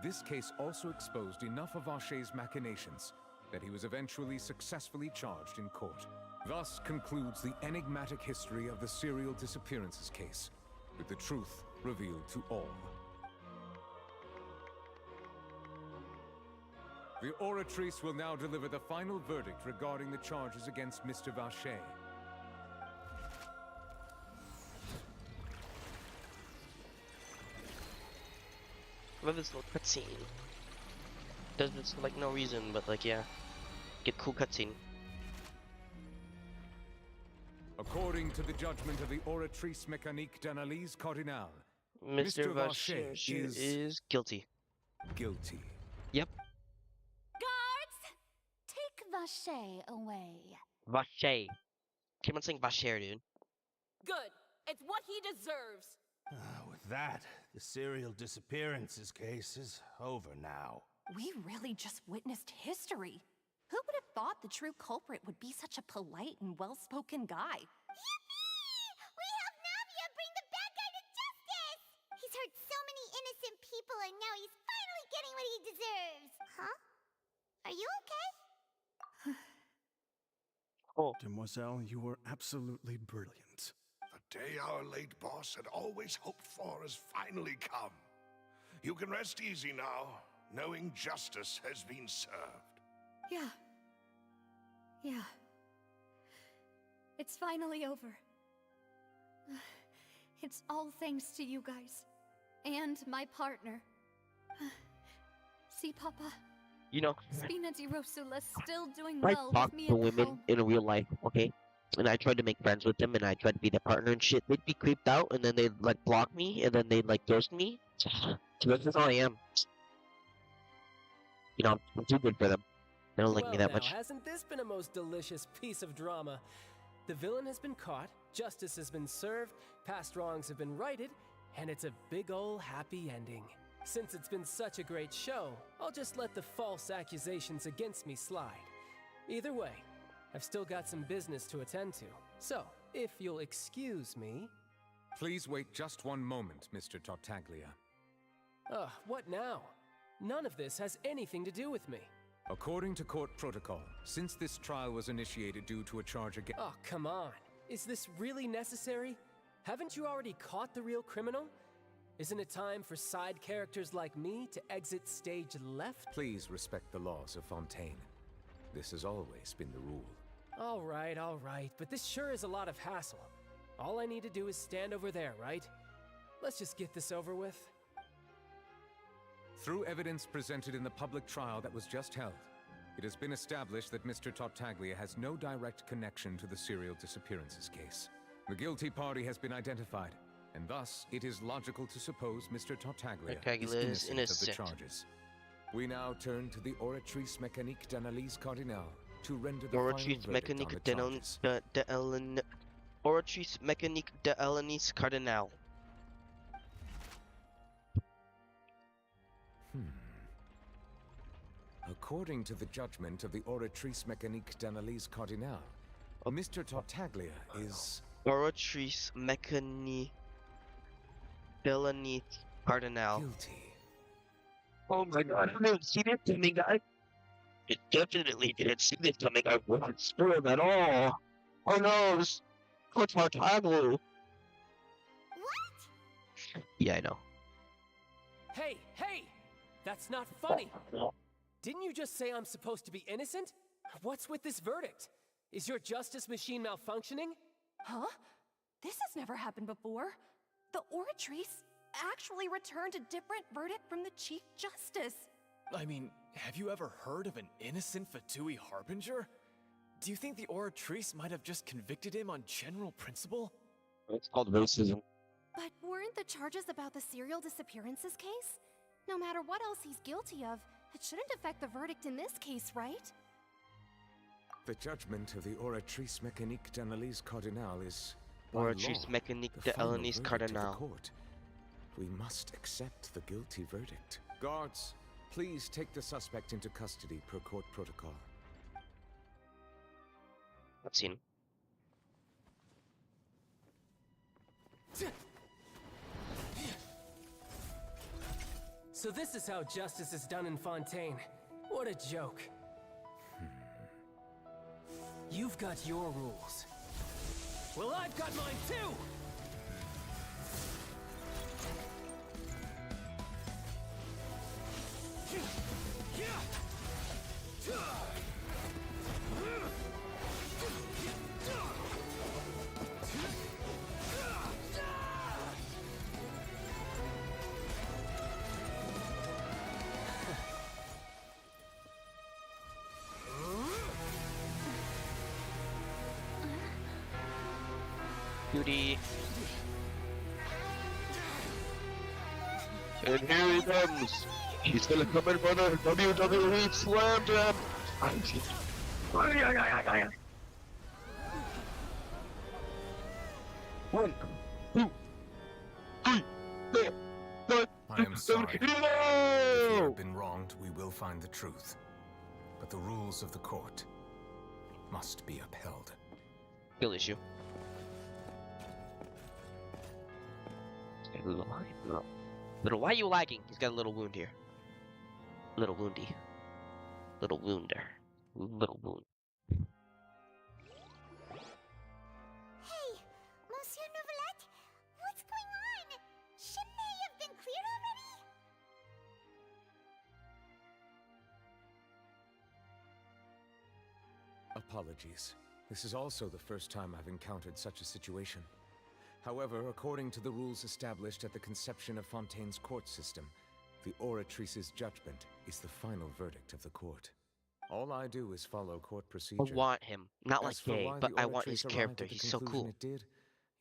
This case also exposed enough of Vacher's machinations that he was eventually successfully charged in court. Thus concludes the enigmatic history of the serial disappearances case, with the truth revealed to all. The Oratrice will now deliver the final verdict regarding the charges against Mr. Vacher. I love this little cutscene. Does this for like no reason, but like yeah, get cool cutscene. According to the judgment of the Oratrice Mécanique d'Analyse Cardinale, Mr. Vacher is guilty. Guilty. Yep. Guards! Take Vacher away. Vacher. Keep on saying Vacher, dude. Good. It's what he deserves. With that, the serial disappearances case is over now. We really just witnessed history. Who would have thought the true culprit would be such a polite and well-spoken guy? Yippee! We helped Navia bring the bad guy to justice! He's hurt so many innocent people and now he's finally getting what he deserves. Huh? Are you okay? Oh. Demoiselle, you were absolutely brilliant. The day our late boss had always hoped for has finally come. You can rest easy now, knowing justice has been served. Yeah. Yeah. It's finally over. It's all thanks to you guys. And my partner. See, Papa? You know, Spina di Rosula's still doing I well talk with me to at women home. in real life, okay? And I tried to make friends with them, and I tried to be their partner and shit. They'd be creeped out, and then they'd like block me, and then they'd like ghost me. So that's all I am. You know, I'm too good for them. They don't like me that now, much. Hasn't this been a most delicious piece of drama? The villain has been caught, justice has been served, past wrongs have been righted, and it's a big ol' happy ending. Since it's been such a great show, I'll just let the false accusations against me slide. Either way, I've still got some business to attend to. So, if you'll excuse me... Please wait just one moment, Mr. Tartaglia. What now? None of this has anything to do with me. According to court protocol, since this trial was initiated due to a charge against... Oh, come on. Is this really necessary? Haven't you already caught the real criminal? Isn't it time for side characters like me to exit stage left? Please respect the laws of Fontaine. This has always been the rule. All right, but this sure is a lot of hassle. All I need to do is stand over there, right? Let's just get this over with. Through evidence presented in the public trial that was just held, it has been established that Mr. Tartaglia has no direct connection to the serial disappearances case. The guilty party has been identified, and thus it is logical to suppose Mr. Tartaglia is innocent of the charges. We now turn to the Oratrice Mécanique d'Analyse Cardinale to render the Oratrice Mécanique Oratrice Mécanique d'Analyse Cardinale. According to the judgment of the Oratrice Mécanique d'Analyse Cardinale, Mr. Tartaglia is... Oratrice Mécanique d'Analyse Cardinale. Guilty. Oh my god, I didn't see this coming, guys. It definitely didn't see this coming. I wasn't sure at all. Oh no, this puts my table. What? Yeah, I know. Hey! That's not funny! Didn't you just say I'm supposed to be innocent? What's with this verdict? Is your justice machine malfunctioning? Huh? This has never happened before. The Oratrice actually returned a different verdict from the Chief Justice. I mean, have you ever heard of an innocent Fatui Harbinger? Do you think the Oratrice might have just convicted him on general principle? It's called racism. But weren't the charges about the serial disappearances case? No matter what else he's guilty of, it shouldn't affect the verdict in this case, right? The judgment of the Oratrice Mécanique d'Analyse Cardinale is... Oratrice Mécanique d'Analyse Cardinale. We must accept the guilty verdict. Guards, please take the suspect into custody per court protocol. I've seen. So this is how justice is done in Fontaine. What a joke. You've got your rules. Well, I've got mine too! Beauty. And here he comes. He's gonna come in for the WWE Slam Jam. I am sorry. If you have been wronged, we will find the truth. But the rules of the court must be upheld. Skill issue. Little, why are you lagging? He's got a little wound here. Little woundy. Little wounder. Little wound. Hey, Monsieur Novelette, what's going on? Shouldn't they have been cleared already? Apologies. This is also the first time I've encountered such a situation. However, according to the rules established at the conception of Fontaine's court system, the Oratrice's judgment is the final verdict of the court. All I do is follow court procedure. I want him. Not like As for gay, why but the I want his Oratrice arrived character. at the He's so conclusion cool. it did,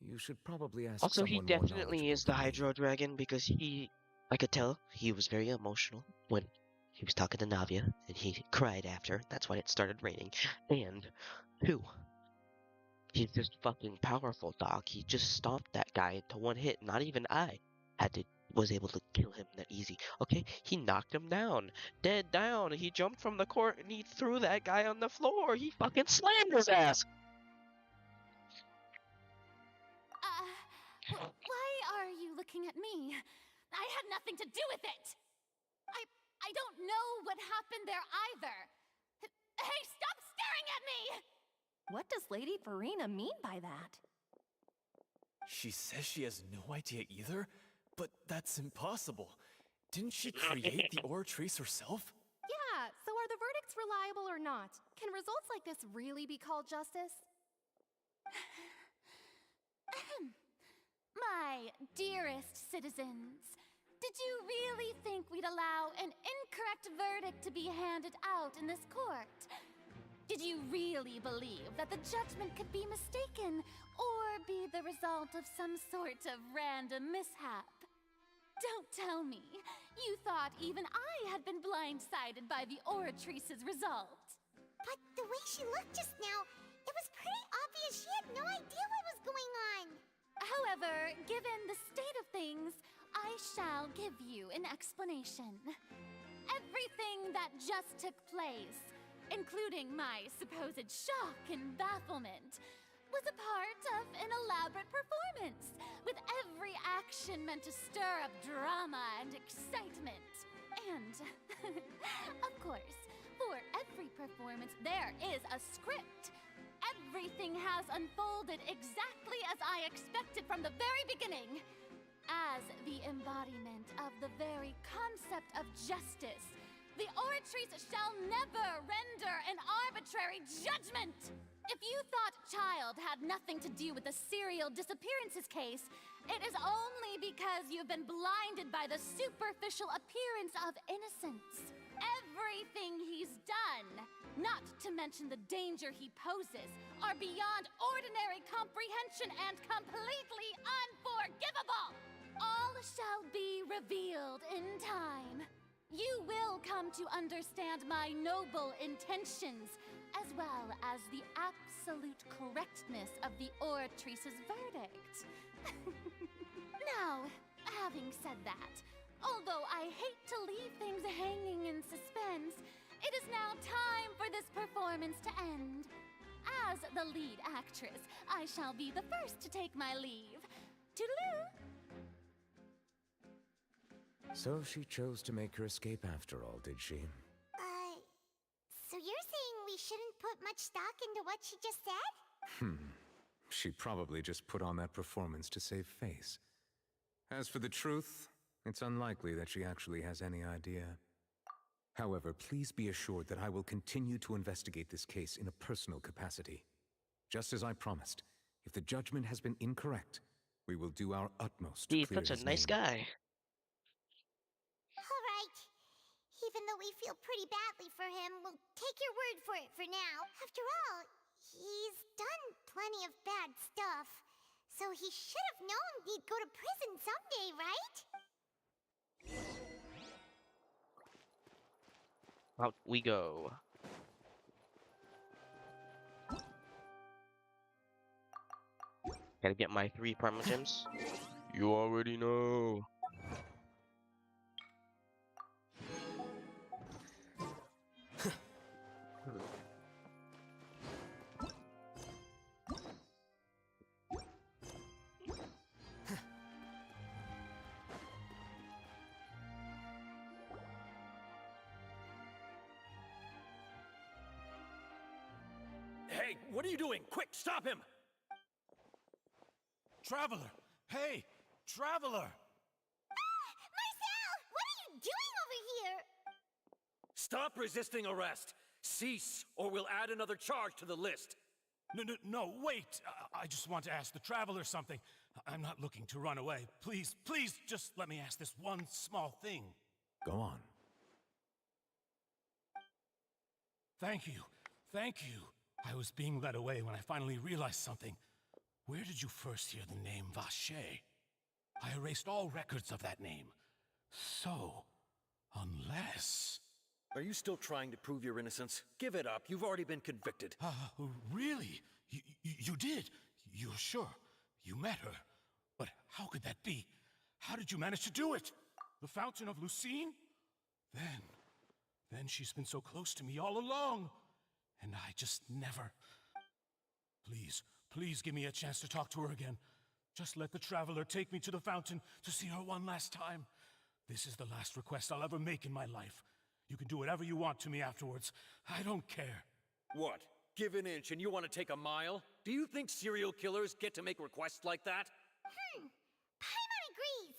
you should probably ask Also, he someone more definitely is the Hydro Dragon because I could tell he was very emotional when he was talking to Navia and he cried after. That's why it started raining. And who? He's just fucking powerful, dog. He just stomped that guy into one hit. Not even I was able to kill him that easy. Okay, he knocked him down, dead down. He jumped from the court and he threw that guy on the floor. He fucking slammed his ass. Why are you looking at me? I had nothing to do with it! I don't know what happened there either! Hey, stop staring at me! What does Lady Farina mean by that? She says she has no idea either? But that's impossible. Didn't she create the Oratrice herself? Yeah, so are the verdicts reliable or not? Can results like this really be called justice? My dearest citizens, did you really think we'd allow an incorrect verdict to be handed out in this court? Did you really believe that the judgment could be mistaken or be the result of some sort of random mishap? Don't tell me you thought even I had been blindsided by the Oratrice's result. But the way she looked just now, it was pretty obvious she had no idea what was going on. However, given the state of things, I shall give you an explanation. Everything that just took place, including my supposed shock and bafflement, was a part of an elaborate performance, with every action meant to stir up drama and excitement. And, of course, for every performance there is a script. Everything has unfolded exactly as I expected from the very beginning. As the embodiment of the very concept of justice, the Oratrice shall never render an arbitrary judgment! If you thought Child had nothing to do with the serial disappearances case, it is only because you've been blinded by the superficial appearance of innocence. Everything he's done, not to mention the danger he poses, are beyond ordinary comprehension and completely unforgivable! All shall be revealed in time. You will come to understand my noble intentions, as well as the absolute correctness of the Oratrice's verdict. Now, having said that, although I hate to leave things hanging in suspense, it is now time for this performance to end. As the lead actress, I shall be the first to take my leave. Toodaloo! So she chose to make her escape after all, did she? So you're saying we shouldn't put much stock into what she just said? She probably just put on that performance to save face. As for the truth, it's unlikely that she actually has any idea. However, please be assured that I will continue to investigate this case in a personal capacity. Just as I promised, if the judgment has been incorrect, we will do our utmost to He's clear such his a nice name. guy. Alright. Even though we feel pretty badly for him, we'll take your word for it for now. After all, he's done plenty of bad stuff. So he should have known he'd go to prison someday, right? Out we go. Gotta get my 3 primogems. You already know. Hey, what are you doing? Quick, stop him! Traveler! Hey! Traveler! Marcel! What are you doing over here? Stop resisting arrest! Cease, or we'll add another charge to the list. No, wait! I just want to ask the Traveler something. I'm not looking to run away. Please, please, just let me ask this one small thing. Go on. Thank you. Thank you. I was being led away when I finally realized something. Where did you first hear the name Vache? I erased all records of that name. So, unless... Are you still trying to prove your innocence? Give it up. You've already been convicted. Really? You did? You're sure? You met her? But how could that be? How did you manage to do it? The Fountain of Lucine? Then she's been so close to me all along. And I just never... Please give me a chance to talk to her again. Just let the Traveler take me to the fountain to see her one last time. This is the last request I'll ever make in my life. You can do whatever you want to me afterwards. I don't care. What? Give an inch and you want to take a mile? Do you think serial killers get to make requests like that? Paimon agrees.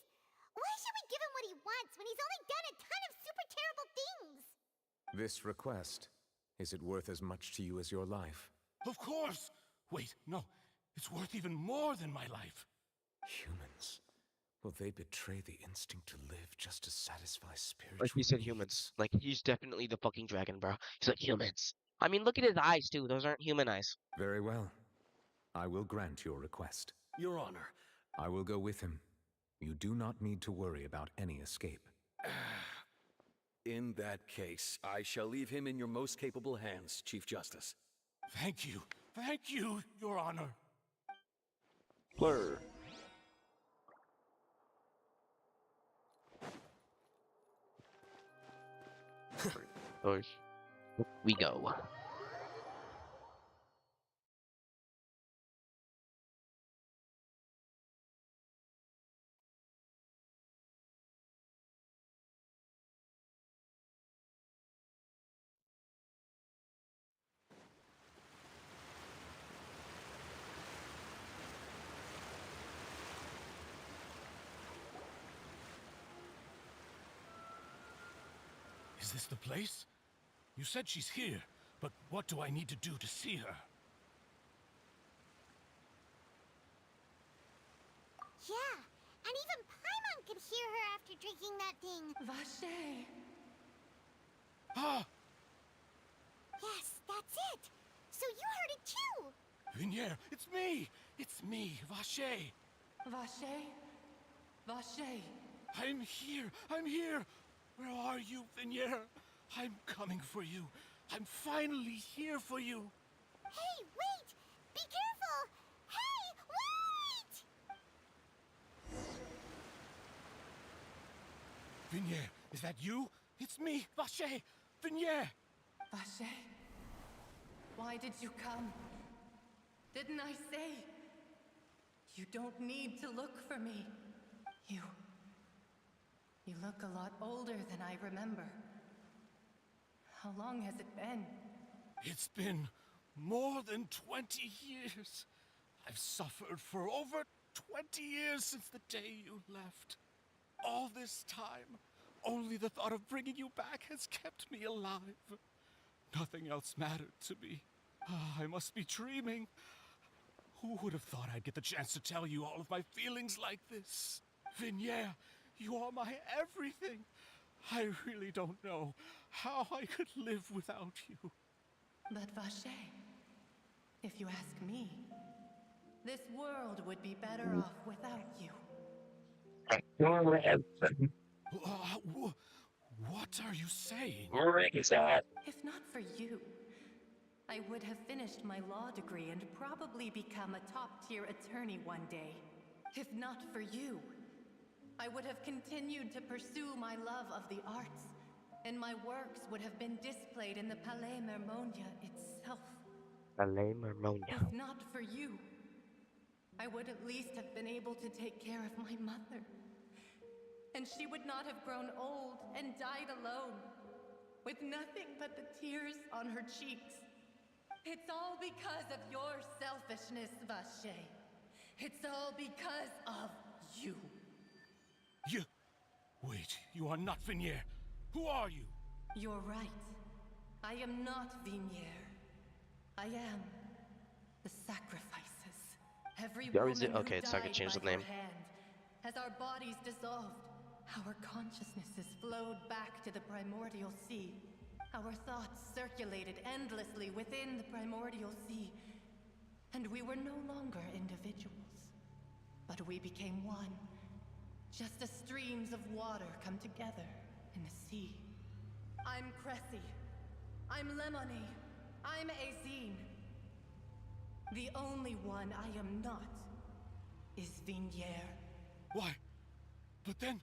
Why should we give him what he wants when he's only done a ton of super terrible things? This request, is it worth as much to you as your life? Of course! Wait, no. It's worth even more than my life. Humans. Will they betray the instinct to live just to satisfy spiritual Like he said, humans. Like, he's definitely the fucking dragon, bro. He's like, humans. I mean, look at his eyes, too. Those aren't human eyes. Very well. I will grant your request. Your Honor. I will go with him. You do not need to worry about any escape. In that case, I shall leave him in your most capable hands, Chief Justice. Thank you. Thank you, Your Honor. Blur. We go. Is this the place? You said she's here, but what do I need to do to see her? Yeah, and even Paimon could hear her after drinking that thing. Vache. Ah! Yes, that's it. So you heard it too. Vinier, it's me! It's me, Vache! Vache? Vache. I'm here! I'm here! Where are you, Vinier? I'm coming for you. I'm finally here for you. Hey, wait! Be careful! Hey, wait! Vinier, is that you? It's me, Vache! Vinier! Vache? Why did you come? Didn't I say? You don't need to look for me. You look a lot older than I remember. How long has it been? It's been more than 20 years. I've suffered for over 20 years since the day you left. All this time, only the thought of bringing you back has kept me alive. Nothing else mattered to me. I must be dreaming. Who would have thought I'd get the chance to tell you all of my feelings like this? Vinier, you are my everything. I really don't know how I could live without you. But Vache, if you ask me, this world would be better off without you. What are you saying? If not for you, I would have finished my law degree and probably become a top-tier attorney one day. If not for you, I would have continued to pursue my love of the arts, and my works would have been displayed in the Palais Mermonia itself. Palais Mermonia. If not for you, I would at least have been able to take care of my mother. And she would not have grown old and died alone, with nothing but the tears on her cheeks. It's all because of your selfishness, Vache. It's all because of you. You... Wait, you are not Vignier. Who are you? You're right. I am not Vignier. I am the sacrifices. Every woman who okay, so I can died change by the name. her hand. As our bodies dissolved, our consciousnesses flowed back to the primordial sea. Our thoughts circulated endlessly within the primordial sea, and we were no longer individuals. But we became one, just as streams of water come together in the sea. I'm Cressy. I'm Lemony. I'm Azine. The only one I am not is Vignier. Why? But then,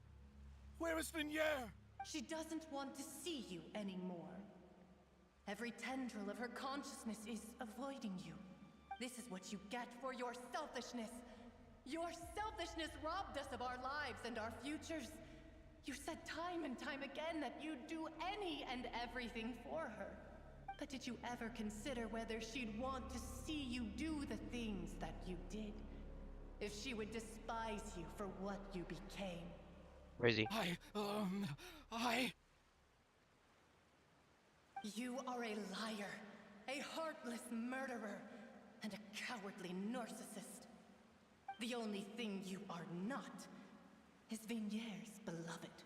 where is Vignier? She doesn't want to see you anymore. Every tendril of her consciousness is avoiding you. This is what you get for your selfishness. Your selfishness robbed us of our lives and our futures. You said time and time again that you'd do any and everything for her. But did you ever consider whether she'd want to see you do the things that you did? If she would despise you for what you became? Where is he? You are a liar, a heartless murderer, and a cowardly narcissist. The only thing you are not is Vignier's beloved.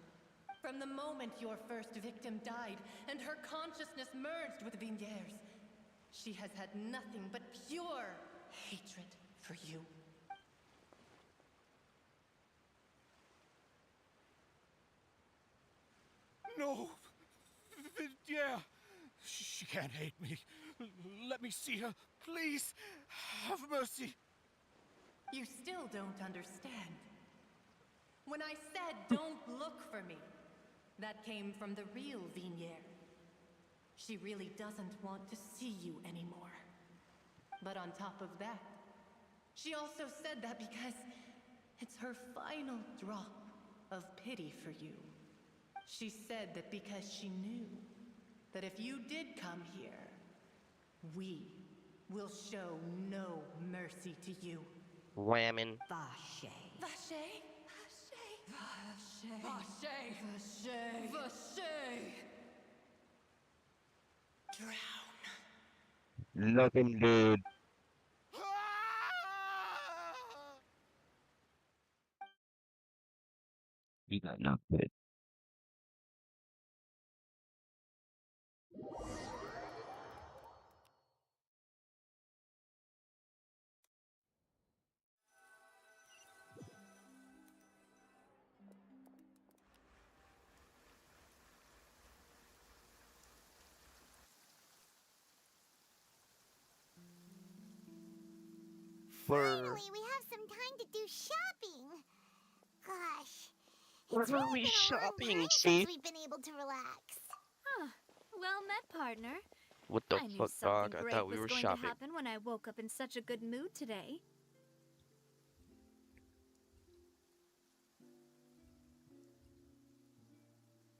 From the moment your first victim died and her consciousness merged with Vignier's, she has had nothing but pure hatred for you. No! Yeah! She can't hate me. Let me see her. Please! Have mercy! You still don't understand. When I said don't look for me, that came from the real Vignier. She really doesn't want to see you anymore. But on top of that, she also said that because it's her final drop of pity for you. She said that because she knew that if you did come here, we will show no mercy to you. Whammin'. Vache. Vache? Vache. Vache. Vache. Vache. Drown. Look him, dude. He got knocked good. Finally, we have some time to do shopping. Gosh, Where it's are really we been a long shopping, time Chief? since we've been able to relax. Huh. Well met, partner. What the I knew fuck, something dog? I great thought we was were going shopping. to happen when I woke up in such a good mood today.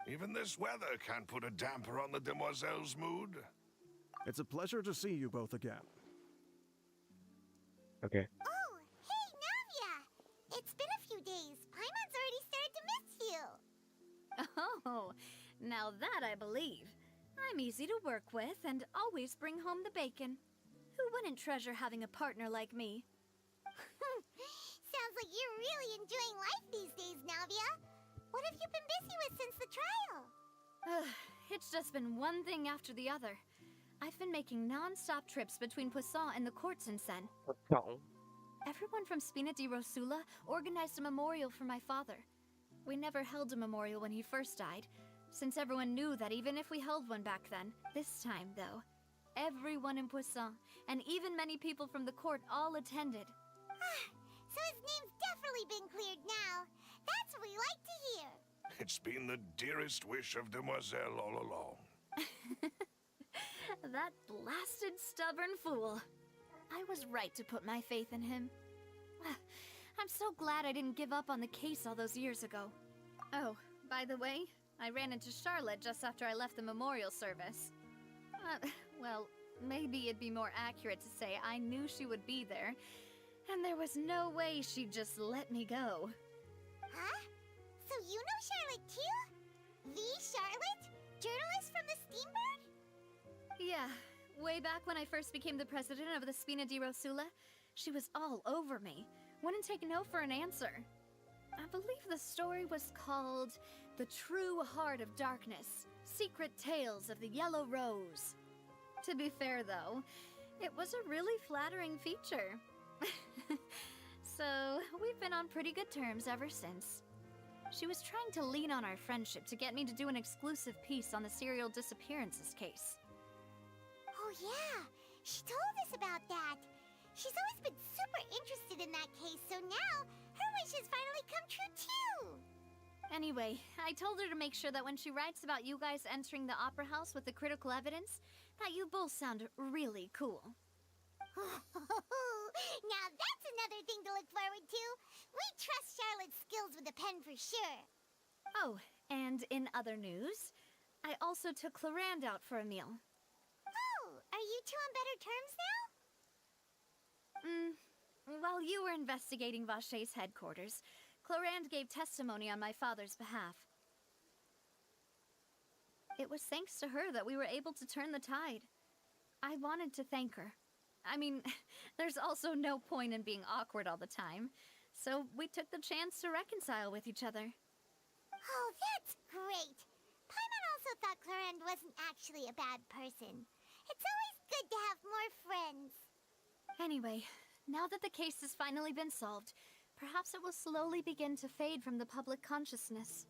Even this weather can't put a damper on the demoiselle's mood. It's a pleasure to see you both again. Okay. Oh, hey, Navia! It's been a few days. Paimon's already started to miss you. Oh, now that I believe. I'm easy to work with and always bring home the bacon. Who wouldn't treasure having a partner like me? Sounds like you're really enjoying life these days, Navia. What have you been busy with since the trial? It's just been one thing after the other. I've been making non-stop trips between Poisson and the courts in Sen. Everyone from Spina di Rosula organized a memorial for my father. We never held a memorial when he first died, since everyone knew that even if we held one back then, this time, though, everyone in Poisson, and even many people from the court all attended. So his name's definitely been cleared now. That's what we like to hear. It's been the dearest wish of Demoiselle all along. That blasted stubborn fool. I was right to put my faith in him. I'm so glad I didn't give up on the case all those years ago. Oh, by the way, I ran into Charlotte just after I left the memorial service. Well, maybe it'd be more accurate to say I knew she would be there, and there was no way she'd just let me go. Huh? So you know Charlotte too? The Charlotte? Journalist from the Steambird? Yeah, way back when I first became the president of the Spina di Rosula, she was all over me. Wouldn't take no for an answer. I believe the story was called The True Heart of Darkness, Secret Tales of the Yellow Rose. To be fair, though, it was a really flattering feature. So, we've been on pretty good terms ever since. She was trying to lean on our friendship to get me to do an exclusive piece on the serial disappearances case. Oh yeah, she told us about that. She's always been super interested in that case, so now her wish has finally come true too. Anyway, I told her to make sure that when she writes about you guys entering the opera house with the critical evidence, that you both sound really cool. Now that's another thing to look forward to. We trust Charlotte's skills with a pen for sure. Oh, and in other news, I also took Clarand out for a meal. Oh, are you two on better terms now? While you were investigating Vache's headquarters, Clarand gave testimony on my father's behalf. It was thanks to her that we were able to turn the tide. I wanted to thank her. I mean, there's also no point in being awkward all the time, so we took the chance to reconcile with each other. Oh, that's great. Paimon also thought Clarand wasn't actually a bad person. It's always good to have more friends. Anyway, now that the case has finally been solved, perhaps it will slowly begin to fade from the public consciousness.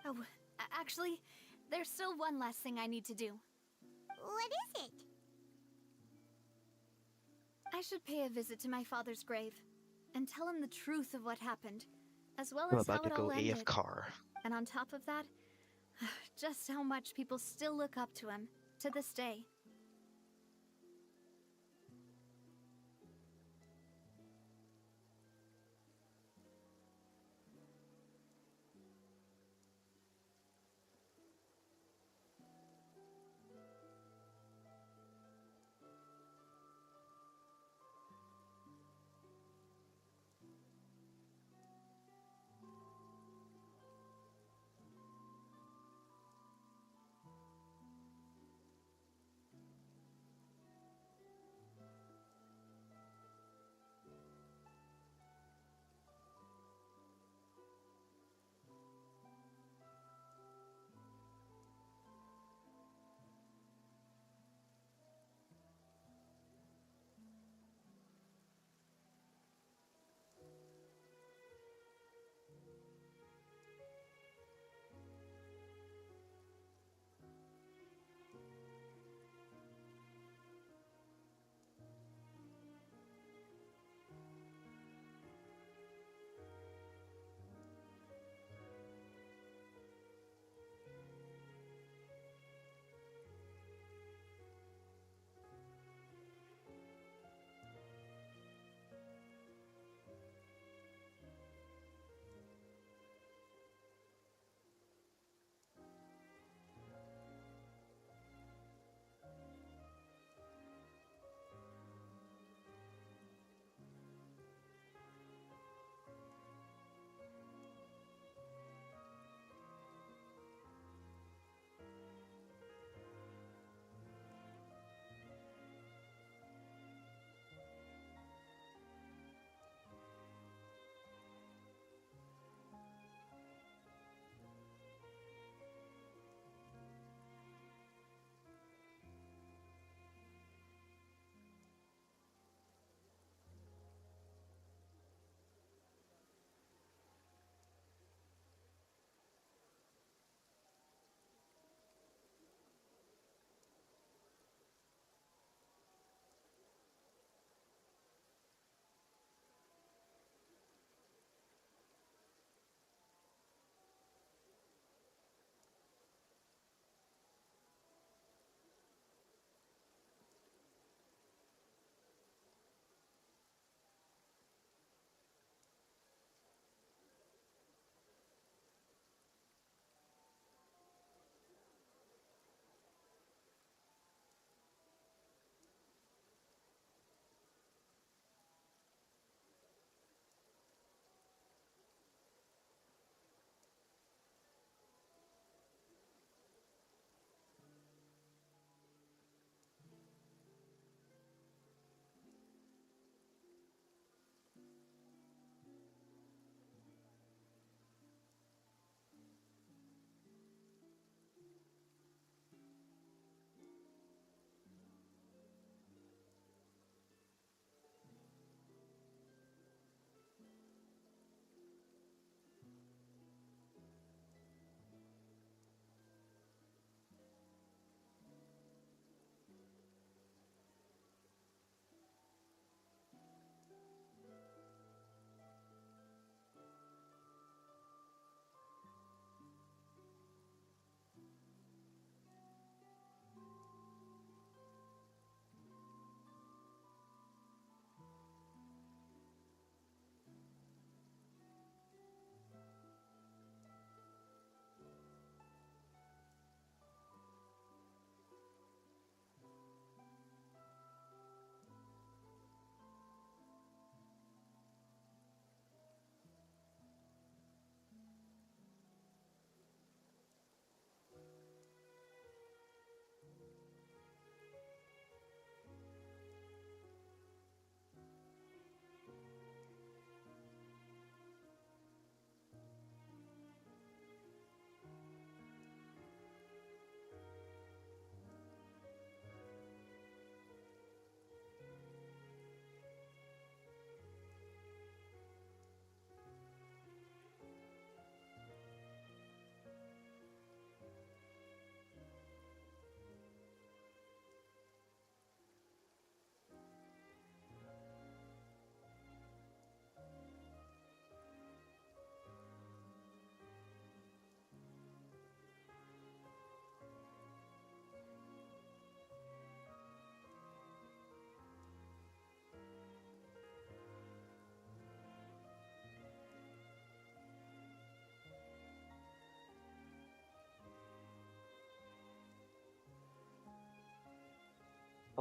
Oh, actually, there's still one last thing I need to do. What is it? I should pay a visit to my father's grave and tell him the truth of what happened, as well I'm as how about to it all go ended. AFK. And on top of that, just how much people still look up to him to this day.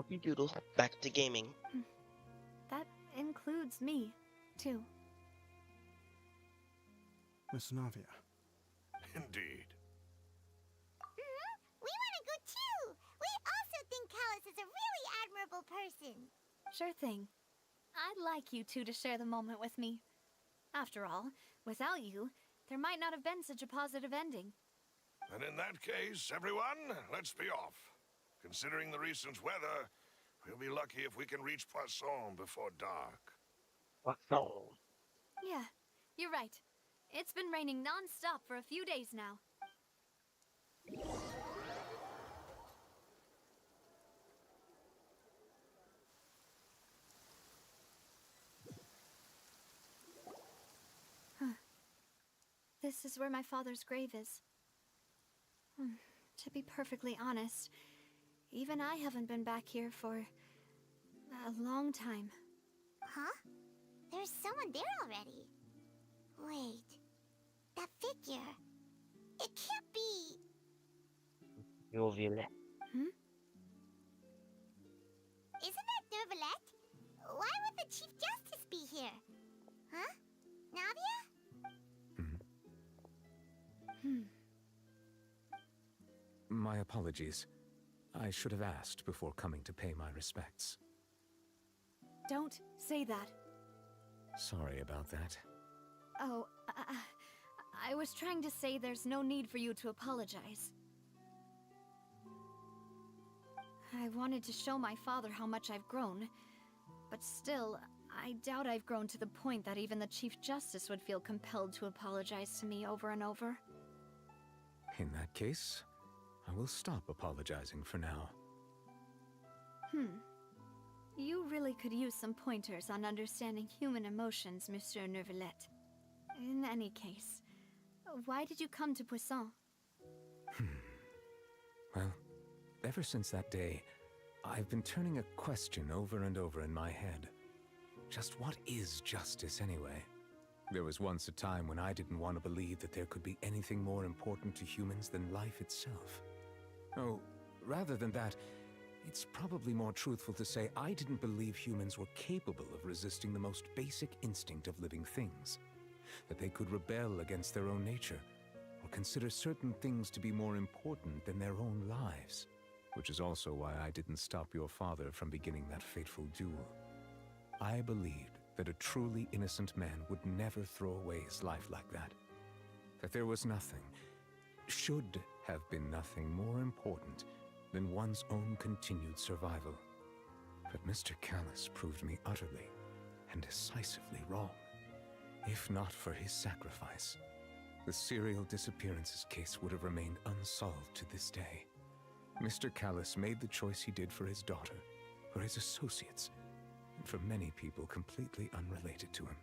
Hope you doodle. Back to gaming. That includes me, too. Miss Navia. Indeed. We want to go too! We also think Callus is a really admirable person. Sure thing. I'd like you two to share the moment with me. After all, without you, there might not have been such a positive ending. And in that case, everyone, let's be off. Considering the recent weather, we'll be lucky if we can reach Poisson before dark. Poisson. Yeah, you're right. It's been raining non-stop for a few days now. Huh. This is where my father's grave is. To be perfectly honest, even I haven't been back here for a long time. Huh? There's someone there already. Wait. That figure. It can't be. Your Violet. Isn't that Neuvillette? Why would the Chief Justice be here? Huh? Navia? My apologies. I should have asked before coming to pay my respects. Don't say that. Sorry about that. Oh, I was trying to say there's no need for you to apologize. I wanted to show my father how much I've grown, but still, I doubt I've grown to the point that even the Chief Justice would feel compelled to apologize to me over and over. In that case, I will stop apologizing for now. You really could use some pointers on understanding human emotions, Monsieur Neuvillette. In any case, why did you come to Poisson? Well, ever since that day, I've been turning a question over and over in my head. Just what is justice anyway? There was once a time when I didn't want to believe that there could be anything more important to humans than life itself. Oh, rather than that, it's probably more truthful to say I didn't believe humans were capable of resisting the most basic instinct of living things. That they could rebel against their own nature, or consider certain things to be more important than their own lives. Which is also why I didn't stop your father from beginning that fateful duel. I believed that a truly innocent man would never throw away his life like that. That there was nothing, should have been nothing more important than one's own continued survival. But Mr. Callus proved me utterly and decisively wrong. If not for his sacrifice, the serial disappearances case would have remained unsolved to this day. Mr. Callus made the choice he did for his daughter, for his associates, and for many people completely unrelated to him.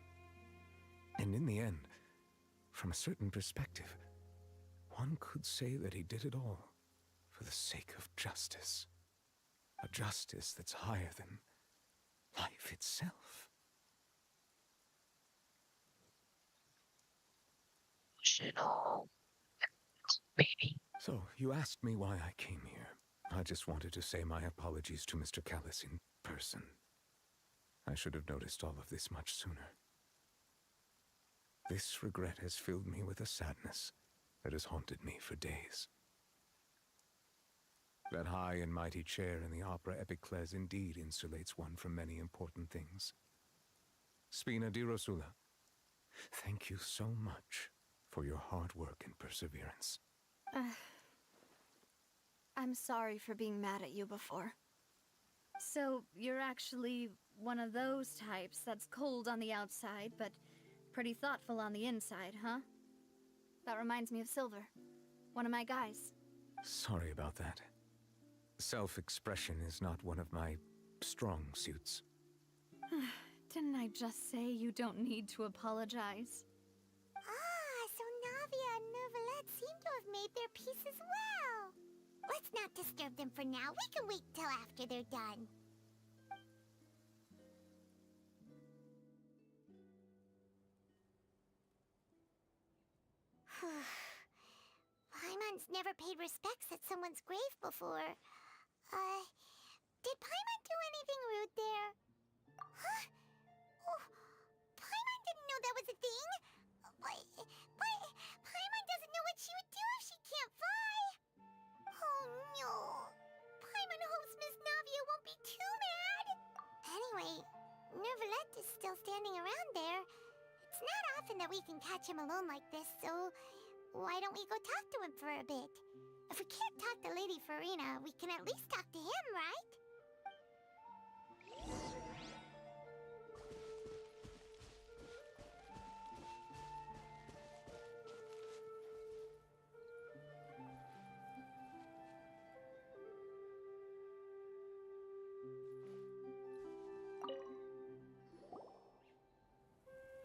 And in the end, from a certain perspective, one could say that he did it all for the sake of justice. A justice that's higher than life itself. Baby. So, you asked me why I came here. I just wanted to say my apologies to Mr. Callus in person. I should have noticed all of this much sooner. This regret has filled me with a sadness that has haunted me for days. That high and mighty chair in the opera Epiclese indeed insulates one from many important things. Spina di Rosula, thank you so much for your hard work and perseverance. I'm sorry for being mad at you before. So, you're actually one of those types that's cold on the outside, but pretty thoughtful on the inside, huh? That reminds me of Silver, one of my guys. Sorry about that. Self-expression is not one of my strong suits. Didn't I just say you don't need to apologize? So Navia and Neuvillette seem to have made their peace as well. Let's not disturb them for now. We can wait till after they're done. Paimon's never paid respects at someone's grave before. Did Paimon do anything rude there? Huh? Oh, Paimon didn't know that was a thing. But Paimon doesn't know what she would do if she can't fly. Oh no. Paimon hopes Miss Navia won't be too mad. Anyway, Nervalette is still standing around there. It's not often that we can catch him alone like this, so why don't we go talk to him for a bit? If we can't talk to Lady Farina, we can at least talk to him, right?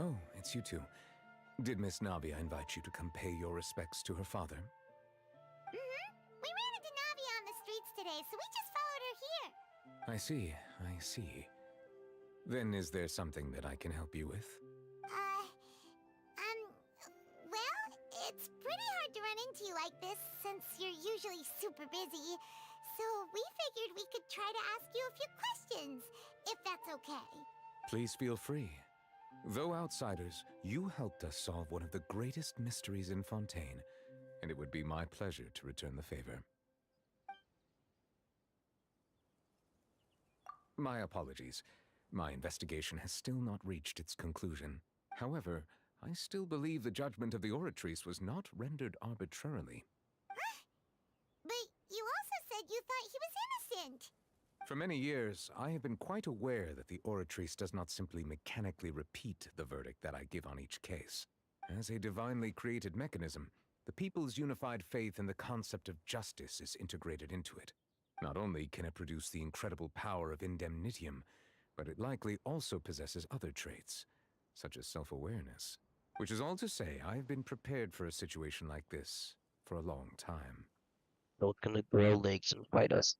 Oh, it's you two. Did Miss Navia invite you to come pay your respects to her father? Mm-hmm. We ran into Navia on the streets today, so we just followed her here. I see. Then is there something that I can help you with? Well, it's pretty hard to run into you like this since you're usually super busy. So we figured we could try to ask you a few questions, if that's okay. Please feel free. Though outsiders, you helped us solve one of the greatest mysteries in Fontaine, and it would be my pleasure to return the favor. My apologies. My investigation has still not reached its conclusion. However, I still believe the judgment of the Oratrice was not rendered arbitrarily. But you also said you thought he was innocent. For many years, I have been quite aware that the Oratrice does not simply mechanically repeat the verdict that I give on each case. As a divinely created mechanism, the people's unified faith in the concept of justice is integrated into it. Not only can it produce the incredible power of indemnitium, but it likely also possesses other traits, such as self-awareness. Which is all to say, I've been prepared for a situation like this for a long time. Both gonna grow legs and fight us.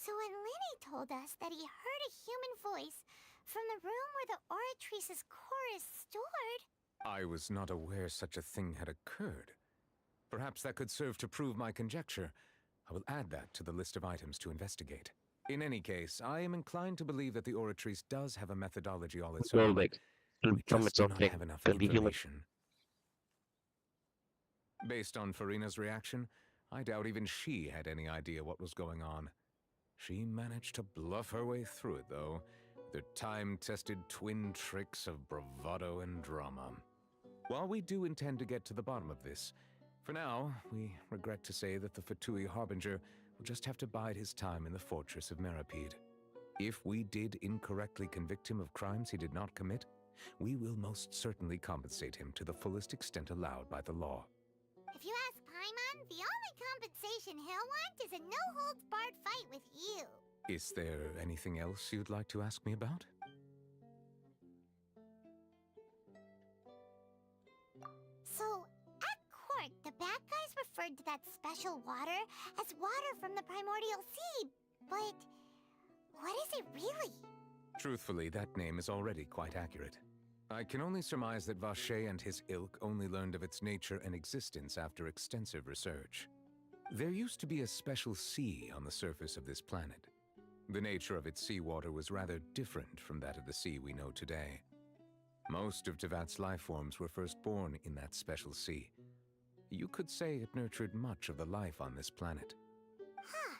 So when Lenny told us that he heard a human voice from the room where the Oratrice's core is stored... I was not aware such a thing had occurred. Perhaps that could serve to prove my conjecture. I will add that to the list of items to investigate. In any case, I am inclined to believe that the Oratrice does have a methodology all its own. We just do not have enough information. Based on Farina's reaction, I doubt even she had any idea what was going on. She managed to bluff her way through it, though, with her time-tested twin tricks of bravado and drama. While we do intend to get to the bottom of this, for now, we regret to say that the Fatui Harbinger will just have to bide his time in the fortress of Meripede. If we did incorrectly convict him of crimes he did not commit, we will most certainly compensate him to the fullest extent allowed by the law. If you ask Paimon, the only compensation he'll want is a no-holds-barred fight with you. Is there anything else you'd like to ask me about? So, at court, the bad guys referred to that special water as water from the primordial sea, but what is it really? Truthfully, that name is already quite accurate. I can only surmise that Vacher and his ilk only learned of its nature and existence after extensive research. There used to be a special sea on the surface of this planet. The nature of its seawater was rather different from that of the sea we know today. Most of Tevat's life forms were first born in that special sea. You could say it nurtured much of the life on this planet. Huh.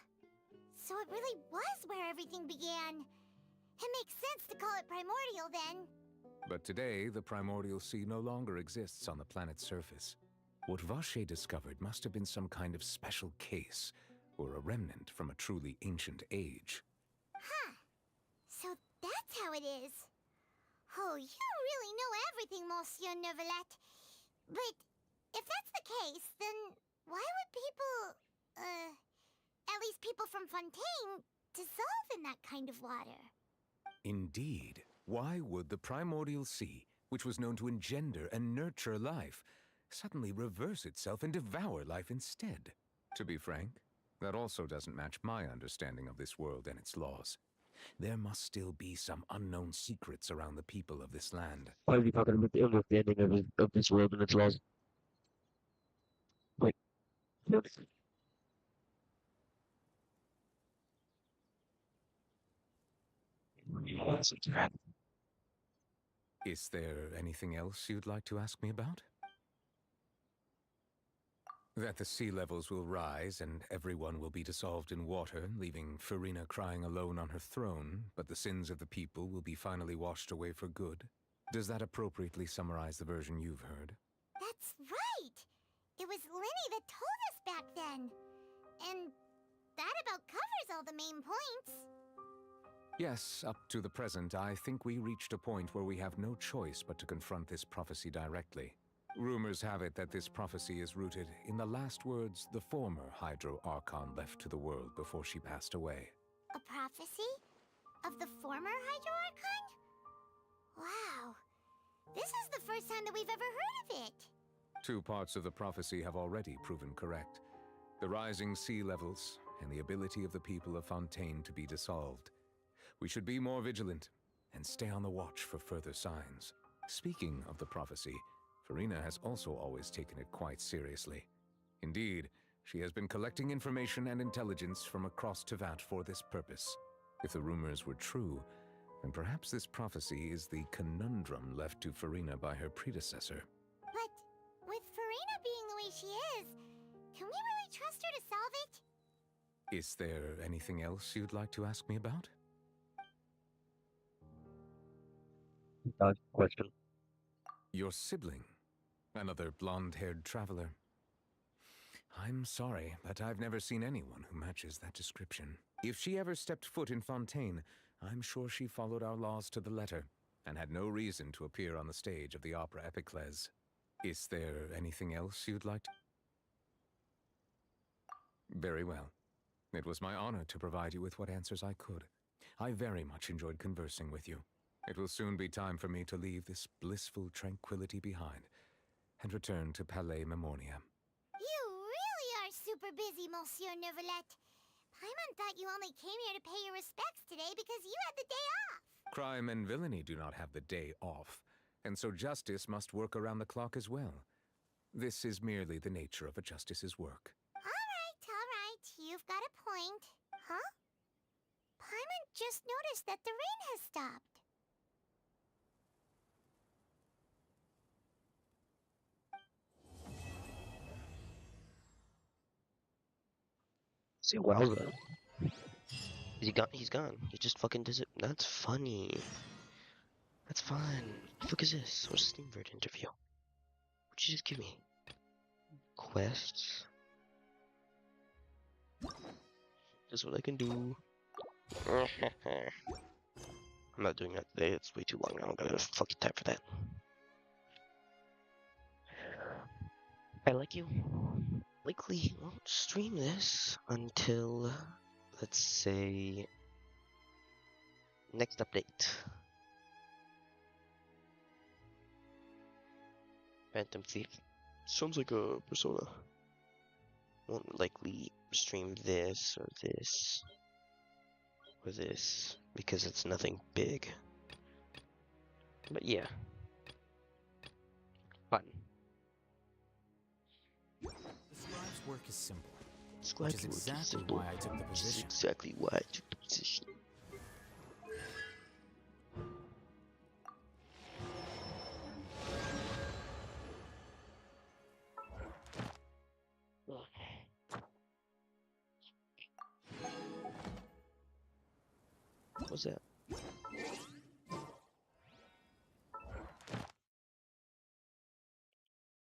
So it really was where everything began. It makes sense to call it primordial then. But today, the primordial sea no longer exists on the planet's surface. What Vacher discovered must have been some kind of special case, or a remnant from a truly ancient age. Huh. So that's how it is. Oh, you really know everything, Monsieur Neuvillette. But if that's the case, then why would people, at least people from Fontaine, dissolve in that kind of water? Indeed. Why would the primordial sea, which was known to engender and nurture life, suddenly reverse itself and devour life instead? To be frank, that also doesn't match my understanding of this world and its laws. There must still be some unknown secrets around the people of this land. Why are you talking about the understanding of this world and its laws? Wait. Is there anything else you'd like to ask me about? That the sea levels will rise and everyone will be dissolved in water, leaving Farina crying alone on her throne, but the sins of the people will be finally washed away for good. Does that appropriately summarize the version you've heard? That's right! It was Linny that told us back then. And that about covers all the main points. Yes, up to the present, I think we reached a point where we have no choice but to confront this prophecy directly. Rumors have it that this prophecy is rooted in the last words the former Hydro Archon left to the world before she passed away. A prophecy? Of the former Hydro Archon? Wow. This is the first time that we've ever heard of it. 2 parts of the prophecy have already proven correct. The rising sea levels and the ability of the people of Fontaine to be dissolved. We should be more vigilant and stay on the watch for further signs. Speaking of the prophecy, Farina has also always taken it quite seriously. Indeed, she has been collecting information and intelligence from across Tevat for this purpose. If the rumors were true, then perhaps this prophecy is the conundrum left to Farina by her predecessor. But with Farina being the way she is, can we really trust her to solve it? Is there anything else you'd like to ask me about? Question. Your sibling. Another blonde-haired traveler. I'm sorry, but I've never seen anyone who matches that description. If she ever stepped foot in Fontaine, I'm sure she followed our laws to the letter, and had no reason to appear on the stage of the opera Epiclese. Is there anything else you'd like to... Very well. It was my honor to provide you with what answers I could. I very much enjoyed conversing with you. It will soon be time for me to leave this blissful tranquility behind and return to Palais Memornia. You really are super busy, Monsieur Neuvillette. Paimon thought you only came here to pay your respects today because you had the day off. Crime and villainy do not have the day off, and so justice must work around the clock as well. This is merely the nature of a justice's work. All right. You've got a point. Huh? Paimon just noticed that the rain has stopped. See, wowza. He gone? He's gone. He just fucking does it. That's funny. That's fun. What the fuck is this? What's a Steam Bird interview? What'd you just give me? Quests. That's what I can do. I'm not doing that today. It's way too long. I don't got enough fucking time for that. I like you. Likely won't stream this until, let's say, next update. Phantom Thief. Sounds like a Persona. Won't likely stream this or this or this because it's nothing big. But yeah. Fun. The scribe's work is simple. Which is exactly why I took the position. Exactly why I took the position. What's that?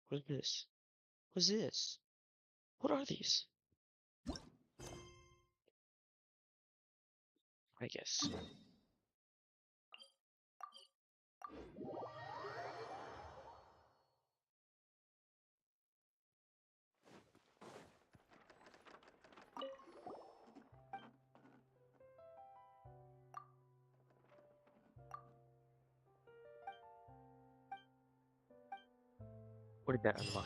What's this? What's this? What are these? I guess. What did that unlock?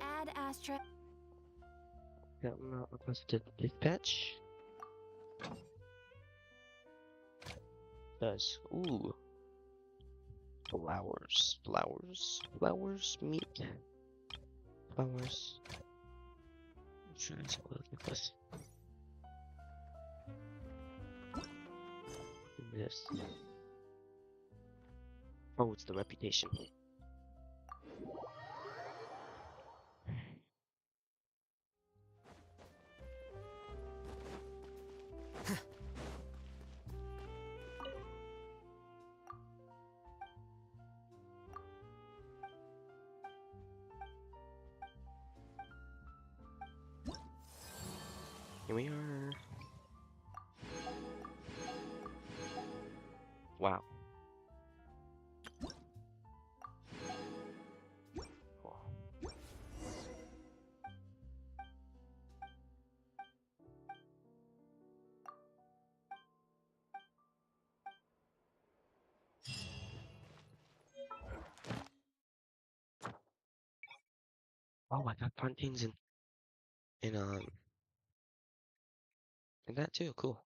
Add asterisk. Got not requested dispatch. does. Ooh. Flowers. Flowers. Flowers. Meat. Flowers. Insurance. This. This. Oh, it's the reputation. Here we are. Wow. Oh, I got plantains in and that too. Cool.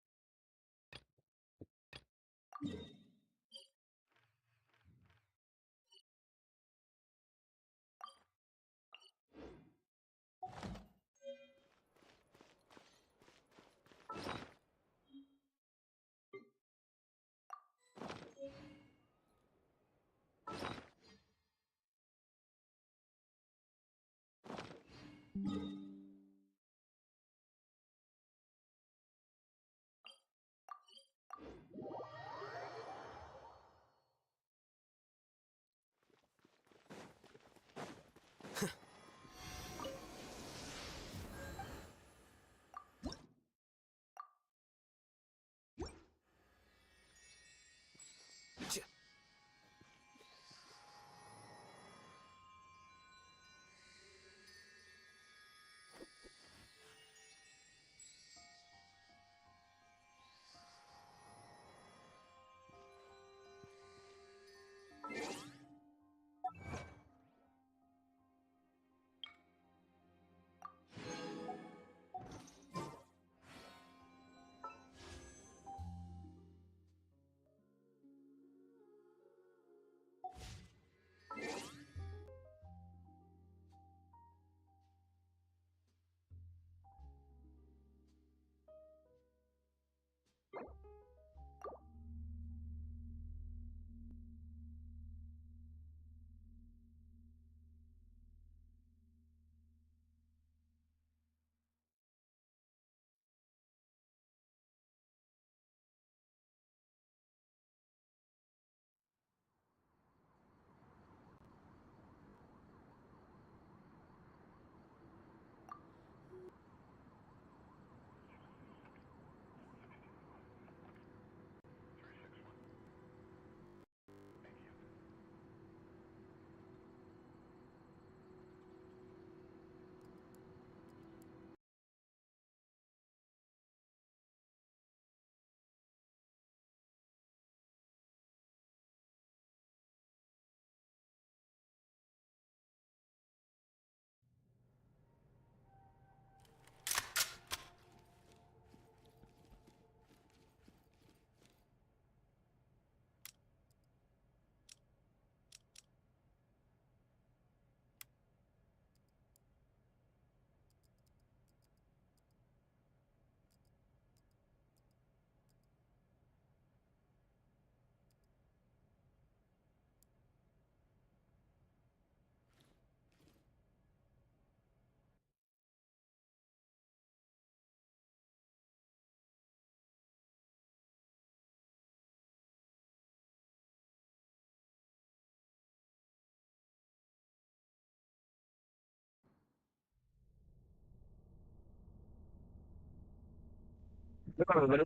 I'm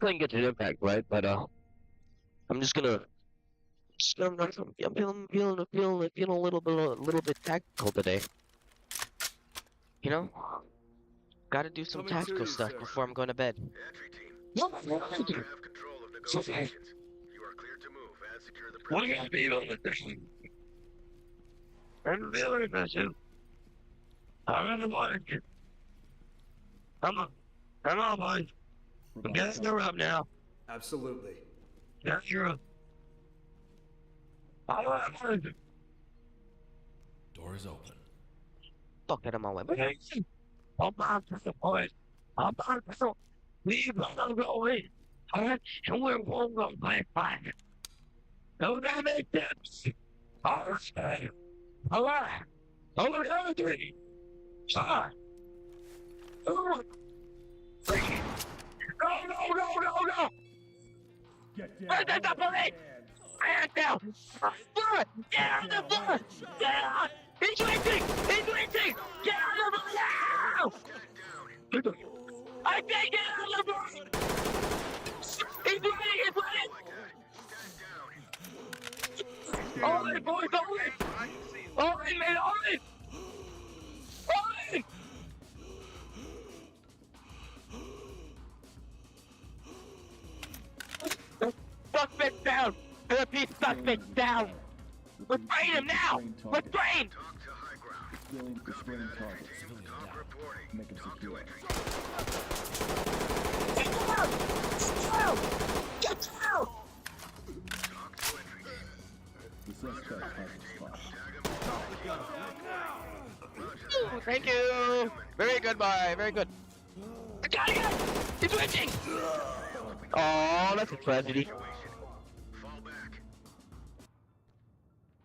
playing Genshin Impact, right? But I'm just gonna. I'm feeling a little bit tactical today. You know, gotta do some tactical stuff before I'm going to bed. You have control of negotiations. You are cleared to move and secure the premises. I'm feeling aggressive. I'm in the morning. Come on, boys. I'm getting the rub now. Absolutely. Door is open. Fuck it, I'm on my way. Leave them going. Alright? And we're going to play back. Don't that make sense? Okay. Alright. Over country. Sorry. Oh. Go, go, go, go, go! Get down! Get the police! Stand down! Get out of the floor! Get out! He's waiting! He's waiting! Get out of the floor! I can't get out of the floor! He's waiting! He's waiting! All right, boys, all right! All right, man, all right! All right! Suspect down! Repeat, suspect down! Let's brain him now! Let's brain! Civilian restraining targets. Make him secure. Get down! Get down! Get down! The suspect has a spot. Thank you! Very good, boy, very good. I got it! He's waiting! Oh, that's a tragedy.